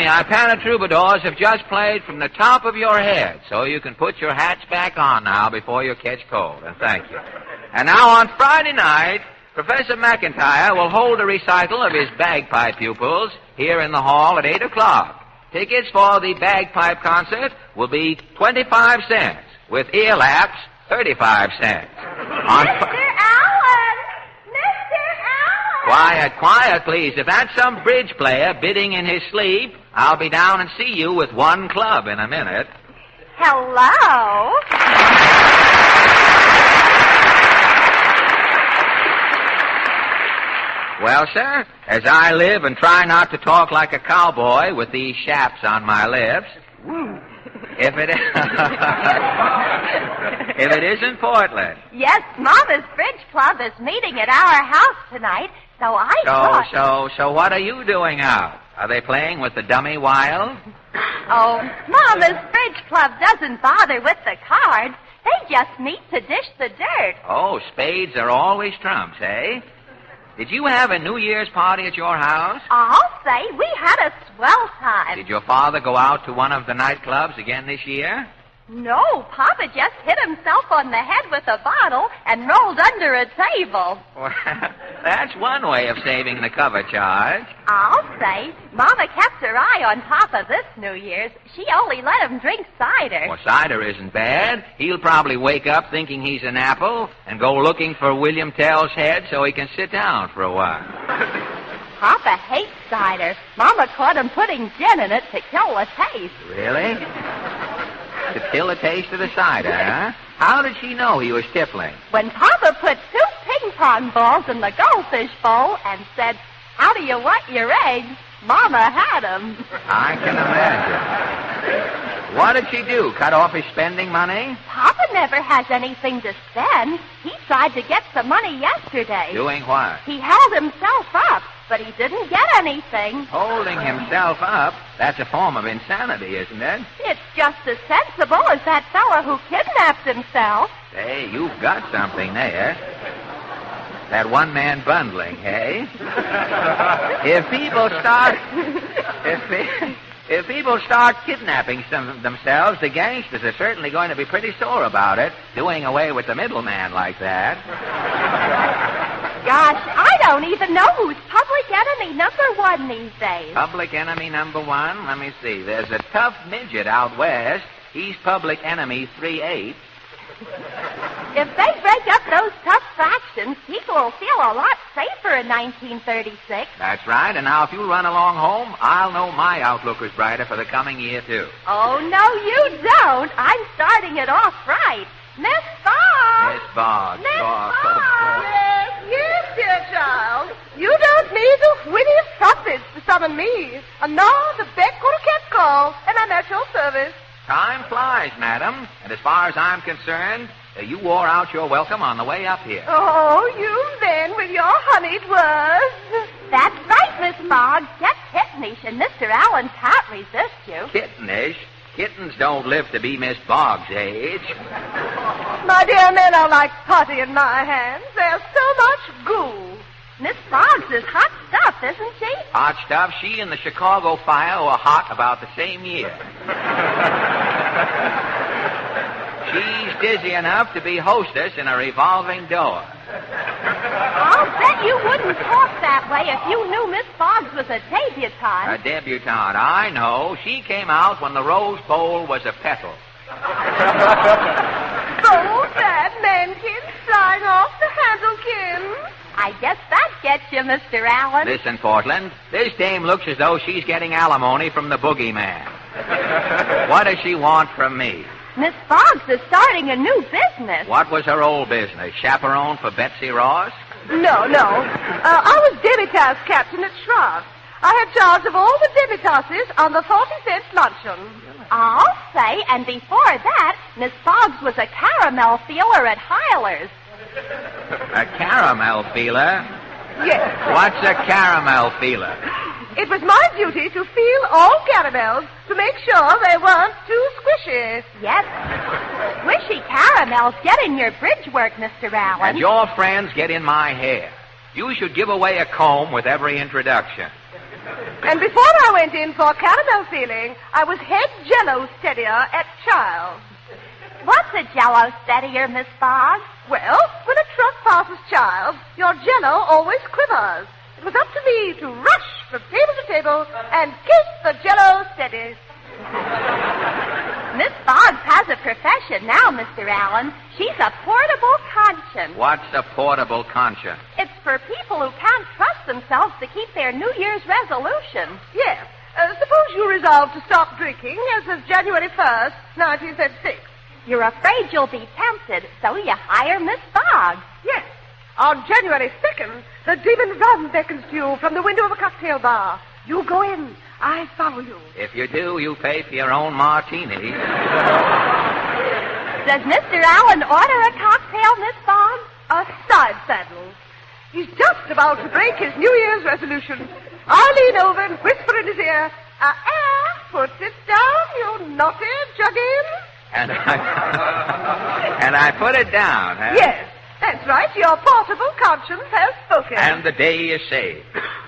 Ipanna troubadours have just played from the top of your head, so you can put your hats back on now before you catch cold, and thank you. And now on Friday night, Professor McIntyre will hold a recital of his bagpipe pupils here in the hall at 8 o'clock. Tickets for the bagpipe concert will be 25 cents, with ear laps, 35 cents. Quiet, please. If that's some bridge player bidding in his sleep, I'll be down and see you with one club in a minute. Hello? Well, sir, as I live and try not to talk like a cowboy with these shaps on my lips, if it isn't Portland. Yes, Mama's Bridge Club is meeting at our house tonight, so I thought... So what are you doing out? Are they playing with the dummy wild? Oh, Mama's Bridge Club doesn't bother with the cards. They just meet to dish the dirt. Oh, spades are always trumps, eh? Did you have a New Year's party at your house? I'll say we had a swell time. Did your father go out to one of the nightclubs again this year? No, Papa just hit himself on the head with a bottle and rolled under a table. Well, that's one way of saving the cover charge. I'll say, Mama kept her eye on Papa this New Year's. She only let him drink cider. Well, cider isn't bad. He'll probably wake up thinking he's an apple and go looking for William Tell's head so he can sit down for a while. Papa hates cider. Mama caught him putting gin in it to kill the taste. Really? To kill the taste of the cider, huh? How did she know he was tippling? When Papa put 2 ping-pong balls in the goldfish bowl and said, "How do you want your eggs?" Mama had them. I can imagine. What did she do? Cut off his spending money? Papa never has anything to spend. He tried to get some money yesterday. Doing what? He held himself up, but he didn't get anything. Holding himself up? That's a form of insanity, isn't it? It's just as sensible as that fellow who kidnapped himself. Hey, you've got something there. That one-man bundling, hey? If people start kidnapping themselves, the gangsters are certainly going to be pretty sore about it, doing away with the middleman like that. Gosh, I don't even know who's public enemy #1 these days. Public enemy #1? Let me see. There's a tough midget out west. He's public enemy 3/8. If they break up those tough factions, people will feel a lot safer in 1936. That's right. And now if you run along home, I'll know my outlook is brighter for the coming year, too. Oh, no, you don't. I'm starting it off right. Miss Boggs! Miss Boggs. Miss Boggs. Boggs! Yes, dear child. You don't need the whinniest trumpets to summon me. A nod, a beck, or a catcall, and I'm at your service. Time flies, madam. And as far as I'm concerned, you wore out your welcome on the way up here. Oh, you then with your honeyed words. That's right, Miss Boggs. Get kittenish, and Mr. Allen can't resist you. Kittenish? Kittens don't live to be Miss Boggs' age. My dear, men are like putty in my hands. There's so much goo. Miss Boggs is hot stuff, isn't she? Hot stuff. She and the Chicago Fire were hot about the same year. She's dizzy enough to be hostess in a revolving door. I'll bet you wouldn't talk that way if you knew Miss Boggs was a debutante. A debutante, I know. She came out when the Rose Bowl was a petal. So bad, mankins, flying off the handlekins. I guess that gets you, Mr. Allen. Listen, Portland, this dame looks as though she's getting alimony from the boogeyman. What does she want from me? Miss Boggs is starting a new business. What was her old business? Chaperone for Betsy Ross? No. I was debutante captain at Shroud. I had charge of all the debutances on the 45th luncheon. I'll say, and before that, Miss Boggs was a caramel feeler at Hyler's. A caramel feeler? Yes. What's a caramel feeler? It was my duty to feel all caramels to make sure they weren't too squishy. Yes. Squishy caramels get in your bridge work, Mr. Allen. And your friends get in my hair. You should give away a comb with every introduction. And before I went in for caramel feeling, I was head jello steadier at Child's. What's a jello steadier, Miss Boggs? Well, when a truck passes Child's, your jello always quivers. It was up to me to rush from table to table and keep the jello steady. Miss Boggs has a profession now, Mr. Allen. She's a portable conscience. What's a portable conscience? It's for people who can't trust themselves to keep their New Year's resolutions. Yes. Suppose you resolve to stop drinking as of January 1st, 1936. You're afraid you'll be tempted, so you hire Miss Boggs. Yes. On January 2nd, the demon rum beckons to you from the window of a cocktail bar. You go in. I follow you. If you do, you pay for your own martini. Does Mr. Allen order a cocktail, Miss Boggs? A side saddle. He's just about to break his New Year's resolution. I lean over and whisper in his ear, put it down, you naughty juggin. And I put it down, huh? Yes. That's right. Your portable conscience has spoken. And the day is saved.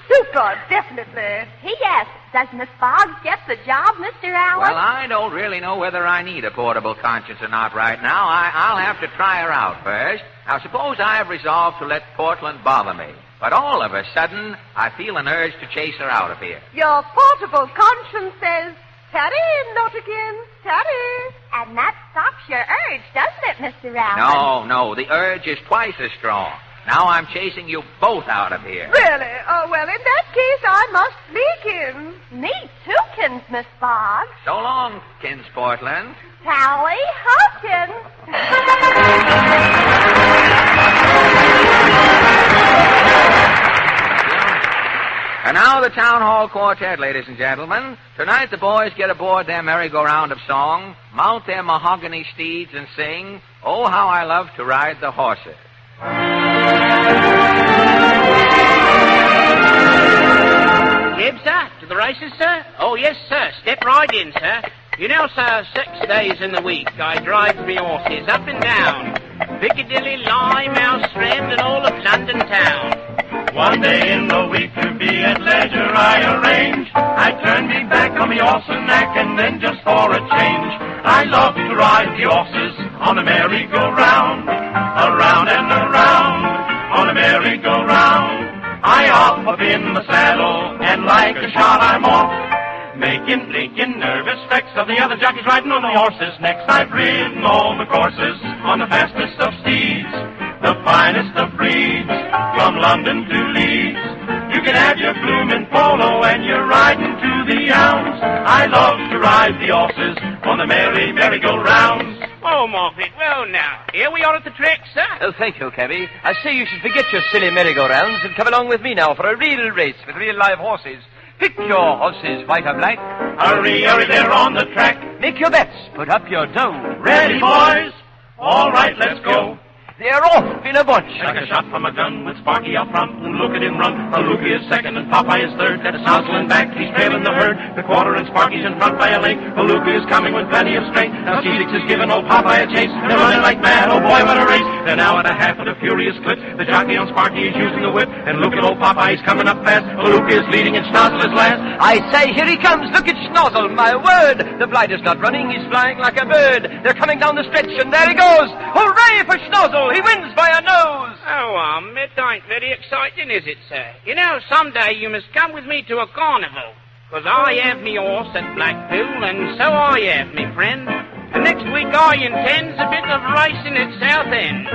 Super, definitely. P.S. Does Miss Boggs get the job, Mr. Allen? Well, I don't really know whether I need a portable conscience or not right now. I'll have to try her out first. Now, suppose I have resolved to let Portland bother me. But all of a sudden, I feel an urge to chase her out of here. Your portable conscience says, tarry, naughtikins, tarry. And that stops your urge, doesn't it, Mr. Allen? No. The urge is twice as strong. Now I'm chasing you both out of here. Really? Oh, well, in that case, I must sneak in. Me too, Miss Boggs. So long, Kins Portland. Tally Hawkins. And now the Town Hall Quartet, ladies and gentlemen. Tonight the boys get aboard their merry-go-round of song, mount their mahogany steeds, and sing, "Oh, How I Love to Ride the Horses." Gibbs, sir? To the races, sir? Oh, yes, sir. Step right in, sir. You know, sir, 6 days in the week I drive me horses up and down Piccadilly, Limehouse, Strand, and all of London town. One day in the week to be at leisure I arrange. I turn me back on the horse and neck, and then just for a change I love to ride the horses on a merry-go-round, around and around. on a merry-go-round. I hop up in the saddle, and like a shot I'm off, making, blinking, nervous specks of the other jockeys riding on the horses' necks. I've ridden all the courses on the fastest of steeds, the finest of breeds, from London to Leeds. You can have your bloomin' polo and you're riding to the hounds. I love to ride the horses on the merry-go-rounds. Oh, Moffat, well now, here we are at the track, sir. Oh, thank you, cabby. I say you should forget your silly merry-go-rounds and come along with me now for a real race with real live horses. Pick your horses, white or black. Hurry, hurry, they're on the track. Make your bets, put up your dough. Ready, boys? All right, let's go. They're off in a bunch. Like a shot from a gun with Sparky out front, and look at him run. Aluki is second and Popeye is third. At a Snozzle in back, he's trailing the herd. The quarter and Sparky's in front by a length. Aluki is coming with plenty of strength. Now C6 is giving old Popeye a chase. They're running like mad, oh boy, what a race. They're now at a half at a furious clip. The jockey on Sparky is using the whip, and look at old Popeye, he's coming up fast. Aluki is leading and Snozzle is last. I say, here he comes, look at Snozzle, my word. The blind is not running, he's flying like a bird. They're coming down the stretch, and there he goes. Hooray for Snozzle, he wins by a nose. Oh, it ain't very exciting, is it, sir? You know, someday you must come with me to a carnival, 'cause I have me horse at Blackpool, and so I have, me friend. And next week I intends a bit of racing at Southend.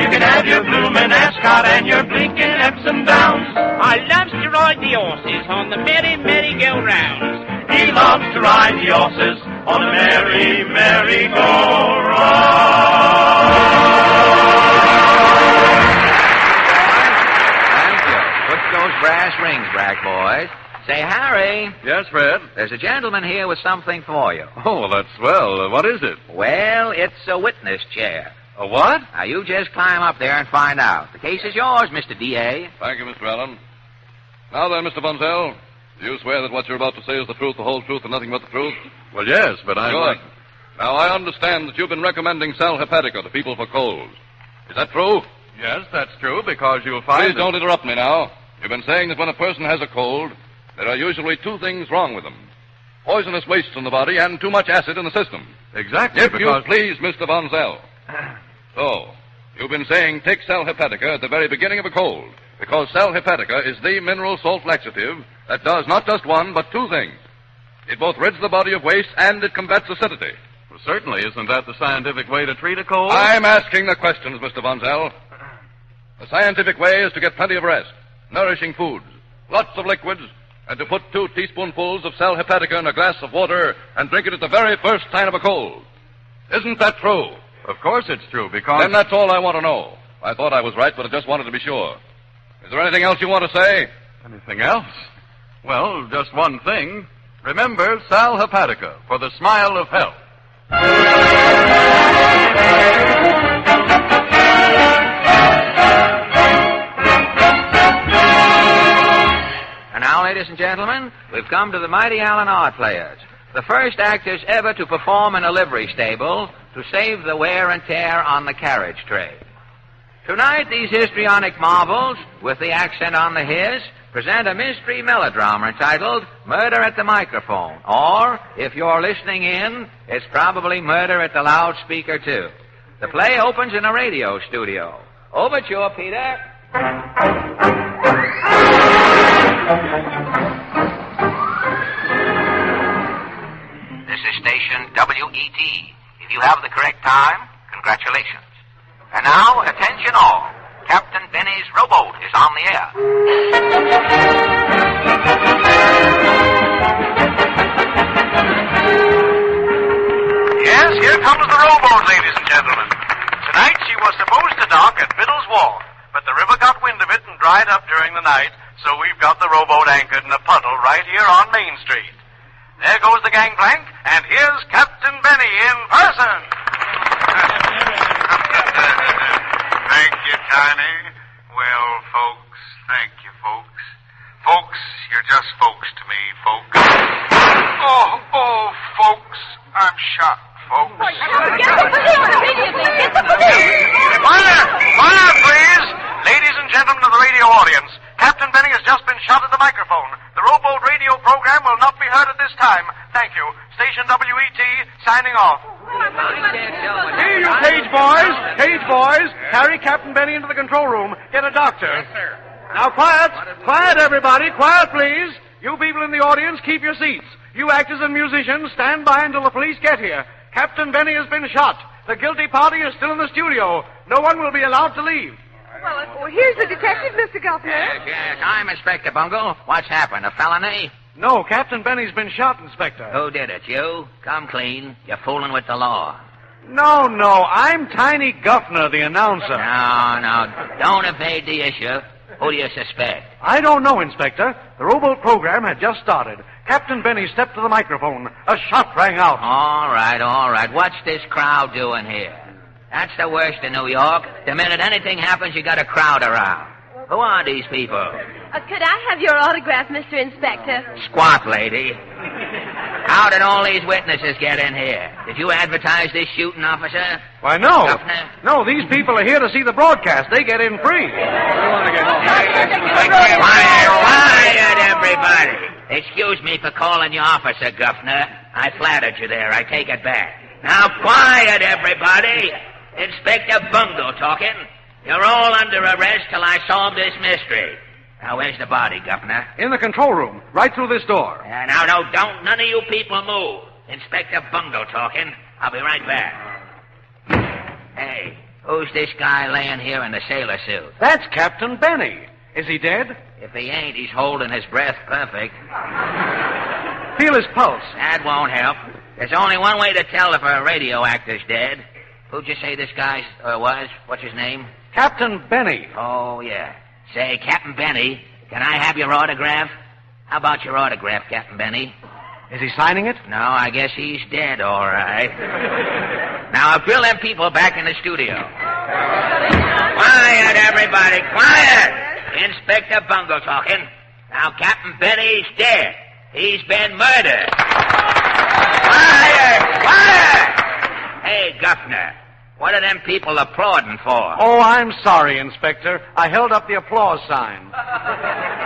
You can have your bloomin' Ascot and your blinking Epsom Downs. I loves to ride the horses on the merry-go-rounds. He loves to ride the horses on the merry-go-round. Those brass rings, Brack boys. Say, Harry. Yes, Fred? There's a gentleman here with something for you. Oh, that's swell. What is it? Well, it's a witness chair. A what? Now, you just climb up there and find out. The case is yours, Mr. D.A. Thank you, Mr. Allen. Now then, Mr. Bunzel, do you swear that what you're about to say is the truth, the whole truth, and nothing but the truth? Well, yes, but I... Good. Now, I understand that you've been recommending Sal Hepatica to people for colds. Is that true? Yes, that's true, because you'll find... Please don't interrupt me now. You've been saying that when a person has a cold, there are usually two things wrong with them. Poisonous wastes in the body and too much acid in the system. Exactly, if you please, Mr. Bunzel. So, you've been saying take Sal Hepatica at the very beginning of a cold, because Sal Hepatica is the mineral salt laxative that does not just one, but two things. It both rids the body of waste and it combats acidity. Well, certainly, isn't that the scientific way to treat a cold? I'm asking the questions, Mr. Bunzel. The scientific way is to get plenty of rest, nourishing foods, lots of liquids, and to put 2 teaspoonfuls of Sal Hepatica in a glass of water and drink it at the very first sign of a cold. Isn't that true? Of course it's true, because... Then that's all I want to know. I thought I was right, but I just wanted to be sure. Is there anything else you want to say? Anything else? Well, just one thing. Remember Sal Hepatica for the smile of health. And now, ladies and gentlemen, we've come to the mighty Allen art players, the first actors ever to perform in a livery stable to save the wear and tear on the carriage trade. Tonight, these histrionic marvels, with the accent on the his, present a mystery melodrama entitled Murder at the Microphone. Or, if you're listening in, it's probably Murder at the Loudspeaker, too. The play opens in a radio studio. Overture, Peter. This is station WET. If you have the correct time, congratulations. And now, attention all. Captain Benny's rowboat is on the air. Yes, here comes the rowboat, ladies and gentlemen. Tonight she was supposed to dock at Biddle's Wharf, but the river got wind of it and dried up during the night, so we've got the rowboat anchored in a puddle right here on Main Street. There goes the gangplank, and here's Captain Benny in person. Thank you, Tiny. Well, folks, thank you, folks. Folks, you're just folks to me, folks. Oh, folks, I'm shot, folks. Fire, please! Ladies and gentlemen of the radio audience, Captain Benny has just been shot at the microphone. The rowboat radio program will not be heard at this time. Thank you. Station WET, signing off. Here, you page boys. Carry Captain Benny into the control room. Get a doctor. Yes, sir. Now, quiet. Quiet, everybody. Quiet, please. You people in the audience, keep your seats. You actors and musicians, stand by until the police get here. Captain Benny has been shot. The guilty party is still in the studio. No one will be allowed to leave. Well, here's the detective, Mr. Governor. Yes, I'm Inspector Bungle. What's happened, a felony? No, Captain Benny's been shot, Inspector. Who did it, you? Come clean. You're fooling with the law. No, I'm Tiny Guffner, the announcer. No, don't evade the issue. Who do you suspect? I don't know, Inspector. The rowboat program had just started. Captain Benny stepped to the microphone. A shot rang out. All right. What's this crowd doing here? That's the worst in New York. The minute anything happens, you got a crowd around. Who are these people? Could I have your autograph, Mr. Inspector? Squat, lady. How did all these witnesses get in here? Did you advertise this shooting, officer? Why, no. Governor? No, these people are here to see the broadcast. They get in free. Quiet, everybody. Excuse me for calling you officer, Governor. I flattered you there. I take it back. Now, quiet, everybody. Inspector Bungle talking. You're all under arrest till I solve this mystery. Now, where's the body, Governor? In the control room, right through this door. Now, don't none of you people move. Inspector Bungle talking. I'll be right back. Hey, who's this guy laying here in the sailor suit? That's Captain Benny. Is he dead? If he ain't, he's holding his breath perfect. Feel his pulse. That won't help. There's only one way to tell if a radio actor's dead. Who'd you say this guy was? What's his name? Captain Benny. Oh, yeah. Say, Captain Benny, can I have your autograph? How about your autograph, Captain Benny? Is he signing it? No, I guess he's dead, all right. Now, drill them people back in the studio. Quiet, everybody, quiet! Inspector Bungle talking. Now, Captain Benny's dead. He's been murdered. Quiet! Hey, Governor, what are them people applauding for? Oh, I'm sorry, Inspector. I held up the applause sign.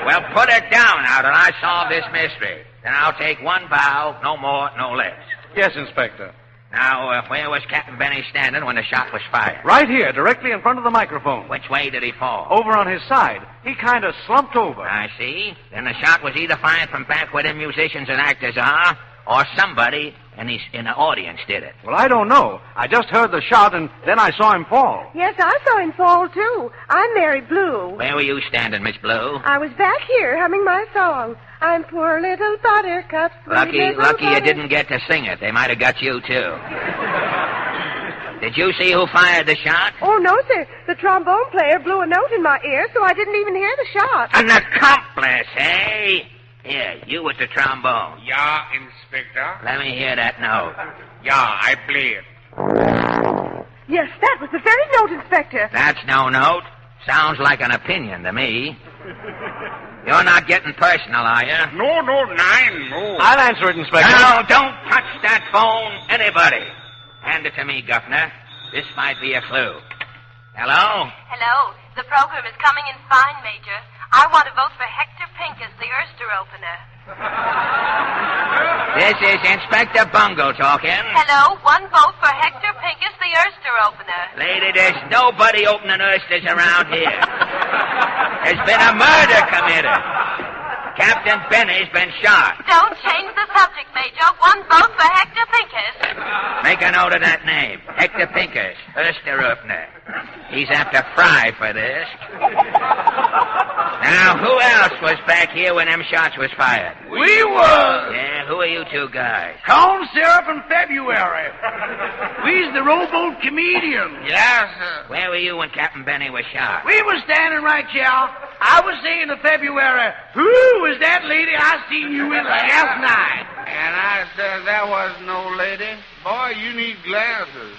Well, put it down now till I solve this mystery. Then I'll take one bow, no more, no less. Yes, Inspector. Now, where was Captain Benny standing when the shot was fired? Right here, directly in front of the microphone. Which way did he fall? Over on his side. He kind of slumped over. I see. Then the shot was either fired from back where the musicians and actors are, or somebody in the audience did it. Well, I don't know. I just heard the shot, and then I saw him fall. Yes, I saw him fall, too. I'm Mary Blue. Where were you standing, Miss Blue? I was back here humming my song. I'm poor little buttercup. Lucky you didn't get to sing it. They might have got you, too. Did you see who fired the shot? Oh, no, sir. The trombone player blew a note in my ear, so I didn't even hear the shot. An accomplice, eh? Here, you with the trombone. Yeah, Inspector. Let me hear that note. Yeah, I play it. Yes, that was the very note, Inspector. That's no note. Sounds like an opinion to me. You're not getting personal, are you? No, no. I'll answer it, Inspector. No, don't touch that phone, anybody. Hand it to me, Governor. This might be a clue. Hello? Hello. The program is coming in fine, Major. I want to vote for Hector Pincus, the Erster opener. This is Inspector Bungle talking. Hello. One vote for Hector Pincus, the Erster opener. Lady, there's nobody opening Ersters around here. There's been a murder committed. Captain Benny's been shot. Don't change the subject, Major. One vote for Hector Pincus. Make a note of that name. Hector Pincus, Erster opener. He's after Fry for this. Now, who else was back here when them shots was fired? We was. Yeah, who are you two guys? Corn syrup in February. We's the rowboat comedians. Yes, sir. Where were you when Captain Benny was shot? We was standing right here. I was saying to February, who was that lady I seen you with last night? And I said, there was no lady. Boy, you need glasses.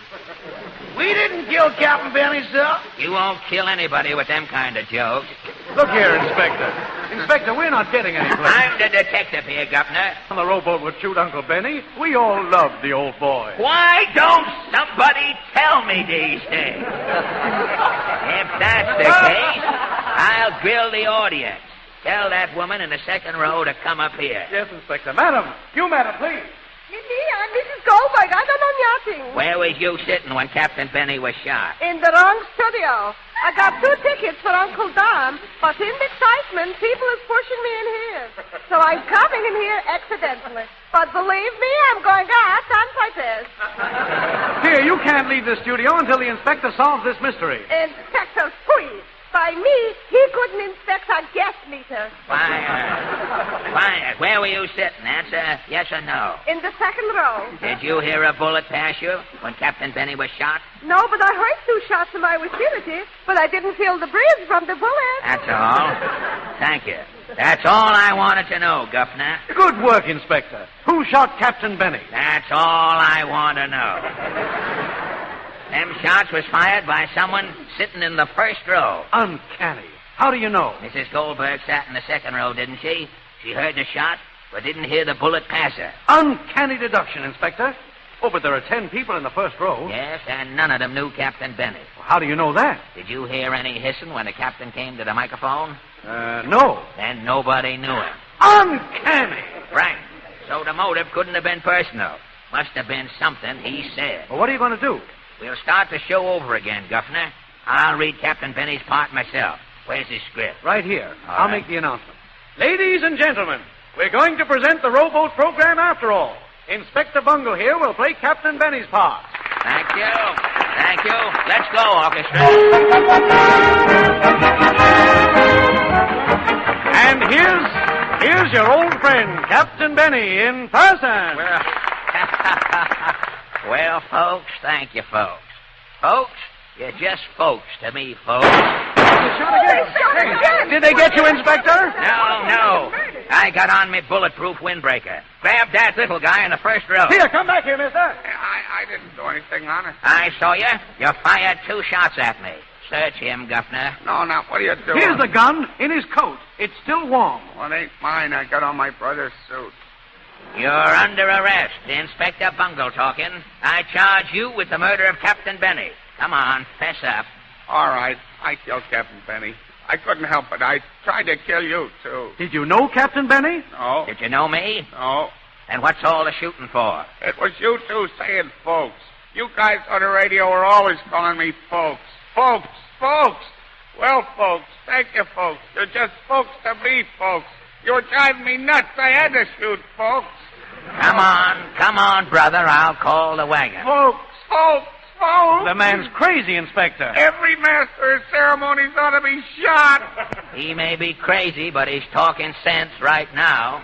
We didn't kill Captain Benny, sir. You won't kill anybody with them kind of jokes. Look here, Inspector. Inspector, we're not getting any place. I'm the detective here, Governor. On the rowboat would shoot Uncle Benny. We all love the old boy. Why don't somebody tell me these things? If that's the case, I'll grill the audience. Tell that woman in the second row to come up here. Yes, Inspector. Madam, you, madam, please. Me, I'm Mrs. Goldberg. I'm on Yachty. morning. Where was you sitting when Captain Benny was shot? In the wrong studio. I got 2 tickets for Uncle Don, but in the excitement, people is pushing me in here. So I'm coming in here accidentally. But believe me, I'm going out on purpose. Here, you can't leave the studio until the inspector solves this mystery. Inspector, please. By me, he couldn't inspect our gas meter. Quiet. Where were you sitting? Answer yes or no. In the second row. Did you hear a bullet pass you when Captain Benny was shot? No, but I heard 2 shots in my vicinity, but I didn't feel the breeze from the bullet. That's all. Thank you. That's all I wanted to know, Governor. Good work, Inspector. Who shot Captain Benny? That's all I want to know. Them shots was fired by someone sitting in the first row. Uncanny. How do you know? Mrs. Goldberg sat in the second row, didn't she? She heard the shot, but didn't hear the bullet pass her. Uncanny deduction, Inspector. Oh, but there are 10 people in the first row. Yes, and none of them knew Captain Benny. Well, how do you know that? Did you hear any hissing when the captain came to the microphone? No. Then nobody knew him. Uncanny! Right. So the motive couldn't have been personal. Must have been something he said. Well, what are you going to do? We'll start the show over again, Governor. I'll read Captain Benny's part myself. Where's his script? Right here. I'll make the announcement. Ladies and gentlemen, we're going to present the rowboat program after all. Inspector Bungle here will play Captain Benny's part. Thank you. Thank you. Let's go, orchestra. And here's your old friend, Captain Benny, in person. Well, folks, thank you, folks. Folks, you're just folks to me, folks. Did they get you, Inspector? No. I got on me bulletproof windbreaker. Grabbed that little guy in the first row. Here, come back here, mister. I didn't do anything, honest. I saw you. You fired 2 shots at me. Search him, Governor. No, what are you doing? Here's the gun in his coat. It's still warm. Well, it ain't mine. I got on my brother's suit. You're under arrest. Inspector Bungle talking. I charge you with the murder of Captain Benny. Come on, fess up. All right. I killed Captain Benny. I couldn't help it. I tried to kill you, too. Did you know Captain Benny? No. Did you know me? No. And what's all the shooting for? It was you two saying folks. You guys on the radio were always calling me folks. Folks. Well, folks, thank you, folks. You're just folks to me, folks. You were driving me nuts. I had to shoot, folks. Come on, brother. I'll call the wagon. Folks. The man's crazy, Inspector. Every master of ceremonies ought to be shot. He may be crazy, but he's talking sense right now.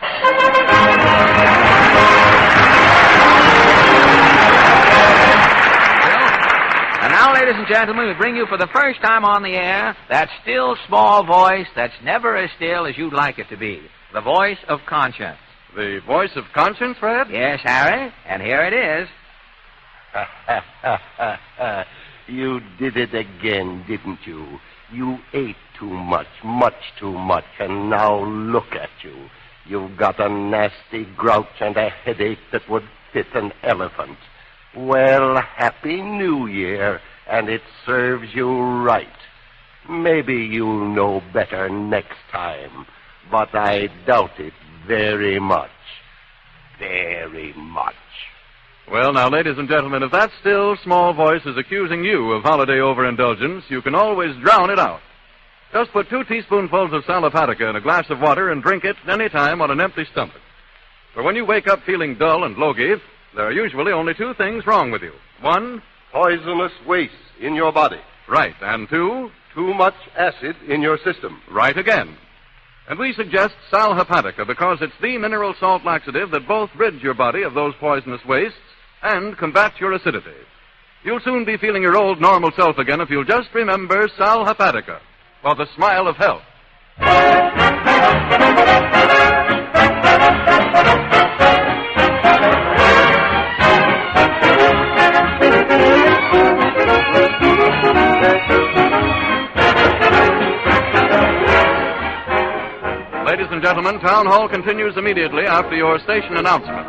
And now, ladies and gentlemen, we bring you for the first time on the air that still small voice that's never as still as you'd like it to be. The voice of conscience. The voice of conscience, Fred? Yes, Harry, and here it is. You did it again, didn't you? You ate too much, and now look at you. You've got a nasty grouch and a headache that would fit an elephant. Well, Happy New Year, and it serves you right. Maybe you'll know better next time, but I doubt it very much. Very much. Well, now, ladies and gentlemen, if that still small voice is accusing you of holiday overindulgence, you can always drown it out. Just put 2 teaspoonfuls of salopatica in a glass of water and drink it any time on an empty stomach. For when you wake up feeling dull and logy, there are usually only 2 things wrong with you. 1, poisonous waste in your body. Right. And 2, too much acid in your system. Right again. And we suggest Sal Hepatica because it's the mineral salt laxative that both rid your body of those poisonous wastes and combat your acidity. You'll soon be feeling your old normal self again if you'll just remember Sal Hepatica for the smile of health. Ladies and gentlemen, Town Hall continues immediately after your station announcement.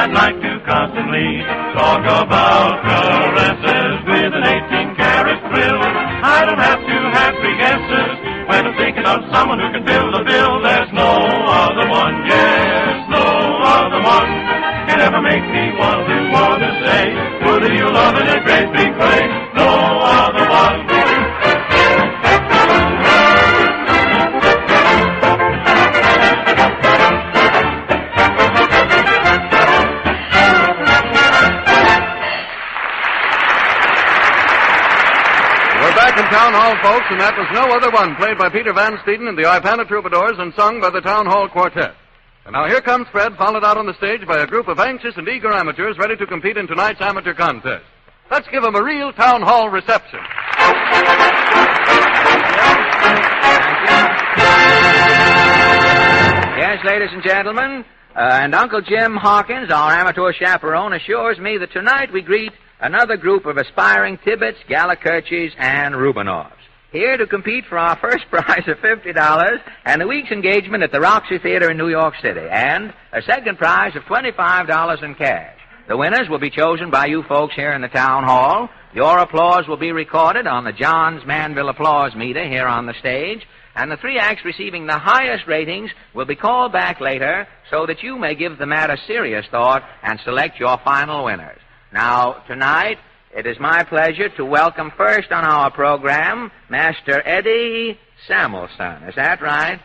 I'd like to constantly talk about caresses with an 18-karat thrill. I don't have to have big guesses when I'm thinking of someone who can fill the bill. There's no other one, yes, no other one can ever make me want to say, would you love in a great big way? No other one. Back in Town Hall, folks, and that was No Other One, played by Peter Van Steeden and the Ipana Troubadours and sung by the Town Hall Quartet. And now here comes Fred, followed out on the stage by a group of anxious and eager amateurs ready to compete in tonight's amateur contest. Let's give them a real Town Hall reception. Yes, ladies and gentlemen, and Uncle Jim Hawkins, our amateur chaperone, assures me that tonight we greet another group of aspiring Tibbets, Gallikerchis, and Rubenovs, here to compete for our first prize of $50 and a week's engagement at the Roxy Theater in New York City, and a second prize of $25 in cash. The winners will be chosen by you folks here in the Town Hall. Your applause will be recorded on the Johns Manville applause meter here on the stage, and the three acts receiving the highest ratings will be called back later so that you may give the matter serious thought and select your final winners. Now, tonight, it is my pleasure to welcome first on our program Master Eddie Samuelson. Is that right?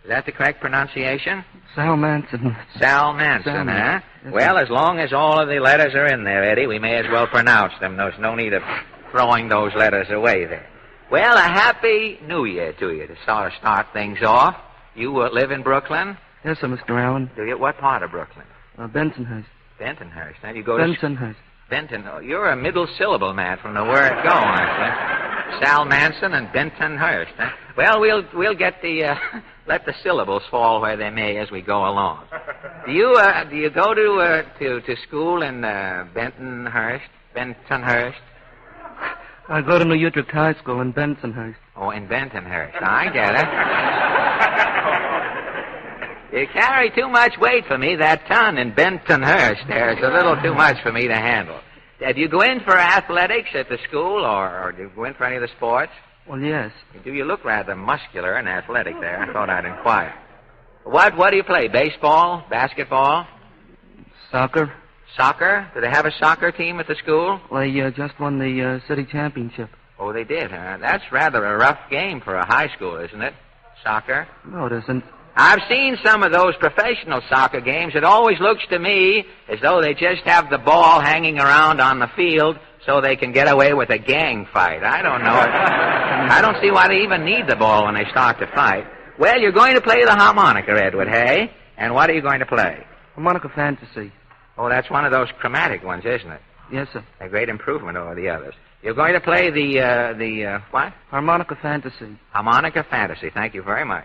Is that the correct pronunciation? Sal Manson. Sal Manson, huh? Well, as long as all of the letters are in there, Eddie, we may as well pronounce them. There's no need of throwing those letters away there. Well, a happy New Year to you to sort of start things off. You live in Brooklyn? Yes, sir, Mr. Allen. Do you? What part of Brooklyn? Bensonhurst. Bentonhurst. Now you go Bensonhurst. Benton. Oh, you're a middle syllable man from the word go, aren't you? Sal Manson and Bentonhurst. Huh? Well, we'll get the let the syllables fall where they may as we go along. Do you go to school in Bentonhurst? Bentonhurst? I go to New Utrecht High School in Bensonhurst. Oh, in Bentonhurst. I get it. You carry too much weight for me, that ton in Bentonhurst there. It's a little too much for me to handle. Do you go in for athletics at the school, or do you go in for any of the sports? Well, yes. You look rather muscular and athletic there. I thought I'd inquire. What do you play, baseball, basketball? Soccer. Soccer? Do they have a soccer team at the school? Well, they just won the city championship. Oh, they did, huh? That's rather a rough game for a high school, isn't it? Soccer? No, it isn't. I've seen some of those professional soccer games. It always looks to me as though they just have the ball hanging around on the field so they can get away with a gang fight. I don't know. I don't see why they even need the ball when they start to fight. Well, you're going to play the harmonica, Edward, hey? And what are you going to play? Harmonica Fantasy. Oh, that's one of those chromatic ones, isn't it? Yes, sir. A great improvement over the others. You're going to play the what? Harmonica Fantasy. Harmonica Fantasy. Thank you very much.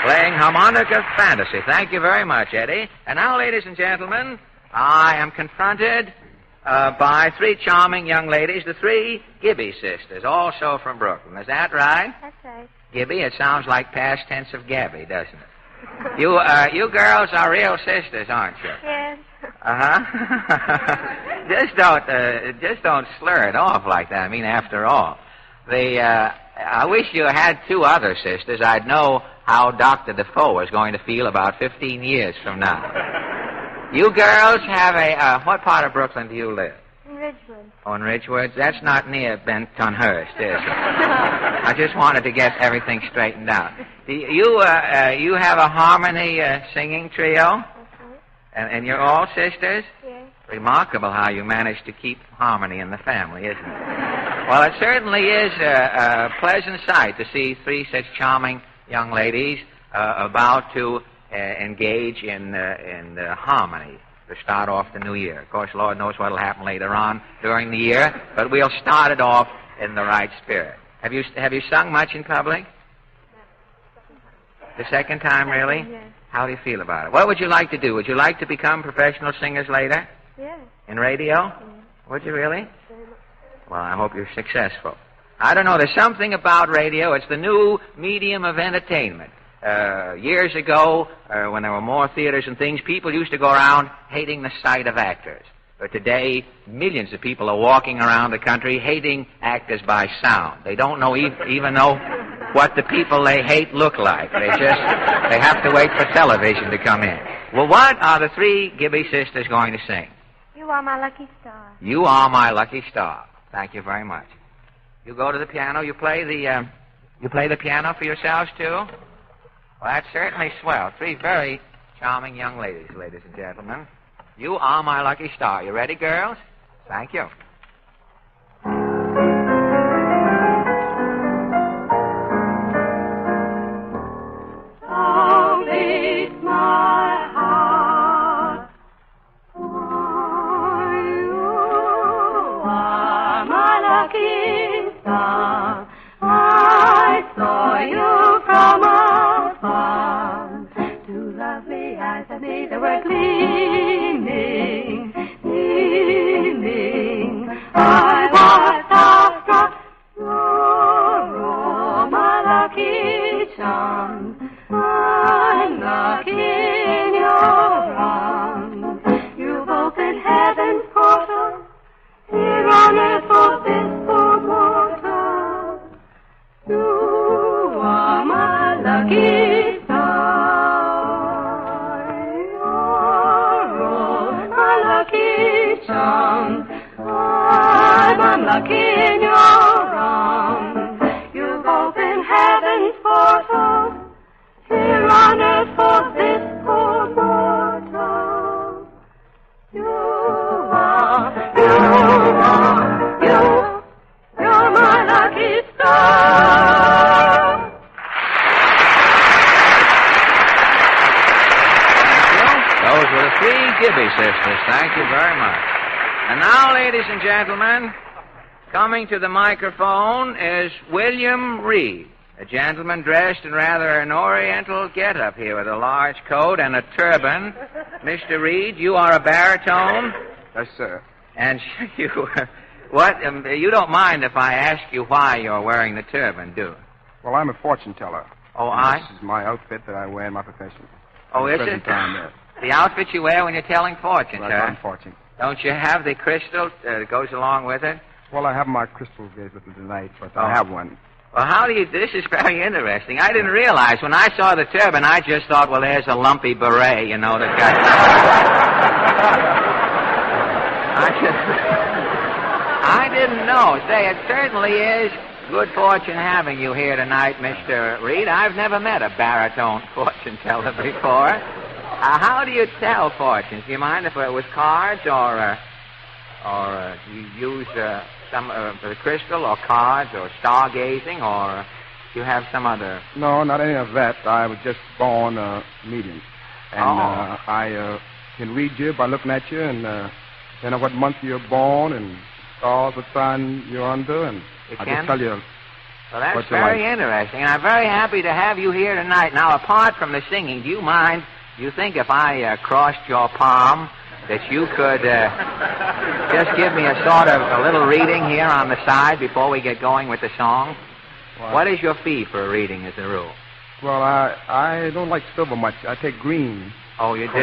Playing Harmonica Fantasy. Thank you very much, Eddie. And now, ladies and gentlemen, I am confronted by three charming young ladies, the three Gibby sisters, also from Brooklyn. Is that right? That's right. Gibby, it sounds like past tense of Gabby, doesn't it? You girls are real sisters, aren't you? Yes. Just don't slur it off like that. I mean, after all, I wish you had two other sisters. I'd know how Dr. Defoe is going to feel about 15 years from now. You girls have what part of Brooklyn do you live? In Ridgewood. Oh, in Ridgewood? That's not near Bentonhurst, is it? I just wanted to get everything straightened out. You have a harmony singing trio? And you're all sisters? Yes. Remarkable how you managed to keep harmony in the family, isn't it? Well, it certainly is a pleasant sight to see three such charming young ladies about to engage in harmony to start off the new year. Of course, Lord knows what will happen later on during the year, but we'll start it off in the right spirit. Have you sung much in public? The second time, really? Yes. How do you feel about it? What would you like to do? Would you like to become professional singers later? Yes. In radio? Yes. Would you really? Well, I hope you're successful. I don't know. There's something about radio. It's the new medium of entertainment. Years ago, when there were more theaters and things, people used to go around hating the sight of actors. But today, millions of people are walking around the country hating actors by sound. They don't know even know what the people they hate look like. They have to wait for television to come in. Well, what are the three Gibby sisters going to sing? You are my lucky star. You are my lucky star. Thank you very much. You go to the piano. You play the piano for yourselves too? Well, that's certainly swell. Three very charming young ladies and gentlemen. You are my lucky star. You ready, girls? Thank you. Oh, beats my heart for you are my lucky star. I saw you from afar. Two lovely eyes of me that were gleaming, gleaming. I was awestruck. Oh, my lucky charm. I'm lucky in your arms. You've opened heaven's portal. Here on earth for this poor mortal. You are my lucky star. You're all my lucky charms. I'm unlucky in your arms. You've opened heaven's portal. Here on earth for this poor mortal. You're my lucky star. Those were the three Gibby sisters. Thank you very much. And now, ladies and gentlemen, coming to the microphone is William Reed, a gentleman dressed in rather an oriental get-up here with a large coat and a turban. Mr. Reed, you are a baritone? Yes, sir. And you don't mind if I ask you why you're wearing the turban, do you? Well, I'm a fortune teller. Oh, This is my outfit that I wear in my profession. Oh, is it? The outfit you wear when you're telling fortunes, Right, huh? I'm fortune. Don't you have the crystal that goes along with it? Well, I have my crystal gaze with me tonight, but I have one. Well, this is very interesting. I didn't realize. When I saw the turban, I just thought, well, there's a lumpy beret, that got... I didn't know. Say, it certainly is good fortune having you here tonight, Mr. Reed. I've never met a baritone fortune teller before. How do you tell fortunes? Do you mind if it was cards or you use some crystal or cards or stargazing, or you have some other... No, not any of that. I was just born medium. And I can read you by looking at you and know what month you're born and stars, what sign you're under, and I just tell you... Well, that's very interesting, and I'm very happy to have you here tonight. Now, apart from the singing, do you think if I crossed your palm that you could just give me a sort of a little reading here on the side before we get going with the song? What is your fee for a reading as a rule? Well, I don't like silver much. I take green. Oh, you do?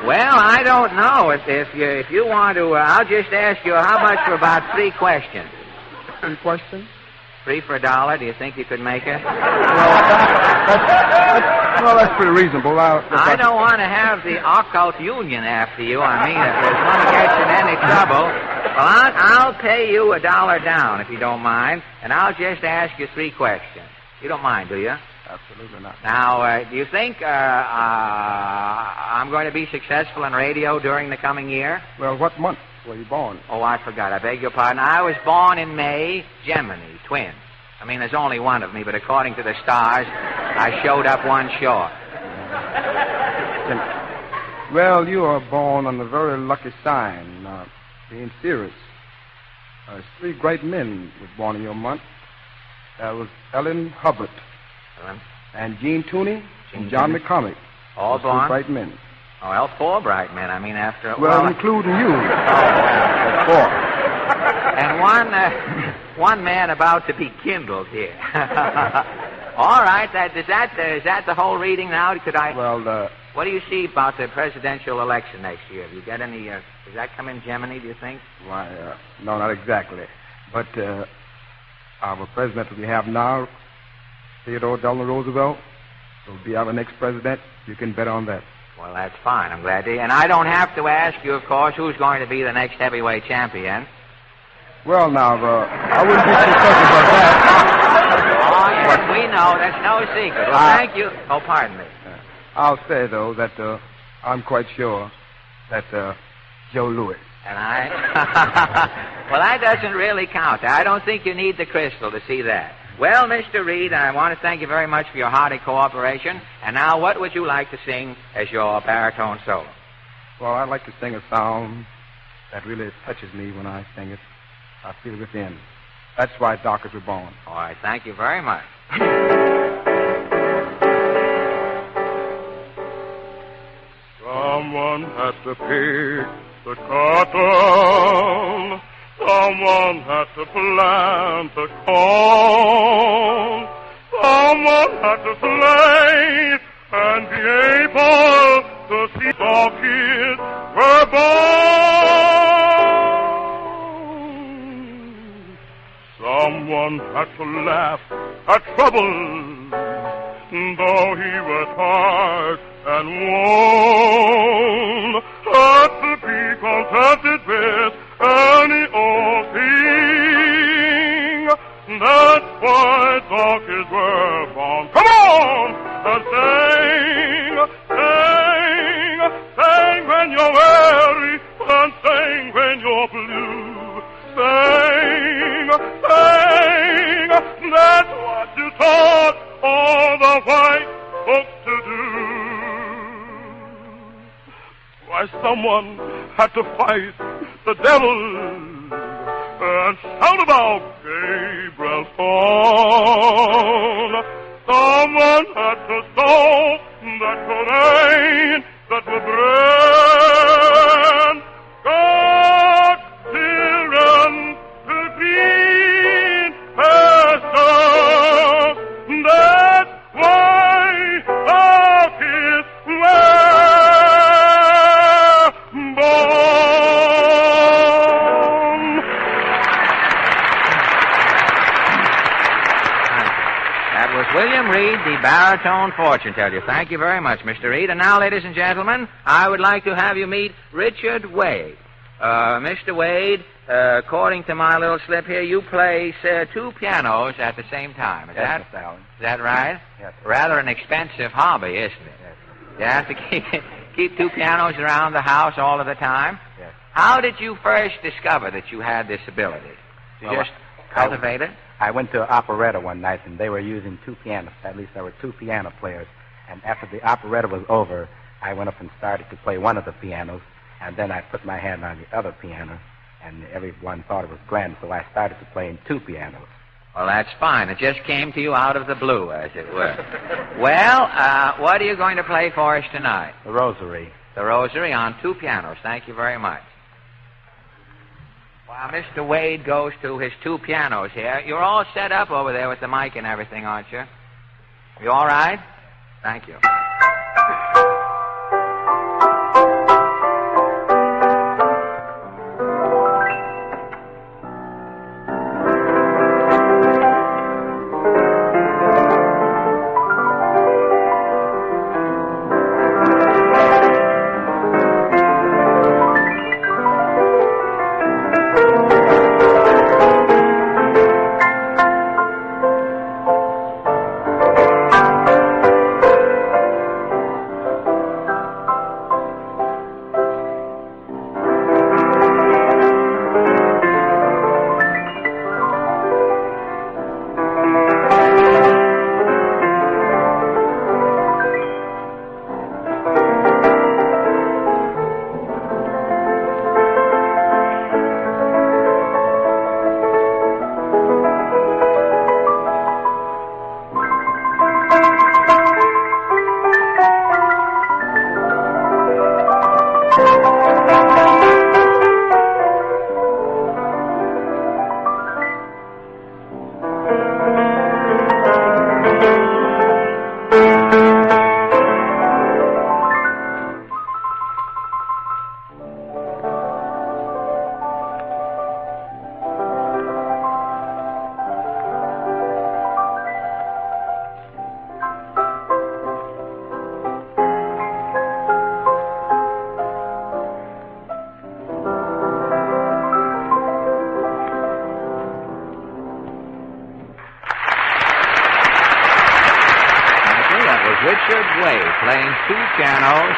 Well, I don't know. If you want to, I'll just ask you how much for about 3 questions. 3 questions? 3 for $1. Do you think you could make it? Well, that's pretty reasonable. I don't want to have the occult union after you. I mean, if there's going to get you in any trouble, well, I'll pay you $1 down if you don't mind, and I'll just ask you 3 questions. You don't mind, do you? Absolutely not. Now, do you think I'm going to be successful in radio during the coming year? Well, what month were you born? Oh, I forgot. I beg your pardon. I was born in May, Gemini, twin. I mean, there's only one of me, but according to the stars, I showed up one short. Well, you are born on a very lucky sign, being serious. 3 great men were born in your month. That was Ellen Hubbard. And Gene Tooney and John McCormick. All born? 3 bright men. Oh, well, 4 bright men. I mean, after... Well, including you. Oh, 4. And one man about to be kindled here. All right. Is that the whole reading now? Could I... Well, what do you see about the presidential election next year? Have you got any... does that come in Gemini, do you think? Why, no, not exactly. But our president that we have now... Theodore Delano Roosevelt will be our next president. You can bet on that. Well, that's fine. I'm glad to hear. And I don't have to ask you, of course, who's going to be the next heavyweight champion. Well, now, I wouldn't be too fussy about that. Oh, yes, we know. That's no secret. Well, thank you. Oh, pardon me. I'll say, though, that I'm quite sure that Joe Louis. And I... Well, that doesn't really count. I don't think you need the crystal to see that. Well, Mr. Reed, I want to thank you very much for your hearty cooperation. And now, what would you like to sing as your baritone solo? Well, I'd like to sing a song that really touches me when I sing it. I feel it within. That's why Dockers were born. All right, thank you very much. Someone had to pick the cotton. Someone had to plant the corn. Someone had to slave and be able to see our kids were born. Someone had to laugh at trouble, though he was hard and worn. Had to be contented with any old thing. That's why donkeys were born. Come on! And sing when you're weary, and sing when you're blue. Sing, that's what you taught all the white folks to do. Why, someone had to fight the devil and shout about Gabriel's horn. Someone had to sow that good rain that would bring God's children to green pastures. That's why donkeys were born. That was William Reed, the baritone fortune teller. Thank you very much, Mr. Reed. And now, ladies and gentlemen, I would like to have you meet Richard Wade. Mr. Wade, according to my little slip here, you play 2 pianos at the same time. Is that right? Yes. Rather an expensive hobby, isn't it? Yes. You have to keep 2 pianos around the house all of the time? Yes. How did you first discover that you had this ability? Did you just cultivate it? I went to an operetta one night, and they were using 2 pianos. At least there were 2 piano players. And after the operetta was over, I went up and started to play one of the pianos, and then I put my hand on the other piano, and everyone thought it was grand, so I started to play in 2 pianos. Well, that's fine. It just came to you out of the blue, as it were. Well, what are you going to play for us tonight? The Rosary. The Rosary on 2 pianos. Thank you very much. While Mr. Wade goes to his 2 pianos here, you're all set up over there with the mic and everything, aren't you? You all right? Thank you. Playing 2 pianos,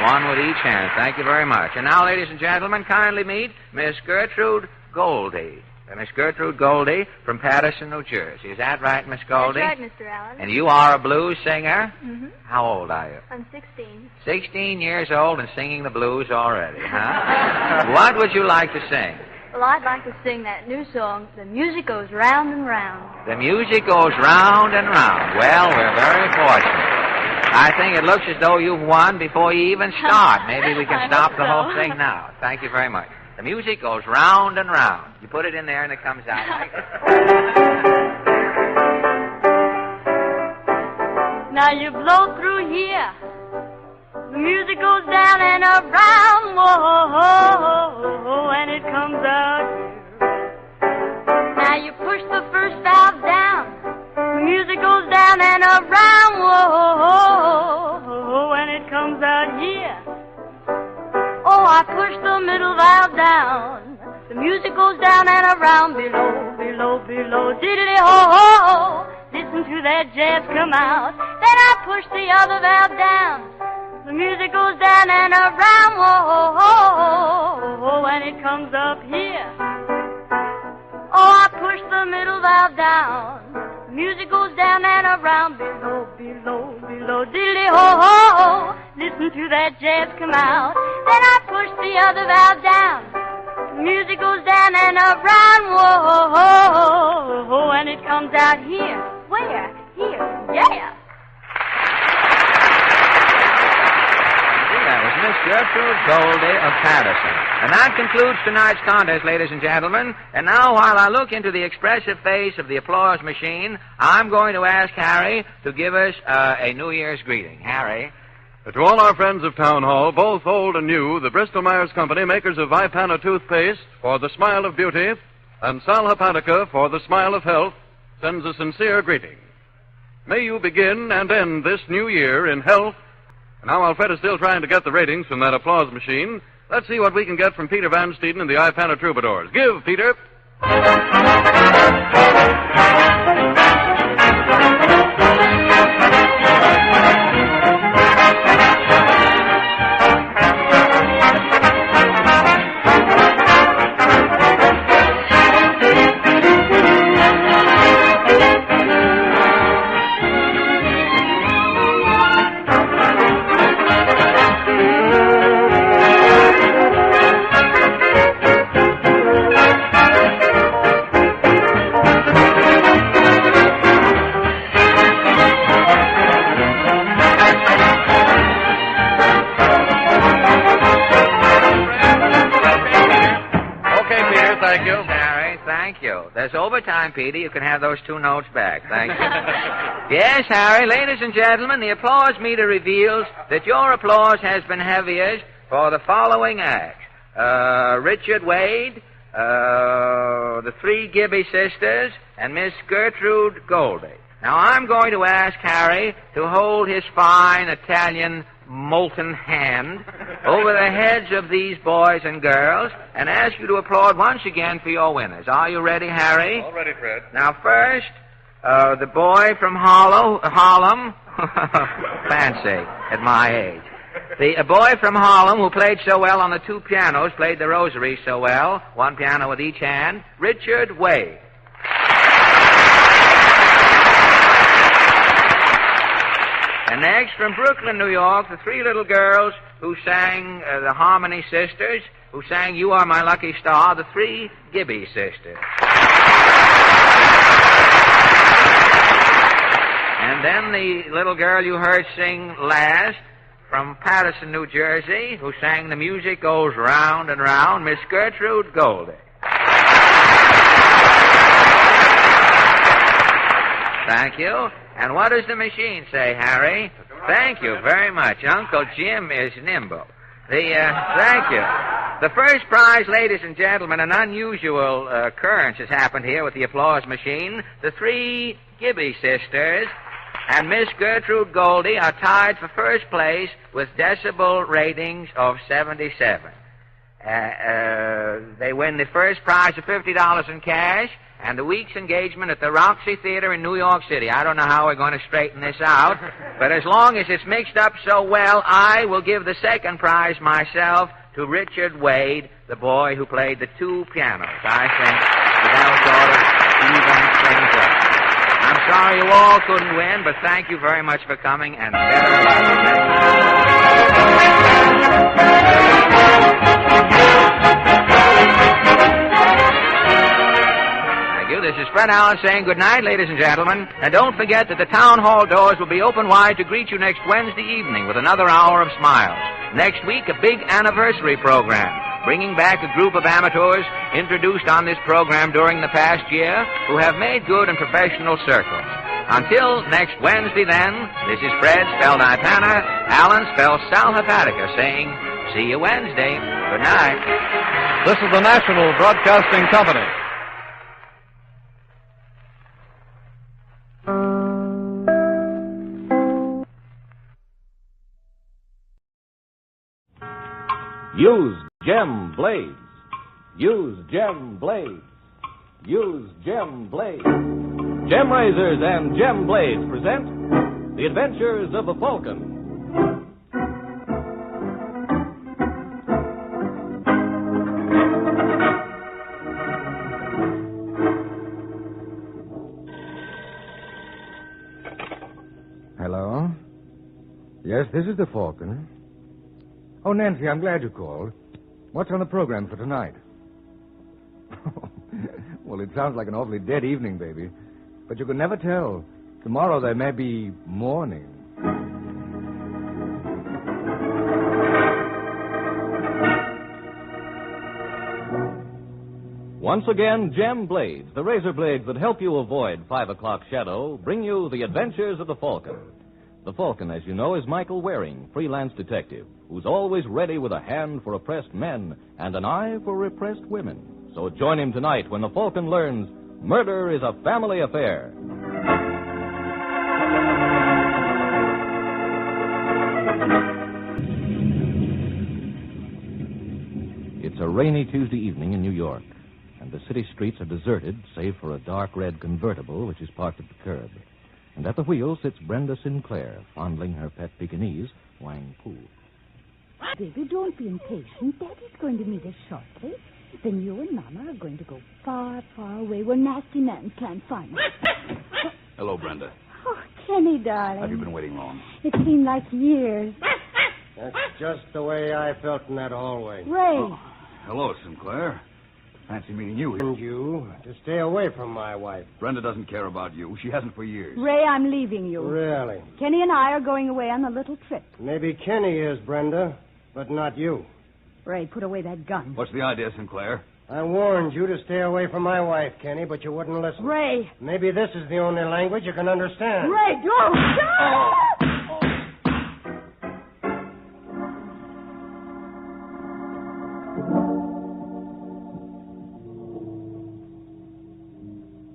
1 with each hand. Thank you very much. And now, ladies and gentlemen, kindly meet Miss Gertrude Goldie. Miss Gertrude Goldie from Patterson, New Jersey. Is that right, Miss Goldie? That's right, Mr. Allen. And you are a blues singer? Mm-hmm. How old are you? I'm 16. 16 years old and singing the blues already, huh? What would you like to sing? Well, I'd like to sing that new song, The Music Goes Round and Round. The music goes round and round. Well, we're very fortunate. I think it looks as though you've won before you even start. Maybe we can stop the whole thing now. Thank you very much. The music goes round and round. You put it in there and it comes out like this. Now you blow through here. The music goes down and around, whoa, and it comes out here. Now you push the first valve down. The music goes down and around, whoa, and it comes out here. Oh, I push the middle valve down. The music goes down and around, below, diddly-ho-ho. Listen to that jazz come out. Then I push the other valve down. The music goes down and around, whoa, and it comes up here. Oh, I push the middle valve down. The music goes down and around, below, diddly-ho-ho. Listen to that jazz come out. Then I push the other valve down. The music goes down and around, whoa, and it comes out here. Where? Here. Yeah. That was Miss Gertrude Goldie of Patterson. And that concludes tonight's contest, ladies and gentlemen. And now, while I look into the expressive face of the applause machine, I'm going to ask Harry to give us a New Year's greeting. Harry. To all our friends of Town Hall, both old and new, the Bristol-Myers Company, makers of Ipana toothpaste for the smile of beauty, and Sal Hepatica for the smile of health, sends a sincere greeting. May you begin and end this new year in health. Now, while Fred is still trying to get the ratings from that applause machine, let's see what we can get from Peter Van Steeden and the Ipana Troubadours. Give, Peter. you. There's overtime, Peter. You can have those 2 notes back. Thank you. Yes, Harry, ladies and gentlemen, the applause meter reveals that your applause has been heaviest for the following acts. Richard Wade, the 3 Gibby sisters, and Miss Gertrude Goldie. Now, I'm going to ask Harry to hold his fine Italian molten hand over the heads of these boys and girls and ask you to applaud once again for your winners. Are you ready, Harry? All ready, Fred. Now, first, the boy from Harlem. Fancy at my age. The boy from Harlem who played so well on the 2 pianos, played the rosary so well, 1 piano with each hand, Richard Wade. And next, from Brooklyn, New York, the 3 little girls who sang, the Harmony Sisters, who sang You Are My Lucky Star, the 3 Gibby sisters. And then the little girl you heard sing last, from Patterson, New Jersey, who sang The Music Goes Round and Round, Miss Gertrude Goldie. Thank you. And what does the machine say, Harry? Thank you very much. Uncle Jim is nimble. Thank you. The first prize, ladies and gentlemen, an unusual occurrence has happened here with the applause machine. The 3 Gibby sisters and Miss Gertrude Goldie are tied for first place with decibel ratings of 77. They win the first prize of $50 in cash and the week's engagement at the Roxy Theater in New York City. I don't know how we're going to straighten this out, but as long as it's mixed up so well, I will give the second prize myself to Richard Wade, the boy who played the 2 pianos. I think that'll sort of even things up. I'm sorry you all couldn't win, but thank you very much for coming, and better Thank you. This is Fred Allen saying good night, ladies and gentlemen. And don't forget that the town hall doors will be open wide to greet you next Wednesday evening with another hour of smiles. Next week, a big anniversary program, bringing back a group of amateurs introduced on this program during the past year who have made good in professional circles. Until next Wednesday, then, this is Fred, spelled Ipana, Allen, spelled Sal Hepatica, saying, see you Wednesday. Good night. This is the National Broadcasting Company. Use Gem Blades. Use Gem Blades. Use Gem Blades. Gem Razors and Gem Blades present The Adventures of the Falcon. Hello? Yes, this is the Falcon. Oh, Nancy, I'm glad you called. What's on the program for tonight? Well, it sounds like an awfully dead evening, baby. But you can never tell. Tomorrow there may be morning. Once again, Gem Blades, the razor blades that help you avoid 5 o'clock shadow, bring you The Adventures of the Falcon. The Falcon, as you know, is Michael Waring, freelance detective, who's always ready with a hand for oppressed men and an eye for repressed women. So join him tonight when the Falcon learns murder is a family affair. It's a rainy Tuesday evening in New York, and the city streets are deserted, save for a dark red convertible which is parked at the curb. And at the wheel sits Brenda Sinclair, fondling her pet Pekingese, Wang Pu. Baby, don't be impatient. Daddy's going to meet us shortly. Then you and Mama are going to go far, far away where nasty men can't find us. Hello, Brenda. Oh, Kenny, darling. Have you been waiting long? It seemed like years. That's just the way I felt in that hallway. Ray. Oh, hello, Sinclair. Fancy meeting you. And you to stay away from my wife. Brenda doesn't care about you. She hasn't for years. Ray, I'm leaving you. Really? Kenny and I are going away on a little trip. Maybe Kenny is, Brenda, but not you. Ray, put away that gun. What's the idea, Sinclair? I warned you to stay away from my wife, Kenny, but you wouldn't listen. Ray! Maybe this is the only language you can understand. Ray, don't!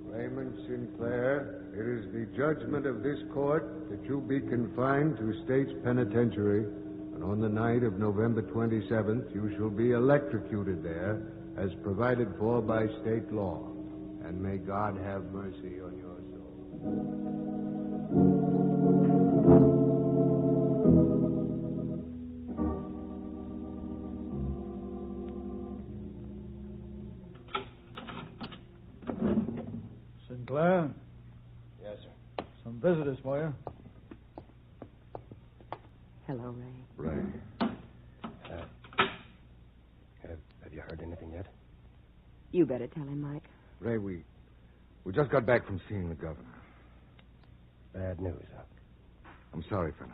Raymond Sinclair, it is the judgment of this court that you be confined to State's Penitentiary, and on the night of November 27th, you shall be electrocuted there, as provided for by state law. And may God have mercy on your soul. Sinclair? Yes, sir. Some visitors for you. Hello, Ray. Ray. Have you heard anything yet? You better tell him, Mike. Ray, we just got back from seeing the governor. Bad news, huh? I'm sorry, fella.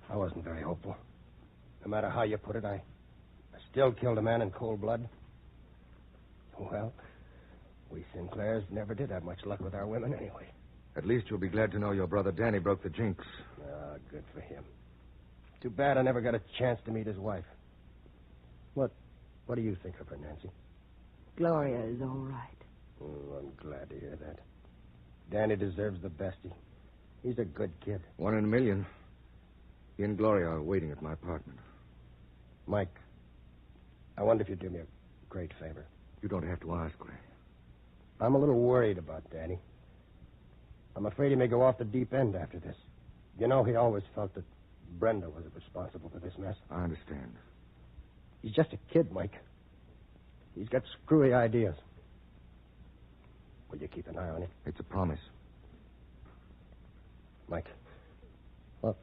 I wasn't very hopeful. No matter how you put it, I still killed a man in cold blood. Well, we Sinclairs never did have much luck with our women anyway. At least you'll be glad to know your brother Danny broke the jinx. Ah, good for him. Too bad I never got a chance to meet his wife. What do you think of her, Nancy? Gloria is all right. Oh, I'm glad to hear that. Danny deserves the best. He's a good kid. 1 in a million. He and Gloria are waiting at my apartment. Mike, I wonder if you'd do me a great favor. You don't have to ask, Ray. I'm a little worried about Danny. I'm afraid he may go off the deep end after this. You know, he always felt that Brenda was responsible for this mess. I understand. He's just a kid, Mike. He's got screwy ideas. Will you keep an eye on him? It's a promise. Mike, what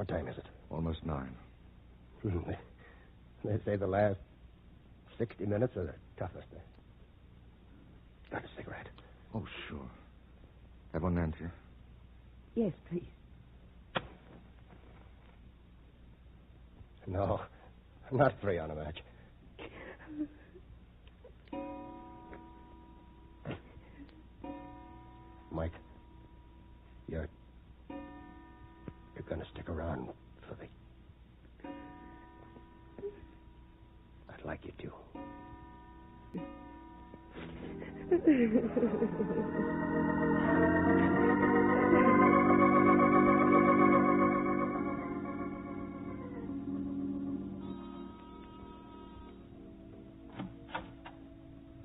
time is it? Almost 9. They say the last 60 minutes are the toughest. Got a cigarette? Oh, sure. Have one, Nancy? Yes, please. No, not 3 on a match. Mike, you're going to stick around for the... I'd like you to.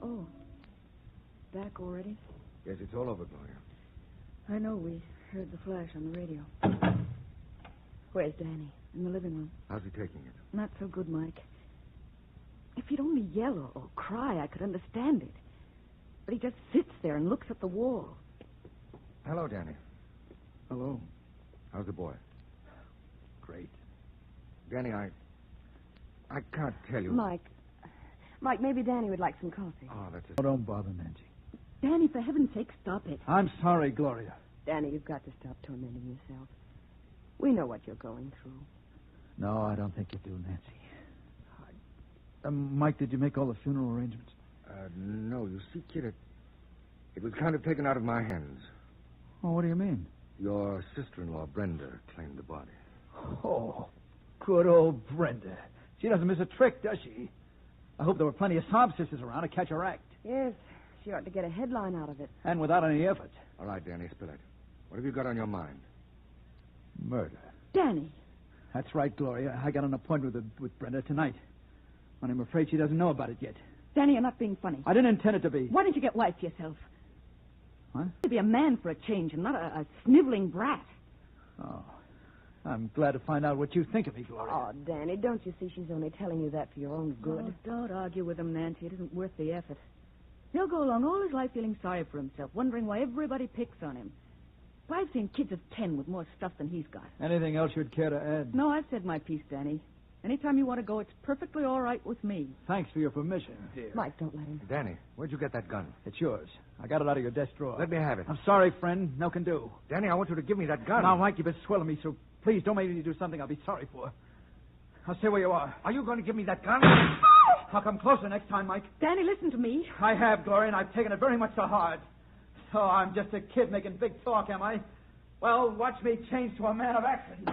Oh, back already? Yes, it's all over, Gloria. I know. We heard the flash on the radio. Where's Danny? In the living room. How's he taking it? Not so good, Mike. If he'd only yell or cry, I could understand it. But he just sits there and looks at the wall. Hello, Danny. Hello. How's the boy? Great. Danny, I can't tell you. Mike, maybe Danny would like some coffee. Oh, that's it. Oh, don't bother, Nancy. Danny, for heaven's sake, stop it. I'm sorry, Gloria. Danny, you've got to stop tormenting yourself. We know what you're going through. No, I don't think you do, Nancy. Mike, did you make all the funeral arrangements? No. You see, kid, it was kind of taken out of my hands. Oh, what do you mean? Your sister-in-law, Brenda, claimed the body. Oh, good old Brenda. She doesn't miss a trick, does she? I hope there were plenty of sob sisters around to catch her act. Yes, she ought to get a headline out of it. And without any effort. All right, Danny, spill it. What have you got on your mind? Murder. Danny. That's right, Gloria. I got an appointment with Brenda tonight. And I'm afraid she doesn't know about it yet. Danny, you're not being funny. I didn't intend it to be. Why didn't you get wife to yourself? What? To be a man for a change and not a sniveling brat. Oh. I'm glad to find out what you think of me, Gloria. Oh, Danny, don't you see she's only telling you that for your own good? Oh, don't argue with him, Nancy. It isn't worth the effort. He'll go along all his life feeling sorry for himself, wondering why everybody picks on him. But I've seen kids of 10 with more stuff than he's got. Anything else you'd care to add? No, I've said my piece, Danny. Anytime you want to go, it's perfectly all right with me. Thanks for your permission, dear. Mike, don't let him. Danny, where'd you get that gun? It's yours. I got it out of your desk drawer. Let me have it. I'm sorry, friend. No can do. Danny, I want you to give me that gun. Now, Mike, you've been swelling me, so please don't make me do something I'll be sorry for. I'll stay where you are. Are you going to give me that gun? I'll come closer next time, Mike. Danny, listen to me. I have, Gloria, and I've taken it very much to heart. So I'm just a kid making big talk, am I? Well, watch me change to a man of action.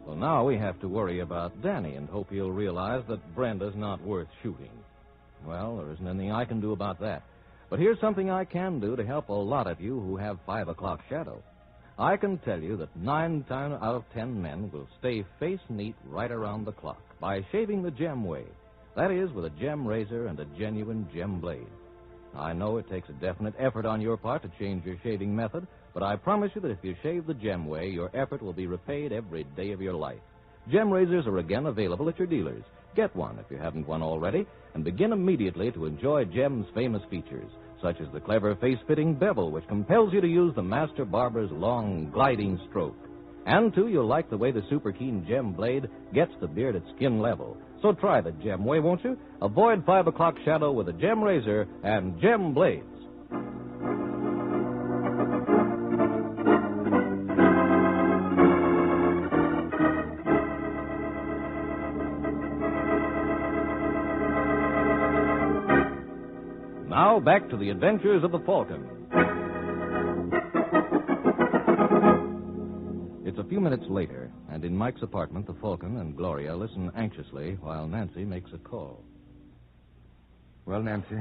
Well, now we have to worry about Danny and hope he'll realize that Brenda's not worth shooting. Well, there isn't anything I can do about that. But here's something I can do to help a lot of you who have 5 o'clock shadow. I can tell you that 9 out of 10 men will stay face neat right around the clock by shaving the gem way. That is, with a gem razor and a genuine gem blade. I know it takes a definite effort on your part to change your shaving method, but I promise you that if you shave the gem way, your effort will be repaid every day of your life. Gem razors are again available at your dealers. Get one if you haven't one already, and begin immediately to enjoy Gem's famous features, such as the clever face-fitting bevel, which compels you to use the master barber's long, gliding stroke. And, too, you'll like the way the super keen Gem blade gets the beard at skin level. So try the Gem way, won't you? Avoid 5 o'clock shadow with a Gem razor and Gem blades. Now, back to the adventures of the Falcon. It's a few minutes later, and in Mike's apartment, the Falcon and Gloria listen anxiously while Nancy makes a call. Well, Nancy?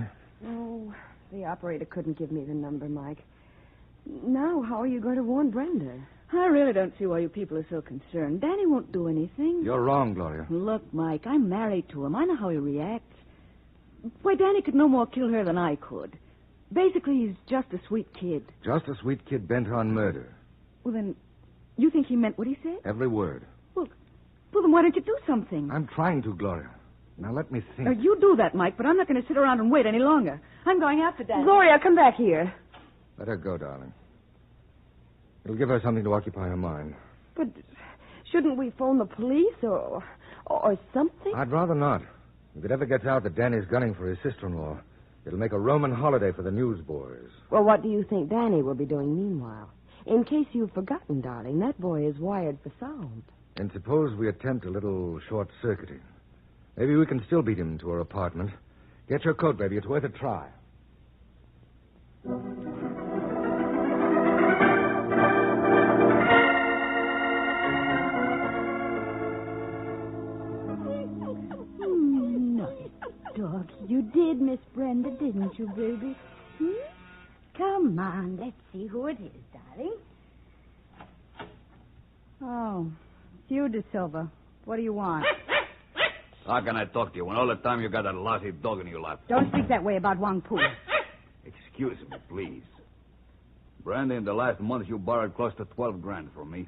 Oh, the operator couldn't give me the number, Mike. Now, how are you going to warn Brenda? I really don't see why you people are so concerned. Danny won't do anything. You're wrong, Gloria. Look, Mike, I'm married to him. I know how he reacts. Why, Danny could no more kill her than I could. Basically, he's just a sweet kid. Just a sweet kid bent on murder. Well, then, you think he meant what he said? Every word. Well, then why don't you do something? I'm trying to, Gloria. Now, let me think. You do that, Mike, but I'm not going to sit around and wait any longer. I'm going after Danny. Gloria, come back here. Let her go, darling. It'll give her something to occupy her mind. But shouldn't we phone the police or something? I'd rather not. If it ever gets out that Danny's gunning for his sister-in-law, it'll make a Roman holiday for the newsboys. Well, what do you think Danny will be doing meanwhile? In case you've forgotten, darling, that boy is wired for sound. And suppose we attempt a little short-circuiting. Maybe we can still beat him to her apartment. Get your coat, baby. It's worth a try. Dog, you did, Miss Brenda, didn't you, baby? Come on, let's see who it is, darling. Oh, it's you, De Silva. What do you want? How can I talk to you when all the time you got that lousy dog in your lap? Don't speak that way about Wang Pu. Excuse me, please. Brenda, in the last month you borrowed close to $12,000 from me.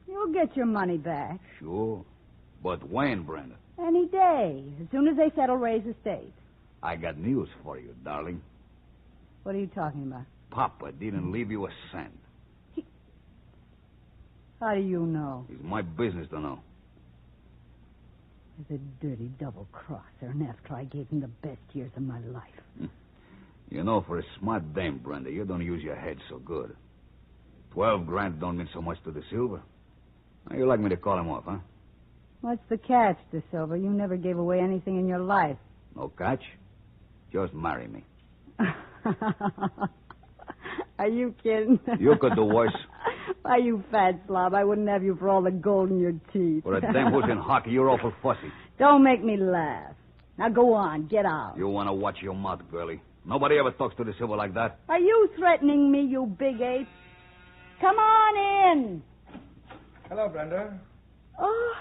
You'll get your money back. Sure. But when, Brenda? Any day, as soon as they settle Ray's estate. I got news for you, darling. What are you talking about? Papa didn't leave you a cent. How do you know? It's my business to know. He's a dirty double-crosser, and after I gave him the best years of my life. You know, for a smart dame, Brenda, you don't use your head so good. $12,000 don't mean so much to De Silva. Now, you like me to call him off, huh? What's the catch, De Silva? You never gave away anything in your life. No catch? Just marry me. Are you kidding? You could do worse. Why, you fat slob, I wouldn't have you for all the gold in your teeth. For a dame who's in hockey, you're awful fussy. Don't make me laugh. Now go on, get out. You want to watch your mouth, girlie. Nobody ever talks to De Silva like that. Are you threatening me, you big ape? Come on in. Hello, Brenda. Oh,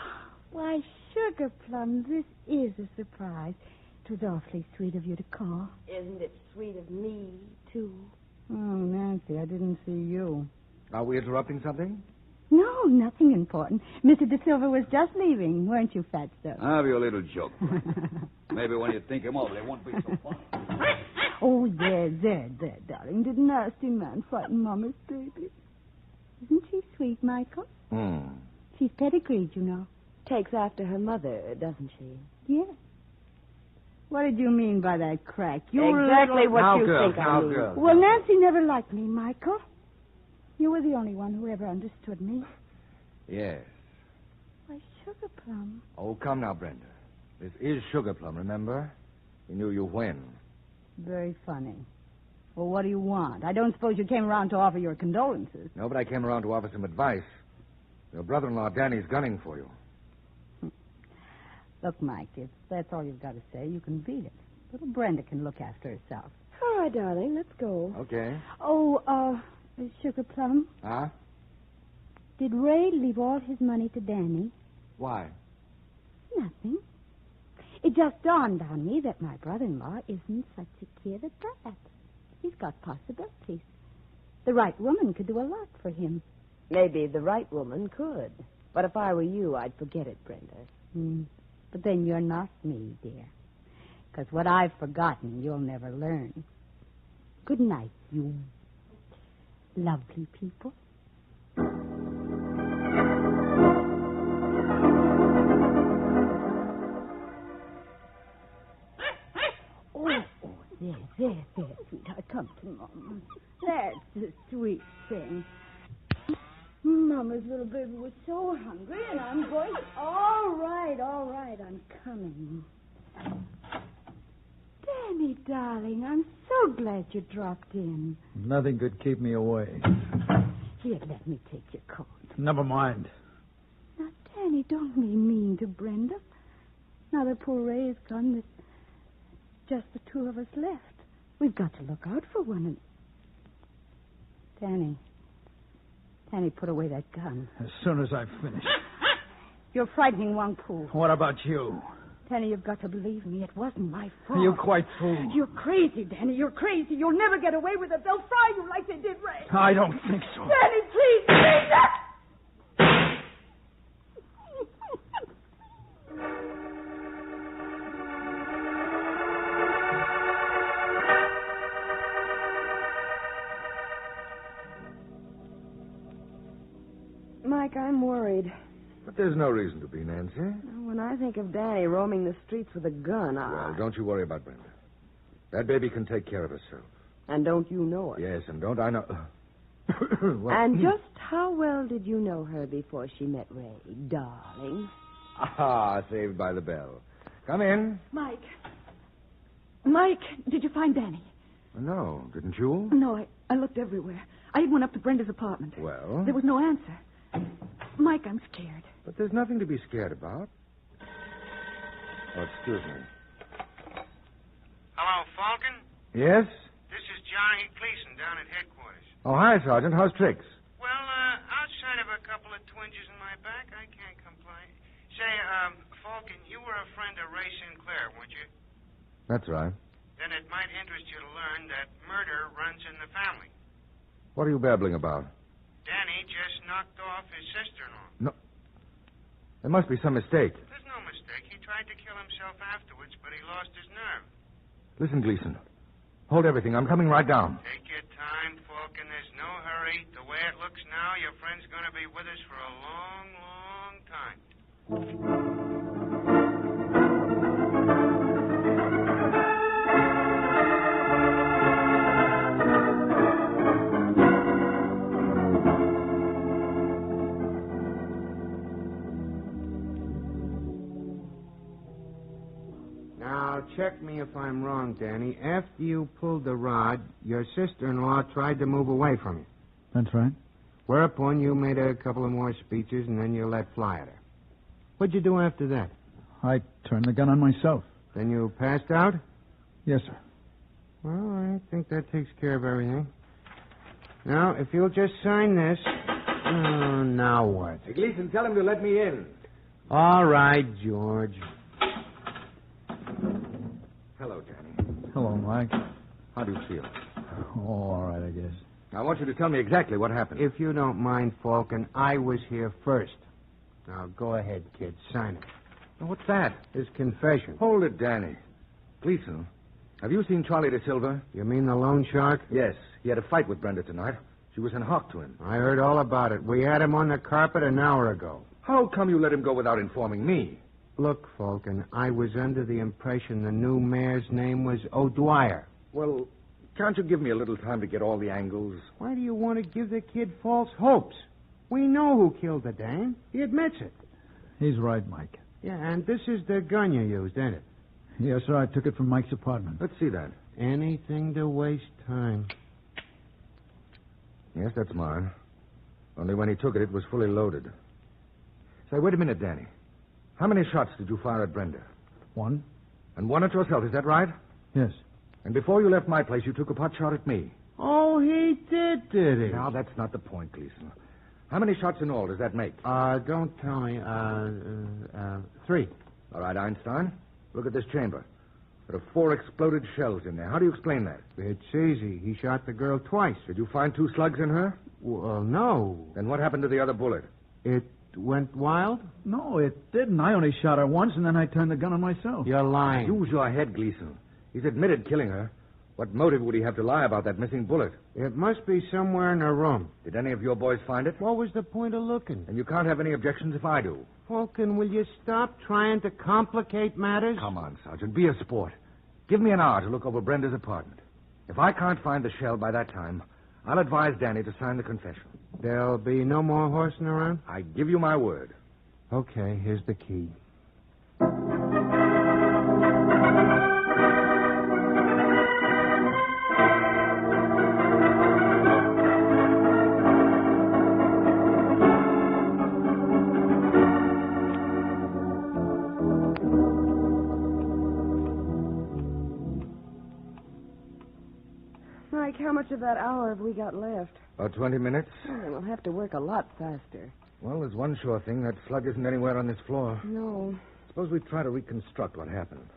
why, Sugar Plums, this is a surprise. It was awfully sweet of you to call. Isn't it sweet of me, too? Oh, Nancy, I didn't see you. Are we interrupting something? No, nothing important. Mr. De Silva was just leaving, weren't you, fat stuff? Have your little joke. Maybe when you think him over, they won't be so funny. Oh, there, darling. Did nasty man frighten Mama's baby? Isn't she sweet, Michael? She's pedigreed, you know. Takes after her mother, doesn't she? Yes. What did you mean by that crack? Exactly what you think I mean. Well, Nancy never liked me, Michael. You were the only one who ever understood me. Yes. Why, Sugar Plum. Oh, come now, Brenda. This is Sugar Plum, remember? We knew you when. Very funny. Well, what do you want? I don't suppose you came around to offer your condolences. No, but I came around to offer some advice. Your brother-in-law, Danny's gunning for you. Look, Mike, if that's all you've got to say, you can beat it. Little Brenda can look after herself. All right, darling, let's go. Okay. Oh, Sugar Plum, Huh? did Ray leave all his money to Danny? Why? Nothing. It just dawned on me that my brother-in-law isn't such a kid at that. He's got possibilities. The right woman could do a lot for him. Maybe the right woman could. But if I were you, I'd forget it, Brenda. But then you're not me, dear. Because what I've forgotten, you'll never learn. Good night, you lovely people. There, sweetheart. Come to Mama. That's the sweet thing. Mama's little baby was so hungry, and I'm going... All right, I'm coming. Danny, darling, I'm so glad you dropped in. Nothing could keep me away. Here, let me take your coat. Never mind. Now, Danny, don't be mean to Brenda. Now that poor Ray is gone, there's just the two of us left. We've got to look out for one another. Danny, put away that gun. As soon as I finish. You're frightening Wang Pu. What about you? Danny, you've got to believe me. It wasn't my fault. You're quite fool. You're crazy, Danny. You're crazy. You'll never get away with it. They'll fry you like they did Ray. I don't think so. Danny, please. Mike, I'm worried. But there's no reason to be, Nancy. When I think of Danny roaming the streets with a gun, Well, don't you worry about Brenda. That baby can take care of herself. And don't you know it? Yes, and don't I know... Well, and just how well did you know her before she met Ray, darling? Saved by the bell. Come in. Mike, did you find Danny? No, didn't you? No, I looked everywhere. I even went up to Brenda's apartment. Well? There was no answer. Mike, I'm scared. But there's nothing to be scared about. Oh, excuse me. Hello, Falcon? Yes? This is Johnny Gleason down at headquarters. Oh, hi, Sergeant. How's tricks? Well, outside of a couple of twinges in my back, I can't complain. Say, Falcon, you were a friend of Ray Sinclair, weren't you? That's right. Then it might interest you to learn that murder runs in the family. What are you babbling about? Danny just knocked off his sister-in-law. No. There must be some mistake. There's no mistake. He tried to kill himself afterwards, but he lost his nerve. Listen, Gleason. Hold everything. I'm coming right down. Take your time, Falcon. There's no hurry. The way it looks now, your friend's going to be with us for a long, long time. Check me if I'm wrong, Danny. After you pulled the rod, your sister-in-law tried to move away from you. That's right. Whereupon you made a couple of more speeches, and then you let fly at her. What'd you do after that? I turned the gun on myself. Then you passed out? Yes, sir. Well, I think that takes care of everything. Now, if you'll just sign this... Oh, now what? Hey, Gleason, tell him to let me in. All right, George. Hello, Danny. Hello, Mike. How do you feel? Oh, all right, I guess. I want you to tell me exactly what happened. If you don't mind, Falcon, I was here first. Now, go ahead, kid. Sign it. Now, what's that? His confession. Hold it, Danny. Gleason, have you seen Charlie De Silva? You mean the loan shark? Yes. He had a fight with Brenda tonight. She was in hock to him. I heard all about it. We had him on the carpet an hour ago. How come you let him go without informing me? Look, Falcon, I was under the impression the new mayor's name was O'Dwyer. Well, Can't you give me a little time to get all the angles? Why do you want to give the kid false hopes? We know who killed the dame. He admits it. He's right, Mike. Yeah, and this is the gun you used, ain't it? Yes, sir. I took it from Mike's apartment. Let's see that. Anything to waste time. Yes, that's mine. Only when he took it, it was fully loaded. Say, wait a minute, Danny. How many shots did you fire at Brenda? 1. And 1 at yourself, is that right? Yes. And before you left my place, you took a pot shot at me. Oh, he did he? Now, that's not the point, Gleason. How many shots in all does that make? Don't tell me. 3. All right, Einstein. Look at this chamber. There are 4 exploded shells in there. How do you explain that? It's easy. He shot the girl twice. Did you find 2 slugs in her? Well, no. Then what happened to the other bullet? It went wild? No, it didn't. I only shot her once, and then I turned the gun on myself. You're lying. Use your head, Gleason. He's admitted killing her. What motive would he have to lie about that missing bullet? It must be somewhere in her room. Did any of your boys find it? What was the point of looking? And you can't have any objections if I do. Falcon, will you stop trying to complicate matters? Come on, Sergeant. Be a sport. Give me an hour to look over Brenda's apartment. If I can't find the shell by that time, I'll advise Danny to sign the confession. There'll be no more horsing around? I give you my word. Okay, here's the key. Mike, how much of that hour have we got left? About 20 minutes. Oh, we'll have to work a lot faster. Well, there's one sure thing. That slug isn't anywhere on this floor. No. Suppose we try to reconstruct what happened.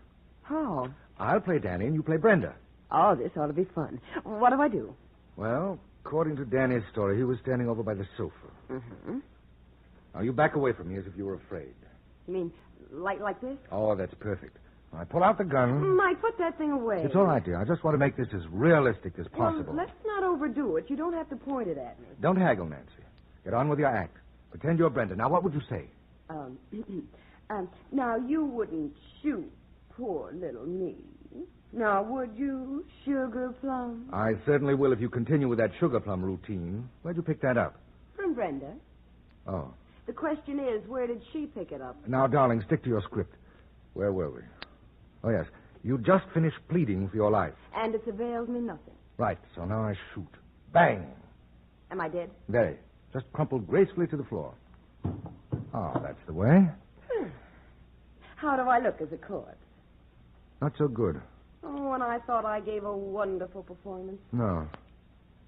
How? I'll play Danny and you play Brenda. Oh, this ought to be fun. What do I do? Well, according to Danny's story, he was standing over by the sofa. Mm-hmm. Now, you back away from me as if you were afraid. You mean like this? Oh, that's perfect. I pull out the gun. Mike, put that thing away. It's all right, dear. I just want to make this as realistic as possible. Well, let's not overdo it. You don't have to point it at me. Don't haggle, Nancy. Get on with your act. Pretend you're Brenda. Now, what would you say? Now, you wouldn't shoot poor little me. Now, would you, Sugar Plum? I certainly will if you continue with that sugar plum routine. Where'd you pick that up? From Brenda. Oh. The question is, where did she pick it up? Now, darling, stick to your script. Where were we? Oh, yes. You just finished pleading for your life. And it's availed me nothing. Right, so now I shoot. Bang! Am I dead? Very. Just crumpled gracefully to the floor. Oh, that's the way. How do I look as a corpse? Not so good. Oh, and I thought I gave a wonderful performance. No.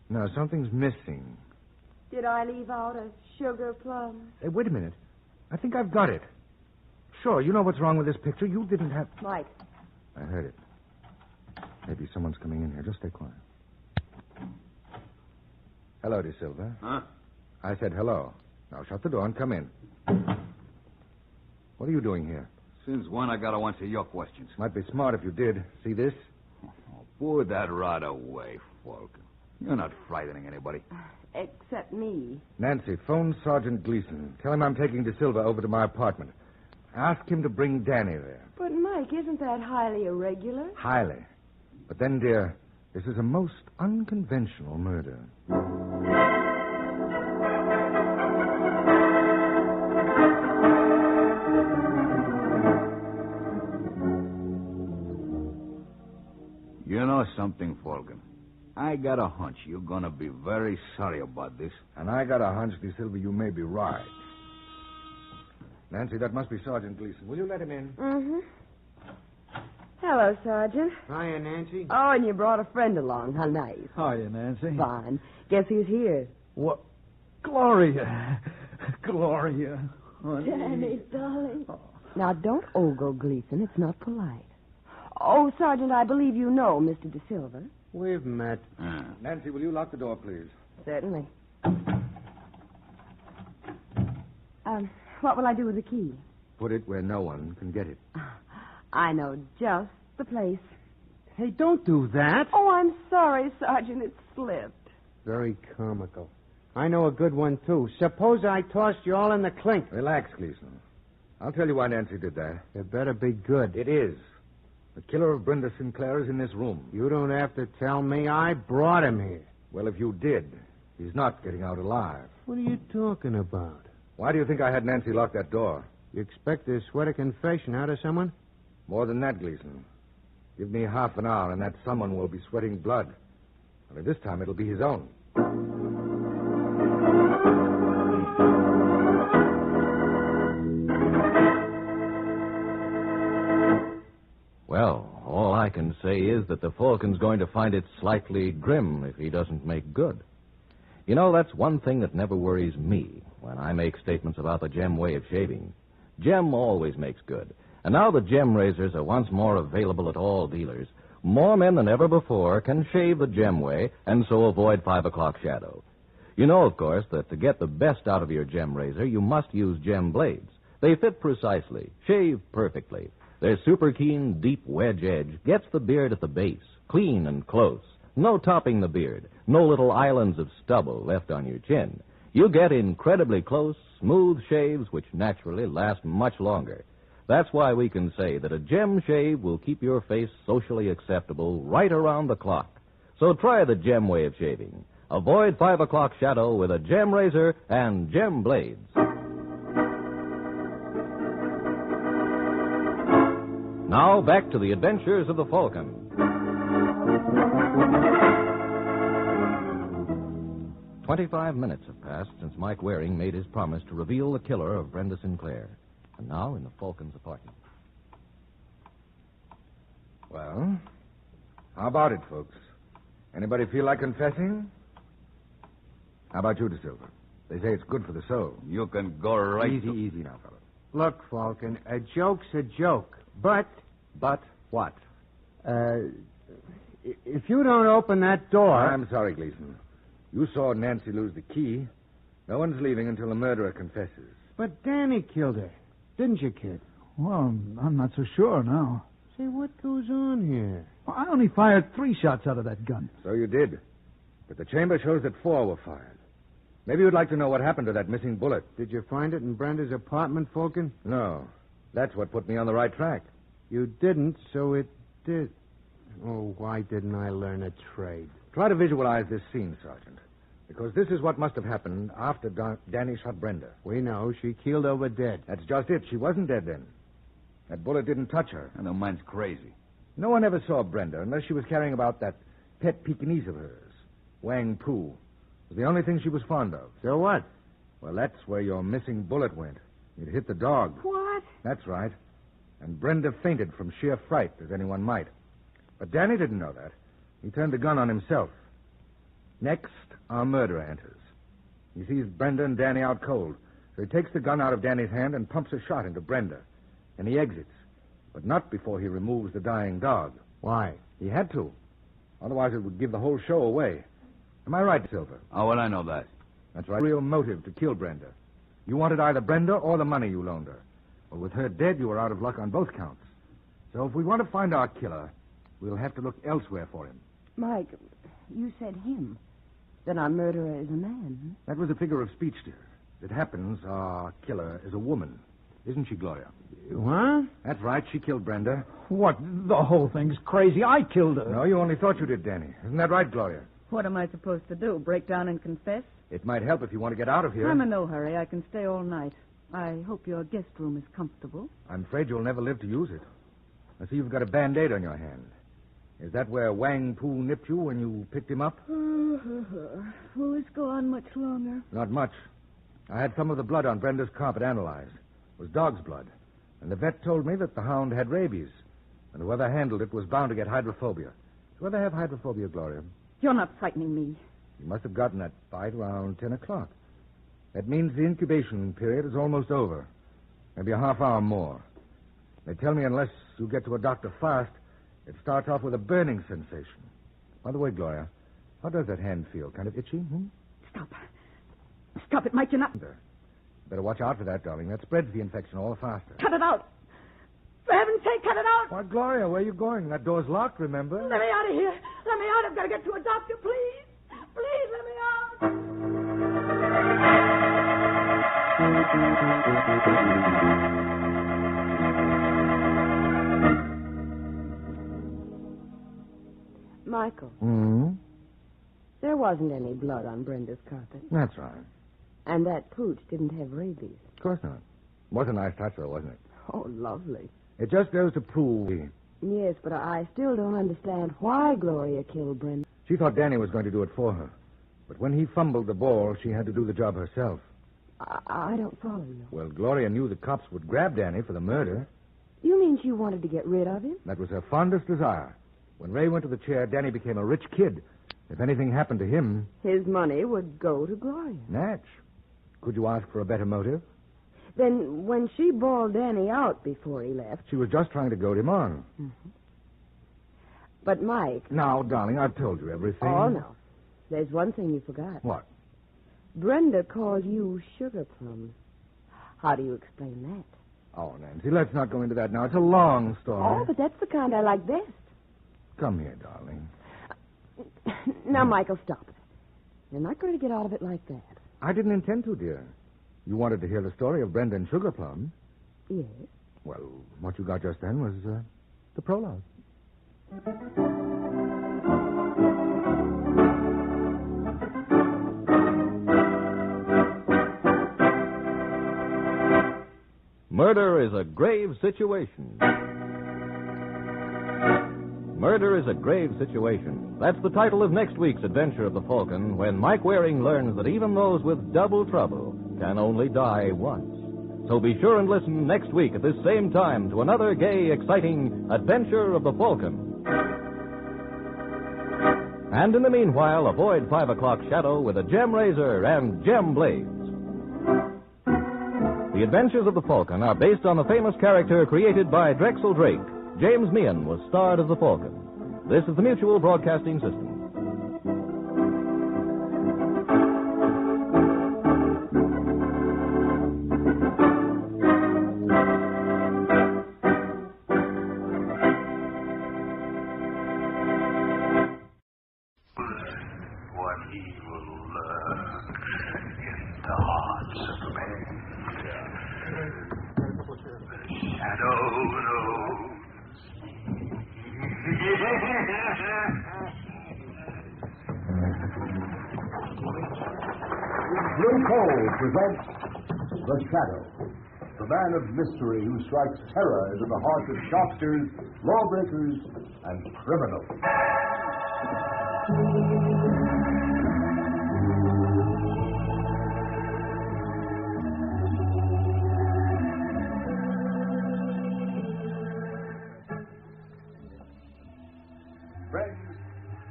No, something's missing. Did I leave out a sugar plum? Hey, wait a minute. I think I've got it. Sure, you know what's wrong with this picture. You didn't have... Mike. I heard it. Maybe someone's coming in here. Just stay quiet. Hello, De Silva. Huh? I said hello. Now shut the door and come in. What are you doing here? Since when I gotta answer your questions? Might be smart if you did. See this? Oh, put that right away, Falcon. You're not frightening anybody. Except me. Nancy, phone Sergeant Gleason. Tell him I'm taking De Silva over to my apartment. Ask him to bring Danny there. But, Mike, isn't that highly irregular? Highly. But then, dear, this is a most unconventional murder. You know something, Falcon? I got a hunch you're gonna be very sorry about this. And I got a hunch, De Silva, you may be right. Nancy, that must be Sergeant Gleason. Will you let him in? Mm-hmm. Hello, Sergeant. Hiya, Nancy. Oh, and you brought a friend along. How nice. Hiya, Nancy. Fine. Guess who's here? What? Gloria. Gloria. Honey. Danny, darling. Now, don't ogle, Gleason. It's not polite. Oh, Sergeant, I believe you know Mr. De Silva. We've met. Nancy, will you lock the door, please? Certainly. What will I do with the key? Put it where no one can get it. I know just the place. Hey, don't do that. Oh, I'm sorry, Sergeant. It slipped. Very comical. I know a good one, too. Suppose I tossed you all in the clink. Relax, Gleason. I'll tell you why Nancy did that. It better be good. It is. The killer of Brenda Sinclair is in this room. You don't have to tell me. I brought him here. Well, if you did, he's not getting out alive. What are you talking about? Why do you think I had Nancy lock that door? You expect to sweat a confession out of someone? More than that, Gleason. Give me half an hour, and that someone will be sweating blood. Only this time it'll be his own. Well, all I can say is that the Falcon's going to find it slightly grim if he doesn't make good. You know, that's one thing that never worries me when I make statements about the Gem way of shaving. Gem always makes good. And now the Gem razors are once more available at all dealers. More men than ever before can shave the Gem way and so avoid 5 o'clock shadow. You know, of course, that to get the best out of your Gem razor, you must use Gem blades. They fit precisely, shave perfectly. Their super keen, deep wedge edge gets the beard at the base, clean and close. No topping the beard, no little islands of stubble left on your chin. You get incredibly close, smooth shaves which naturally last much longer. That's why we can say that a Gem shave will keep your face socially acceptable right around the clock. So try the Gem way of shaving. Avoid 5 o'clock shadow with a Gem razor and Gem blades. Now back to the adventures of the Falcon. 25 minutes have passed since Mike Waring made his promise to reveal the killer of Brenda Sinclair. And now in the Falcon's apartment. Well, how about it, folks? Anybody feel like confessing? How about you, De Silva? They say it's good for the soul. You can go right... Easy now, fella. Look, Falcon, a joke's a joke. But what? If you don't open that door... I'm sorry, Gleason. You saw Nancy lose the key. No one's leaving until the murderer confesses. But Danny killed her. Didn't you, kid? Well, I'm not so sure now. Say, what goes on here? Well, I only fired 3 shots out of that gun. So you did. But the chamber shows that 4 were fired. Maybe you'd like to know what happened to that missing bullet. Did you find it in Brenda's apartment, Falcon? No. That's what put me on the right track. You didn't, so it did. Oh, why didn't I learn a trade? Try to visualize this scene, Sergeant. Because this is what must have happened after Danny shot Brenda. We know. She keeled over dead. That's just it. She wasn't dead then. That bullet didn't touch her. I know mine's crazy. No one ever saw Brenda unless she was carrying about that pet Pekingese of hers, Wang Pu. It was the only thing she was fond of. So what? Well, that's where your missing bullet went. It hit the dog. What? That's right. And Brenda fainted from sheer fright, as anyone might. But Danny didn't know that. He turned the gun on himself. Next, our murderer enters. He sees Brenda and Danny out cold, so he takes the gun out of Danny's hand and pumps a shot into Brenda. And he exits, but not before he removes the dying dog. Why? He had to. Otherwise, it would give the whole show away. Am I right, Silver? Oh, well, I know that. That's right. Real motive to kill Brenda. You wanted either Brenda or the money you loaned her. Well, with her dead, you were out of luck on both counts. So if we want to find our killer, we'll have to look elsewhere for him. Mike, you said him. Then our murderer is a man. That was a figure of speech, dear. As it happens, our killer is a woman. Isn't she, Gloria? What? That's right. She killed Brenda. What? The whole thing's crazy. I killed her. No, you only thought you did, Danny. Isn't that right, Gloria? What am I supposed to do? Break down and confess? It might help if you want to get out of here. I'm in no hurry. I can stay all night. I hope your guest room is comfortable. I'm afraid you'll never live to use it. I see you've got a Band-Aid on your hand. Is that where Wang Pu nipped you when you picked him up? Will this go on much longer? Not much. I had some of the blood on Brenda's carpet analyzed. It was dog's blood. And the vet told me that the hound had rabies. And whoever handled it was bound to get hydrophobia. Do you ever have hydrophobia, Gloria? You're not frightening me. You must have gotten that bite around 10 o'clock. That means the incubation period is almost over. Maybe a half hour more. They tell me unless you get to a doctor fast, it starts off with a burning sensation. By the way, Gloria, how does that hand feel? Kind of itchy? Stop. Stop it, Mike. You're not... Better watch out for that, darling. That spreads the infection all the faster. Cut it out. For heaven's sake, cut it out. Why, Gloria, where are you going? That door's locked, remember? Let me out of here. Let me out. I've got to get to a doctor, please. Please, let me out. Michael, Hmm? there wasn't any blood on Brenda's carpet. That's right. And that pooch didn't have rabies. Of course not. Was a nice touch, though, wasn't it? Oh, lovely. It just goes to prove... Yes, but I still don't understand why Gloria killed Brenda. She thought Danny was going to do it for her. But when he fumbled the ball, she had to do the job herself. I don't follow you. Well, Gloria knew the cops would grab Danny for the murder. You mean she wanted to get rid of him? That was her fondest desire. When Ray went to the chair, Danny became a rich kid. If anything happened to him... His money would go to Gloria. Natch. Could you ask for a better motive? Then when she bawled Danny out before he left... She was just trying to goad him on. Mm-hmm. But Mike... Now, darling, I've told you everything. Oh, no. There's one thing you forgot. What? Brenda calls you sugar plums. How do you explain that? Oh, Nancy, let's not go into that now. It's a long story. Oh, but that's the kind I like best. Come here, darling. Now, Michael, stop it. You're not going to get out of it like that. I didn't intend to, dear. You wanted to hear the story of Brenda and Sugar Plum. Yes. Well, what you got just then was the prologue. Murder is a grave situation. Murder is a grave situation. That's the title of next week's adventure of the Falcon, when Mike Waring learns that even those with double trouble can only die once. So be sure and listen next week at this same time to another gay, exciting adventure of the Falcon. And in the meanwhile, avoid 5 o'clock shadow with a gem razor and gem blades. The Adventures of the Falcon are based on the famous character created by Drexel Drake. James Meehan was starred as the Falcon. This is the Mutual Broadcasting System. What he will learn in the hearts of men. The shadow knows. Blue Coal presents The Shadow, the man of mystery who strikes terror into the hearts of shopsters, lawbreakers, and criminals. Friends,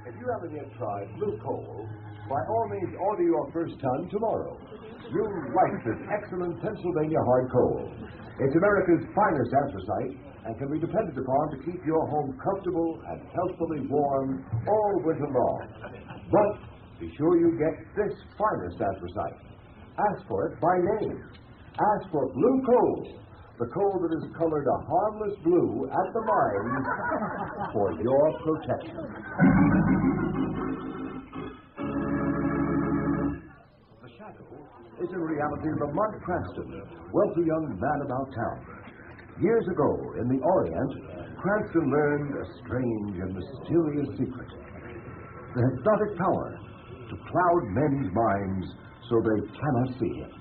if you haven't yet tried Blue Coal, by all means order your first ton tomorrow. You'll like this excellent Pennsylvania hard coal. It's America's finest anthracite and can be depended upon to keep your home comfortable and healthfully warm all winter long. But be sure you get this finest anthracite. Ask for it by name. Ask for Blue Coal, the coal that is colored a harmless blue at the mines for your protection. The Shadow is in reality Lamont Cranston, wealthy young man about town. Years ago, in the Orient, Cranston learned a strange and mysterious secret. The hypnotic power to cloud men's minds so they cannot see him.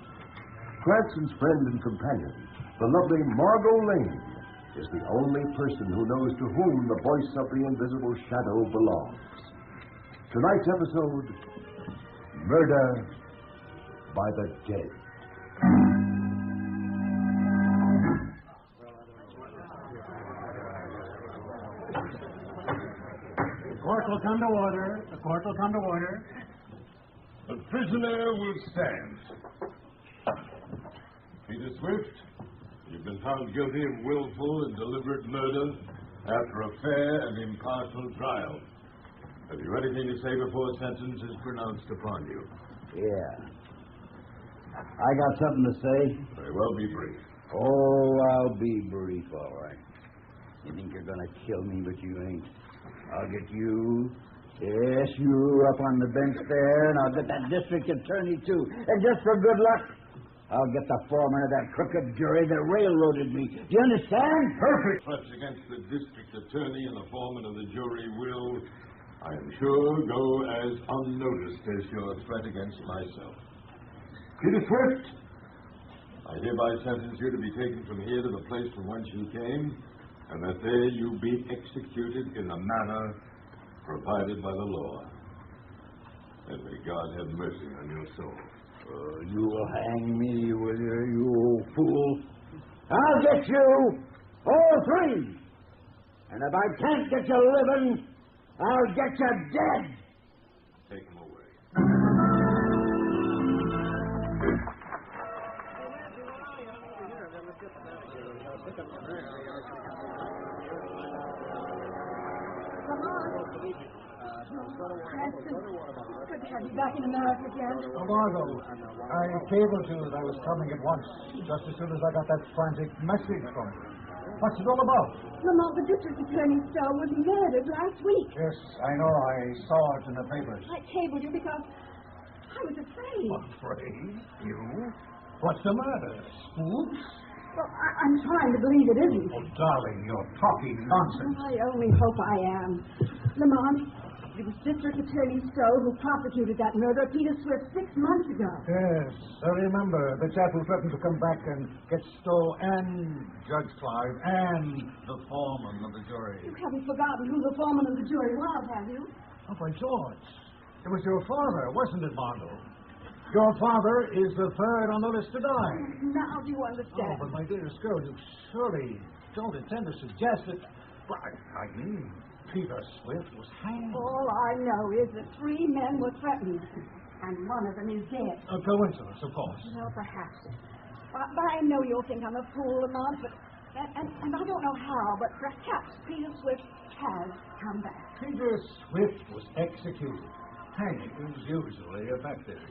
Cranston's friend and companion, the lovely Margot Lane, is the only person who knows to whom the voice of the invisible shadow belongs. Tonight's episode, Murder by the Dead. The court will come to order. The court will come to order. The prisoner will stand. Peter Swift, you've been found guilty of willful and deliberate murder after a fair and impartial trial. Have you anything to say before sentence is pronounced upon you? Yeah. I got something to say. Very well, be brief. Oh, I'll be brief, all right. You think you're going to kill me, but you ain't. I'll get you. Yes, you up on the bench there, and I'll get that district attorney, too. And just for good luck, I'll get the foreman of that crooked jury that railroaded me. Do you understand? Perfect. Threats against the district attorney and the foreman of the jury will I am sure go as unnoticed as your threat against myself. Peter Swift, I hereby sentence you to be taken from here to the place from whence you came, and that there you be executed in the manner provided by the law. And may God have mercy on your soul. You will hang me, will you, you old fool? I'll get you, all three. And if I can't get you living, I'll get you dead. Take him away. Good to have you back in America again. Oh, Margot, I cabled you that I was coming at once, just as soon as I got that frantic message from you. What's it all about? Lamont, the district attorney Stowe was murdered last week. Yes, I know. I saw it in the papers. I cabled you because I was afraid. Afraid? You? What's the matter? Spooks? Well, I'm trying to believe it isn't. Oh, darling, you're talking nonsense. I only hope I am. Lamont, it was District Attorney Stowe who prosecuted that murder of Peter Swift 6 months ago. Yes, I remember the chap who threatened to come back and get Stowe and Judge Clive and the foreman of the jury. You haven't forgotten who the foreman of the jury was, have you? Oh, by George. It was your father, wasn't it, Margot? Your father is the third on the list to die. Now do you understand? Oh, but my dearest girl, you surely don't intend to suggest that... Well, I mean... Peter Swift was hanged. All I know is that 3 men were threatened, and one of them is dead. A coincidence, of course. Well, perhaps. But I know you'll think I'm a fool, Lamont, but... And I don't know how, but perhaps Peter Swift has come back. Peter Swift was executed. Hanging is usually effective.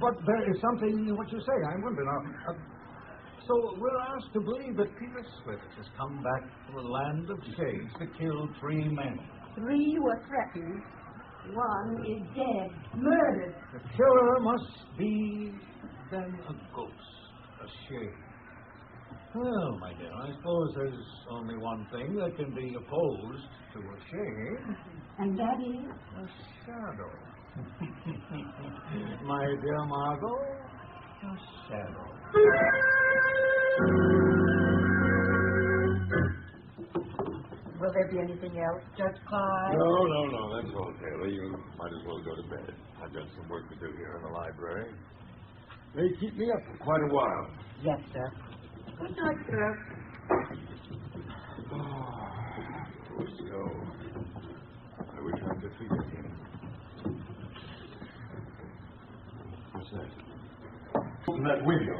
But there is something in what you say. I wonder now... So we're asked to believe that Peter Swift has come back from the land of shades to kill 3 men. 3 were threatened. 1 is dead, murdered. The killer must be, then, a ghost, a shade. Well, my dear, I suppose there's only one thing that can be opposed to a shade. And that is? A shadow. My dear Margot, a shadow. Will there be anything else, Judge Clive? No. That's all, Taylor. You might as well go to bed. I've got some work to do here in the library. They keep me up for quite a while. Yes, sir. Good night, sir. Poor Stowe. I wish I could forget him. What's that? Open that window.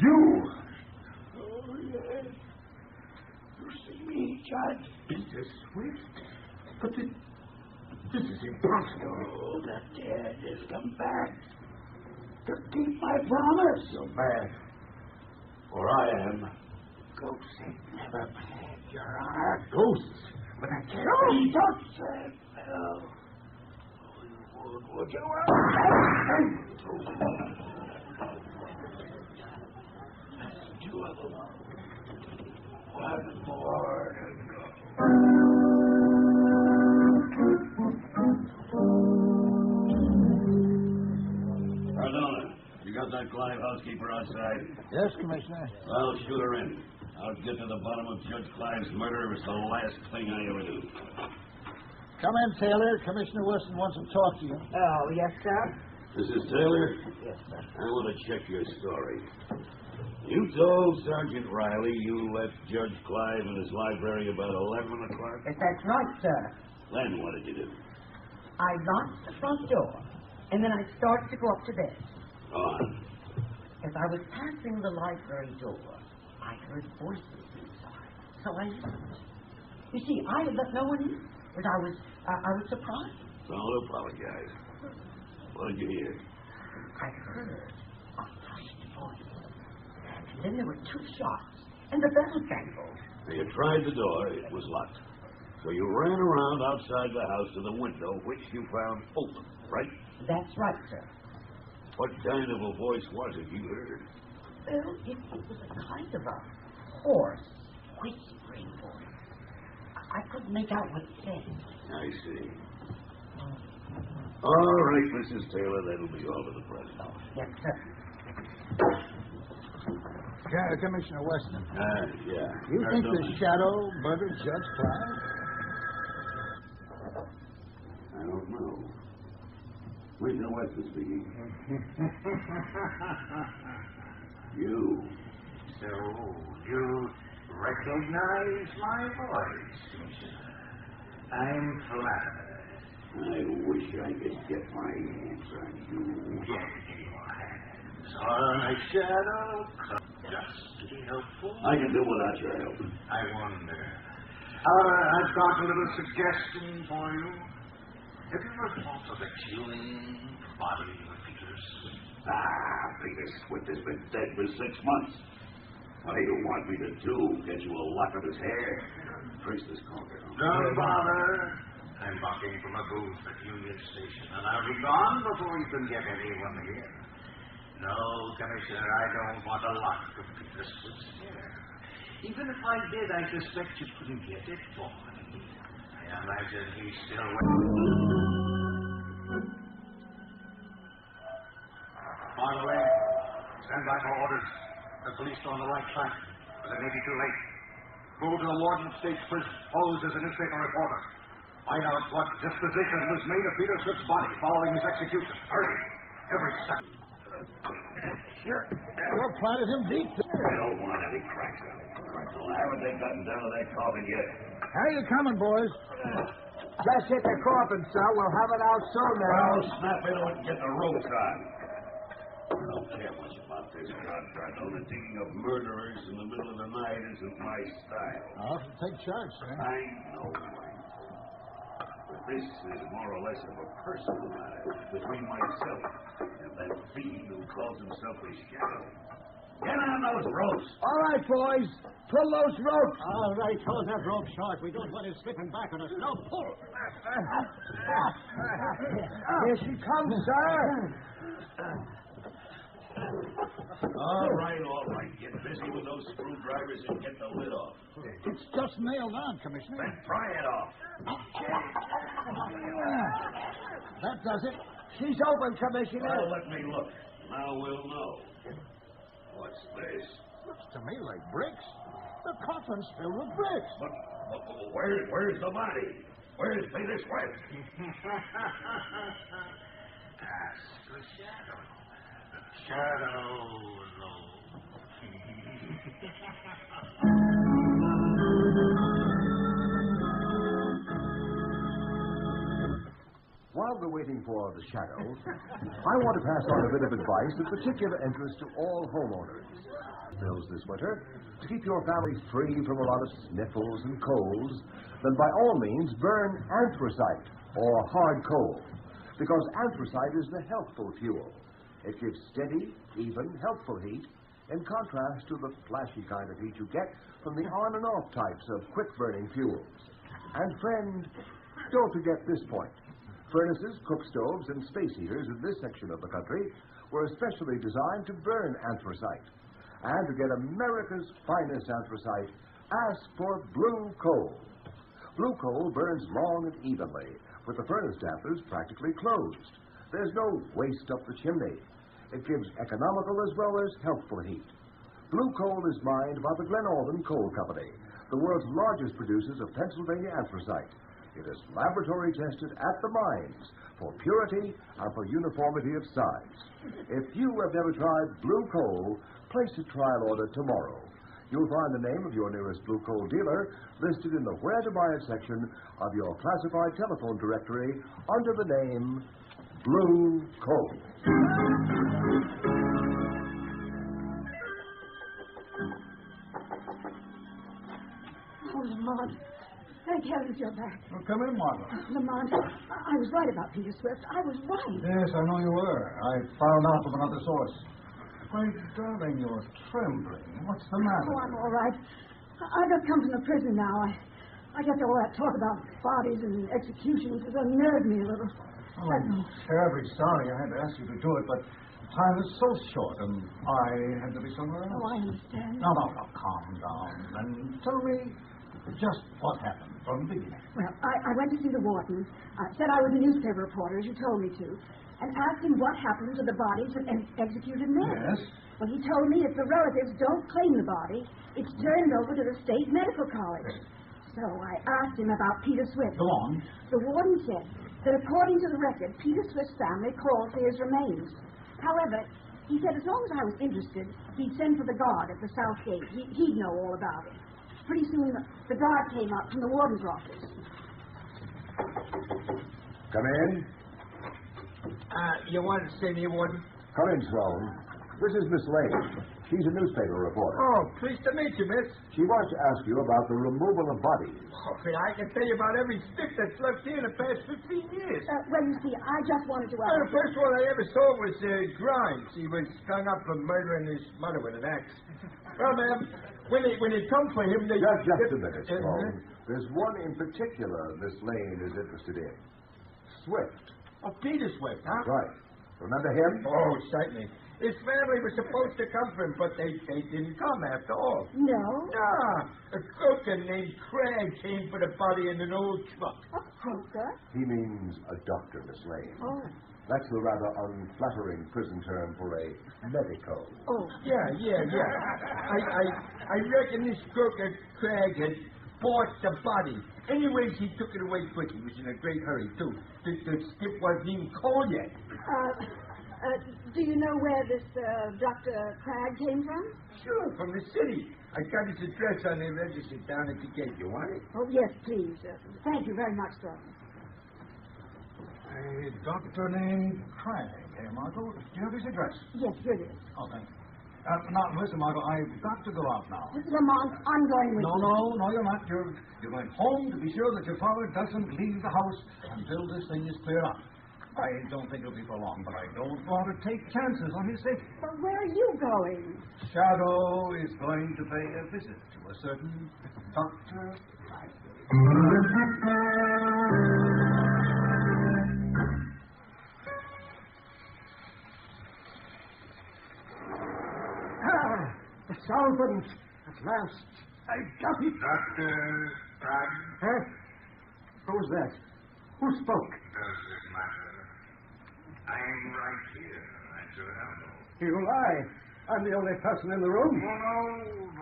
You! Oh, yes. You see me, Judge? Peter Swift? But this is impossible. Oh, the dead has come back to keep my promise. You're mad. Or I am. Ghosts ain't never played, Your Honor. Ghosts? But I can't be. Don't say no. Would you? That's 2 of them. 1 more to go. Cardona, you got that Clive housekeeper outside? Yes, Commissioner. Well, shoot her in. I'll get to the bottom of Judge Clive's murder. It's the last thing I ever do. Come in, Taylor. Commissioner Wilson wants to talk to you. Oh, yes, sir. This is Taylor? Yes, sir. I want to check your story. You told Sergeant Riley you left Judge Clive in his library about 11 o'clock? Yes, that's right, sir. Then what did you do? I locked the front door, and then I started to go up to bed. Go on. As I was passing the library door, I heard voices inside, so I listened. You see, I had let no one in, but I was surprised. Don't apologize. What did you hear? I heard a hushed voice, and then there were 2 shots, and the bell jangled. Now, you tried the door. It was locked. So you ran around outside the house to the window, which you found open, right? That's right, sir. What kind of a voice was it you heard? Well, it was a kind of a hoarse, whispering voice. I couldn't make out what it said. I see. All right, Mrs. Taylor, that'll be all for the present. Yes, sir. Commissioner Weston. Yeah. You think the shadow murdered Judge Clyde? I don't know. Commissioner Weston speaking. You. So, you recognize my voice, I'm flattered. I wish I could get my hands on you. Get your hands on a shadow just to be helpful. I can do without your help. I wonder. I've got a little suggestion for you. Have you ever thought of a killing body of Peter Swift? Peter Swift has been dead for 6 months. What do you want me to do? Get you a lock of his hair? Trace this conker. Don't bother. I'm walking from a booth at Union Station, and I'll be gone before you can get anyone here. No, Commissioner, I don't want a lock of Peter Swift's hair. Even if I did, I suspect you couldn't get it for me. I imagine he's still By the way, stand by for orders. The police are on the right track, but they may be too late. Go to the Warden of State's prison. Pose as a newspaper reporter. Find out what disposition was made of Peter Swift's body following his execution. Hurry. Every second. Sure. We'll planted him deep. I don't want any cracks on it. Haven't they gotten down to that coffin yet? How you coming, boys? Just hit the coffin, sir. We'll have it out soon now. Well, snap into it and get the ropes on. I don't care much about this contract. The digging of murderers in the middle of the night isn't my style. I'll have to take charge, sir. I know, Mike. But this is more or less of a personal matter between myself and that fiend who calls himself a shadow. Get on those ropes. All right, boys. Pull those ropes. All right, hold that rope short. We don't want it slipping back on us. Now pull. Here she comes, sir. All right. Get busy with those screwdrivers and get the lid off. It's just nailed on, Commissioner. Then pry it off. That does it. She's open, Commissioner. Well, let me look. Now we'll know. What's this? Looks to me like bricks. The coffin's filled with bricks. But where's the body? Where's Peter Swift? Ask the shadow. The shadow knows. While we're waiting for the shadow, I want to pass on a bit of advice of particular interest to all homeowners. Bills this winter, to keep your family free from a lot of sniffles and colds, then by all means burn anthracite or hard coal, because anthracite is the healthful fuel. It gives steady, even, helpful heat, in contrast to the flashy kind of heat you get from the on and off types of quick-burning fuels. And friend, don't forget this point. Furnaces, cook stoves, and space heaters in this section of the country were especially designed to burn anthracite. And to get America's finest anthracite, ask for blue coal. Blue coal burns long and evenly, with the furnace dampers practically closed. There's no waste up the chimney. It gives economical as well as healthful heat. Blue coal is mined by the Glenalden Coal Company, the world's largest producers of Pennsylvania anthracite. It is laboratory tested at the mines for purity and for uniformity of size. If you have never tried blue coal, place a trial order tomorrow. You'll find the name of your nearest blue coal dealer listed in the Where to Buy It section of your classified telephone directory under the name Blue Coal. Oh, Lamont. Thank heavens you're back. Well, come in, Martha. Lamont, I was right about Peter Swift. I was right. Yes, I know you were. I found out from another source. Why, darling, you're trembling. What's the matter? Oh, I'm all right. I just come from the prison now. I guess all that talk about bodies and executions has unnerved me a little. Oh, I'm terribly sorry I had to ask you to do it, but time is so short, and I had to be somewhere else. Oh, I understand. No, calm down. And tell me, Just what happened from the beginning. Well, I went to see the warden, said I was a newspaper reporter, as you told me to, and asked him what happened to the bodies of executed men. Yes? Well, he told me if the relatives don't claim the body, it's turned over to the State Medical College. So I asked him about Peter Swift. Go on. The warden said that according to the record, Peter Swift's family called for his remains. However, he said as long as I was interested, he'd send for the guard at the south gate. He'd know all about it. Pretty soon, the guard came up from the warden's office. Come in. You wanted to see me, Warden? Come in, Sloan. This is Miss Lane. She's a newspaper reporter. Oh, pleased to meet you, miss. She wants to ask you about the removal of bodies. Okay, I can tell you about every stick that's left here in the past 15 years. Well, you see, I just wanted to ask... The first one I ever saw was Grimes. He was hung up for murdering his mother with an axe. Well, ma'am, when they come for him, they... Just a minute, Sloan. There's one in particular Miss Lane is interested in. Swift. Oh, Peter Swift, huh? Right. Remember him? Oh, certainly. His family was supposed to come for him, but they didn't come after all. No? Nah. A croaker named Craig came for the body in an old truck. A croaker? He means a doctor, Miss Lane. Oh. That's the rather unflattering prison term for a medico. Oh. Yeah. I reckon this croaker Craig had bought the body. Anyways, he took it away quick. He was in a great hurry, too. The skip wasn't even cold yet. Do you know where this Dr. Cragg came from? Sure, from the city. I got his address on the register down at the gate. You want it? Oh, yes, please. Thank you very much, sir. A doctor named Cragg, Margot? Do you have his address? Yes, here it is. Oh, thank you. Now, listen, Margot, I've got to go out now. Mr. Lamont, I'm going with you. No, you're not. You're going home to be sure that your father doesn't leave the house until this thing is cleared up. I don't think it'll be for long, but I don't want to take chances on his safety. But where are you going? Shadow is going to pay a visit to a certain Dr. The solvent, at last. I've got it. Dr. Cragg? Huh? Who's that? Who spoke? Does it matter? I'm right here at your elbow. You lie. I'm the only person in the room. No,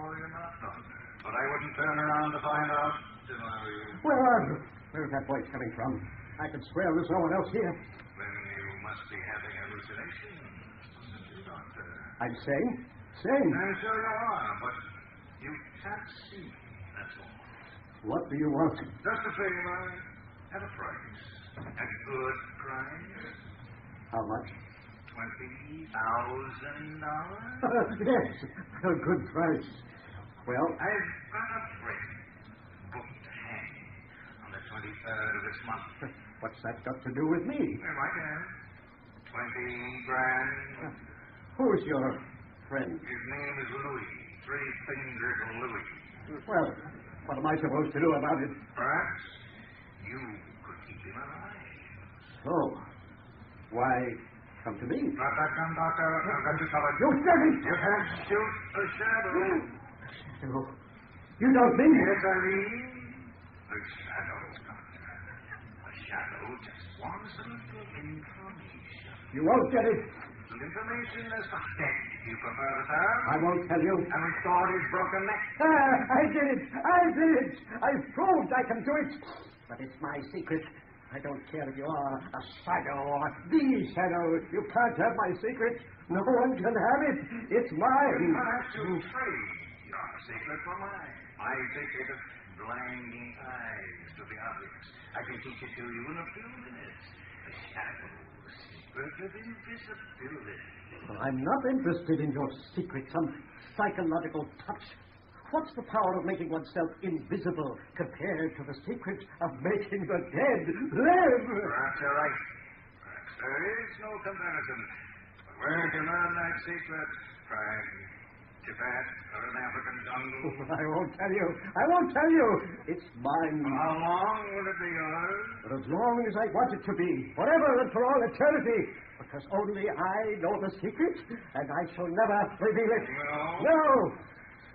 you're not, Doctor. But I wouldn't turn around to find out if I were you. Where are you? Where's that voice coming from? I can swear there's no one else here. Then you must be having hallucinations, Doctor. I'm sane. Sane. I'm sure you are, but you can't see, that's all. What do you want? Just a favor at a price. A good price. How much? $20,000. Yes, a good price. Well, I've got a friend booked to hang on the 23rd of this month. What's that got to do with me? My dad. $20,000. Who's your friend? His name is Louis. Three-fingered Louis. Well, what am I supposed to do about it? Perhaps you could keep him alive. So, why come to me? Not that gun, Doctor. I've got you covered. You steady! You can't shoot a shadow. Shadow? You don't mean it? Yes, I mean a shadow, Doctor. A shadow just wants a little information. You won't get it. Information as to death, if you prefer the term. I won't tell you. And restore his broken neck. I did it! I've proved I can do it. But it's my secret. I don't care if you are a shadow or the shadow. You can't have my secret. No one can have it. It's mine. Perhaps you trade your secret for mine. My secret of blinding eyes to the obvious. I can teach it to you in a few minutes. The shadow. Secret of invisibility. Well, I'm not interested in your secret, some psychological touch. What's the power of making oneself invisible compared to the secret of making the dead live? Perhaps you're right. Perhaps there is no comparison. But where to learn that secret? Crag, Tibet, or an African jungle? Oh, I won't tell you. I won't tell you. It's mine. For how long will it be yours? For as long as I want it to be. Forever and for all eternity. Because only I know the secret, and I shall never reveal it. No? No.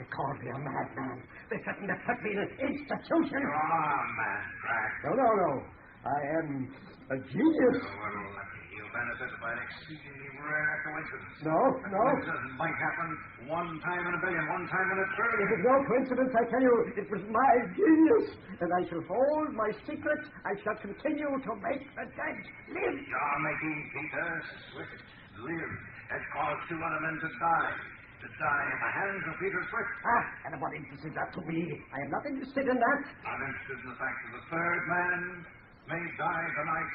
They called me a madman. They threatened to put me in an institution. You are mad, Crack. No. I am a genius. You benefited by an exceedingly rare coincidence. No. Coincidence might happen one time in a billion, one time in a trillion. It is no coincidence, I tell you. It was my genius. And I shall hold my secret. I shall continue to make the dead live. You're making Peter Swift live. Has caused 2 other men to die. To die in the hands of Peter Swift. And what interest is that to me? I am not interested in that. I'm interested in the fact that the third man may die tonight.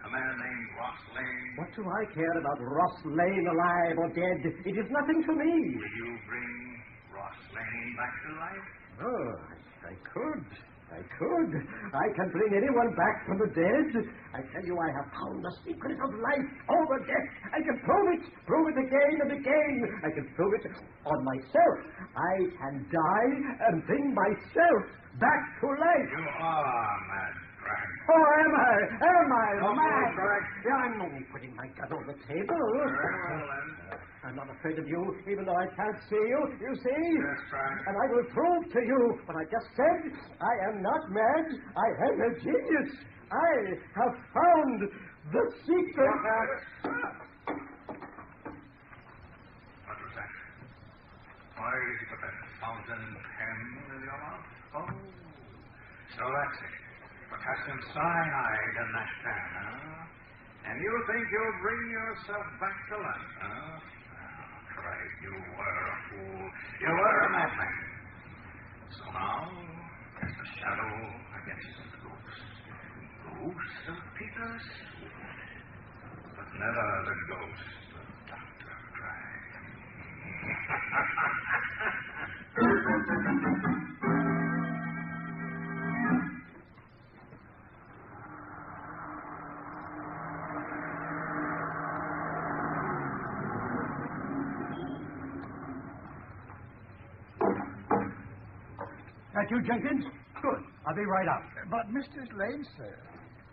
A man named Ross Lane. What do I care about Ross Lane alive or dead? It is nothing to me. Will you bring Ross Lane back to life? Oh, I could. I can bring anyone back from the dead. I tell you, I have found the secret of life over death. I can prove it again and again. I can prove it on myself. I can die and bring myself back to life. You are mad, Frank. Oh, am I? No, Mad? Frank. Yeah, I'm only putting my gun on the table. Very well, then. I'm not afraid of you, even though I can't see you. You see? Yes, Frank. And I will prove to you what I just said. I am not mad. I am a genius. I have found the secret. What was that? Why did you put that fountain pen in your mouth? Oh, so that's it. Potassium cyanide in that pen, huh? And you think you'll bring yourself back to life, huh? Right, you were a fool. You were a madman. So now, there's a shadow against the ghost. Ghost of Peter Swift. But never the ghost of Dr. Cragg. That you, Jenkins? Good. I'll be right out. But Mr. Lane, sir,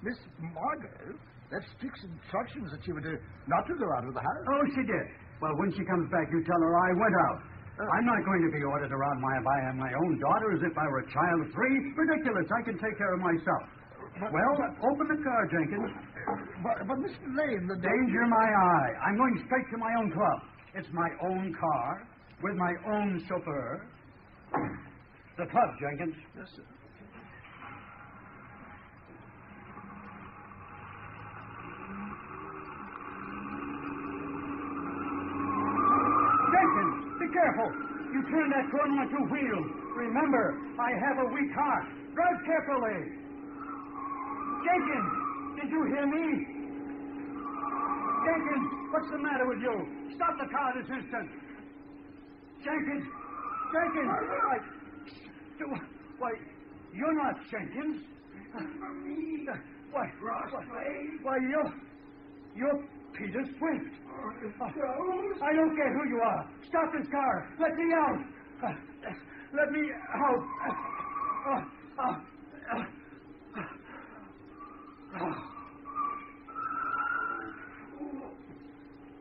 Miss Margot left strict instructions that she would not to go out of the house. Oh, she did. Well, when she comes back, you tell her I went out. I'm not going to be ordered around by my own daughter as if I were a child of 3. Ridiculous. I can take care of myself. Open the car, Jenkins. But Mr. Lane, the danger my eye. I'm going straight to my own club. It's my own car with my own chauffeur. The club, Jenkins. Yes, sir. Jenkins, be careful. You turn that corner on 2 wheels. Remember, I have a weak heart. Drive carefully. Jenkins, did you hear me? Jenkins, what's the matter with you? Stop the car this instant. Jenkins. Why, you're not Jenkins. Why, you're Peter Swift. I don't care who you are. Stop this car. Let me out. Let me out.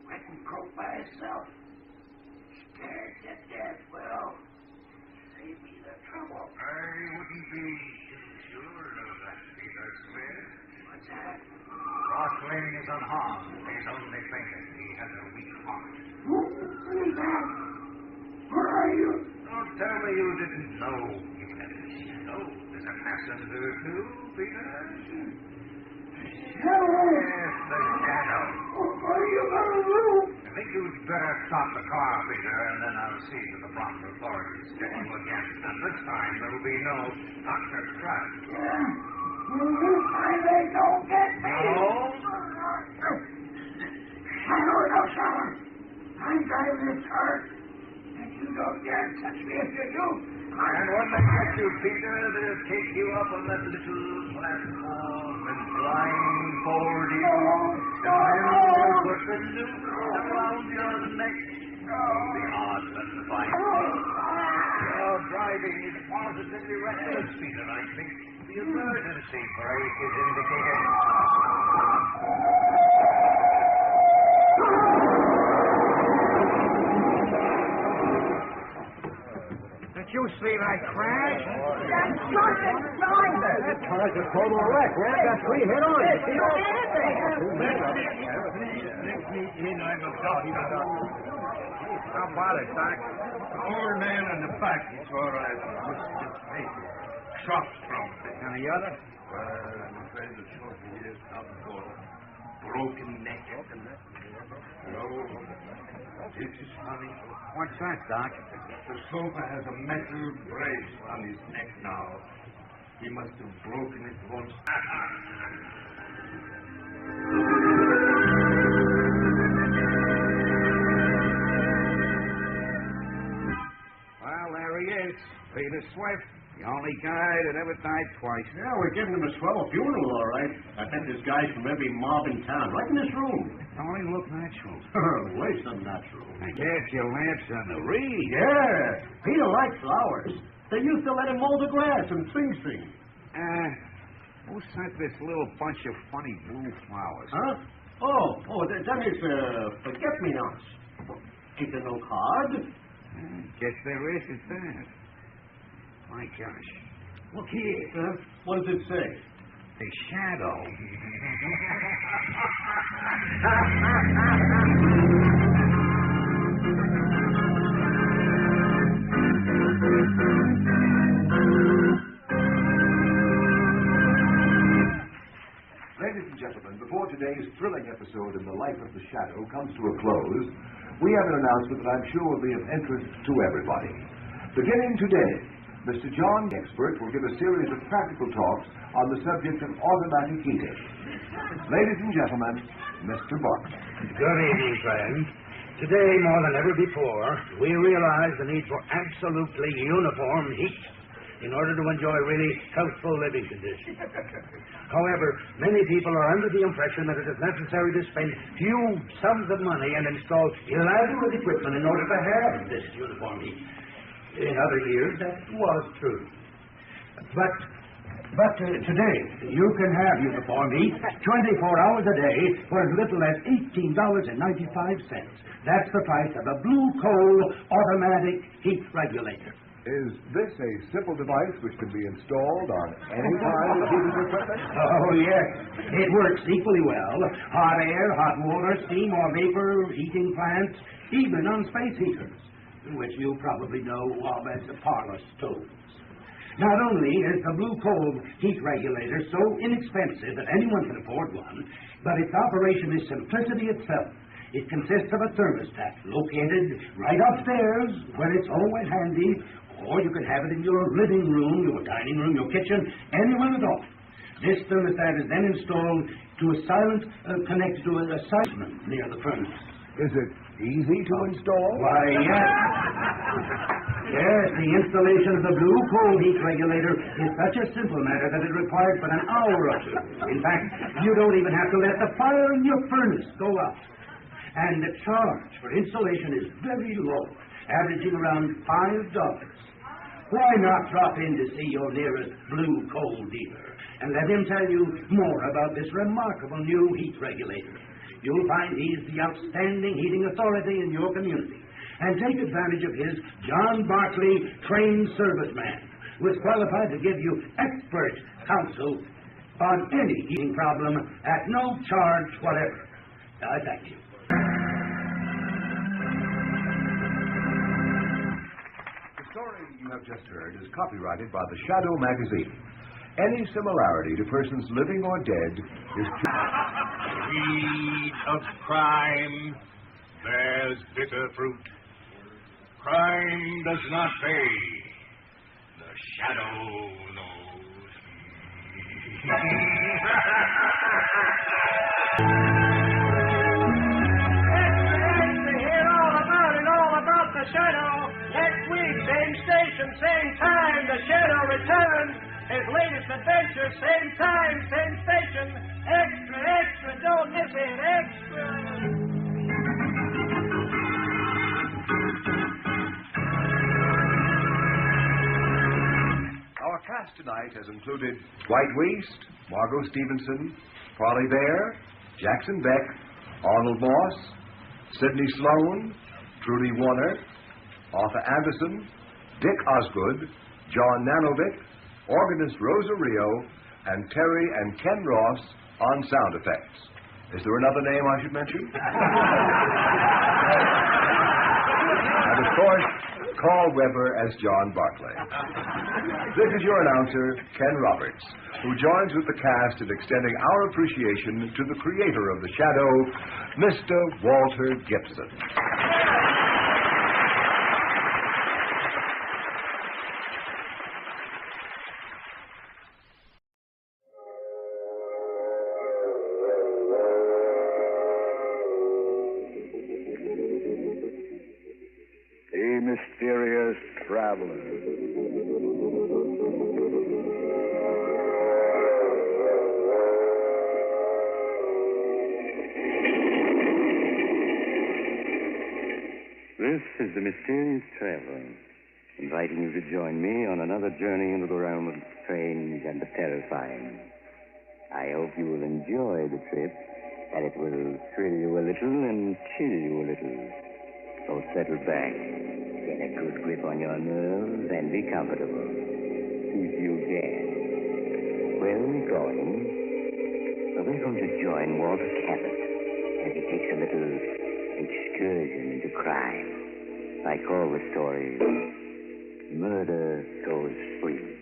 Went and croaked by himself. Scared to death. Well, save me the trouble. I wouldn't be too sure of that, Peter Swift. What's that? Ross Lane is unharmed. He's only fainted. He has a weak heart. Who is that? Where are you? Don't tell me you didn't know you had a shadow. There's a passenger, too, Peter. Shadow? Yes, the shadow. What are you going to do? I think you'd better stop the car, Peter, and then I'll see that the proper authorities check you again. And this time there'll be no Dr. Cragg. This time they don't get me. No? Shadow. I'm driving this car. And you don't dare touch me if you do. And when they get you, Peter, they'll take you up on that little platform and blindfold you. They'll put the noose around your neck. The odds are to find your driving is positively reckless, Peter. I think the emergency brake is indicated. you see that crash? That truck is driver. That car's a total wreck. We have got 3 hit on it. How about it, Doc? The old man in the back, he's all right. Truck from it. And the other? I'm afraid the chauffeur is out for broken neck. No. This is funny. What's that, Doc? The chauffeur has a metal brace on his neck now. He must have broken it once. Well, there he is. Peter Swift. The only guy that ever died twice. Yeah, we're giving him a swell funeral, all right. I bet there's guys from every mob in town, right in this room. Only look natural. Way some natural. I guess your lamp's on the reed. Yeah, Peter likes flowers. They used to let him mow the grass and sing. Who sent this little bunch of funny blue flowers? Huh? Oh, that is forget-me-nots. Ain't there no card? Guess there is at that. My gosh. Look here. What does it say? The shadow. Ladies and gentlemen, before today's thrilling episode in the life of the shadow comes to a close, we have an announcement that I'm sure will be of interest to everybody. Beginning today, Mr. John Expert will give a series of practical talks on the subject of automatic heating. Ladies and gentlemen, Mr. Buck. Good evening, friends. Today, more than ever before, we realize the need for absolutely uniform heat in order to enjoy really healthful living conditions. However, many people are under the impression that it is necessary to spend huge sums of money and install elaborate equipment in order to have this uniform heat. In other years, that was true. But today, you can have uniform heat 24 hours a day for as little as $18.95. That's the price of a blue coal automatic heat regulator. Is this a simple device which can be installed on any kind of heating equipment? Oh, yes. It works equally well. Hot air, hot water, steam or vapor, heating plants, even on space heaters, which you probably know of as the parlor stoves. Not only is the blue coal heat regulator so inexpensive that anyone can afford one, but its operation is simplicity itself. It consists of a thermostat located right upstairs where it's always handy, or you can have it in your living room, your dining room, your kitchen, anywhere at all. This thermostat is then installed to a silent, connected to a silent near the furnace. Is it easy to install? Why, yes. Yes, the installation of the blue coal heat regulator is such a simple matter that it requires but an hour or two. In fact, you don't even have to let the fire in your furnace go out. And the charge for installation is very low, averaging around $5. Why not drop in to see your nearest blue coal dealer and let him tell you more about this remarkable new heat regulator? You'll find he's the outstanding heating authority in your community. And take advantage of his John Barkley trained serviceman, who is qualified to give you expert counsel on any heating problem at no charge whatever. I thank you. The story you have just heard is copyrighted by the Shadow magazine. Any similarity to persons living or dead is Weed of crime bears bitter fruit. Crime does not pay. The shadow knows. To hear all about the shadow. Next week, same station, same time, the shadow returns. His latest adventure, same time, same station. Extra, extra, don't miss it, extra. Our cast tonight has included Dwight Weist, Margot Stevenson, Parley Bear, Jackson Beck, Arnold Moss, Sidney Sloan, Trudy Warner, Arthur Anderson, Dick Osgood, John Nanovic, organist Rosa Rio, and Terry and Ken Ross on sound effects. Is there another name I should mention? And, of course, Carl Weber as John Barclay. This is your announcer, Ken Roberts, who joins with the cast in extending our appreciation to the creator of the shadow, Mr. Walter Gibson. Mysterious traveler. This is the Mysterious Traveler, inviting you to join me on another journey into the realm of the strange and the terrifying. I hope you will enjoy the trip, and it will thrill you a little and chill you a little. So settle back. Get a good grip on your nerves and be comfortable. If you can. Where are we going? Well, we're going to join Walter Cabot as he takes a little excursion into crime. I call the story Murder Goes Free.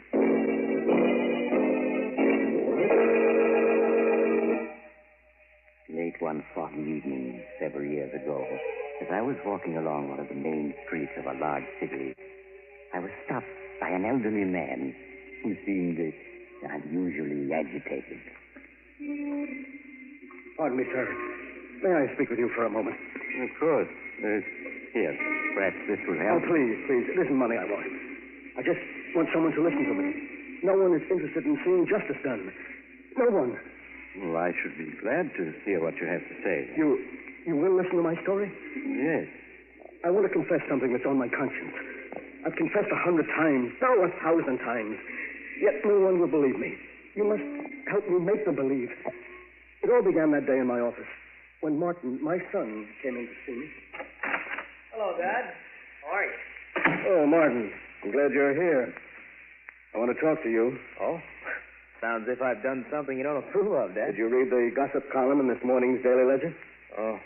Late one foggy evening several years ago, as I was walking along one of the main streets of a large city, I was stopped by an elderly man who seemed unusually agitated. Pardon me, sir. May I speak with you for a moment? Of course. Here, perhaps this will help. Oh, please. It isn't money I want. I just want someone to listen to me. No one is interested in seeing justice done. No one. Well, I should be glad to hear what you have to say. You will listen to my story? Yes. I want to confess something that's on my conscience. I've confessed 100 times, no, 1,000 times. Yet no one will believe me. You must help me make them believe. It all began that day in my office when Martin, my son, came in to see me. Hello, Dad. How are you? Oh, Martin. I'm glad you're here. I want to talk to you. Oh? Sounds as if I've done something you don't approve of, Dad. Did you read the gossip column in this morning's Daily Ledger? Oh,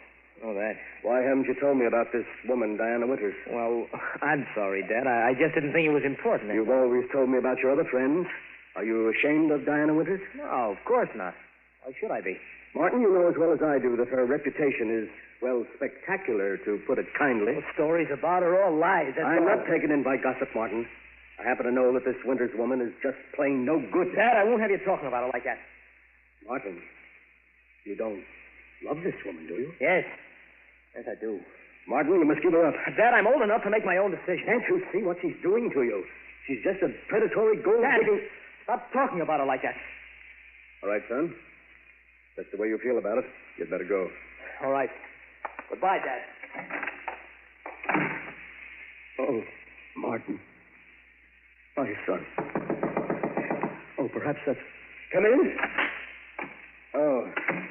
that. Why haven't you told me about this woman, Diana Winters? Well, I'm sorry, Dad. I just didn't think it was important. You've always told me about your other friends. Are you ashamed of Diana Winters? No, of course not. Why should I be? Martin, you know as well as I do that her reputation is, well, spectacular, to put it kindly. Well, stories about her all lies. I'm not taken in by gossip, Martin. I happen to know that this Winters woman is just plain no good. Dad, I won't have you talking about her like that. Martin, you don't love this woman, do you? Yes. Yes, I do. Martin, you must give her up. Dad, I'm old enough to make my own decision. Can't you see what she's doing to you? She's just a predatory gold-digging... Stop talking about her like that. All right, son. That's the way you feel about it. You'd better go. All right. Goodbye, Dad. Oh, Martin. My son. Oh, perhaps that's... Come in. Oh,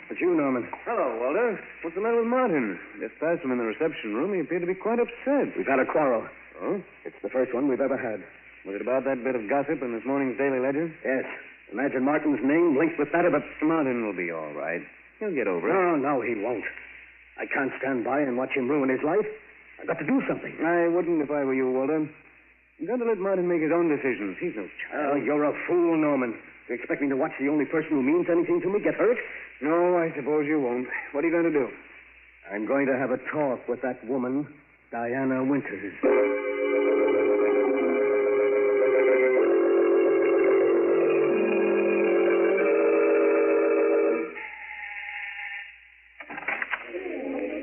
it's you, Norman. Hello, Walter. What's the matter with Martin? Just past him in the reception room. He appeared to be quite upset. We've had a quarrel. Oh? It's the first one we've ever had. Was it about that bit of gossip in this morning's Daily Ledger? Yes. Imagine Martin's name linked with that of a... Martin will be all right. He'll get over it. No, he won't. I can't stand by and watch him ruin his life. I've got to do something. I wouldn't if I were you, Walter. You've got to let Martin make his own decisions. He's no child. Oh, you're a fool, Norman. You expect me to watch the only person who means anything to me get hurt? No, I suppose you won't. What are you going to do? I'm going to have a talk with that woman, Diana Winters.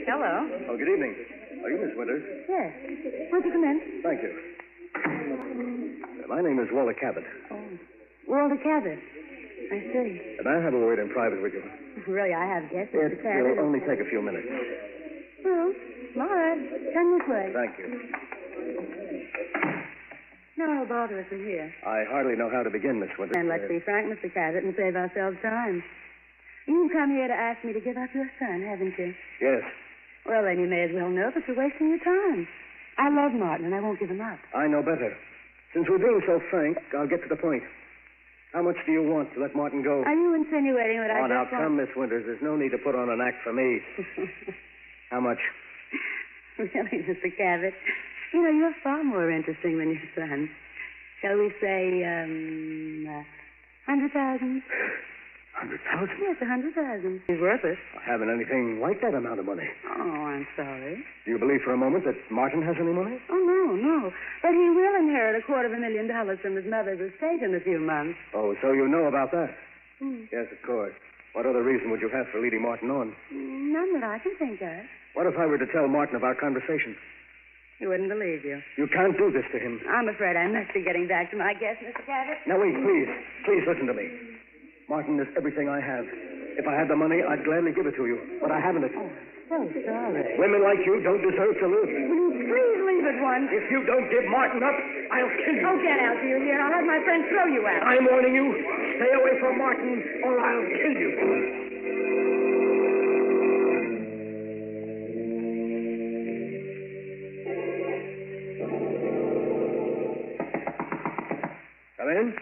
Hello. Oh, good evening. Are you Miss Winters? Yes. Won't you come in? Thank you. My name is Walter Cabot. Oh. Walter Cabot. I see. And I have a word in private with you. Really, I have guessed, It Mr. Cabot. will only take a few minutes. Well, all right. Come this way. Thank you. No, no bother us with here. I hardly know how to begin, Miss Winters. And let's be frank, Mr. Cabot, and save ourselves time. You've come here to ask me to give up your son, haven't you? Yes. Well, then you may as well know that you're wasting your time. I love Martin, and I won't give him up. I know better. Since we're being so frank, I'll get to the point. How much do you want to let Martin go? Are you insinuating that I now, just come, Miss Winters. There's no need to put on an act for me. How much? Really, Mr. Cabot, you know, you're far more interesting than your son. Shall we say, 100,000? 100,000? Yes, 100,000. He's worth it. I haven't anything like that amount of money. Oh, I'm sorry. Do you believe for a moment that Martin has any money? Oh, no. But he will inherit $250,000 from his mother's estate in a few months. Oh, so you know about that? Hmm. Yes, of course. What other reason would you have for leading Martin on? None that I can think of. What if I were to tell Martin of our conversation? He wouldn't believe you. You can't do this to him. I'm afraid I must be getting back to my guest, Mr. Cabot. Now, wait, please. Please listen to me. Martin is everything I have. If I had the money, I'd gladly give it to you. But I haven't it. Oh, so sorry. Women like you don't deserve to live. Will you please leave at once? If you don't give Martin up, I'll kill you. Oh, get out, do you hear? I'll have my friends throw you out. I'm warning you. Stay away from Martin, or I'll kill you. Come in.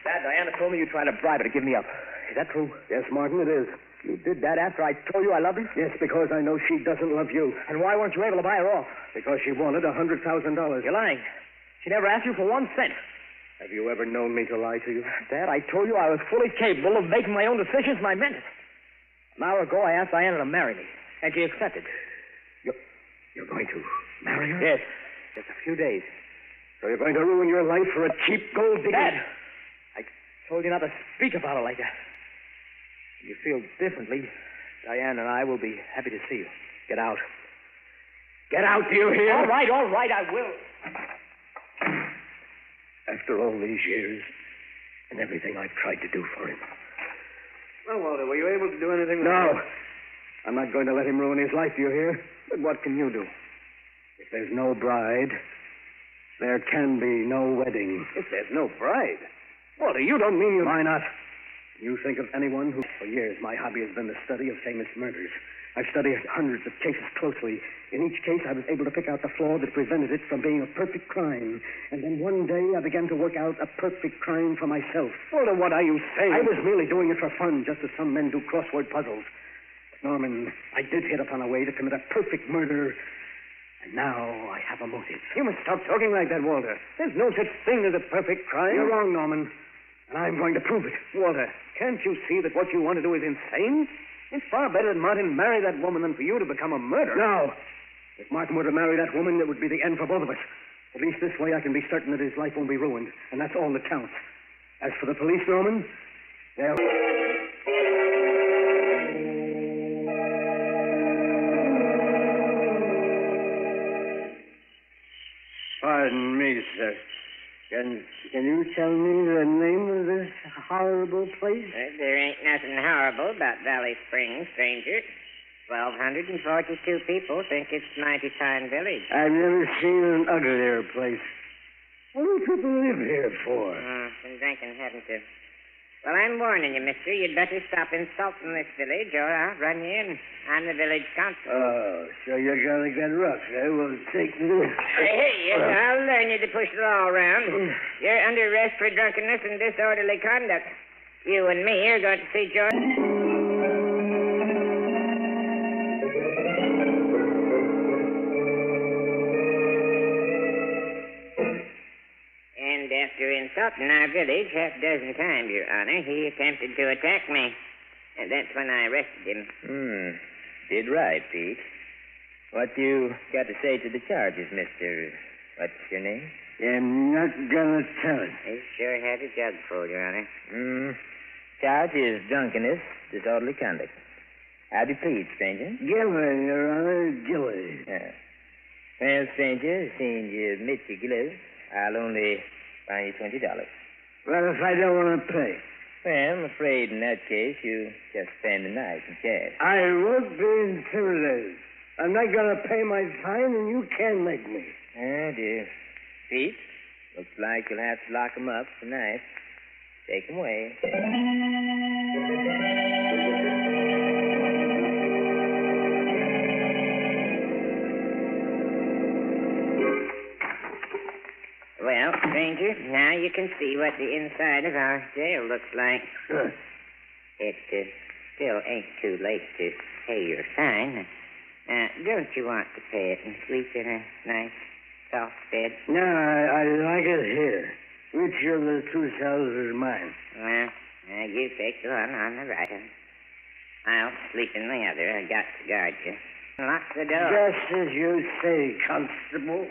Dad, Diana told me you tried to bribe her to give me up. Is that true? Yes, Martin, it is. You did that after I told you I loved her? Yes, because I know she doesn't love you. And why weren't you able to buy her off? Because she wanted $100,000. You're lying. She never asked you for 1 cent. Have you ever known me to lie to you? Dad, I told you I was fully capable of making my own decisions, and I meant it. An hour ago, I asked Diana to marry me, and she accepted. You're going to marry her? Yes. Just a few days. So you're going to ruin your life for a cheap gold digger? Dad, I told you not to speak about her like that. If you feel differently, Diana and I will be happy to see you. Get out. Get out, do you hear? All right, I will. After all these years and everything I've tried to do for him. Well, Walter, were you able to do anything? No. I'm not going to let him ruin his life, do you hear? But what can you do? If there's no bride, there can be no wedding. If there's no bride? Walter, you don't mean you... Why not? You think of anyone who... For years, my hobby has been the study of famous murders. I've studied hundreds of cases closely. In each case, I was able to pick out the flaw that prevented it from being a perfect crime. And then one day, I began to work out a perfect crime for myself. Walter, what are you saying? I was merely doing it for fun, just as some men do crossword puzzles. But, Norman, I did hit upon a way to commit a perfect murder. And now I have a motive. You must stop talking like that, Walter. There's no such thing as a perfect crime. You're wrong, Norman. And I'm going to prove it. Walter, can't you see that what you want to do is insane? It's far better that Martin marry that woman than for you to become a murderer. No. If Martin were to marry that woman, it would be the end for both of us. At least this way I can be certain that his life won't be ruined. And that's all that counts. As for the police, Norman, they'll... Pardon me, sir. Can you tell me the name of this horrible place? There ain't nothing horrible about Valley Springs, stranger. 1,242 people think it's Mighty Fine Village. I've never seen an uglier place. What do people live here for? Been drinking, haven't you? Well, I'm warning you, mister. You'd better stop insulting this village, or I'll run you in. I'm the village council. Oh, so you're going to get rough, eh? Well, take this. Hey, yes, I'll learn you to push the law around. You're under arrest for drunkenness and disorderly conduct. You and me are going to see George. And after insulting our village half a dozen times, Your Honor, he attempted to attack me. And that's when I arrested him. Did right, Pete. What you got to say to the charges, mister... What's your name? I'm not going to tell it. He sure had a jug full, Your Honor. Charge is drunkenness, disorderly conduct. How'd you plead, stranger? Gilly, Your Honor, Gilly. Yeah. Well, stranger, seeing you admit your guilt, I'll only fine you $20. Well, if I don't want to pay? Well, I'm afraid in that case you just spend the night in cash. I won't be intimidated. I'm not going to pay my fine, and you can't make me. Oh, dear. Pete, looks like you'll have to lock him up tonight. Take him away. Well, stranger, now you can see what the inside of our jail looks like. Good. It still ain't too late to pay your fine. Don't you want to pay it and sleep in a nice, soft bed? No, I like it here. Which of the two cells is mine? Well, you take the one on the right hand. I'll sleep in the other. I got to guard you. Lock the door. Just as you say, Constable.